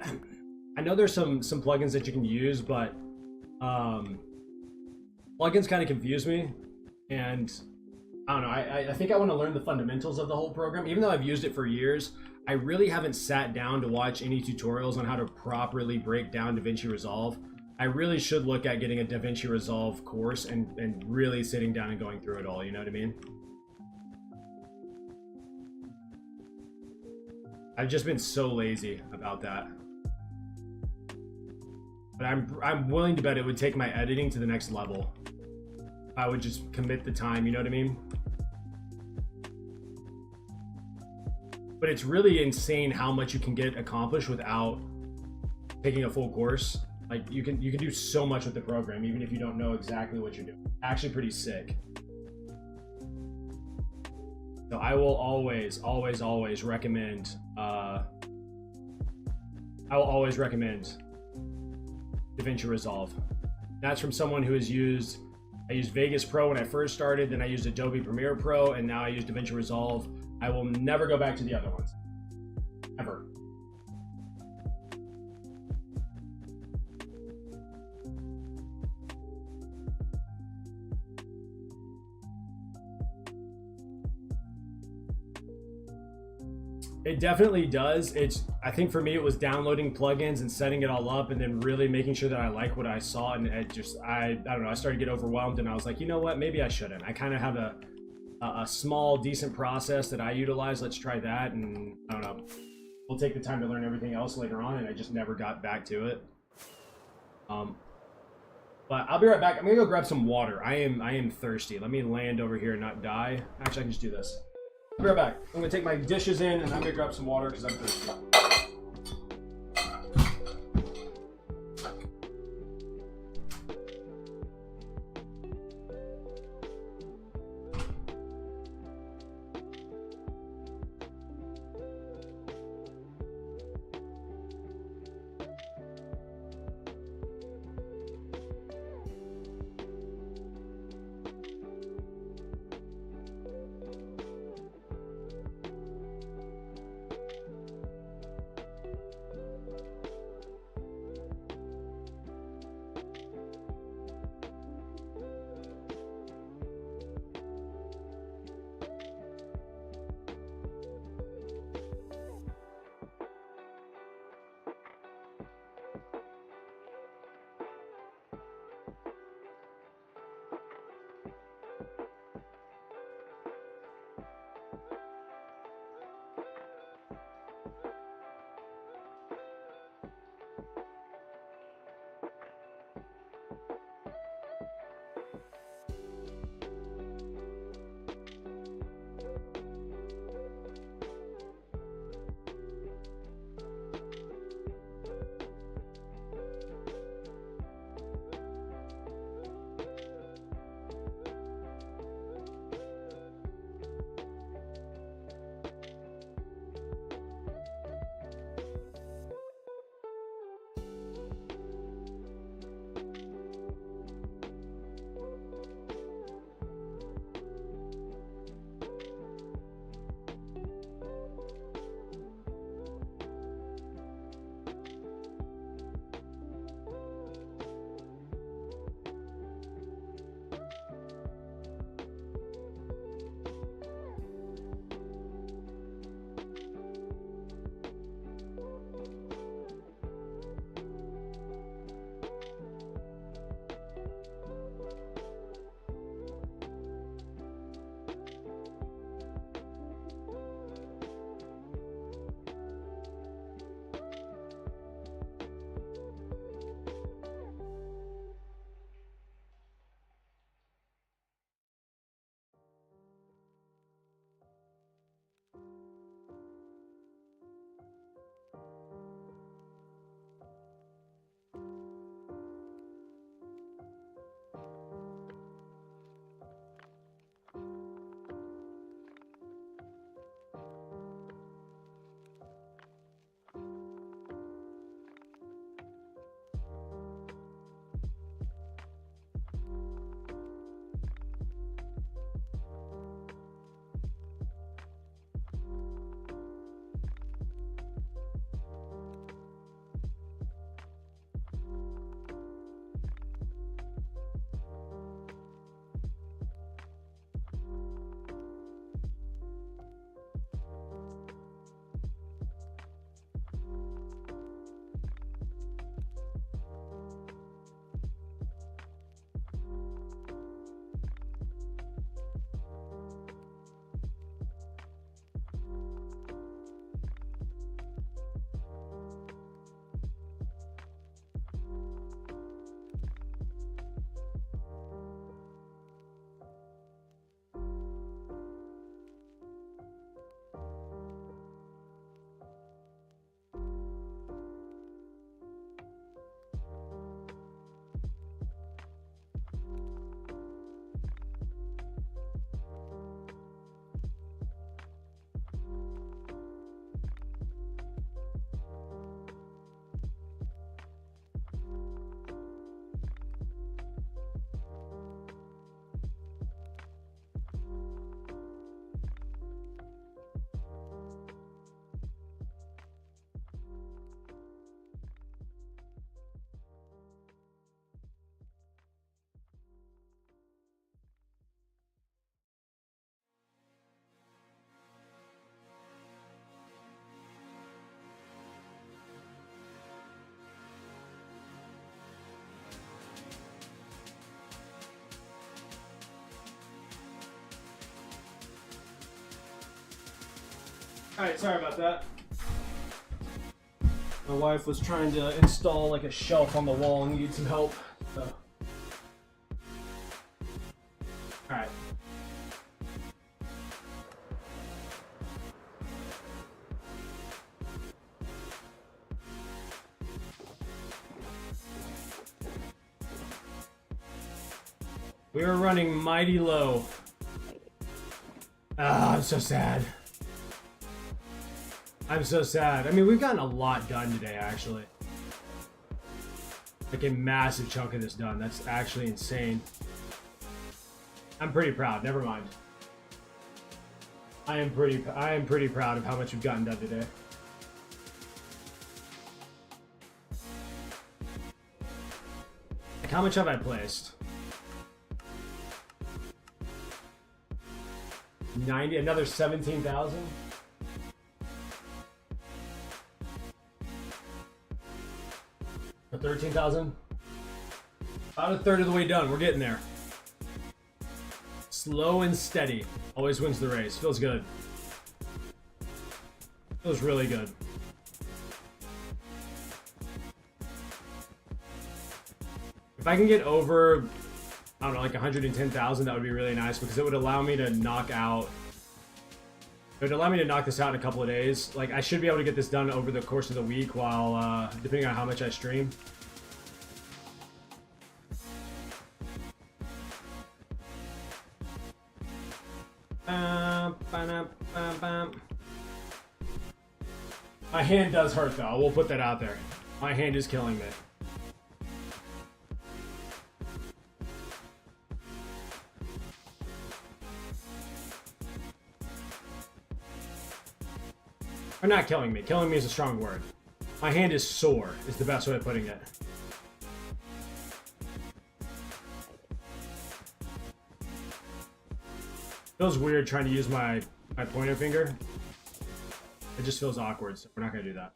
I know there's some plugins that you can use, but plugins kind of confuse me, and I don't know. I think I want to learn the fundamentals of the whole program. Even though I've used it for years, I really haven't sat down to watch any tutorials on how to properly break down DaVinci Resolve. I really should look at getting a DaVinci Resolve course and really sitting down and going through it all. You know what I mean? I've just been so lazy about that. But I'm willing to bet it would take my editing to the next level. I would just commit the time, you know what I mean? But it's really insane how much you can get accomplished without taking a full course. Like you can do so much with the program even if you don't know exactly what you're doing. Actually pretty sick. So I will always recommend DaVinci Resolve. That's from someone who has used, I used Vegas Pro when I first started, then I used Adobe Premiere Pro, and now I use DaVinci Resolve. I will never go back to the other ones. Ever. It definitely does. I think for me, it was downloading plugins and setting it all up and then really making sure that I like what I saw. And I don't know, I started to get overwhelmed and I was like, you know what, maybe I shouldn't. I kind of have a small, decent process that I utilize. Let's try that. And I don't know, we'll take the time to learn everything else later on. And I just never got back to it. But I'll be right back. I'm gonna go grab some water. I am thirsty. Let me land over here and not die. Actually, I can just do this. I'll be right back. I'm gonna take my dishes in and I'm gonna grab some water because I'm thirsty. Alright, sorry about that. My wife was trying to install like a shelf on the wall and needed some help. So. Alright. We are running mighty low. Ah, I'm so sad. I'm so sad. I mean, we've gotten a lot done today, actually. Like a massive chunk of this done. That's actually insane. I'm pretty proud. Never mind. I am pretty proud of how much we've gotten done today. Like, how much have I placed? 90, another 17,000? Or 13,000? About a third of the way done. We're getting there. Slow and steady always wins the race. Feels good. Feels really good. If I can get over, I don't know, like 110,000, that would be really nice because it would allow me to knock out. It would allow me to knock this out in a couple of days. Like, I should be able to get this done over the course of the week while, depending on how much I stream. My hand does hurt, though. We'll put that out there. My hand is killing me. Or not killing me. Killing me is a strong word. My hand is sore, is the best way of putting it. Feels weird trying to use my pointer finger. It just feels awkward, so we're not going to do that.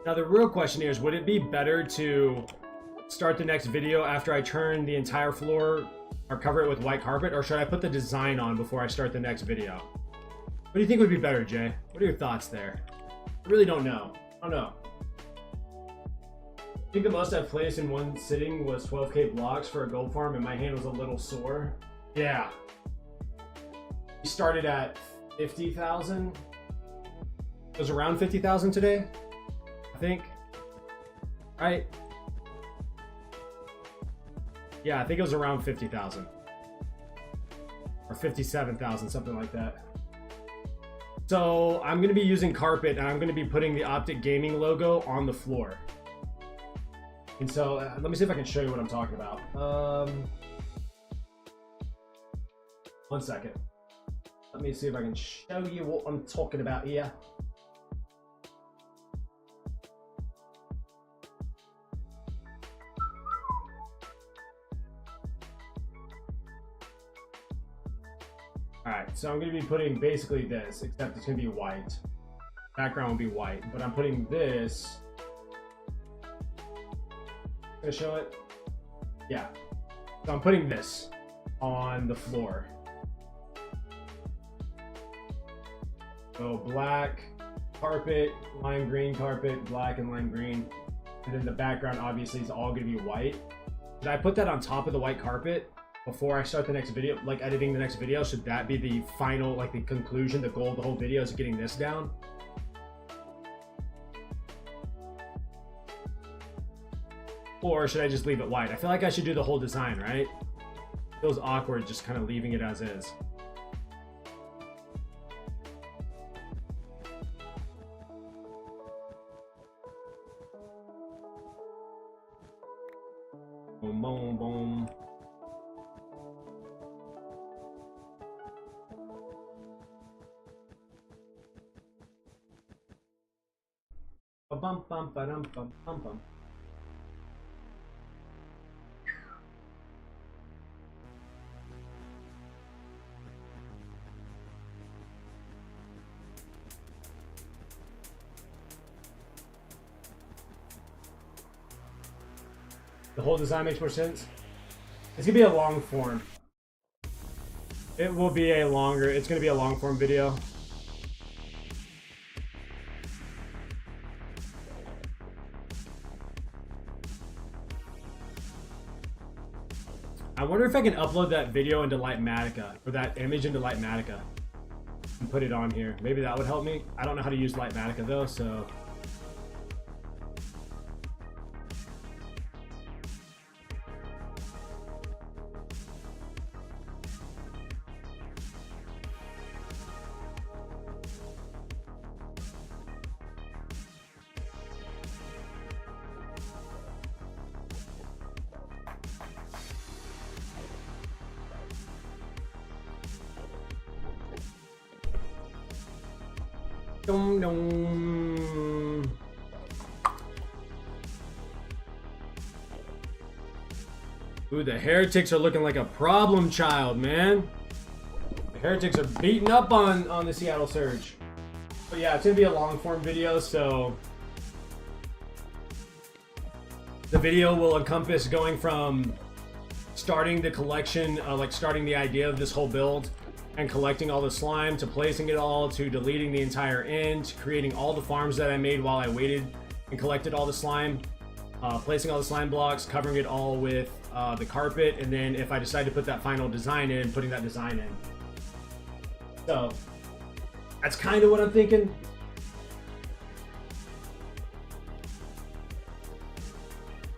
Now the real question here is, would it be better to start the next video after I turn the entire floor or cover it with white carpet, or should I put the design on before I start the next video? What do you think would be better, Jay? What are your thoughts there? I really don't know. I don't know. I think the most I've placed in one sitting was 12k blocks for a gold farm, and my hand was a little sore. Yeah. We started at 50,000. It was around 50,000 today, I think. Right? Yeah, I think it was around 50,000. Or 57,000, something like that. So I'm going to be using carpet, and I'm going to be putting the Optic Gaming logo on the floor. And so let me see if I can show you what I'm talking about. 1 second. Let me see if I can show you what I'm talking about here. Alright, so I'm going to be putting basically this, except it's going to be white. Background will be white, but I'm putting this. Gonna show it? Yeah. So I'm putting this on the floor. So black carpet, lime green carpet, black and lime green. And then the background obviously is all going to be white. Should I put that on top of the white carpet before I start the next video, like editing the next video? Should that be the final, like the conclusion, the goal of the whole video is getting this down? Or should I just leave it white? I feel like I should do the whole design, right? It feels awkward just kind of leaving it as is. Boom, boom, boom. Bum bum ba dum bum bum bum. The whole design makes more sense. It's gonna be a long form. It will be a longer, it's gonna be a long form video. I wonder if I can upload that video into Lightmatica, or that image into Lightmatica, and put it on here. Maybe that would help me. I don't know how to use Lightmatica though, so. Dum, dum. Ooh, the heretics are looking like a problem child, man. The heretics are beating up on the Seattle Surge. But yeah, it's gonna be a long form video, so the video will encompass going from starting the collection, like starting the idea of this whole build and collecting all the slime, to placing it all, to deleting the entire end, to creating all the farms that I made while I waited and collected all the slime, placing all the slime blocks, covering it all with the carpet, and then if I decide to put that final design in, putting that design in. So that's kind of what I'm thinking.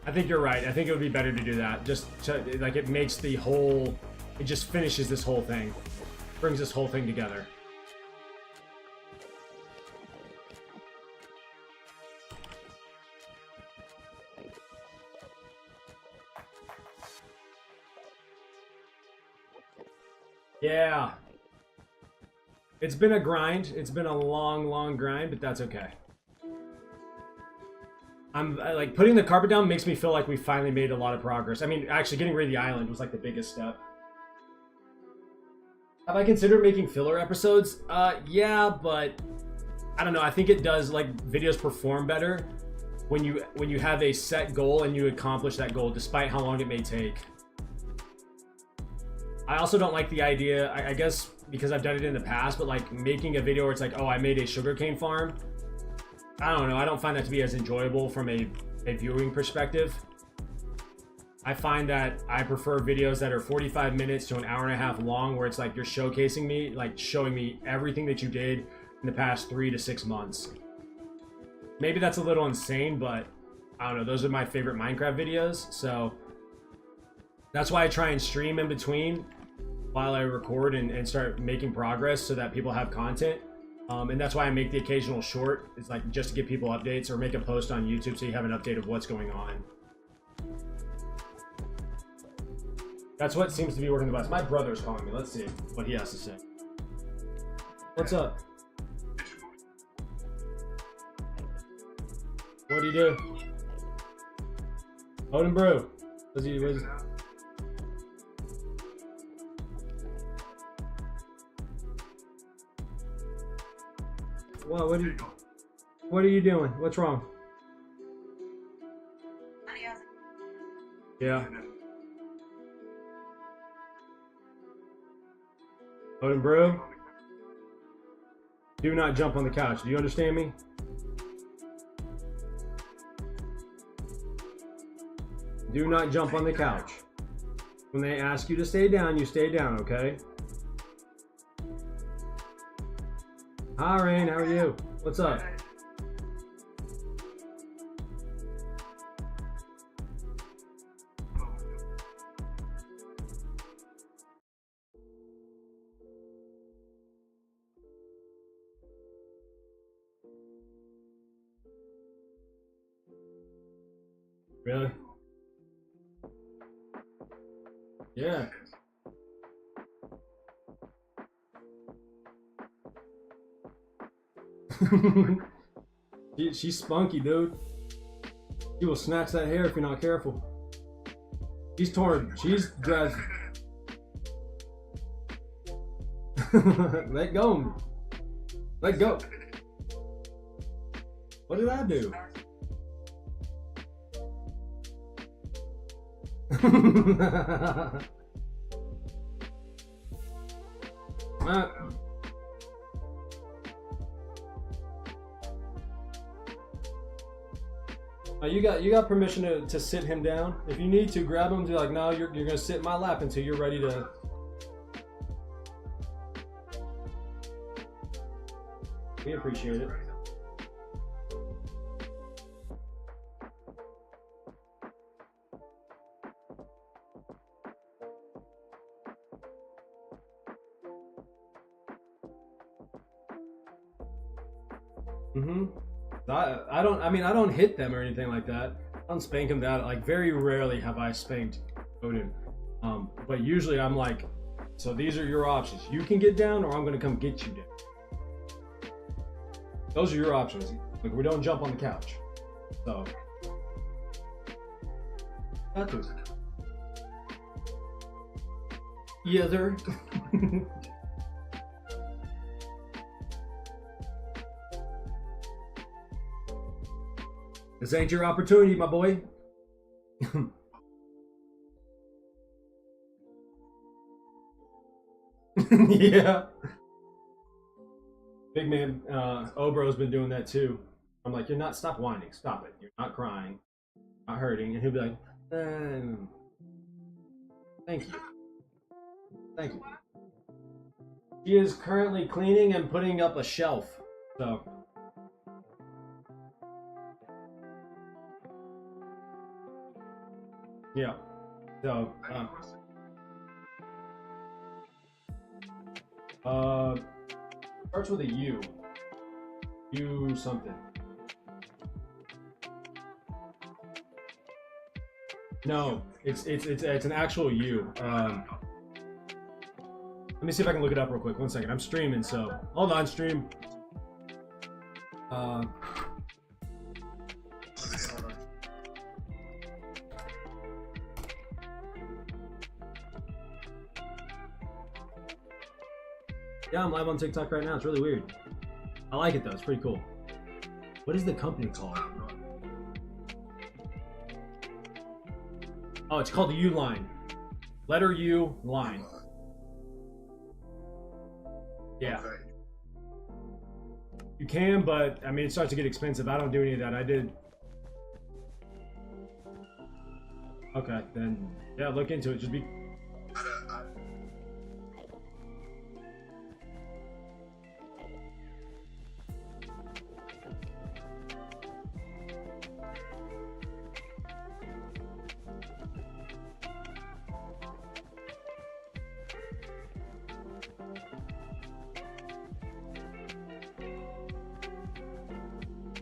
I think you're right. I think it would be better to do that. Just to, like, it makes the whole, it just finishes this whole thing. Brings this whole thing together. Yeah. It's been a grind. It's been a long grind, but that's okay. I'm like, putting the carpet down makes me feel like we finally made a lot of progress. I mean, actually getting rid of the island was like the biggest step. Have I considered making filler episodes? Yeah, but I don't know. I think it does, like, videos perform better when you have a set goal and you accomplish that goal despite how long it may take. I also don't like the idea, I guess because I've done it in the past, but like making a video where it's like, oh, I made a sugarcane farm. I don't know. I don't find that to be as enjoyable from a viewing perspective. I find that I prefer videos that are 45 minutes to an hour and a half long, where it's like you're showcasing me, like showing me everything that you did in the past 3 to 6 months. Maybe that's a little insane, but I don't know. Those are my favorite Minecraft videos. So that's why I try and stream in between while I record and start making progress so that people have content. And that's why I make the occasional short. It's like just to give people updates, or make a post on YouTube so you have an update of what's going on. That's what seems to be working the best. My brother's calling me. Let's see what he has to say. What's up? What do you do? Odin Brew. What is what are you doing? What's wrong? Yeah. Odin Brew, do not jump on the couch. Do you understand me? Do not jump on the couch. When they ask you to stay down, you stay down, okay? Hi, Rain. How are you? What's up? Really? Yeah. She's spunky, dude. She will snatch that hair if you're not careful. She's torn. She's dressed. Let go. Let go. What did I do? You got permission to sit him down. If you need to, grab him. Be like, no, you're gonna sit in my lap until you're ready to. We appreciate it. I don't hit them or anything like that. I don't spank them that. Like, very rarely have I spanked Odin. But usually I'm like, so these are your options. You can get down, or I'm gonna come get you down. Those are your options. Like, we don't jump on the couch. So that's it. Yeah, there. This ain't your opportunity, my boy. Yeah. Big man, Obro's been doing that too. I'm like, you're not, stop whining, stop it. You're not crying, not hurting. And he'll be like, thank you. Thank you. She is currently cleaning and putting up a shelf. So. Yeah. So, starts with a U. U something. No, it's an actual U. Let me see if I can look it up real quick. 1 second. I'm streaming, so hold on, stream. Yeah, I'm live on TikTok right now. It's really weird. I like it though. It's pretty cool. What is the company called? Oh, it's called the U line. Letter U line. Yeah. You can, but I mean, it starts to get expensive. I don't do any of that. I did. Okay, then yeah, look into it. Just be.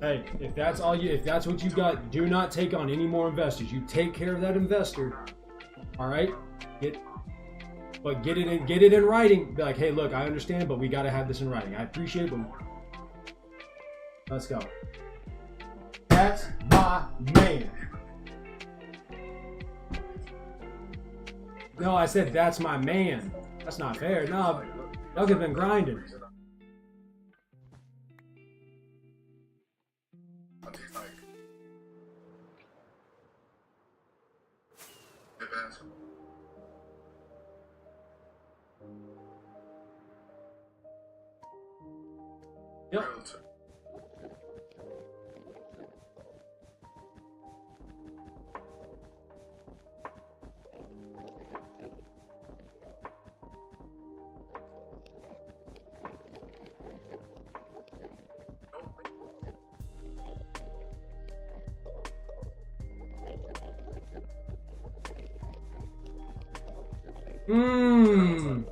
Hey, if that's what you got, do not take on any more investors. You take care of that investor. All right? Get it in writing. Be like, hey, look, I understand, but we got to have this in writing. I appreciate it, but let's go. That's my man. No, I said that's my man. That's not fair. No, Doug has been grinding. Yep. Mmm.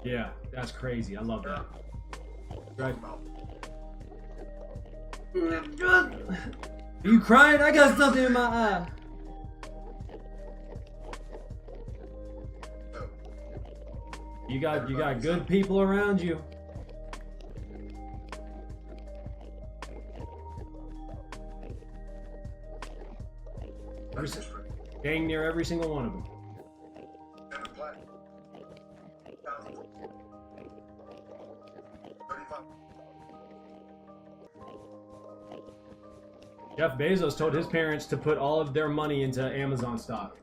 Yeah, that's crazy. I love that. Right. Are you crying? I got something in my eye. You got good people around you. Dang near every single one of them. Jeff Bezos told his parents to put all of their money into Amazon stock.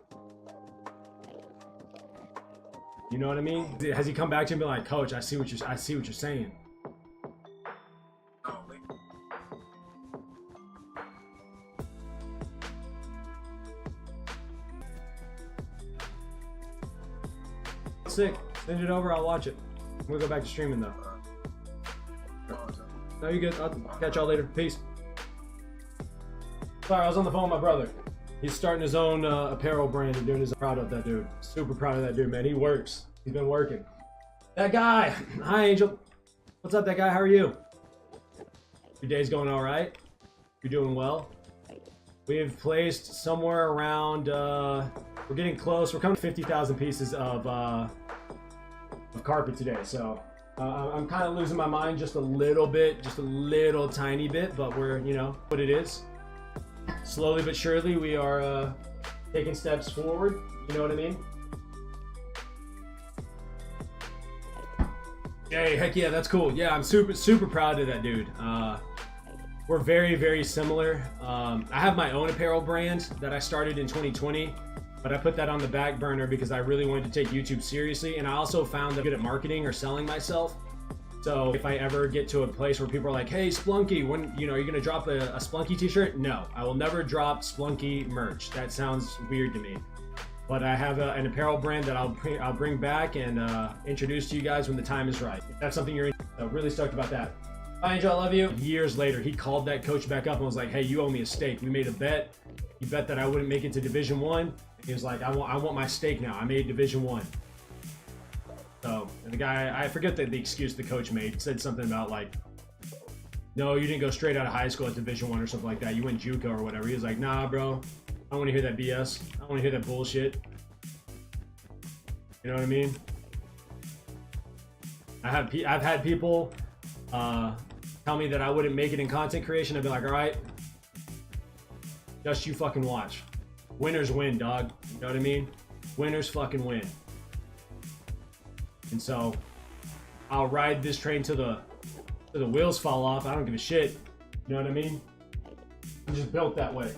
You know what I mean? Has he come back to him and been like, Coach, I see what you're saying. Sick. Send it over, I'll watch it. We'll go back to streaming though. No, you good. I'll catch y'all later. Peace. Sorry, I was on the phone with my brother. He's starting his own apparel brand and doing his proud of that dude. Super proud of that dude, man. He works. He's been working. That guy. Hi, Angel. What's up, that guy? How are you? Your day's going all right? You're doing well? We've placed somewhere around, we're getting close. We're coming to 50,000 pieces of carpet today. So I'm kind of losing my mind just a little bit, just a little tiny bit, but we're, you know, what it is. Slowly but surely, we are taking steps forward. You know what I mean? Hey, heck yeah, that's cool. Yeah, I'm super proud of that dude. We're very, very similar. I have my own apparel brand that I started in 2020, but I put that on the back burner because I really wanted to take YouTube seriously, and I also found that I'm good at marketing or selling myself. So if I ever get to a place where people are like, hey, Splunky, when, you know, are you gonna drop a Splunky t-shirt? No, I will never drop Splunky merch. That sounds weird to me. But I have an apparel brand that I'll bring back and introduce to you guys when the time is right. If that's something you're into. So really stoked about that. Bye, Angel, I love you. Years later, he called that coach back up and was like, hey, you owe me a steak. We made a bet. He bet that I wouldn't make it to Division 1. He was like, I want my steak now. I made Division 1. So, and the guy, I forget the excuse the coach made, said something about like, no, you didn't go straight out of high school at Division 1 or something like that. You went JUCO or whatever. He was like, nah, bro, I don't want to hear that BS. I don't want to hear that bullshit. You know what I mean? I've had people tell me that I wouldn't make it in content creation. I'd be like, all right, just you fucking watch. Winners win, dog. You know what I mean? Winners fucking win. And so I'll ride this train till the wheels fall off. I don't give a shit. You know what I mean? I'm just built that way.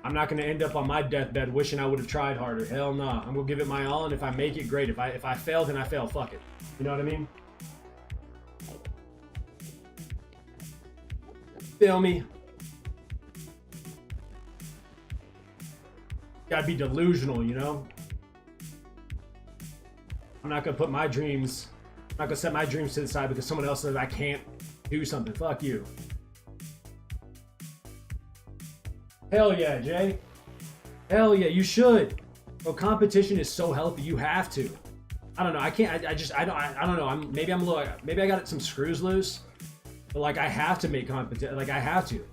I'm not gonna end up on my deathbed wishing I would have tried harder. Hell no. I'm gonna give it my all, and if I make it, great. If I fail, then I fail. Fuck it. You know what I mean? Feel me? Gotta be delusional, you know? I'm not gonna put my dreams, I'm not gonna set my dreams to the side because someone else says I can't do something. Fuck you. Hell yeah, Jay. Hell yeah, you should. Bro, competition is so healthy. You have to. I don't know. I can't. I don't know. Maybe I'm a little. Maybe I got some screws loose. But like, I have to make competition. Like, I have to.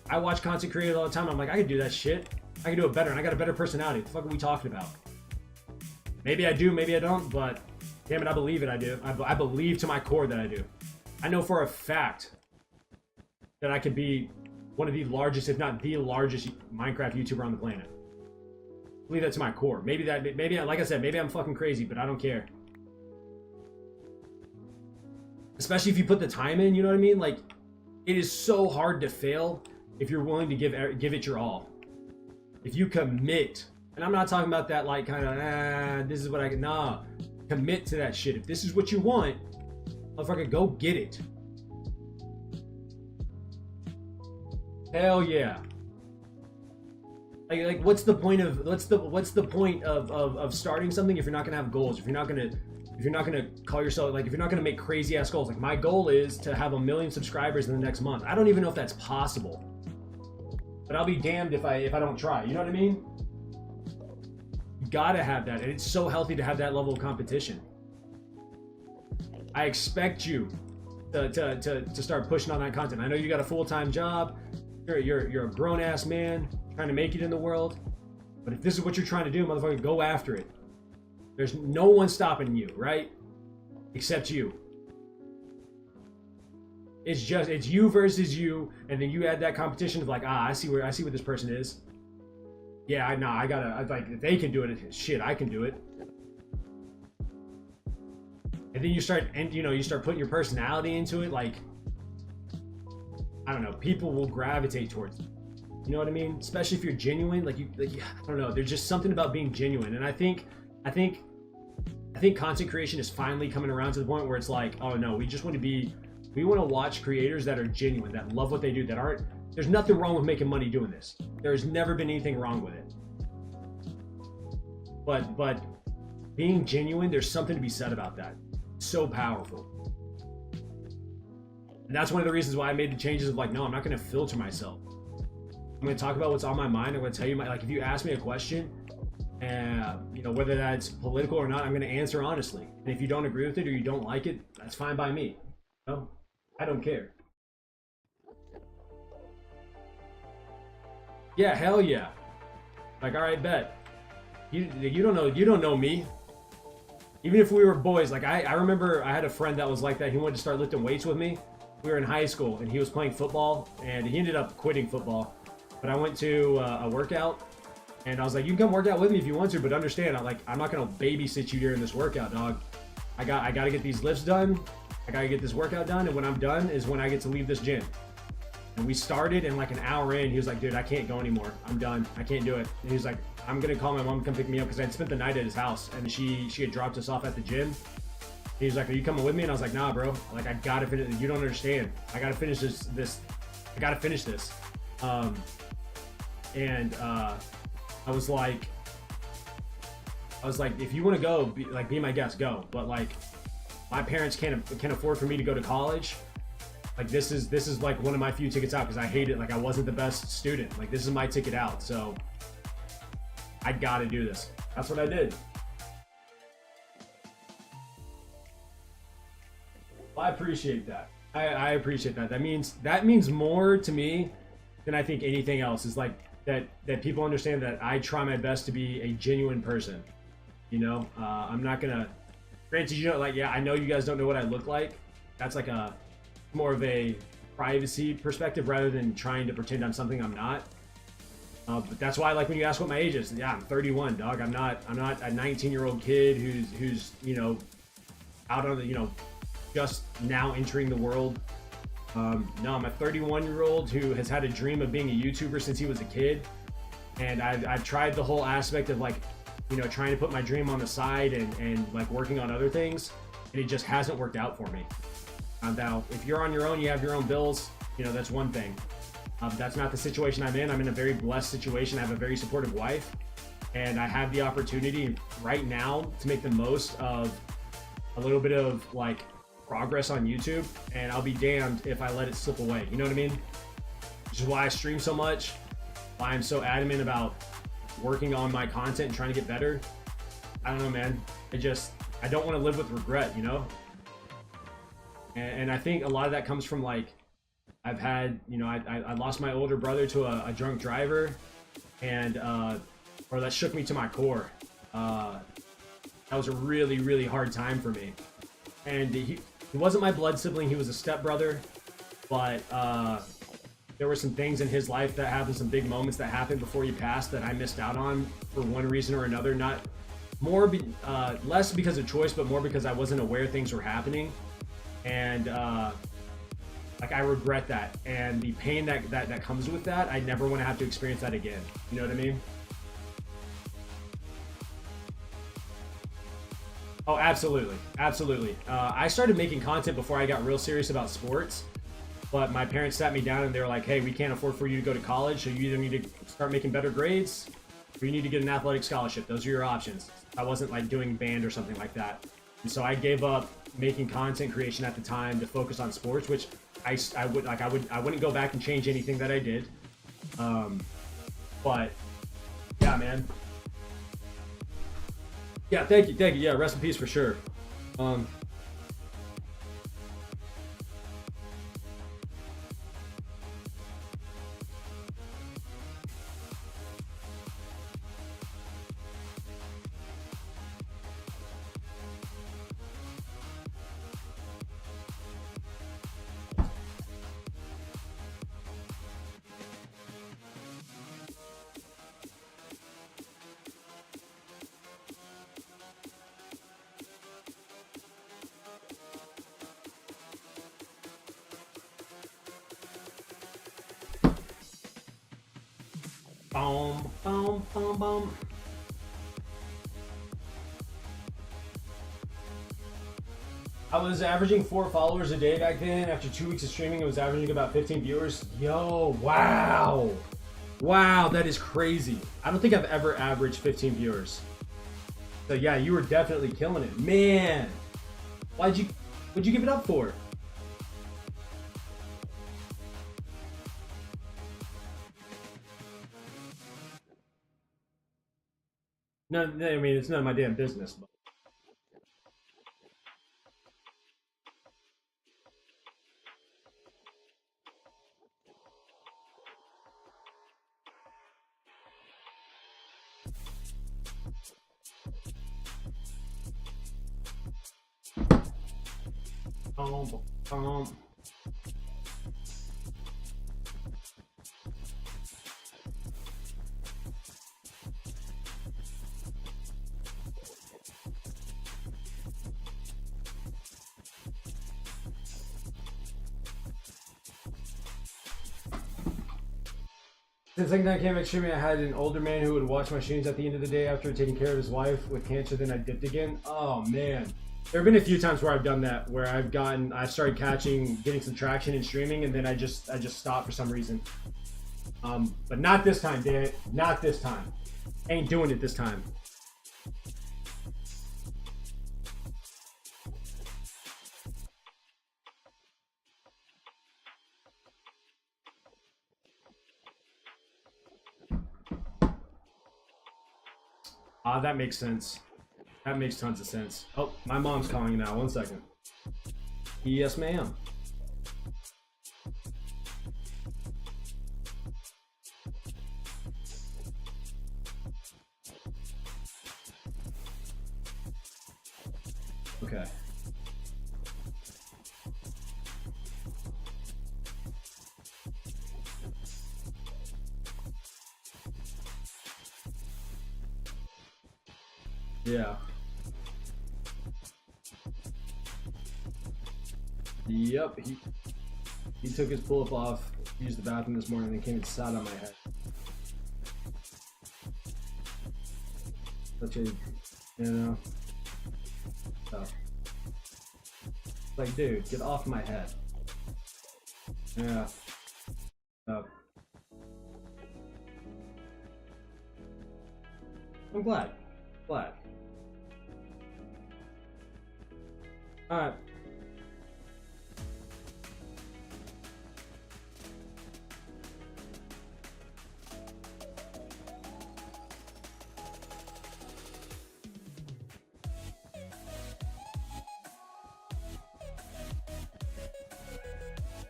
I watch content creators all the time. I'm like, I can do that shit. I can do it better, and I got a better personality. What the fuck are we talking about? Maybe I do. Maybe I don't. But damn it, I believe it. I do. I believe to my core that I do. I know for a fact that I could be one of the largest, if not the largest, Minecraft YouTuber on the planet. I believe that to my core. Maybe like I said, maybe I'm fucking crazy, but I don't care. Especially if you put the time in, you know what I mean? Like, it is so hard to fail if you're willing to give it your all. If you commit, and I'm not talking about that like kind of, this is what I can, nah. Commit to that shit. If this is what you want, motherfucker, go get it. Hell yeah. Like what's the point of starting something if you're not gonna have goals? If you're not gonna call yourself, like, if you're not gonna make crazy ass goals. Like, my goal is to have 1 million subscribers in the next month. I don't even know if that's possible. But I'll be damned if I don't try. You know what I mean? You gotta have that, and it's so healthy to have that level of competition. I expect you to start pushing on that content. I know you got a full-time job. You're a grown-ass man trying to make it in the world. But if this is what you're trying to do, motherfucker, go after it. There's no one stopping you, right? Except you. It's you versus you, and then you add that competition of like, I see what this person is. Yeah, like, if they can do it, shit, I can do it. And then you start putting your personality into it. Like, I don't know, people will gravitate towards you. You know what I mean? Especially if you're genuine, like I don't know. There's just something about being genuine, and I think content creation is finally coming around to the point where it's like, oh no, we want to watch creators that are genuine, that love what they do, that aren't. There's nothing wrong with making money doing this. There's never been anything wrong with it. But being genuine, there's something to be said about that. It's so powerful. And that's one of the reasons why I made the changes of like, no, I'm not going to filter myself. I'm going to talk about what's on my mind. I'm going to tell you like, if you ask me a question, you know, whether that's political or not, I'm going to answer honestly. And if you don't agree with it or you don't like it, that's fine by me. You know? I don't care. Yeah, hell yeah. Like, all right, bet. You don't know me. Even if we were boys, like I remember I had a friend that was like that. He wanted to start lifting weights with me. We were in high school and he was playing football and he ended up quitting football. But I went to a workout and I was like, you can come work out with me if you want to, but understand, I'm not gonna babysit you during this workout, dog. I gotta get these lifts done. I gotta get this workout done, and when I'm done is when I get to leave this gym. And we started, and like an hour in, he was like, dude, I can't go anymore. I'm done. I can't do it. And he was like, I'm gonna call my mom to come pick me up because I'd spent the night at his house and she had dropped us off at the gym. He was like, are you coming with me? And I was like, nah, bro. Like, I gotta finish. You don't understand. I gotta finish this. I gotta finish this. I was like, if you want to go, be my guest, go. But like, my parents can't afford for me to go to college. Like, this is like one of my few tickets out because I hate it. Like, I wasn't the best student. Like, this is my ticket out. So I gotta do this. That's what I did. Well, I appreciate that. I appreciate that. That means more to me than I think anything else. Is like that people understand that I try my best to be a genuine person. You know, I'm not gonna. Granted, you know, like, yeah, I know you guys don't know what I look like. That's like a more of a privacy perspective rather than trying to pretend I'm something I'm not. But that's why, like, when you ask what my age is, yeah, I'm 31, dog. I'm not a 19-year-old kid who's you know, out on the, you know, just now entering the world. No, I'm a 31-year-old who has had a dream of being a YouTuber since he was a kid, and I've tried the whole aspect of, like, you know, trying to put my dream on the side and like working on other things, and it just hasn't worked out for me. Now, if you're on your own, you have your own bills, you know, that's one thing. That's not the situation I'm in. I'm in a very blessed situation. I have a very supportive wife, and I have the opportunity right now to make the most of a little bit of like progress on YouTube, and I'll be damned if I let it slip away. You know what I mean? Which is why I stream so much, why I'm so adamant about working on my content and trying to get better. I don't know, man. I don't want to live with regret, you know? And I think a lot of that comes from, like, I've had, you know, I lost my older brother to a drunk driver, and or that shook me to my core. That was a really, really hard time for me. And he wasn't my blood sibling, he was a stepbrother, but there were some things in his life that happened, some big moments that happened before he passed that I missed out on for one reason or another. Not less because of choice, but more because I wasn't aware things were happening. And like, I regret that, and the pain that comes with that, I never want to have to experience that again. You know what I mean? Oh, absolutely, absolutely. I started making content before I got real serious about sports, but my parents sat me down and they were like, hey, we can't afford for you to go to college, so you either need to start making better grades or you need to get an athletic scholarship. Those are your options. I wasn't like doing band or something like that. And so I gave up making content creation at the time to focus on sports, which I wouldn't go back and change anything that I did. But yeah, man. Yeah, thank you. Yeah, rest in peace for sure. Boom, boom, boom, boom. I was averaging 4 followers a day back then. After 2 weeks of streaming, I was averaging about 15 viewers. Yo, wow. Wow, that is crazy. I don't think I've ever averaged 15 viewers. So yeah, you were definitely killing it. Man, what'd you give it up for? No, I mean, it's none of my damn business. But. Um. Since I came back streaming, I had an older man who would watch my streams at the end of the day after taking care of his wife with cancer. Then I dipped again. Oh man, there have been a few times where I've done that, where I started getting some traction in streaming, and then I just stopped for some reason. But not this time, damn it, not this time. Ain't doing it this time. That makes sense. That makes tons of sense. Oh, my mom's calling now. 1 second. Yes, ma'am. Okay. Yeah. Yep. He took his pull-up off, used the bathroom this morning, and came and sat on my head. Such a, so. Like, dude, get off my head. Yeah. I'm glad. Glad. Alright.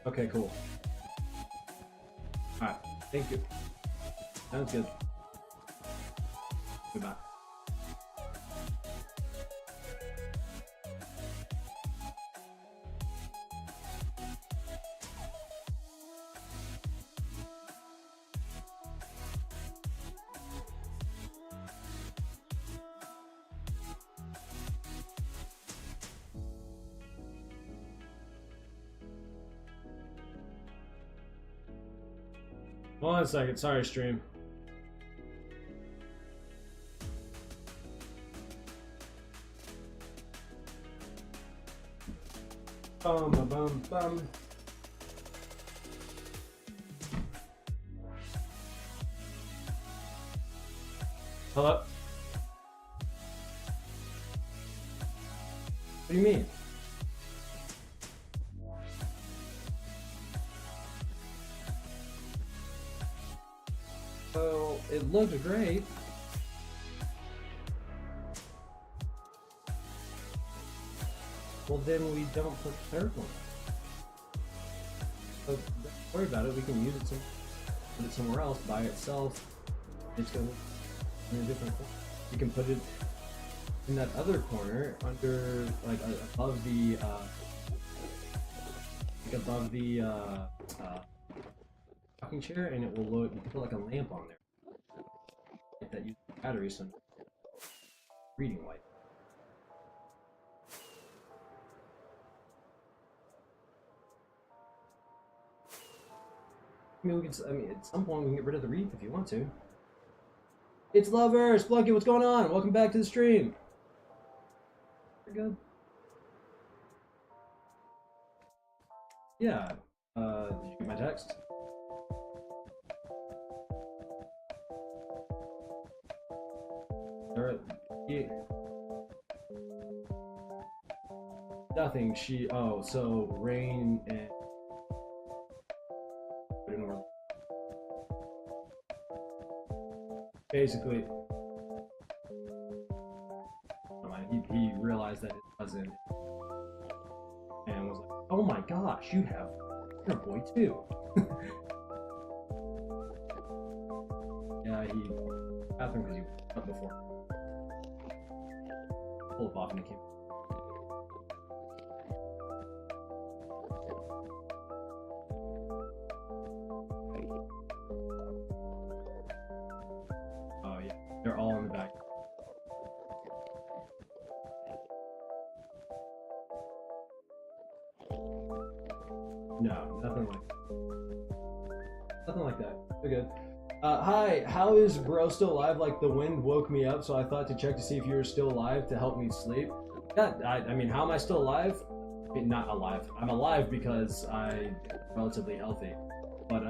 Okay, cool. Alright, thank you. Sounds good. Goodbye. Hold on a second, sorry stream. Bum bum bum bum. Hello? What do you mean? Well, it looked great. Well, then we don't put circle. So don't worry about it. We can use it put it somewhere else by itself. It's gonna in a different corner. You can put it in that other corner under, like, above the rocking chair, and it will load. You can put like a lamp on there. Like that uses battery, so reading light. I mean, at some point we can get rid of the wreath if you want to. It's Lover, Splunky, what's going on? Welcome back to the stream. We're good. Yeah. Did you get my text? Yeah. Nothing. So Rain and basically, he realized that it wasn't, and was like, "Oh my gosh, you're a boy too." Yeah, he bathroom because he was up before. Pull up off in the camera. Oh yeah, they're all in the back. No, nothing like that. They're good. Hi, how is bro still alive? Like the wind woke me up, so I thought to check to see if you were still alive to help me sleep. Yeah, I mean, how am I still alive? I mean, not alive. I'm alive because I'm relatively healthy. But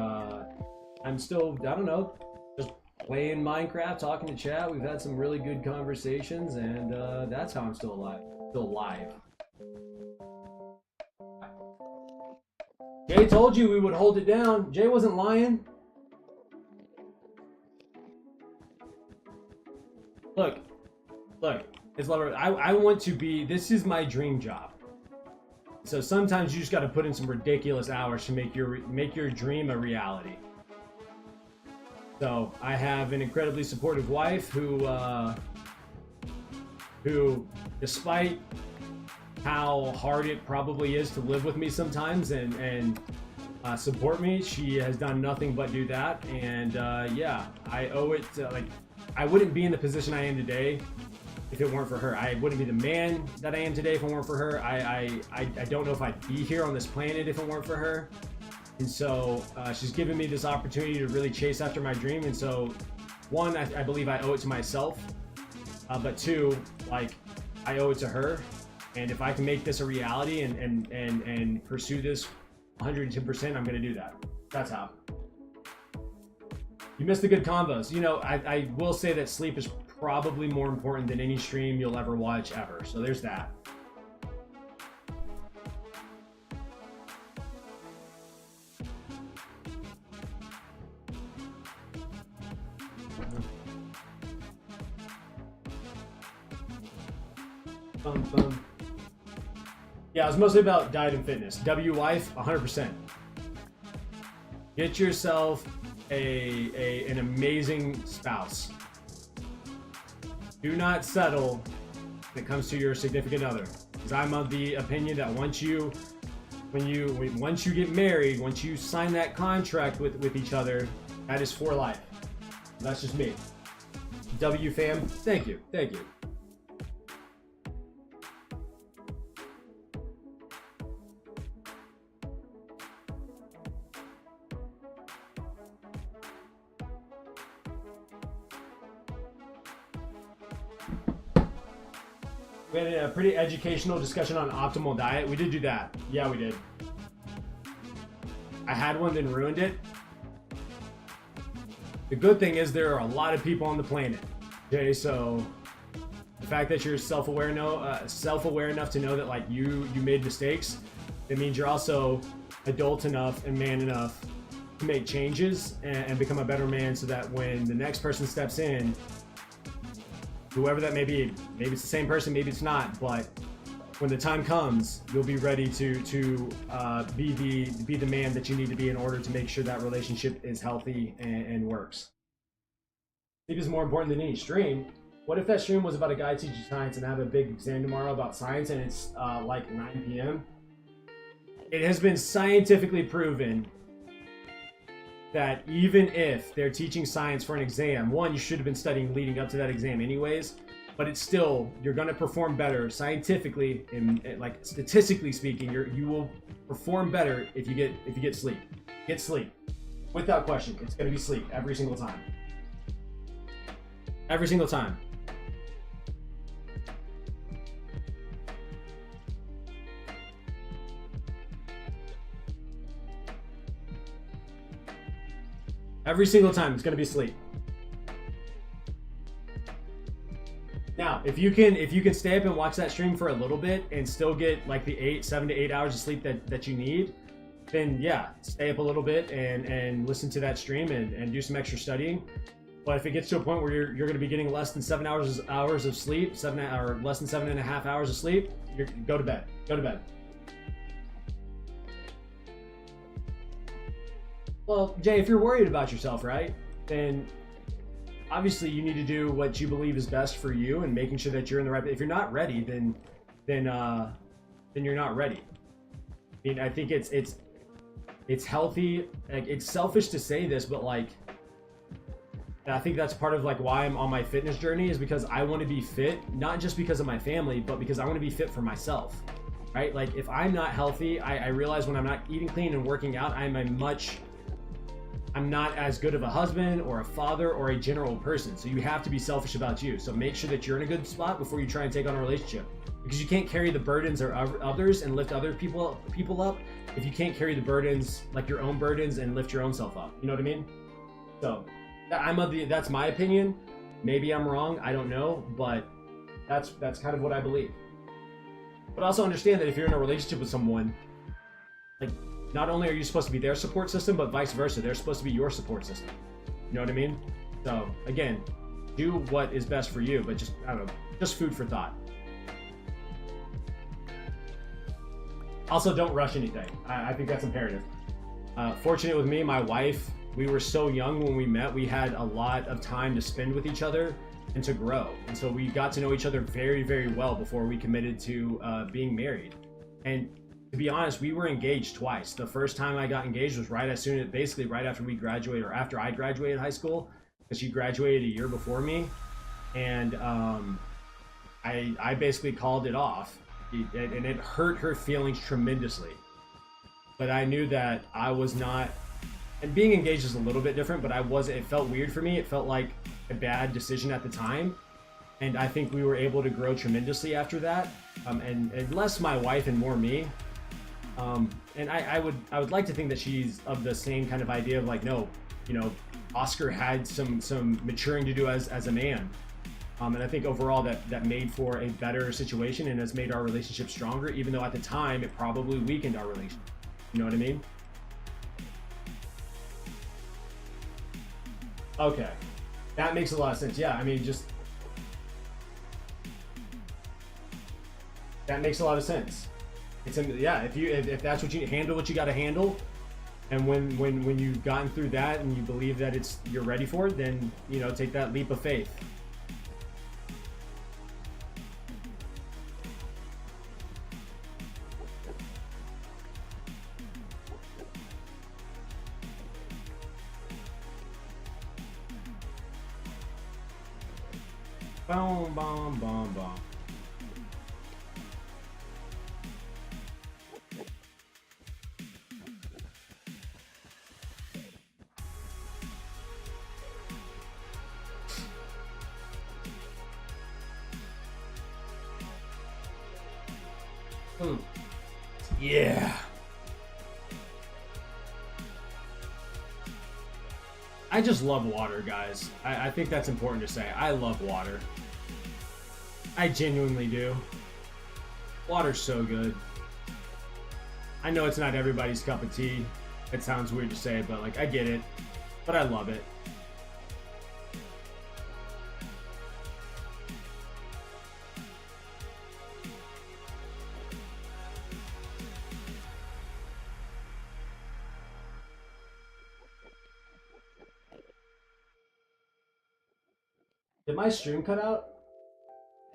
I'm still, I don't know, just playing Minecraft, talking to chat. We've had some really good conversations, and that's how I'm still alive. Still alive. Jay told you we would hold it down. Jay wasn't lying. Look, it's Lover. I want to be, this is my dream job. So sometimes you just got to put in some ridiculous hours to make your dream a reality. So I have an incredibly supportive wife who despite how hard it probably is to live with me sometimes and support me, she has done nothing but do that. And yeah, I owe it to, like, I wouldn't be in the position I am today if it weren't for her. I wouldn't be the man that I am today if it weren't for her. I don't know if I'd be here on this planet if it weren't for her. And so she's given me this opportunity to really chase after my dream. And so, one, I believe I owe it to myself. But two, like, I owe it to her. And if I can make this a reality and pursue this 110%, I'm going to do that. That's how. You missed the good combos. You know, I will say that sleep is probably more important than any stream you'll ever watch ever. So there's that. Yeah, it was mostly about diet and fitness. W wife, 100%. Get yourself an amazing spouse. Do not settle when it comes to your significant other. Because I'm of the opinion that once you get married, once you sign that contract with each other, that is for life. That's just me. W fam, thank you. We had a pretty educational discussion on optimal diet. We did do that. Yeah, we did. I had one, then ruined it. The good thing is there are a lot of people on the planet, okay? So the fact that you're self-aware enough to know that, like, you made mistakes, it means you're also adult enough and man enough to make changes and become a better man, so that when the next person steps in, whoever that may be, maybe it's the same person, maybe it's not, but when the time comes, you'll be ready to be the man that you need to be in order to make sure that relationship is healthy and works. Sleep is more important than any stream. What if that stream was about a guy teaching science and I have a big exam tomorrow about science and it's like 9 p.m.? It has been scientifically proven that even if they're teaching science for an exam, one, you should have been studying leading up to that exam anyways, but it's still, you're going to perform better scientifically and like statistically speaking, you will perform better if you get sleep. Get sleep. Without question, it's going to be sleep every single time. Every single time. Every single time it's gonna be sleep. Now, if you can stay up and watch that stream for a little bit and still get like the 7 to 8 hours of sleep that you need, then yeah, stay up a little bit and listen to that stream and do some extra studying. But if it gets to a point where you're going to be getting less than 7 hours of sleep, or less than 7.5 hours of sleep, go to bed. Go to bed. Well, Jay, if you're worried about yourself, right, then obviously you need to do what you believe is best for you and making sure that you're in the right. If you're not ready, then you're not ready. I mean, I think it's healthy. Like, it's selfish to say this, but like, I think that's part of like why I'm on my fitness journey, is because I want to be fit, not just because of my family, but because I want to be fit for myself, right? Like, if I'm not healthy, I realize when I'm not eating clean and working out, I'm not as good of a husband or a father or a general person. So you have to be selfish about you. So make sure that you're in a good spot before you try and take on a relationship, because you can't carry the burdens of others and lift other people up if you can't carry the burdens, like your own burdens, and lift your own self up. You know what I mean? So that's my opinion. Maybe I'm wrong, I don't know, but that's kind of what I believe. But also understand that if you're in a relationship with someone, like, not only are you supposed to be their support system, but vice versa. They're supposed to be your support system. You know what I mean? So again, do what is best for you, but just, I don't know, just food for thought. Also, don't rush anything. I think that's imperative. Fortunate with me, my wife, we were so young when we met. We had a lot of time to spend with each other and to grow. And so we got to know each other very, very well before we committed to being married. And to be honest, we were engaged twice. The first time I got engaged was basically right after we graduated, or after I graduated high school, because she graduated a year before me. And I basically called it off, and it hurt her feelings tremendously. But I knew that I was not, and being engaged is a little bit different, but it felt weird for me. It felt like a bad decision at the time. And I think we were able to grow tremendously after that. And less my wife and more me. And I would like to think that she's of the same kind of idea of like, no, you know, Oscar had some maturing to do as a man. And I think overall that made for a better situation and has made our relationship stronger, even though at the time it probably weakened our relationship. You know what I mean? Okay. That makes a lot of sense. Yeah, I mean, that makes a lot of sense. If that's what you handle, what you got to handle, and when you've gotten through that and you believe that you're ready for it, then, you know, take that leap of faith. Boom, boom, boom, boom. Yeah. I just love water, guys. I think that's important to say. I love water. I genuinely do. Water's so good. I know it's not everybody's cup of tea. It sounds weird to say, but like, I get it. But I love it. Did my stream cut out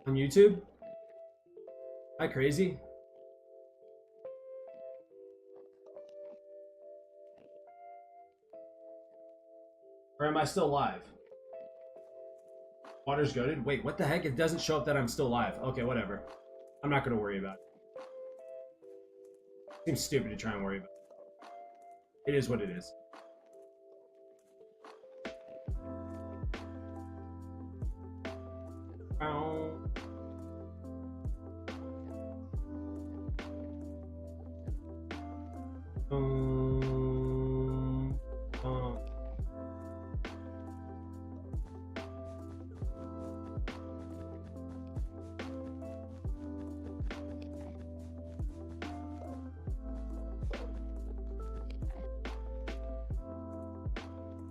on YouTube? Am I crazy? Or am I still live? Water's goated? Wait, what the heck? It doesn't show up that I'm still live. Okay, whatever. I'm not gonna worry about it. Seems stupid to try and worry about it. It is what it is.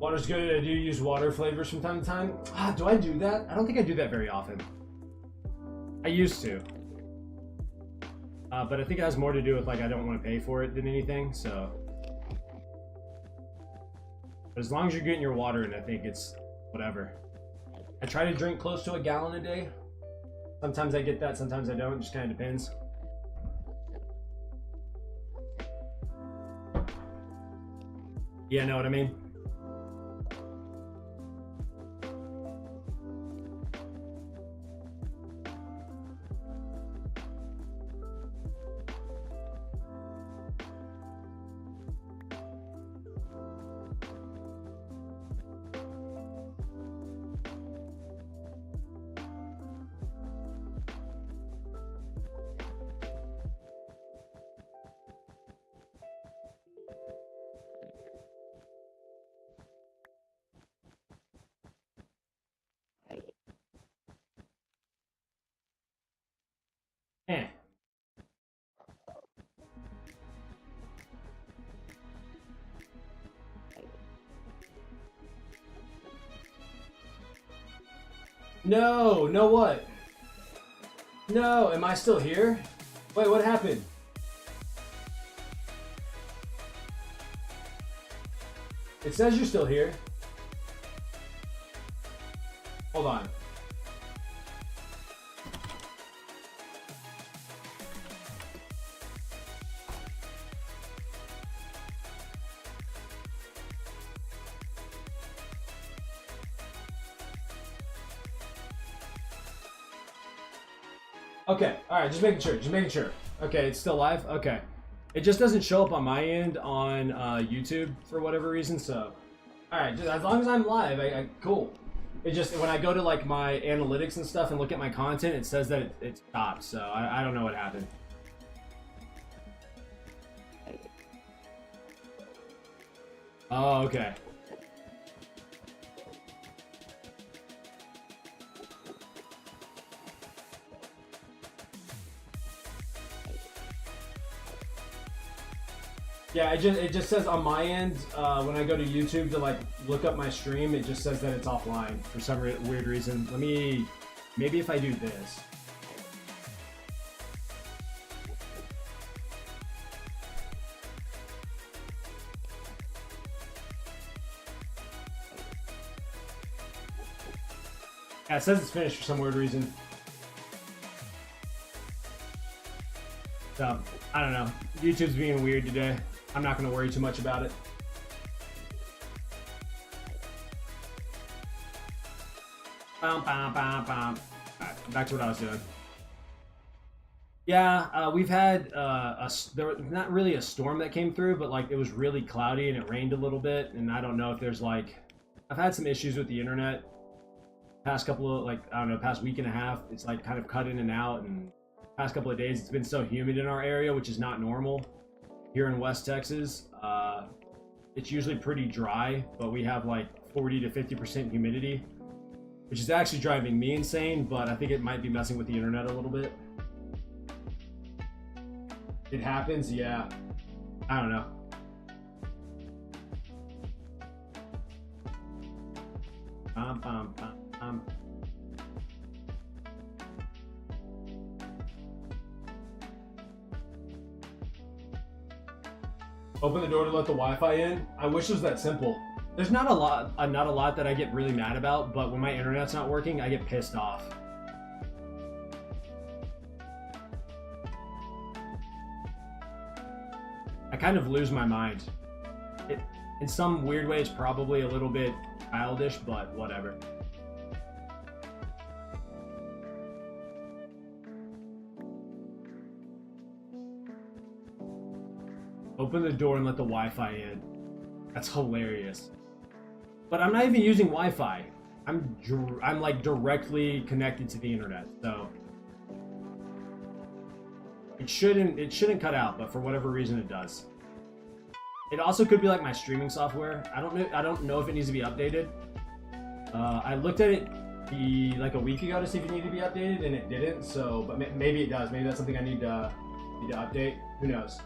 Water's good. I do use water flavors from time to time. Do I do that? I don't think I do that very often. I used to. But I think it has more to do with like I don't want to pay for it than anything, so. But as long as you're getting your water in, I think it's whatever. I try to drink close to a gallon a day. Sometimes I get that, sometimes I don't. It just kind of depends. Yeah, know what I mean? Eh. No, no what? No, am I still here? Wait, what happened? It says you're still here. Hold on. Okay, alright, just making sure. Okay, it's still live? Okay. It just doesn't show up on my end on YouTube for whatever reason, so. Alright, just as long as I'm live, cool. It just, when I go to like my analytics and stuff and look at my content, it says that it stopped, so I don't know what happened. Oh, okay. Yeah, it just says on my end, when I go to YouTube to like look up my stream, it just says that it's offline for some weird reason. Maybe if I do this. Yeah, it says it's finished for some weird reason. So, I don't know. YouTube's being weird today. I'm not going to worry too much about it. Alright, back to what I was doing. Yeah, we've had there was not really a storm that came through, but like it was really cloudy and it rained a little bit, and I don't know if there's like, I've had some issues with the internet past couple of, like, I don't know, past week and a half. It's like kind of cut in and out, and past couple of days it's been so humid in our area, which is not normal here in West Texas. It's usually pretty dry, but we have like 40 to 50% humidity, which is actually driving me insane, but I think it might be messing with the internet a little bit. It happens, yeah. I don't know. Open the door to let the Wi-Fi in. I wish it was that simple. There's not a lot that I get really mad about, but when my internet's not working, I get pissed off. I kind of lose my mind. In some weird way, it's probably a little bit childish, but whatever. Open the door and let the Wi-Fi in. That's hilarious. But I'm not even using Wi-Fi. I'm like directly connected to the internet, so it shouldn't cut out, but for whatever reason it does. It also could be like my streaming software. I don't know if it needs to be updated. I looked at it like a week ago to see if it needed to be updated, and it didn't. So, but maybe it does. Maybe that's something I need to update. Who knows?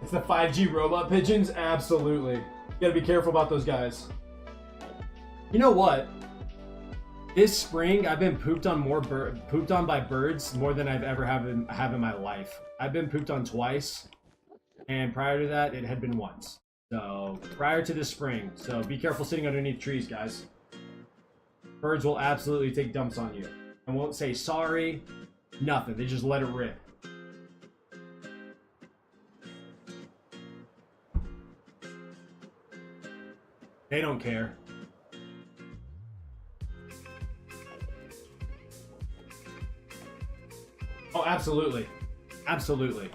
It's the 5G robot pigeons? Absolutely. You gotta be careful about those guys. You know what? This spring, I've been pooped on by birds more than I've ever have in my life. I've been pooped on twice, and prior to that, it had been once. So, prior to this spring. So, be careful sitting underneath trees, guys. Birds will absolutely take dumps on you. And won't say sorry, nothing. They just let it rip. They don't care. Oh, absolutely. Absolutely.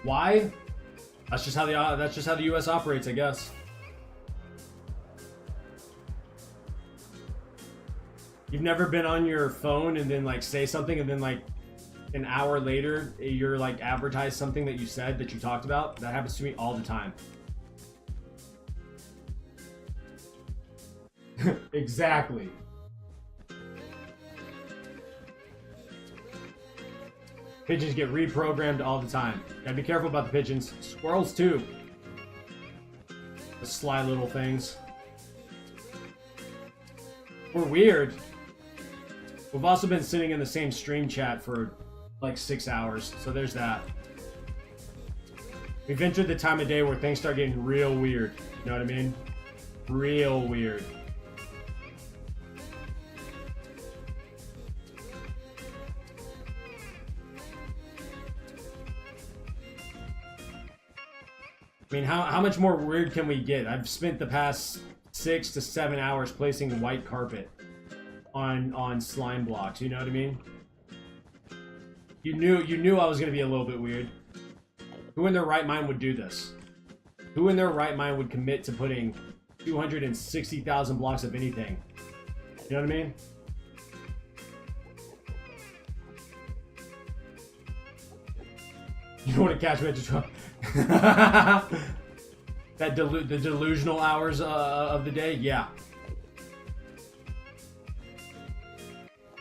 Why? That's just how the US operates, I guess. You've never been on your phone and then like say something and then like an hour later you're like advertise something that you said that you talked about? That happens to me all the time. Exactly. Pigeons get reprogrammed all the time. Gotta be careful about the pigeons. Squirrels too. The sly little things. We're weird. We've also been sitting in the same stream chat for like 6 hours, so there's that. We've entered the time of day where things start getting real weird. You know what I mean? Real weird. I mean, how much more weird can we get? I've spent the past 6 to 7 hours placing white carpet on slime blocks. You know what I mean? You knew I was gonna be a little bit weird. Who in their right mind would do this? Who in their right mind would commit to putting 260,000 blocks of anything? You know what I mean? You don't want to catch me at the delusional hours of the day? Yeah.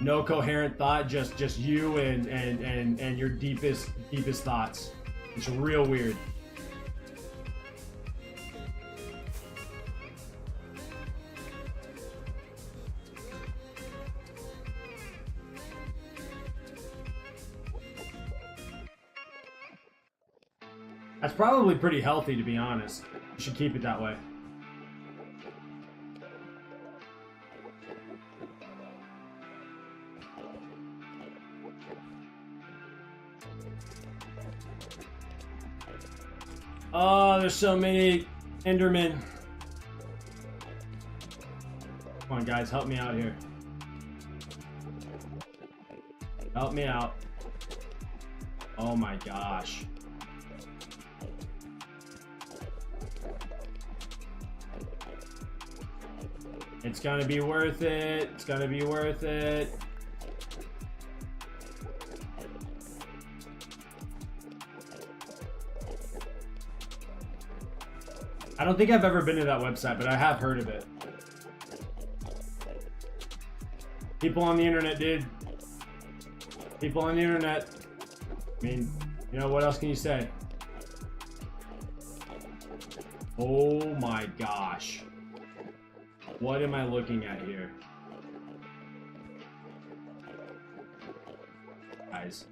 No coherent thought, just you and your deepest thoughts. It's real weird. That's probably pretty healthy, to be honest. You should keep it that way. Oh, there's so many Endermen. Come on, guys, help me out here. Help me out. Oh my gosh. It's gonna be worth it. It's gonna be worth it. I don't think I've ever been to that website, but I have heard of it. People on the internet, dude. People on the internet. I mean, you know, what else can you say? Oh my gosh. What am I looking at here? Guys.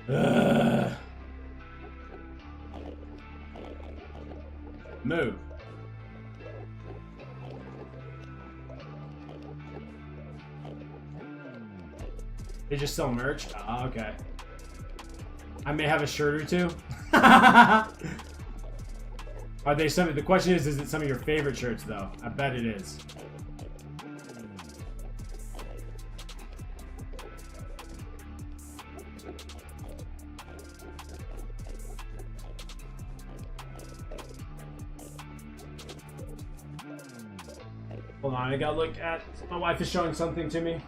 Ugh. Move. They just sell merch? Oh, okay. I may have a shirt or two. Are they some? The question is it some of your favorite shirts, though? I bet it is. Hold on, I gotta look at. My wife is showing something to me.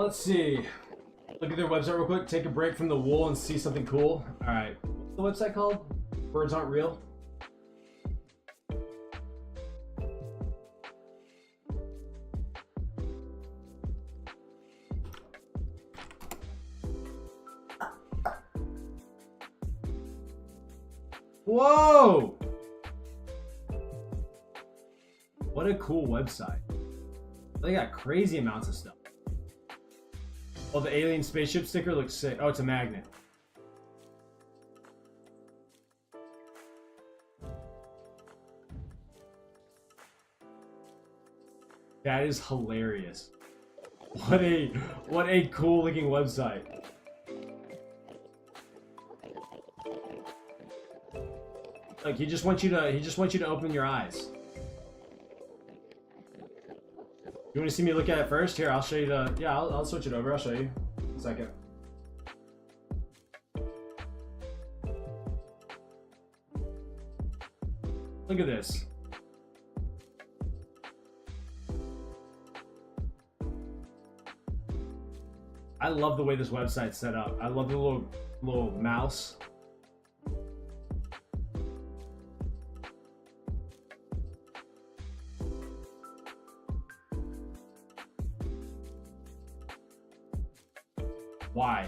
Let's see. Look at their website real quick. Take a break from the wool and see something cool. All right. What's the website called? Birds Aren't Real? Whoa! What a cool website. They got crazy amounts of stuff. Oh, the alien spaceship sticker looks sick. Oh, it's a magnet. That is hilarious. What a cool looking website. Like he just wants you to open your eyes. You want to see me look at it first? Here, I'll show you the. Yeah, I'll switch it over. I'll show you. 1 second. Look at this. I love the way this website's set up. I love the little mouse. Why?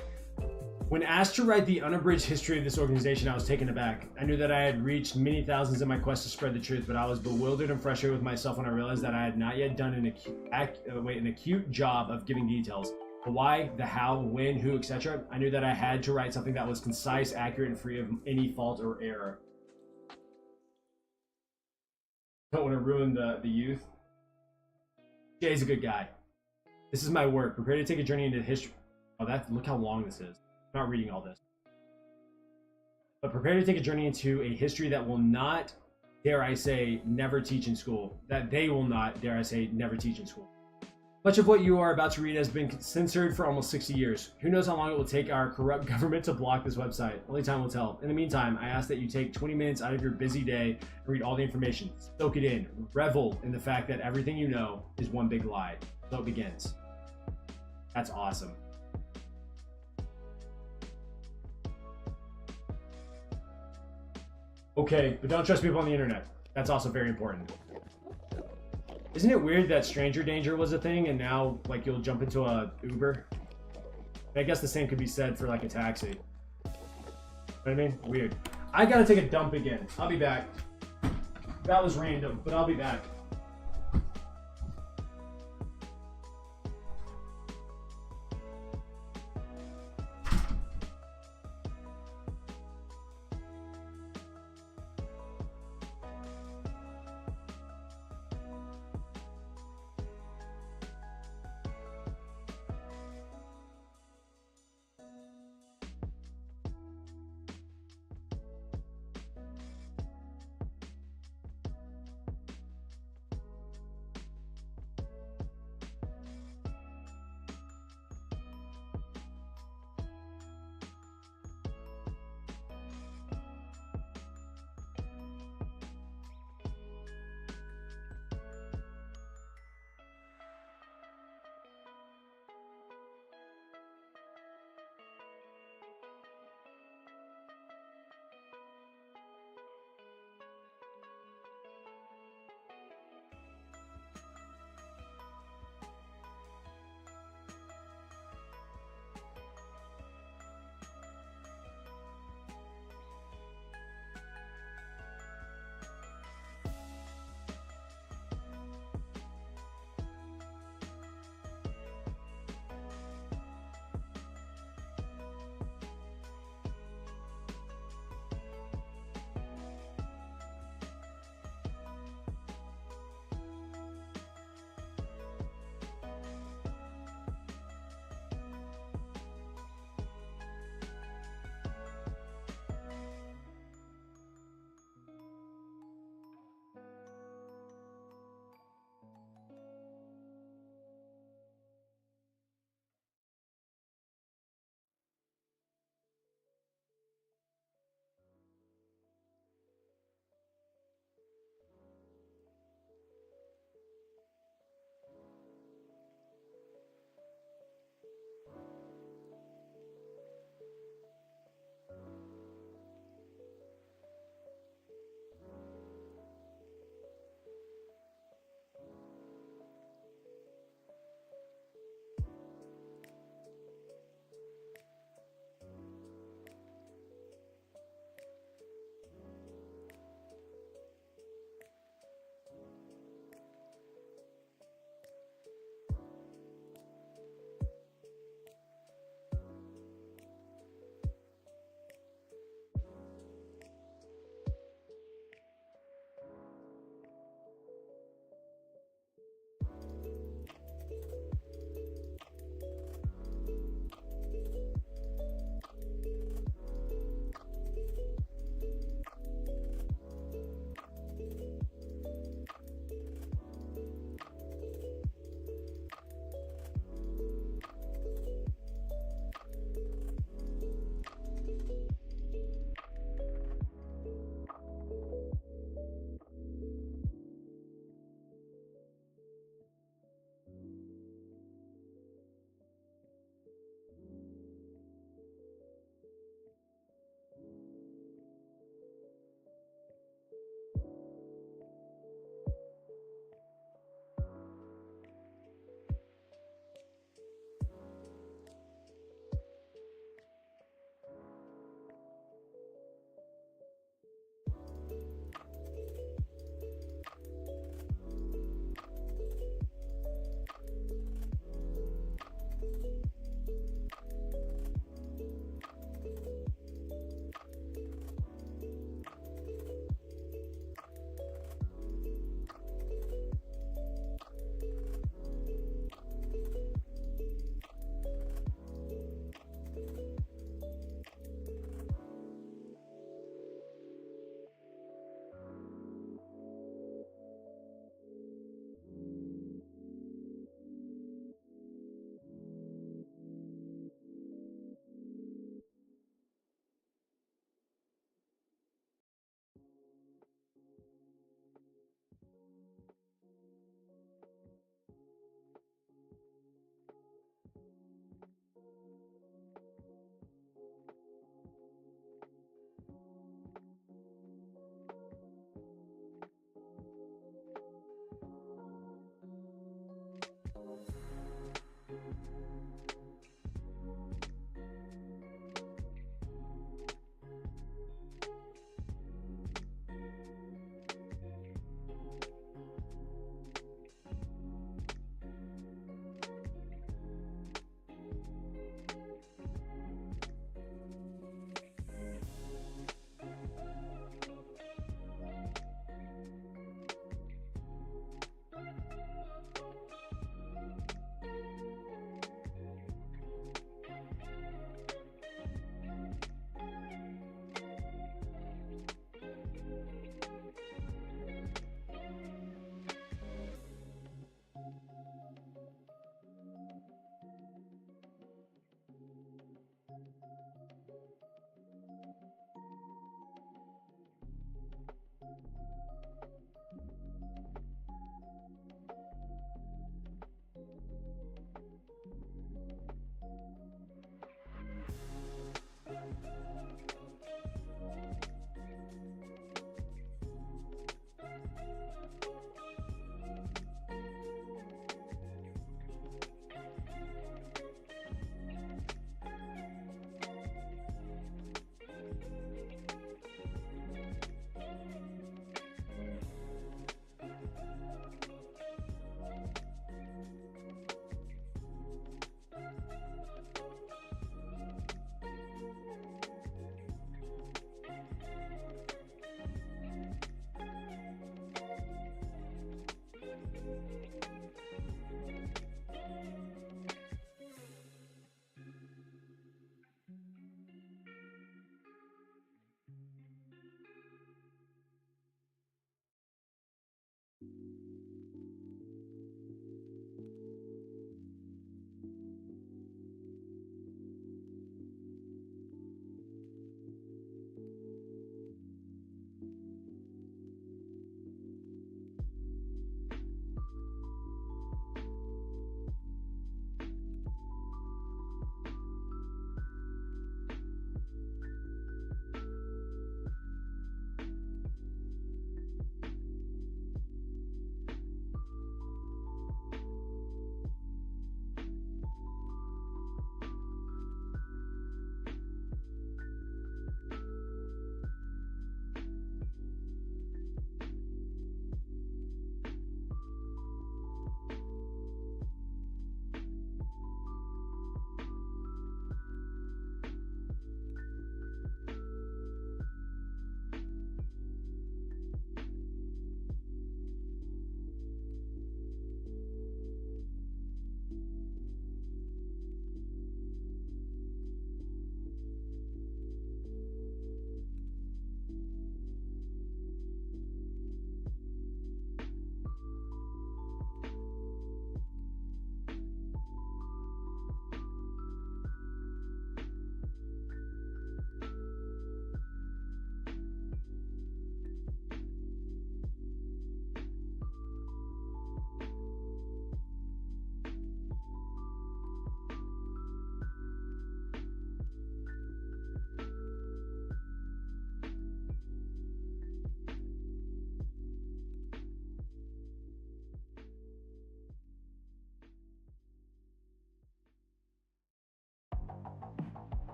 When asked to write the unabridged history of this organization, I was taken aback. I knew that I had reached many thousands in my quest to spread the truth, but I was bewildered and frustrated with myself when I realized that I had not yet done an acute job of giving details. The why, the how, when, who, etc. I knew that I had to write something that was concise, accurate, and free of any fault or error. Don't want to ruin the youth. Jay's a good guy. This is my work. Prepare to take a journey into history. Oh, look how long this is. I'm not reading all this. But prepare to take a journey into a history that will not, dare I say, never teach in school. That they will not, dare I say, never teach in school. Much of what you are about to read has been censored for almost 60 years. Who knows how long it will take our corrupt government to block this website? Only time will tell. In the meantime, I ask that you take 20 minutes out of your busy day and read all the information. Soak it in. Revel in the fact that everything you know is one big lie. So it begins. That's awesome. Okay, but don't trust people on the internet. That's also very important. Isn't it weird that stranger danger was a thing and now like you'll jump into a Uber? I guess the same could be said for like a taxi. You know what I mean? Weird. I gotta take a dump again. I'll be back. That was random, but I'll be back.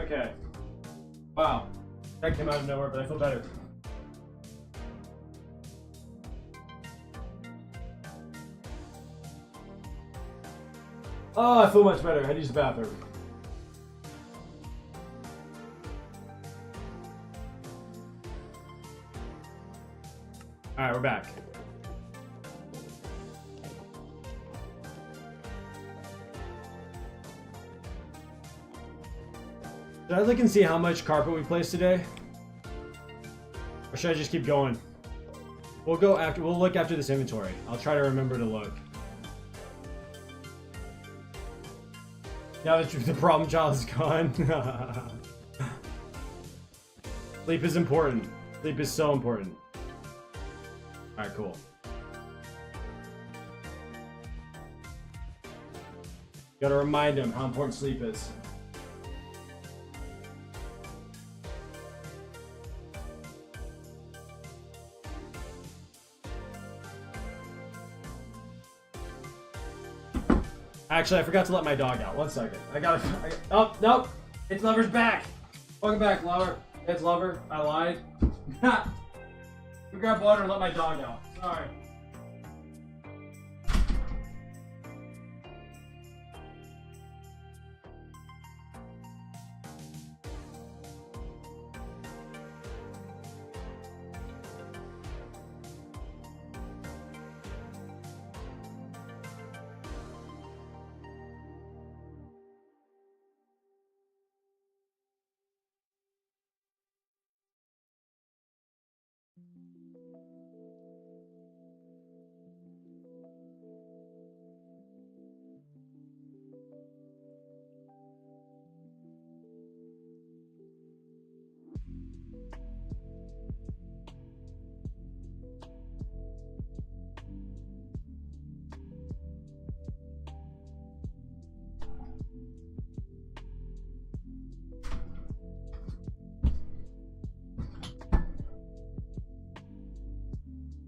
Okay. Wow. That came out of nowhere, but I feel better. Oh, I feel much better. I had to use the bathroom. Alright, we're back. Should I look and see how much carpet we placed today? Or should I just keep going? We'll look after this inventory. I'll try to remember to look. Now that the problem child is gone. Sleep is important. Sleep is so important. Alright, cool. Gotta remind him how important sleep is. Actually, I forgot to let my dog out. 1 second. Oh, nope. It's Lover's back. Welcome back, Lover. It's Lover. I lied. We grab water and let my dog out. Sorry.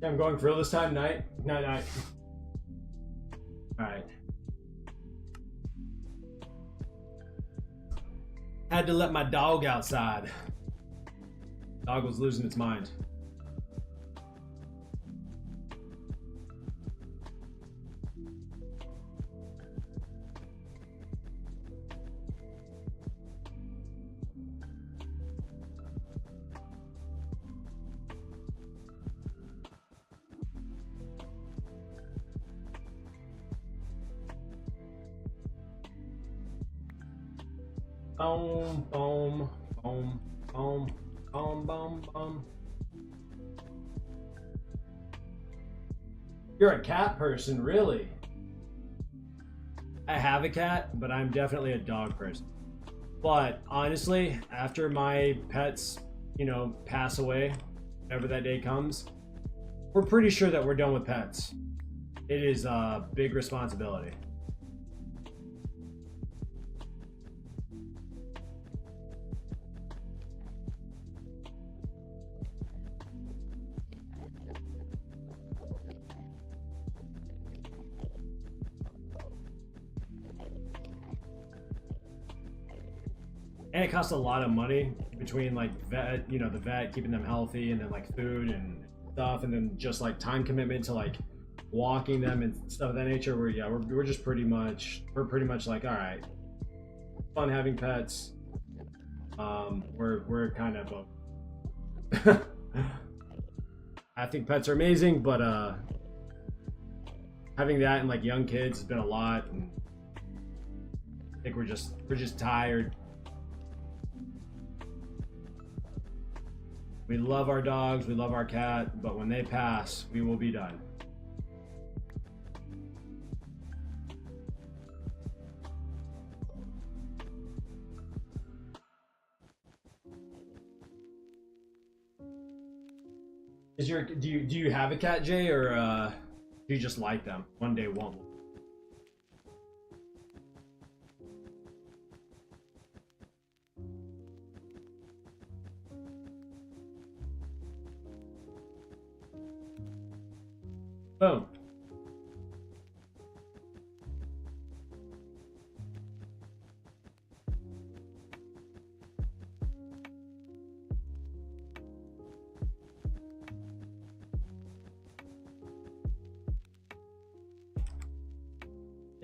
I'm going for real this time. Night. Night. Alright. Had to let my dog outside. Dog was losing its mind. Boom, boom, boom, boom, boom, boom, boom. You're a cat person, really? I have a cat, but I'm definitely a dog person. But honestly, after my pets, pass away, whenever that day comes, we're pretty sure that we're done with pets. It is a big responsibility. And it costs a lot of money between like vet, the vet keeping them healthy, and then like food and stuff, and then just like time commitment to like walking them and stuff of that nature. We're just pretty much like, all right, fun having pets. We're kind of I think pets are amazing, but having that and like young kids has been a lot, and I think we're just tired. We love our dogs, we love our cat, but when they pass, we will be done. Do you have a cat, Jay, or do you just like them? One day won't. Boom.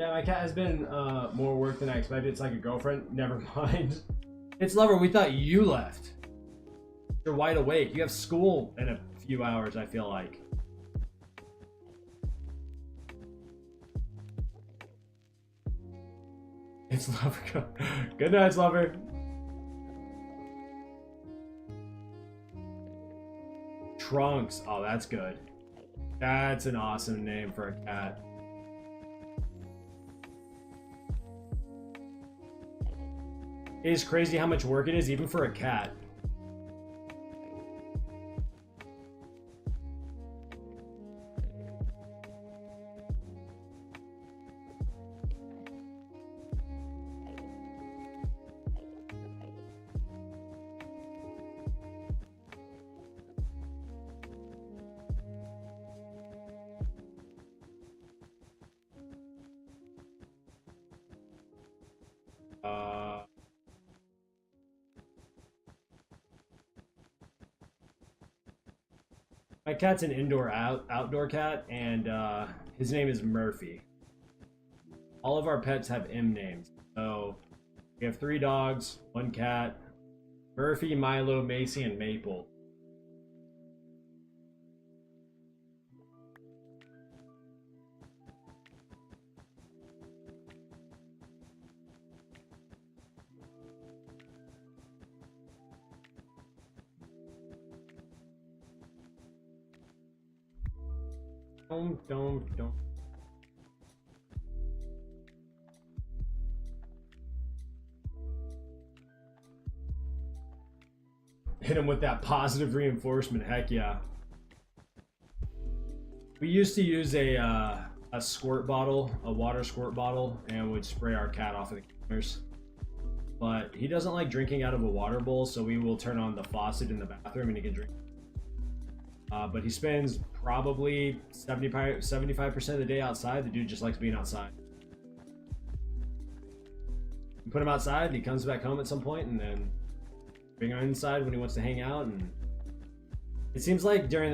Yeah, my cat has been more work than I expected. It's like a girlfriend. Never mind. It's Lover, we thought you left. You're wide awake. You have school in a few hours, I feel like. It's Lover. Good night, Lover. Trunks. Oh, that's good. That's an awesome name for a cat. It is crazy how much work it is, even for a cat. My cat's an outdoor cat, and his name is Murphy. All of our pets have M names. So we have 3 dogs, 1 cat, Murphy, Milo, Macy, and Maple. Don't. Hit him with that positive reinforcement. Heck yeah. We used to use a squirt bottle, a water squirt bottle, and would spray our cat off of the counters. But he doesn't like drinking out of a water bowl, so we will turn on the faucet in the bathroom and he can drink. But he spends probably 75% of the day outside. The dude just likes being outside. You put him outside and he comes back home at some point, and then bring him inside when he wants to hang out. And it seems like during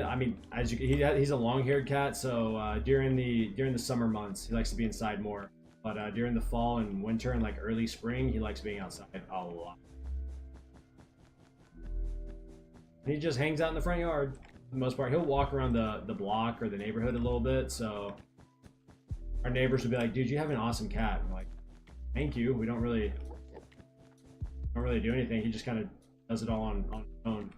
he's a long-haired cat, so during the summer months he likes to be inside more. But during the fall and winter and like early spring, he likes being outside a lot. And he just hangs out in the front yard. For the most part, he'll walk around the block or the neighborhood a little bit, so our neighbors would be like, dude, you have an awesome cat. I'm like, thank you. We don't really do anything. He just kind of does it all on his own.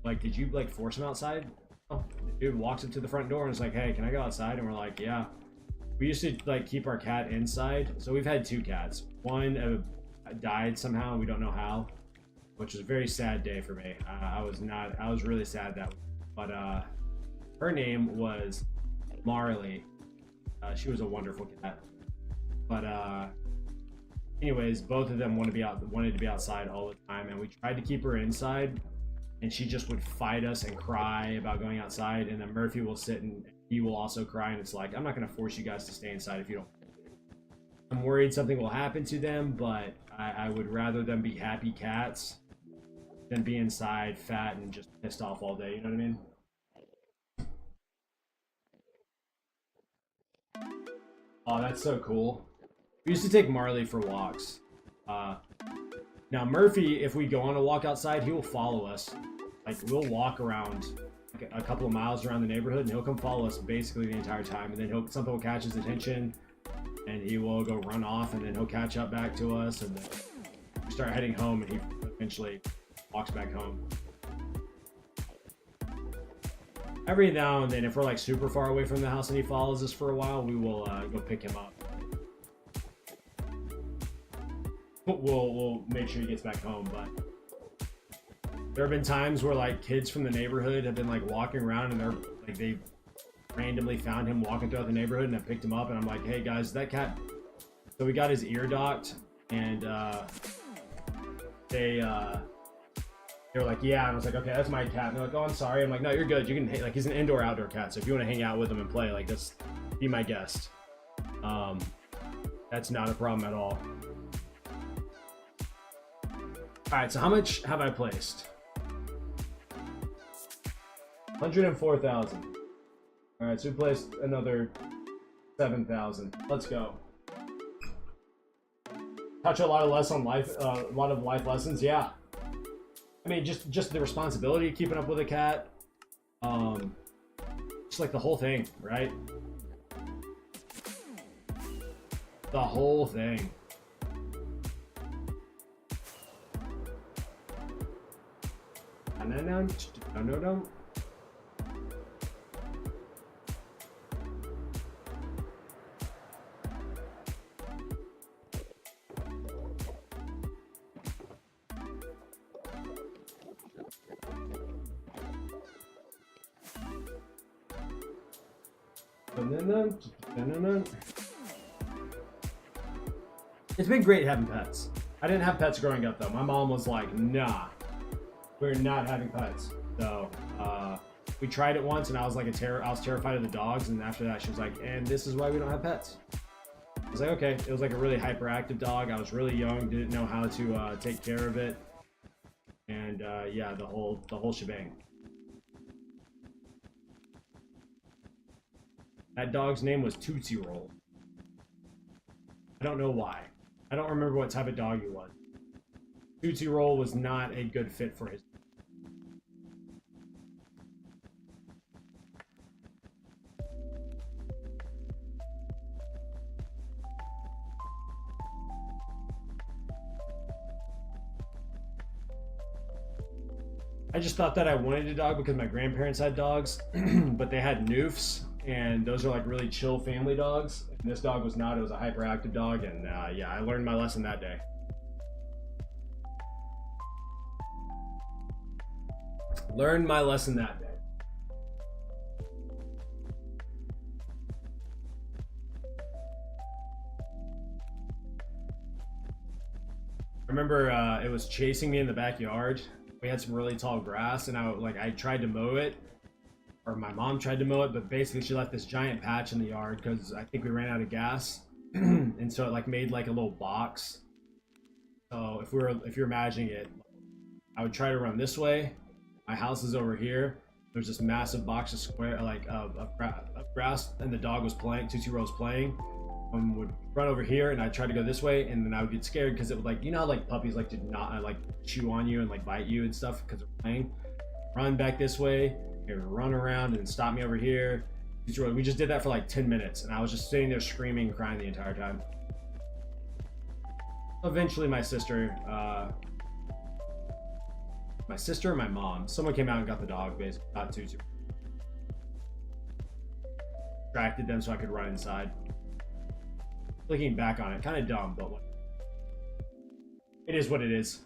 Like, did you like force him outside? Oh, the dude walks up to the front door and is like, hey, can I go outside? And we're like, yeah. We used to like keep our cat inside, so we've had 2 cats. One died somehow, we don't know how, which was a very sad day for me. I was really sad that week. But her name was Marley. She was a wonderful cat. But anyways, both of them wanted to be outside all the time, and we tried to keep her inside, and she just would fight us and cry about going outside. And then Murphy will sit and he will also cry, and it's like, I'm not going to force you guys to stay inside if you don't. I'm worried something will happen to them, but I would rather them be happy cats than be inside fat and just pissed off all day, you know what I mean? Oh, that's so cool. We used to take Marley for walks. Now Murphy, if we go on a walk outside, he will follow us. Like, we'll walk around like a couple of miles around the neighborhood, and he'll come follow us basically the entire time. And then something will catch his attention, and he will go run off, and then he'll catch up back to us, and then we start heading home, and he eventually walks back home. Every now and then, if we're like super far away from the house and he follows us for a while, we will go pick him up. We'll make sure he gets back home. But there have been times where like kids from the neighborhood have been like walking around, and they randomly found him walking throughout the neighborhood, and I picked him up, and I'm like, hey guys, that cat. So we got his ear docked, and they were like, yeah, and I was like, okay, that's my cat. And they're like, oh, I'm sorry. I'm like, no, you're good. You can, like, he's an indoor-outdoor cat, so if you want to hang out with him and play, like, just be my guest. That's not a problem at all. All right, so how much have I placed? 104,000. All right, so we placed another 7,000. Let's go. touch a lot of less on life, a lot of life lessons. Yeah. I mean, just the responsibility of keeping up with a cat. Just like the whole thing, right? The whole thing. No. It's been great having pets. I didn't have pets growing up though. My mom was like, nah, we're not having pets. So we tried it once and I was like I was terrified of the dogs, and after that she was like, and this is why we don't have pets. I was like, okay. It was like a really hyperactive dog. I was really young, didn't know how to take care of it. And yeah, the whole shebang. That dog's name was Tootsie Roll. I don't know why. I don't remember what type of dog he was. Tootsie Roll was not a good fit for his. I just thought that I wanted a dog because my grandparents had dogs, but they had Noofs, and those are like really chill family dogs. And this dog was not. It was a hyperactive dog, and yeah, I learned my lesson that day. Learned my lesson that day. I remember it was chasing me in the backyard. We had some really tall grass, and I tried to mow it, or my mom tried to mow it, but basically she left this giant patch in the yard because I think we ran out of gas, and so it like made like a little box. So if you're imagining it, I would try to run this way. My house is over here. There's this massive box of grass, and the dog was playing. Tootsie Roll was playing. Would run over here, and I'd try to go this way, and then I would get scared because it would like, you know how like puppies like to not like chew on you and like bite you and stuff because they're playing. Run back this way, and run around and stop me over here. We just did that for like 10 minutes, and I was just sitting there screaming and crying the entire time. Eventually my sister and my mom, someone came out and got the dog, basically, not Tootsie. Distracted them so I could run inside. Looking back on it, kind of dumb, but it is what it is.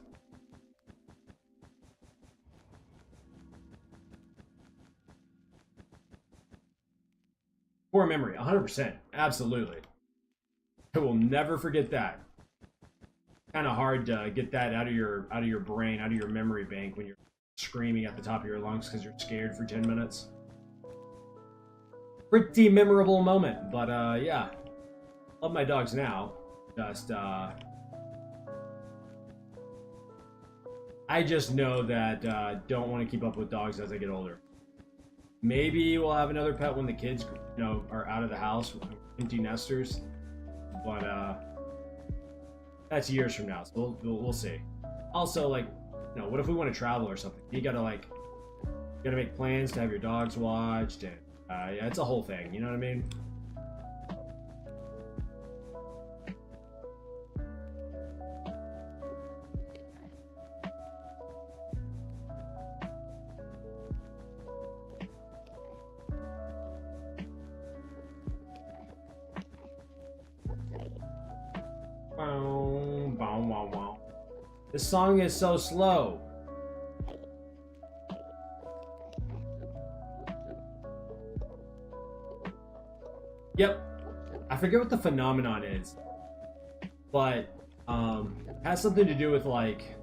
Core memory, 100%, absolutely. I will never forget that. Kind of hard to get that out of your brain, out of your memory bank when you're screaming at the top of your lungs because you're scared for 10 minutes. Pretty memorable moment, but yeah. Love my dogs now. Just I just know that don't want to keep up with dogs as I get older. Maybe we'll have another pet when the kids, you know, are out of the house, empty nesters. But that's years from now, so we'll see. Also, like, you know, what if we want to travel or something? You gotta make plans to have your dogs watched, and yeah, it's a whole thing. You know what I mean? This song is so slow. Yep. I forget what the phenomenon is, but it has something to do with like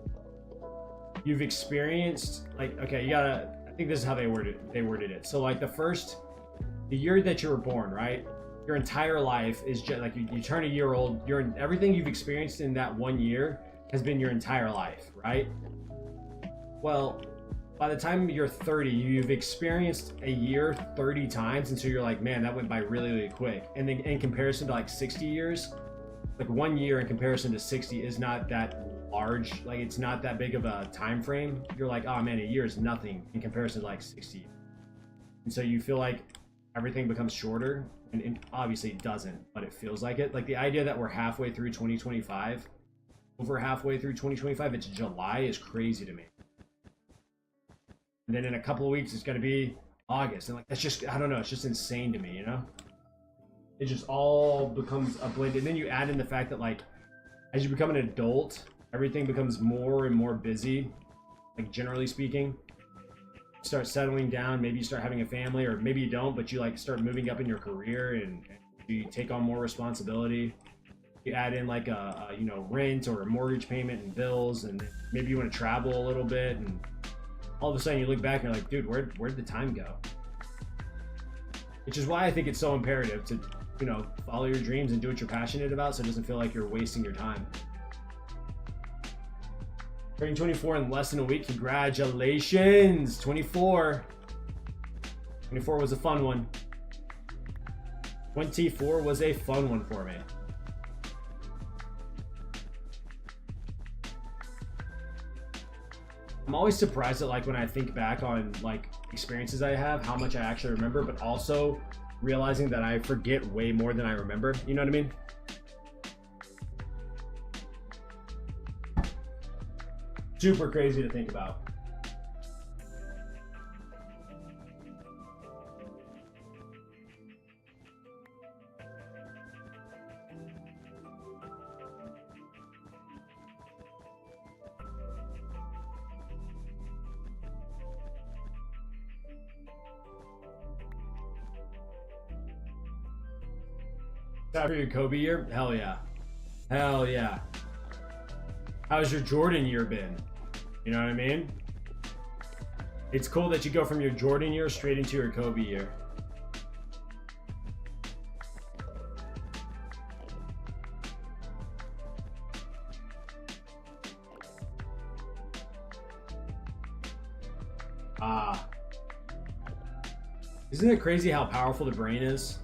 you've experienced like, okay, you gotta, I think this is how they worded it. So like the year that you were born, right? Your entire life is just like you turn a year old. Everything you've experienced in that 1 year has been your entire life, right? Well, by the time you're 30, you've experienced a year 30 times, and so you're like, man, that went by really, really quick. And then in comparison to like 60 years, like 1 year in comparison to 60 is not that large. Like it's not that big of a time frame. You're like, oh man, a year is nothing in comparison to like 60. And so you feel like everything becomes shorter, and obviously it doesn't, but it feels like it. Like the idea that we're halfway through 2025, over halfway through 2025, it's July, is crazy to me. And then in a couple of weeks, it's going to be August. And like, that's just, I don't know, it's just insane to me, you know? It just all becomes a blend. And then you add in the fact that like, as you become an adult, everything becomes more and more busy, like generally speaking. You start settling down, maybe you start having a family, or maybe you don't, but you like start moving up in your career and you take on more responsibility. You add in like a you know, rent or a mortgage payment and bills, and maybe you want to travel a little bit, and all of a sudden you look back and you're like, dude, where'd the time go? Which is why I think it's so imperative to, you know, follow your dreams and do what you're passionate about, so it doesn't feel like you're wasting your time. Turning 24 in less than a week. Congratulations, 24. 24 was a fun one. 24 was a fun one for me. I'm always surprised at like when I think back on like experiences I have, how much I actually remember, but also realizing that I forget way more than I remember. You know what I mean? Super crazy to think about. After your Kobe year? Hell yeah. Hell yeah. How's your Jordan year been? You know what I mean? It's cool that you go from your Jordan year straight into your Kobe year. Ah. Isn't it crazy how powerful the brain is?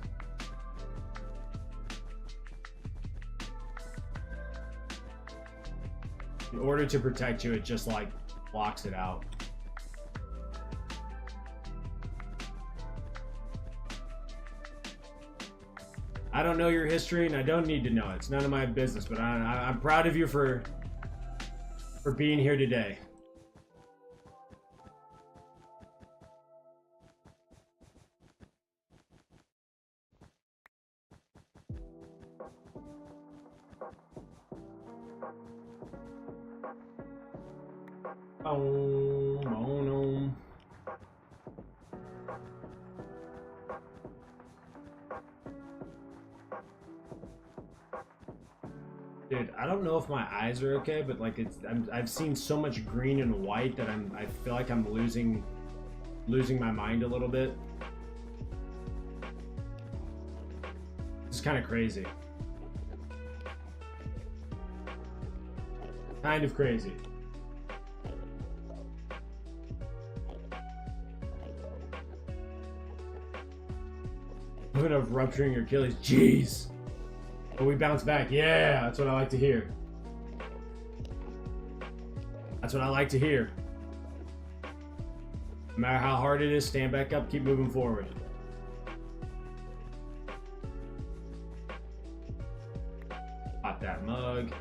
In order to protect you, it just like blocks it out. I don't know your history, and I don't need to know it. It's none of my business, but I'm proud of you for being here today. Oh no. Dude, I don't know if my eyes are okay, but like I've seen so much green and white that I feel like I'm losing my mind a little bit. It's kind of crazy. Kind of crazy. Of rupturing your Achilles. Jeez. But we bounce back. Yeah, that's what I like to hear. That's what I like to hear. No matter how hard it is, stand back up, keep moving forward. Pop that mug.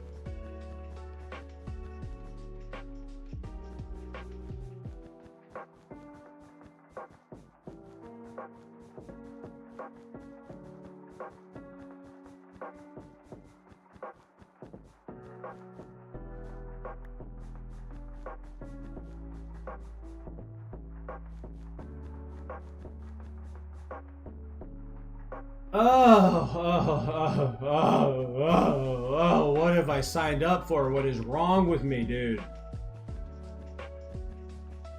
Oh, what have I signed up for? What is wrong with me, dude?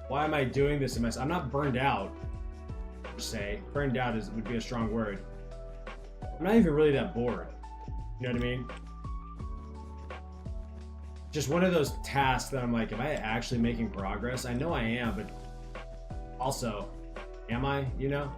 Why am I doing this to myself? I'm not burned out, per se. Burned out would be a strong word. I'm not even really that bored. You know what I mean? Just one of those tasks that I'm like, am I actually making progress? I know I am, but also, am I, you know?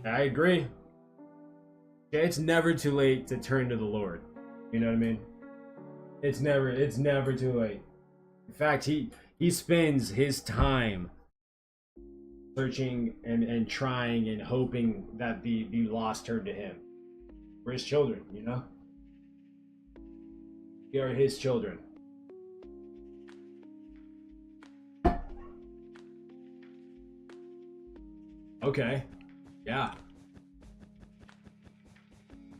I agree. Yeah, it's never too late to turn to the Lord. You know what I mean? It's never too late. In fact, he spends his time searching and trying and hoping that the lost turn to him. We're his children, you know? We are his children. Okay. Yeah.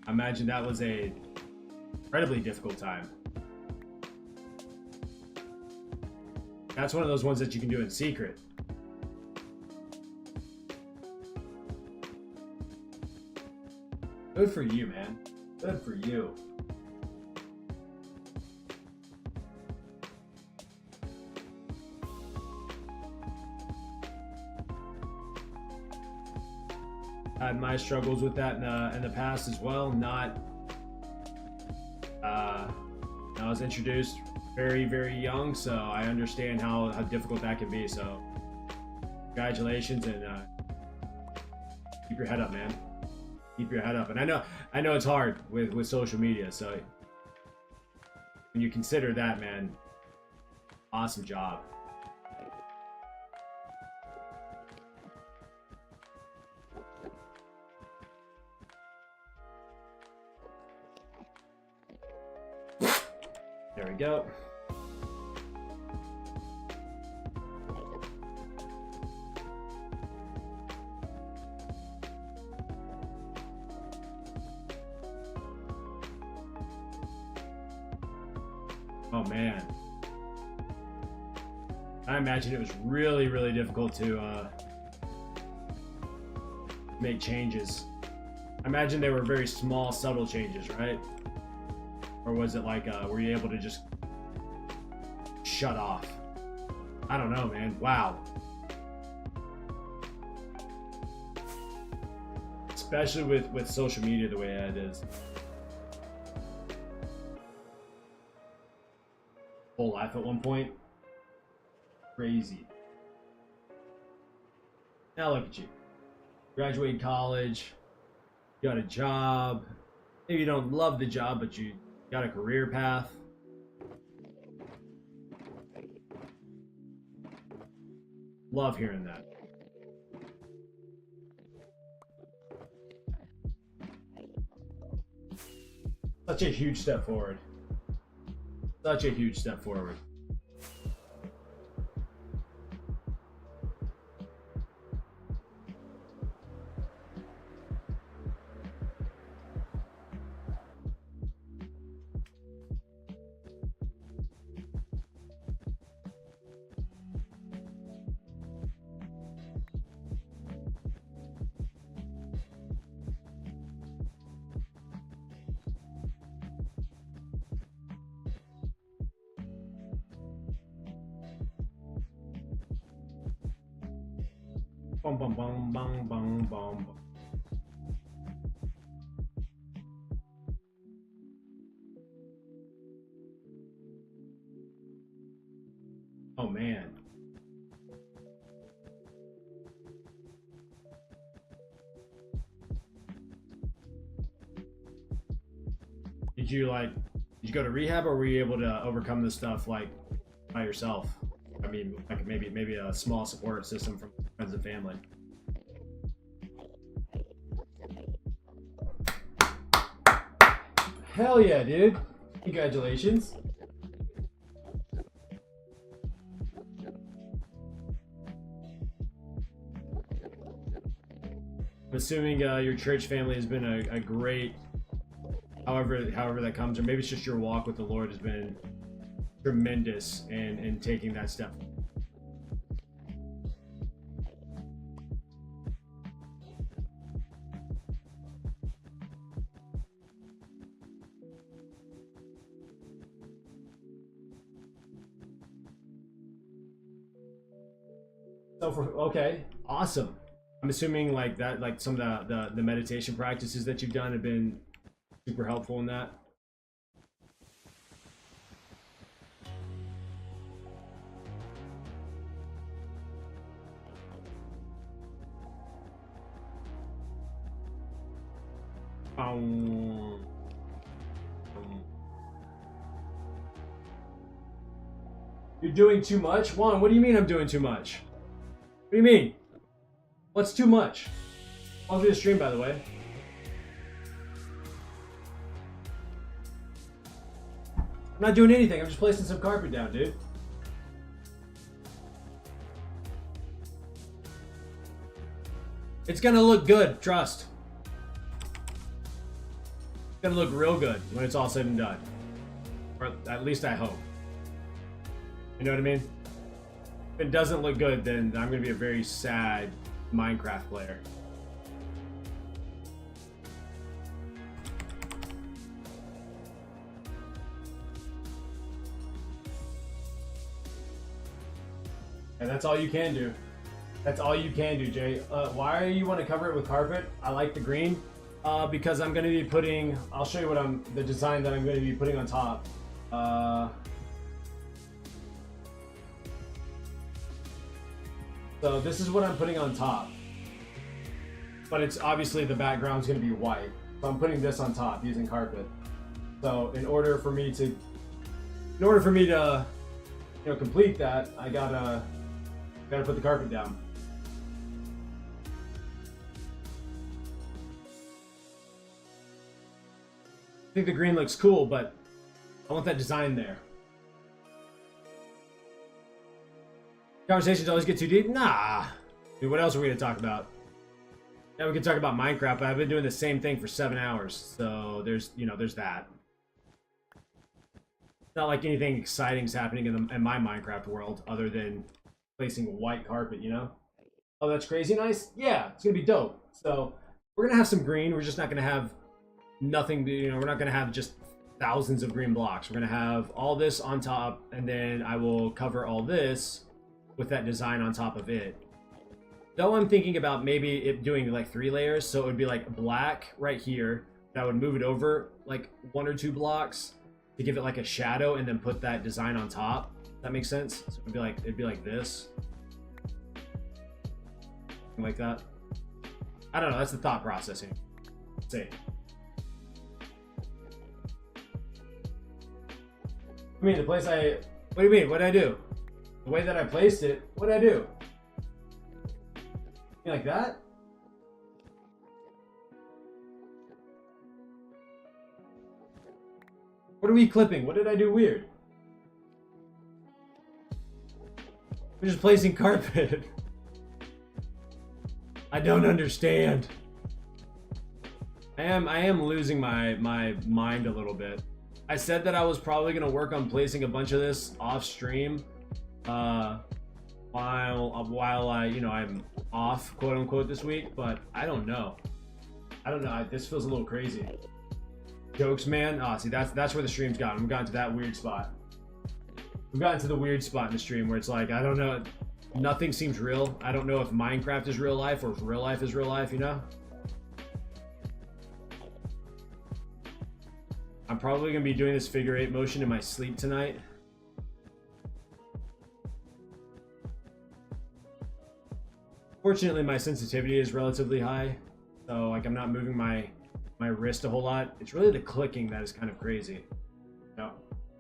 I imagine that was a incredibly difficult time. That's one of those ones that you can do in secret. Good for you, man. Good for you. I had my struggles with that in the past as well. I was introduced very, very young, so I understand how difficult that can be. So, congratulations, and keep your head up, man. Keep your head up. And I know it's hard with social media. So, when you consider that, man, awesome job. There we go. Oh man. I imagine it was really, really difficult to make changes. I imagine they were very small, subtle changes, right? Or was it like, were you able to just shut off? I don't know, man. Wow. Especially with social media the way it is. Whole life at one point. Crazy. Now look at you. Graduated college. You got a job. Maybe you don't love the job, but you got a career path. Love hearing that. Such a huge step forward. Such a huge step forward. Bum bum bum bum bum bum. Oh man. Did you go to rehab, or were you able to overcome this stuff like by yourself? I mean, like maybe a small support system from friends and family. Hell yeah, dude. Congratulations. I'm assuming your church family has been a great, however that comes, or maybe it's just your walk with the Lord has been tremendous in taking that step. So okay, awesome. I'm assuming like that, like some of the meditation practices that you've done have been super helpful in that. You're doing too much? Juan, what do you mean I'm doing too much? What do you mean? What's too much? Welcome to the stream, by the way. I'm not doing anything. I'm just placing some carpet down, dude. It's gonna look good, trust. It's gonna look real good when it's all said and done. Or at least I hope. You know what I mean? If it doesn't look good, then I'm gonna be a very sad Minecraft player. And that's all you can do. That's all you can do, Jay. Why you want to cover it with carpet? I like the green. Because I'm going to be putting... I'll show you what the design that I'm going to be putting on top. So this is what I'm putting on top. But it's obviously the background's going to be white. So I'm putting this on top using carpet. So in order for me to complete that, I gotta put the carpet down. I think the green looks cool, but I want that design there. Conversations always get too deep? Nah. Dude, what else are we gonna talk about? Yeah, we can talk about Minecraft, but I've been doing the same thing for 7 hours, so there's that. It's not like anything exciting is happening in my Minecraft world, other than placing white carpet, you know? Oh, that's crazy nice? Yeah, it's gonna be dope. So, we're gonna have some green, we're just not gonna have nothing, we're not gonna have just thousands of green blocks. We're gonna have all this on top, and then I will cover all this with that design on top of it. Though I'm thinking about maybe it doing like 3 layers, so it would be like black right here. I would move it over like 1 or 2 blocks to give it like a shadow, and then put that design on top. That makes sense? So it'd be like this. Something like that. I don't know, that's the thought process here. Let's see. I mean, what do you mean? What did I do? The way that I placed it, what did I do? Like that? What are we clipping? What did I do weird? We're just placing carpet. I don't understand. I am losing my mind a little bit. I said that I was probably gonna work on placing a bunch of this off stream, while I'm off, quote unquote, this week, but I don't know. This feels a little crazy. Jokes, man. See, that's where the stream's gotten. We've gotten to that weird spot. We've gotten to the weird spot in the stream where it's like, I don't know, nothing seems real. I don't know if Minecraft is real life or if real life is real life, you know? I'm probably gonna be doing this figure 8 motion in my sleep tonight. Fortunately, my sensitivity is relatively high, so like I'm not moving my wrist a whole lot. It's really the clicking that is kind of crazy. No,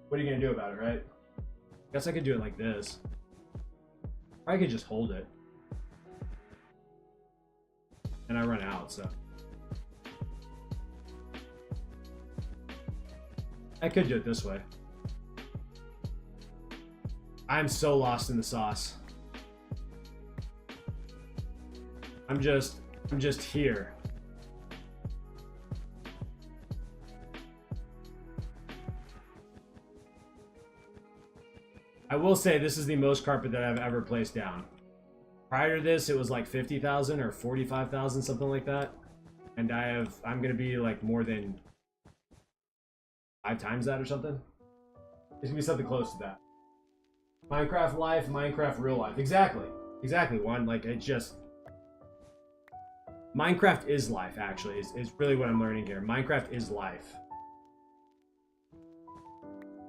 what are you gonna do about it, right? I guess I could do it like this. Or I could just hold it, and I run out. So I could do it this way. I'm so lost in the sauce. I'm just here. I will say this is the most carpet that I've ever placed down. Prior to this, it was like 50,000 or 45,000, something like that. And I'm gonna be like more than 5 times that or something. It's gonna be something close to that. Minecraft life, Minecraft real life. Exactly, Juan. Like, it's just... Minecraft is life, actually, is really what I'm learning here. Minecraft is life.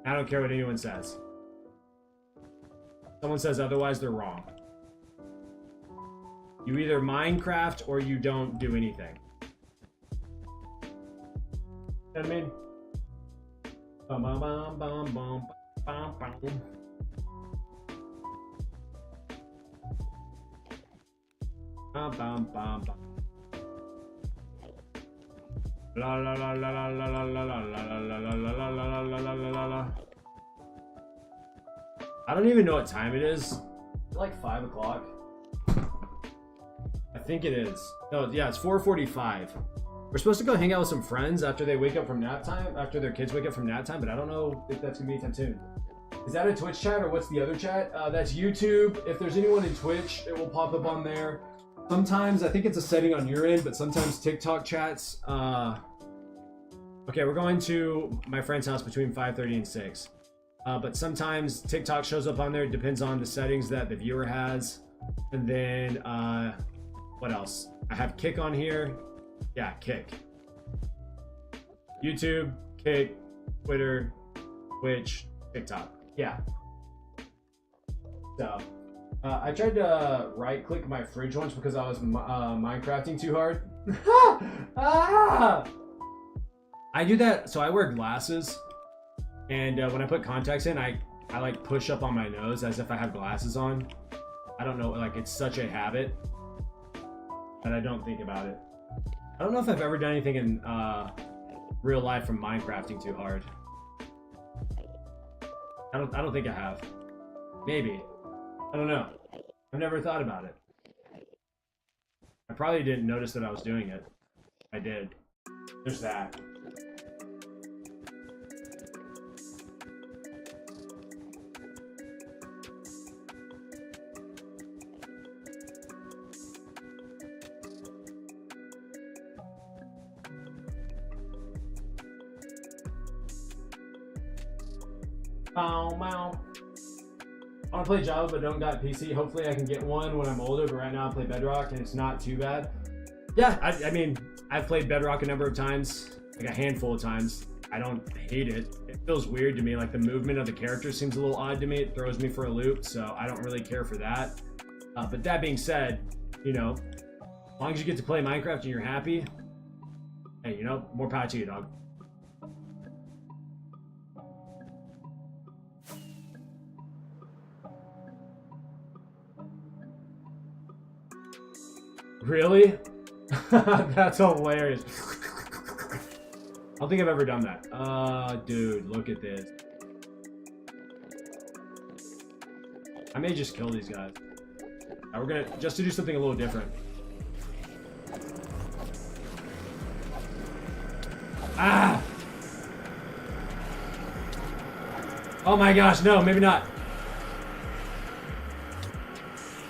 I don't care what anyone says. Someone says otherwise, they're wrong. You either Minecraft or you don't do anything. I mean, bum bum bum bum bum bum bum. Bum bum bum bum. La la la la la la la la la la la la la la la la la. I don't even know what time it is. Is it like 5 o'clock? I think it is. No, yeah, it's 4:45. We're supposed to go hang out with some friends after they wake up from nap time, after their kids wake up from nap time, but I don't know if that's gonna be anytime soon. Is that a Twitch chat or what's the other chat? That's YouTube. If there's anyone in Twitch, it will pop up on there. Sometimes, I think it's a setting on your end, but sometimes TikTok chats. Okay, we're going to my friend's house between 5:30 and 6. But sometimes TikTok shows up on there. It depends on the settings that the viewer has. And then, what else? I have Kick on here. Yeah, Kick. YouTube, Kick, Twitter, Twitch, TikTok. Yeah. So, I tried to right-click my fridge once because I was Minecrafting too hard. I do that, so I wear glasses. And when I put contacts in, I like push up on my nose as if I have glasses on. I don't know, like it's such a habit that I don't think about it. I don't know if I've ever done anything in real life from Minecrafting too hard. I don't think I have. Maybe. I don't know. I've never thought about it. I probably didn't notice that I was doing it. I did. There's that. I want to play Java but don't got PC. Hopefully I can get one when I'm older, but right now I play Bedrock and it's not too bad. Yeah, I mean, I've played Bedrock a number of times, like a handful of times. I don't hate it. It feels weird to me, like the movement of the character seems a little odd to me. It throws me for a loop, so I don't really care for that. But that being said, you know, as long as you get to play Minecraft and you're happy, hey, you know, more power to you, dog. Really? That's hilarious. I don't think I've ever done that. Dude, look at this. I may just kill these guys. We're gonna, just to do something a little different. Ah! Oh my gosh, no, maybe not.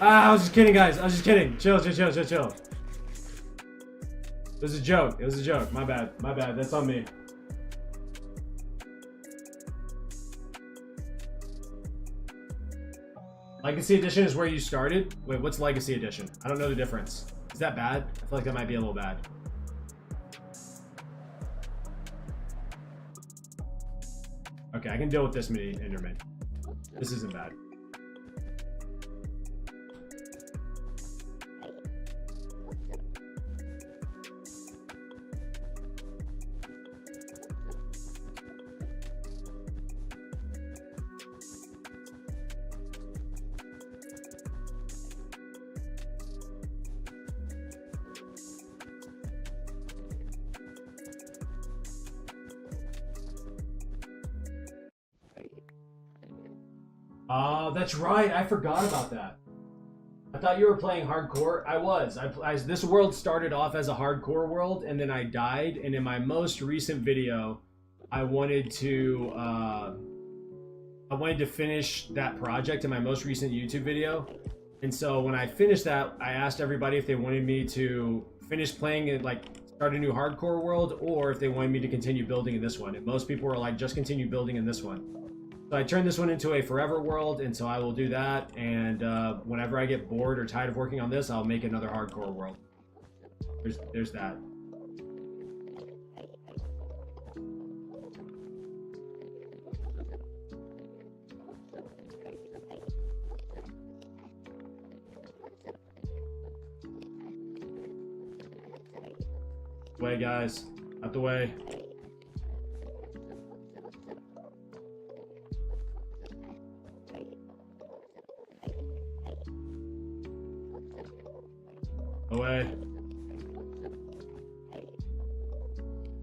Ah, I was just kidding, guys. I was just kidding. Chill. It was a joke. It was a joke. My bad. My bad. That's on me. Legacy Edition is where you started? Wait, what's Legacy Edition? I don't know the difference. Is that bad? I feel like that might be a little bad. Okay, I can deal with this many Endermen. This isn't bad. That's right. I forgot about that. I thought you were playing hardcore. I was. This world started off as a hardcore world, and then I died. And in my most recent video, I wanted to finish that project in my most recent YouTube video. And so when I finished that, I asked everybody if they wanted me to finish playing it, like start a new hardcore world, or if they wanted me to continue building in this one. And most people were like, just continue building in this one. So I turned this one into a forever world, and so I will do that. And whenever I get bored or tired of working on this, I'll make another hardcore world. There's that. Way, guys, out the way. Away.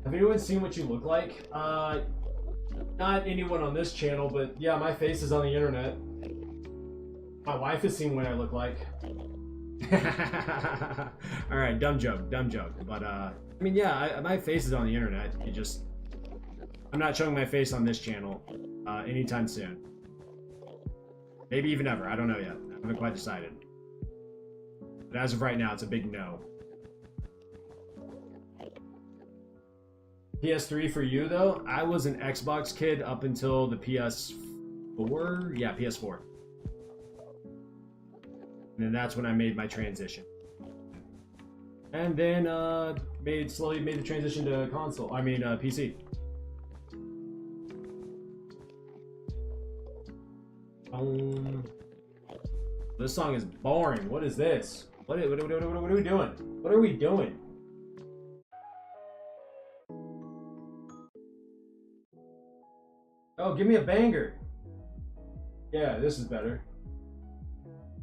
Have anyone seen what you look like? Not anyone on this channel, but yeah, my face is on the internet. My wife has seen what I look like. Alright, dumb joke. But, I mean, yeah, my face is on the internet. I'm not showing my face on this channel anytime soon. Maybe even ever. I don't know yet. I haven't quite decided. But as of right now, it's a big no. PS3 for you, though? I was an Xbox kid up until the PS4. Yeah, PS4. And then that's when I made my transition. And then slowly made the transition to console. I mean, PC. This song is boring. What is this? What are we doing? What are we doing? Oh, give me a banger. Yeah, this is better.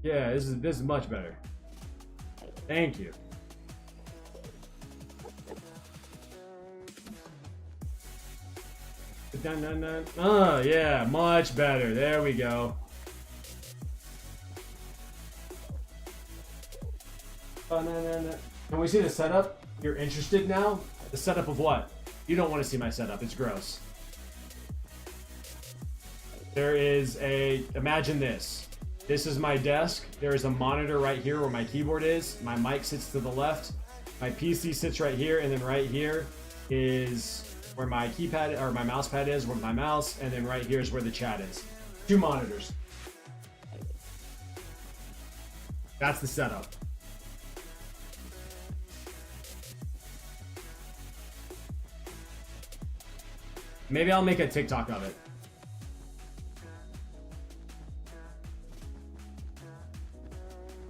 Yeah, this is much better. Thank you. Oh, yeah, much better. There we go. Can we see the setup? You're interested now? The setup of what? You don't want to see my setup. It's gross. There is imagine this. This is my desk. There is a monitor right here where my keyboard is. My mic sits to the left. My PC sits right here, and then right here is where my keypad or my mouse pad is, where my mouse, and then right here is where the chat is. 2 monitors. That's the setup. Maybe I'll make a TikTok of it.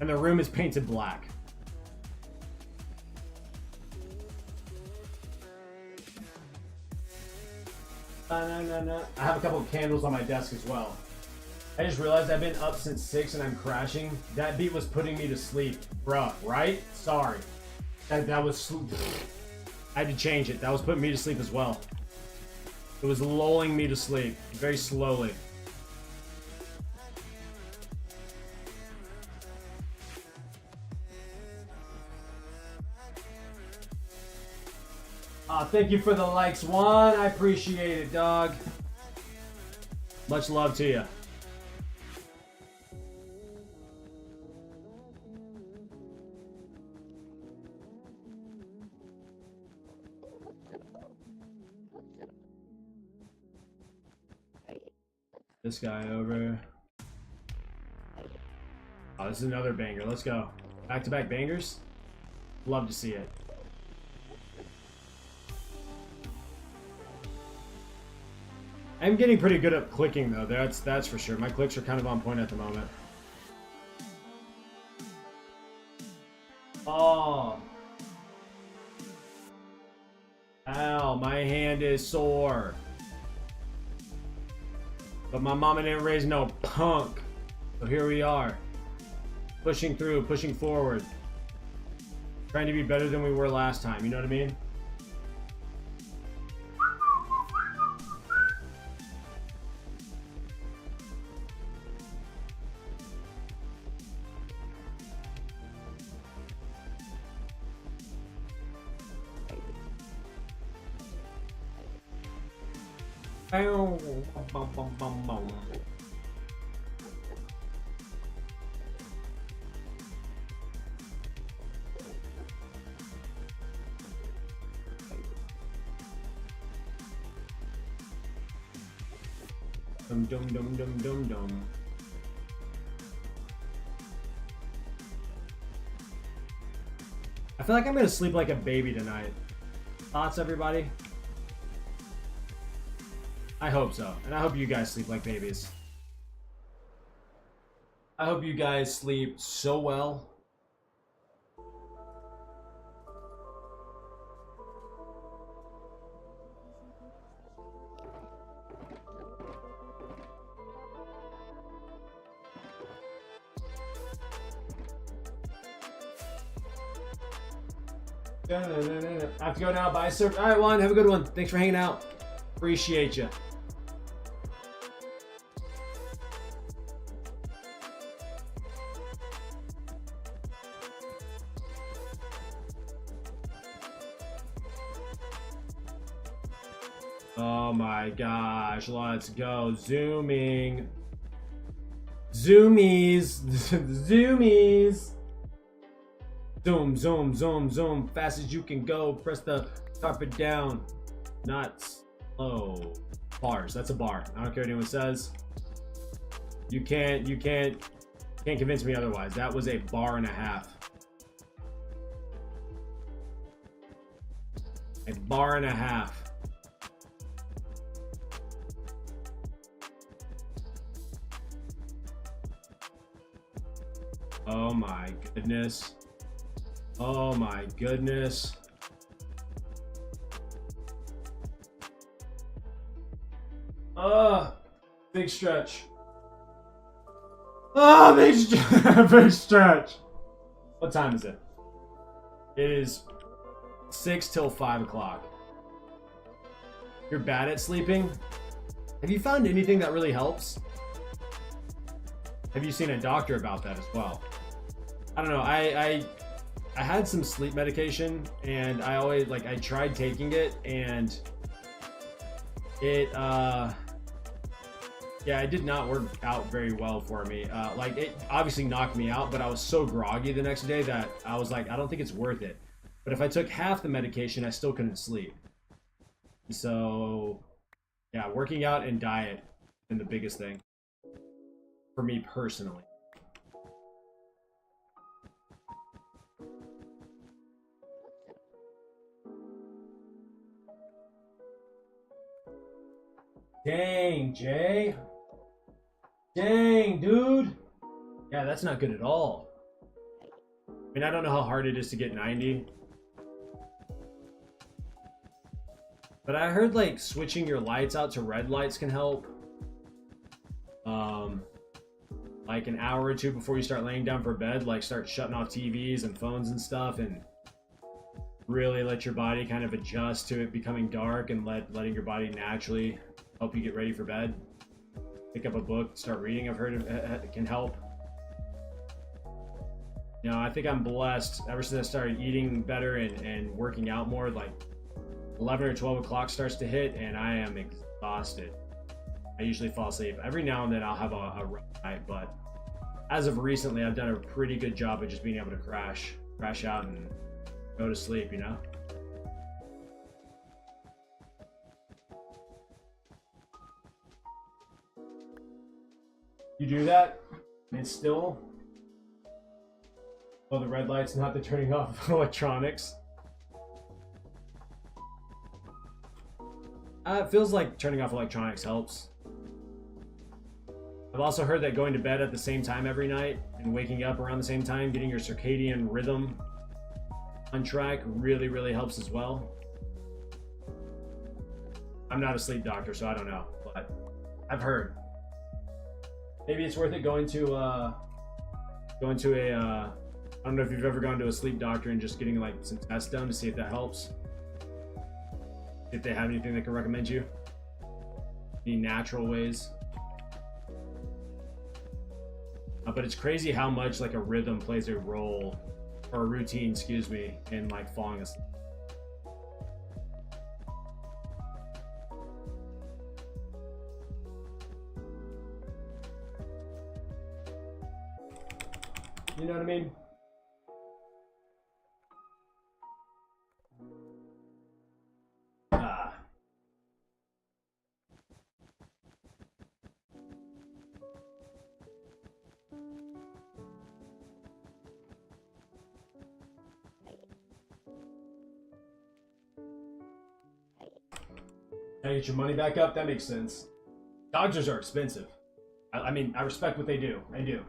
And the room is painted black. I have a couple of candles on my desk as well. I just realized I've been up since 6 and I'm crashing. That beat was putting me to sleep. Bruh, right? Sorry. That was... I had to change it. That was putting me to sleep as well. It was lulling me to sleep. Very slowly. Thank you for the likes, Juan. I appreciate it, dog. Much love to you. This guy over. Oh, this is another banger. Let's go. Back-to-back bangers. Love to see it. I'm getting pretty good at clicking though, that's for sure. My clicks are kind of on point at the moment. Oh. Ow, my hand is sore. But my mama didn't raise no punk. So here we are. Pushing through, pushing forward. Trying to be better than we were last time, you know what I mean? Dum dum dum dum dum dum. I feel like I'm gonna sleep like a baby tonight. Thoughts, everybody? I hope so. And I hope you guys sleep like babies. I hope you guys sleep so well. I have to go now. Bye, sir. All right, Juan. Have a good one. Thanks for hanging out. Appreciate you. Oh my gosh. Let's go. Zooming. Zoomies. Zoomies. Zoom, zoom, zoom, zoom. Fast as you can go. Press the carpet down. Not slow. Bars. That's a bar. I don't care what anyone says. You can't convince me otherwise. That was a bar and a half. A bar and a half. Oh my goodness. Oh my goodness. Big stretch. Oh, big stretch. Big stretch. What time is it? It is 6 till 5 o'clock. You're bad at sleeping? Have you found anything that really helps? Have you seen a doctor about that as well? I don't know. I had some sleep medication, and I always I tried taking it, and it yeah, it did not work out very well for me. It obviously knocked me out, but I was so groggy the next day that I was like, I don't think it's worth it. But if I took half the medication, I still couldn't sleep. So yeah, working out and diet has been the biggest thing for me personally. Dang, Jay. Dang, dude. Yeah, that's not good at all. I mean, I don't know how hard it is to get 90. But I heard switching your lights out to red lights can help. Like an hour or two before you start laying down for bed, start shutting off TVs and phones and stuff, and really let your body kind of adjust to it becoming dark, and letting your body naturally help you get ready for bed. Pick up a book, start reading. I've heard it can help. You know, I think I'm blessed ever since I started eating better and working out more. 11 or 12 o'clock starts to hit, and I am exhausted. I usually fall asleep. Every now and then I'll have a rough night, but as of recently, I've done a pretty good job of just being able to crash out and go to sleep, you know? You do that, and still, oh, the red light's not the turning off electronics. It feels like turning off electronics helps. I've also heard that going to bed at the same time every night and waking up around the same time, getting your circadian rhythm on track, really, really helps as well. I'm not a sleep doctor, so I don't know, but I've heard. Maybe it's worth it going to a I don't know if you've ever gone to a sleep doctor and just getting some tests done to see if that helps. If they have anything they can recommend you. Any natural ways. But it's crazy how much a rhythm plays a role, or a routine, excuse me, in falling asleep. You know what I mean? Gotta get your money back up? That makes sense. Doctors are expensive. I mean, I respect what they do. I do.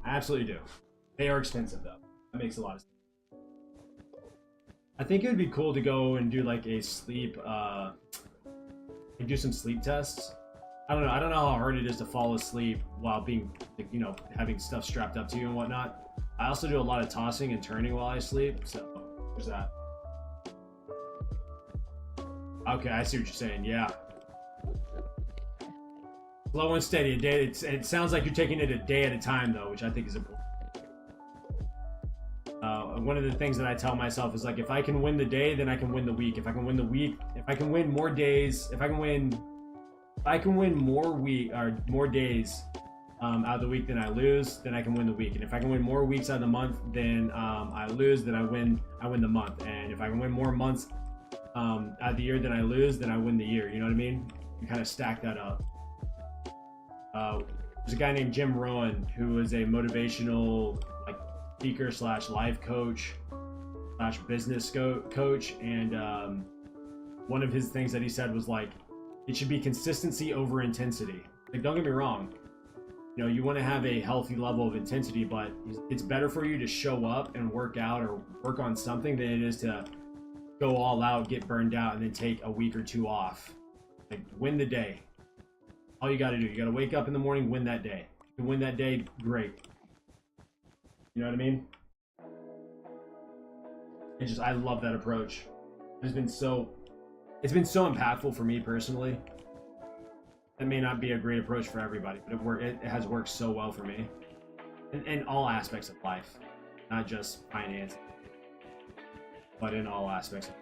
I absolutely do. They are expensive, though. That makes a lot of sense. I think it would be cool to go and do a sleep, do some sleep tests. I don't know how hard it is to fall asleep while being, having stuff strapped up to you and whatnot. I also do a lot of tossing and turning while I sleep, so there's that. Okay, I see what you're saying. Yeah. Slow and steady. A day. It sounds like you're taking it a day at a time, though, which I think is important. One of the things that I tell myself is like, if I can win the day, then I can win the week. If I can win the week, if I can win more days, if I can win more days out of the week than I lose, then I can win the week. And if I can win more weeks out of the month than I lose, then I win the month. And if I can win more months out of the year than I lose, then I win the year. You know what I mean? You kind of stack that up. There's a guy named Jim Rohn who is a motivational speaker / life coach / business coach, and one of his things that he said was like, it should be consistency over intensity. Like, don't get me wrong, you know, you want to have a healthy level of intensity, but it's better for you to show up and work out or work on something than it is to go all out, get burned out, and then take a week or two off. Like, win the day. All you got to do, you got to wake up in the morning, win that day. If you win that day, great. You know what I mean? I love that approach. It's been so impactful for me personally. It may not be a great approach for everybody, but it has worked so well for me. In all aspects of life. Not just finance, but in all aspects.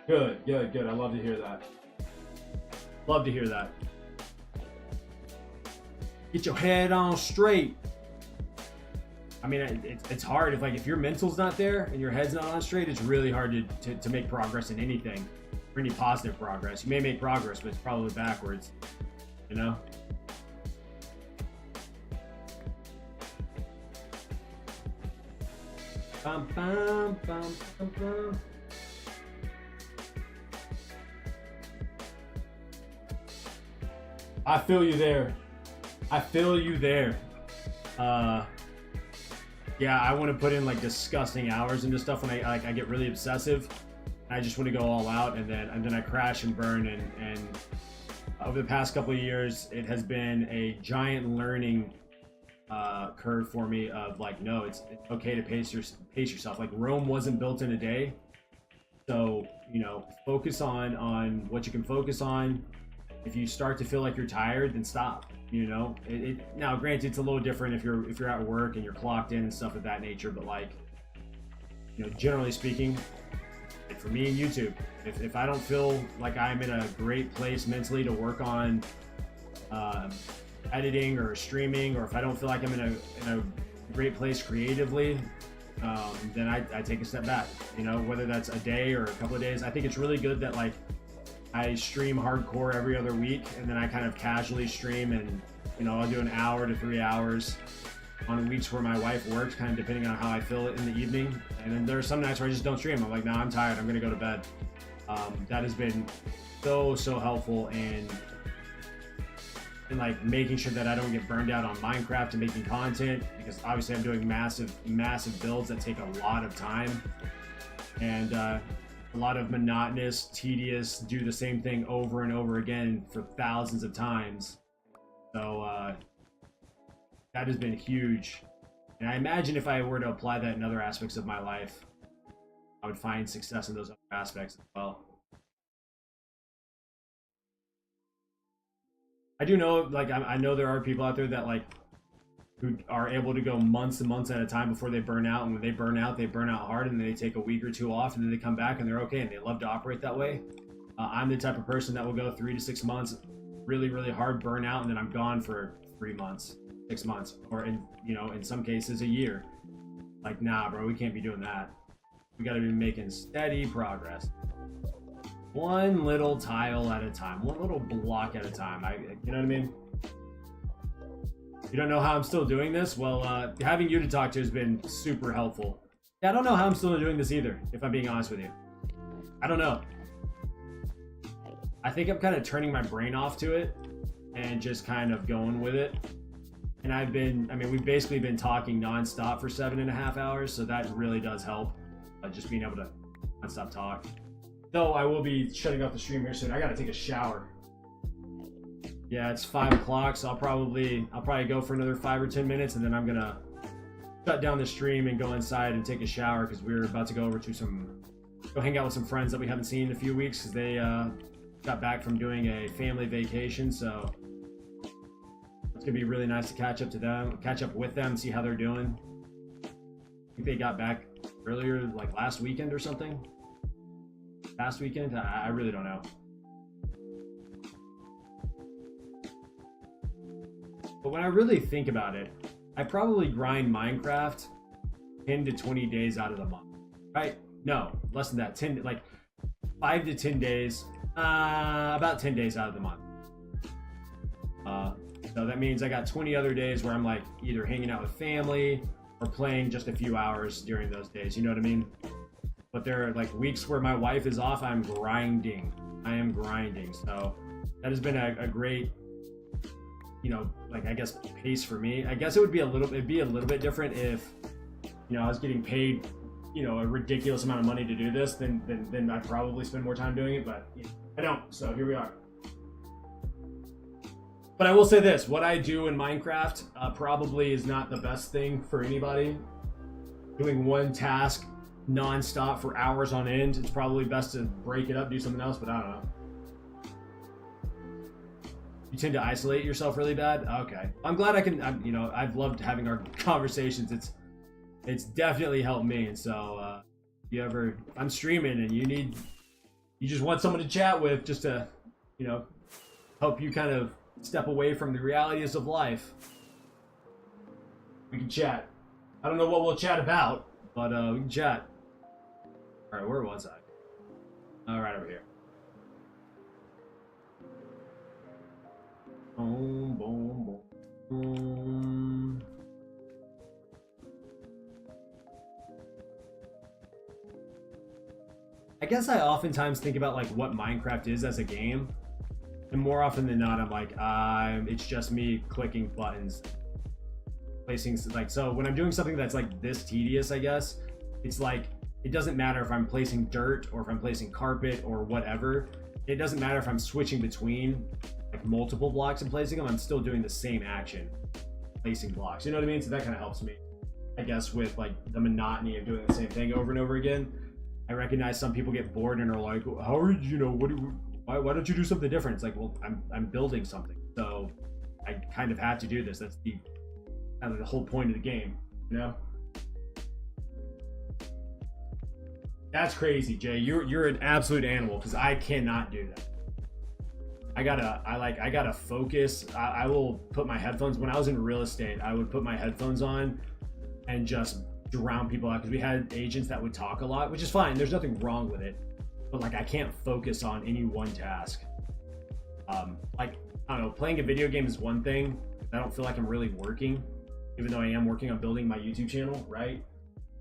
Good. I love to hear that. Love to hear that. Get your head on straight. I mean, it's hard if your mental's not there and your head's not on straight. It's really hard to make progress in anything, or any positive progress. You may make progress, but it's probably backwards. You know. Bum, bum, bum, bum, bum. I feel you there. Yeah, I want to put in like disgusting hours into stuff when I get really obsessive. I just want to go all out, and then I crash and burn. And over the past couple of years, it has been a giant learning curve for me of like, no, it's okay to pace yourself. Like, Rome wasn't built in a day. So, you know, focus on what you can focus on. If you start to feel like you're tired, then stop. You know, now granted, it's a little different if you're at work and you're clocked in and stuff of that nature. But like, you know, generally speaking, like for me and YouTube, if I don't feel like I'm in a great place mentally to work on editing or streaming, or if I don't feel like I'm in a great place creatively, then I take a step back. You know, whether that's a day or a couple of days. I think it's really good that like I stream hardcore every other week, and then I kind of casually stream, and you know, I'll do an hour to 3 hours on weeks where my wife works, kind of depending on how I feel it in the evening. And then there are some nights where I just don't stream. I'm like, nah, I'm tired, I'm gonna go to bed. That has been so helpful in like making sure that I don't get burned out on Minecraft and making content, because obviously I'm doing massive builds that take a lot of time, and a lot of monotonous, tedious, do the same thing over and over again for thousands of times. So that has been huge. And I imagine if I were to apply that in other aspects of my life, I would find success in those other aspects as well. I do know, like, I know there are people out there that like who are able to go months and months at a time before they burn out, and when they burn out hard, and then they take a week or two off, and then they come back and they're okay, and they love to operate that way. I'm the type of person that will go 3 to 6 months really hard, burn out, and then I'm gone for 3 months, 6 months, or in some cases a year. Like, nah, bro, we can't be doing that. We got to be making steady progress, one little tile at a time, one little block at a time. You know what I mean? You don't know how I'm still doing this? Well, having you to talk to has been super helpful. Yeah, I don't know how I'm still doing this either, if I'm being honest with you. I don't know. I think I'm kind of turning my brain off to it and just kind of going with it. And we've basically been talking nonstop for 7.5 hours, so that really does help. Just being able to nonstop talk. Though I will be shutting off the stream here soon. I gotta take a shower. Yeah, it's 5 o'clock, so I'll probably go for another 5 or 10 minutes, and then I'm gonna shut down the stream and go inside and take a shower, because we're about to go over to some go hang out with some friends that we haven't seen in a few weeks because they got back from doing a family vacation. So it's gonna be really nice to catch up with them, see how they're doing. I think they got back earlier, like last weekend or something. Past weekend? I really don't know. But when I really think about it, I probably grind Minecraft 10 to 20 days out of the month, right? No, less than that. 10, like 5 to 10 days, about 10 days out of the month. So that means I got 20 other days where I'm like either hanging out with family or playing just a few hours during those days. You know what I mean? But there are like weeks where my wife is off. I'm grinding. I am grinding. So that has been a great, you know, like I guess pace for me. I guess it'd be a little bit different if, you know, I was getting paid, you know, a ridiculous amount of money to do this. Then I'd probably spend more time doing it. But you know, I don't. So here we are. But I will say this, what I do in Minecraft probably is not the best thing for anybody. Doing one task non-stop for hours on end, it's probably best to break it up, do something else, but I don't know. You tend to isolate yourself really bad? Okay. I'm glad you know, I've loved having our conversations. It's definitely helped me. And so, if I'm streaming and you just want someone to chat with just to, you know, help you kind of step away from the realities of life, we can chat. I don't know what we'll chat about, but we can chat. All right, where was I? All right, over here. Boom, boom, boom. I guess I oftentimes think about like what Minecraft is as a game. And more often than not, I'm like, it's just me clicking buttons, placing, like, so when I'm doing something that's like this tedious, I guess, it's like, it doesn't matter if I'm placing dirt or if I'm placing carpet or whatever. It doesn't matter if I'm switching between like multiple blocks and placing them, I'm still doing the same action, placing blocks. You know what I mean? So that kind of helps me, I guess, with like the monotony of doing the same thing over and over again. I recognize some people get bored and are like, how are you know, why don't you do something different? It's like, well, I'm building something, so I kind of have to do this. That's kind of the whole point of the game, you know. That's crazy, Jay. You're an absolute animal because I cannot do that. I gotta focus. I will put my headphones. When I was in real estate, I would put my headphones on and just drown people out because we had agents that would talk a lot, which is fine. There's nothing wrong with it. But like I can't focus on any one task. Like, I don't know, playing a video game is one thing. I don't feel like I'm really working, even though I am working on building my YouTube channel, right?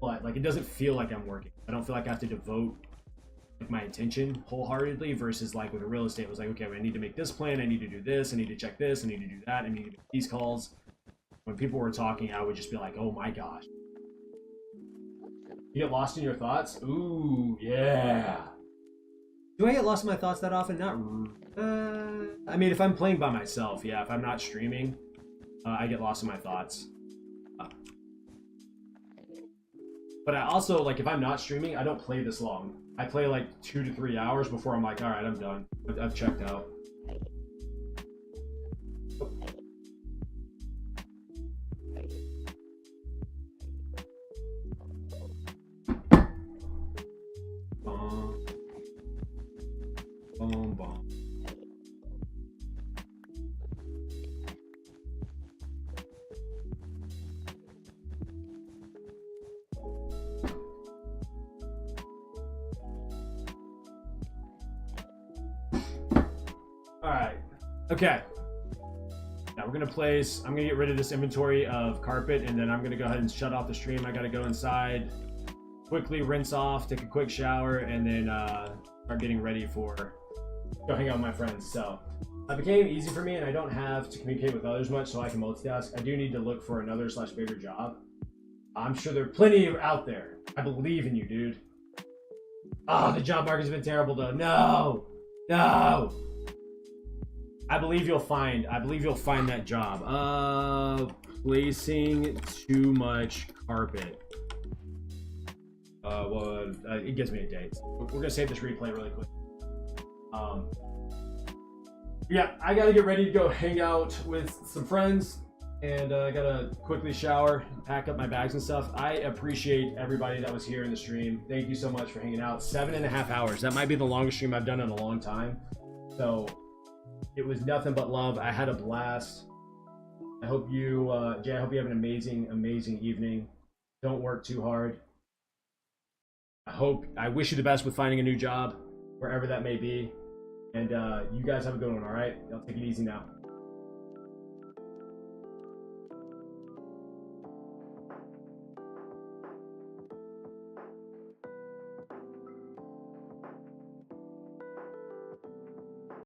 But like it doesn't feel like I'm working. I don't feel like I have to devote like my attention wholeheartedly versus like with real estate, it was like, okay, I need to make this plan, I need to do this, I need to check this, I need to do that, I need to make these calls. When people were talking, I would just be like, oh my gosh. You get lost in your thoughts? Ooh, yeah. Do I get lost in my thoughts that often? Not. I mean, if I'm playing by myself, yeah. If I'm not streaming, I get lost in my thoughts. But I also, like, if I'm not streaming, I don't play this long. I play like 2 to 3 hours before I'm like, all right, I'm done. I've checked out. Boom, boom. All right. Okay. Now we're gonna place. I'm gonna get rid of this inventory of carpet, and then I'm gonna go ahead and shut off the stream. I gotta go inside, quickly rinse off, take a quick shower, and then start getting ready for go hang out with my friends. So it became easy for me, and I don't have to communicate with others much, so I can multitask. I do need to look for another / bigger job. I'm sure there are plenty out there. I believe in you, dude. Oh, the job market's been terrible though. No. I believe you'll find that job. Placing too much carpet. It gives me a date. We're gonna save this replay really quick. Yeah, I gotta get ready to go hang out with some friends, and I gotta quickly shower, pack up my bags and stuff. I appreciate everybody that was here in the stream. Thank you so much for hanging out. 7.5 hours. That might be the longest stream I've done in a long time. So it was nothing but love. I had a blast. I hope you, Jay, I hope you have an amazing, amazing evening. Don't work too hard. I wish you the best with finding a new job, wherever that may be. And you guys have a good one, all right? I'll take it easy now.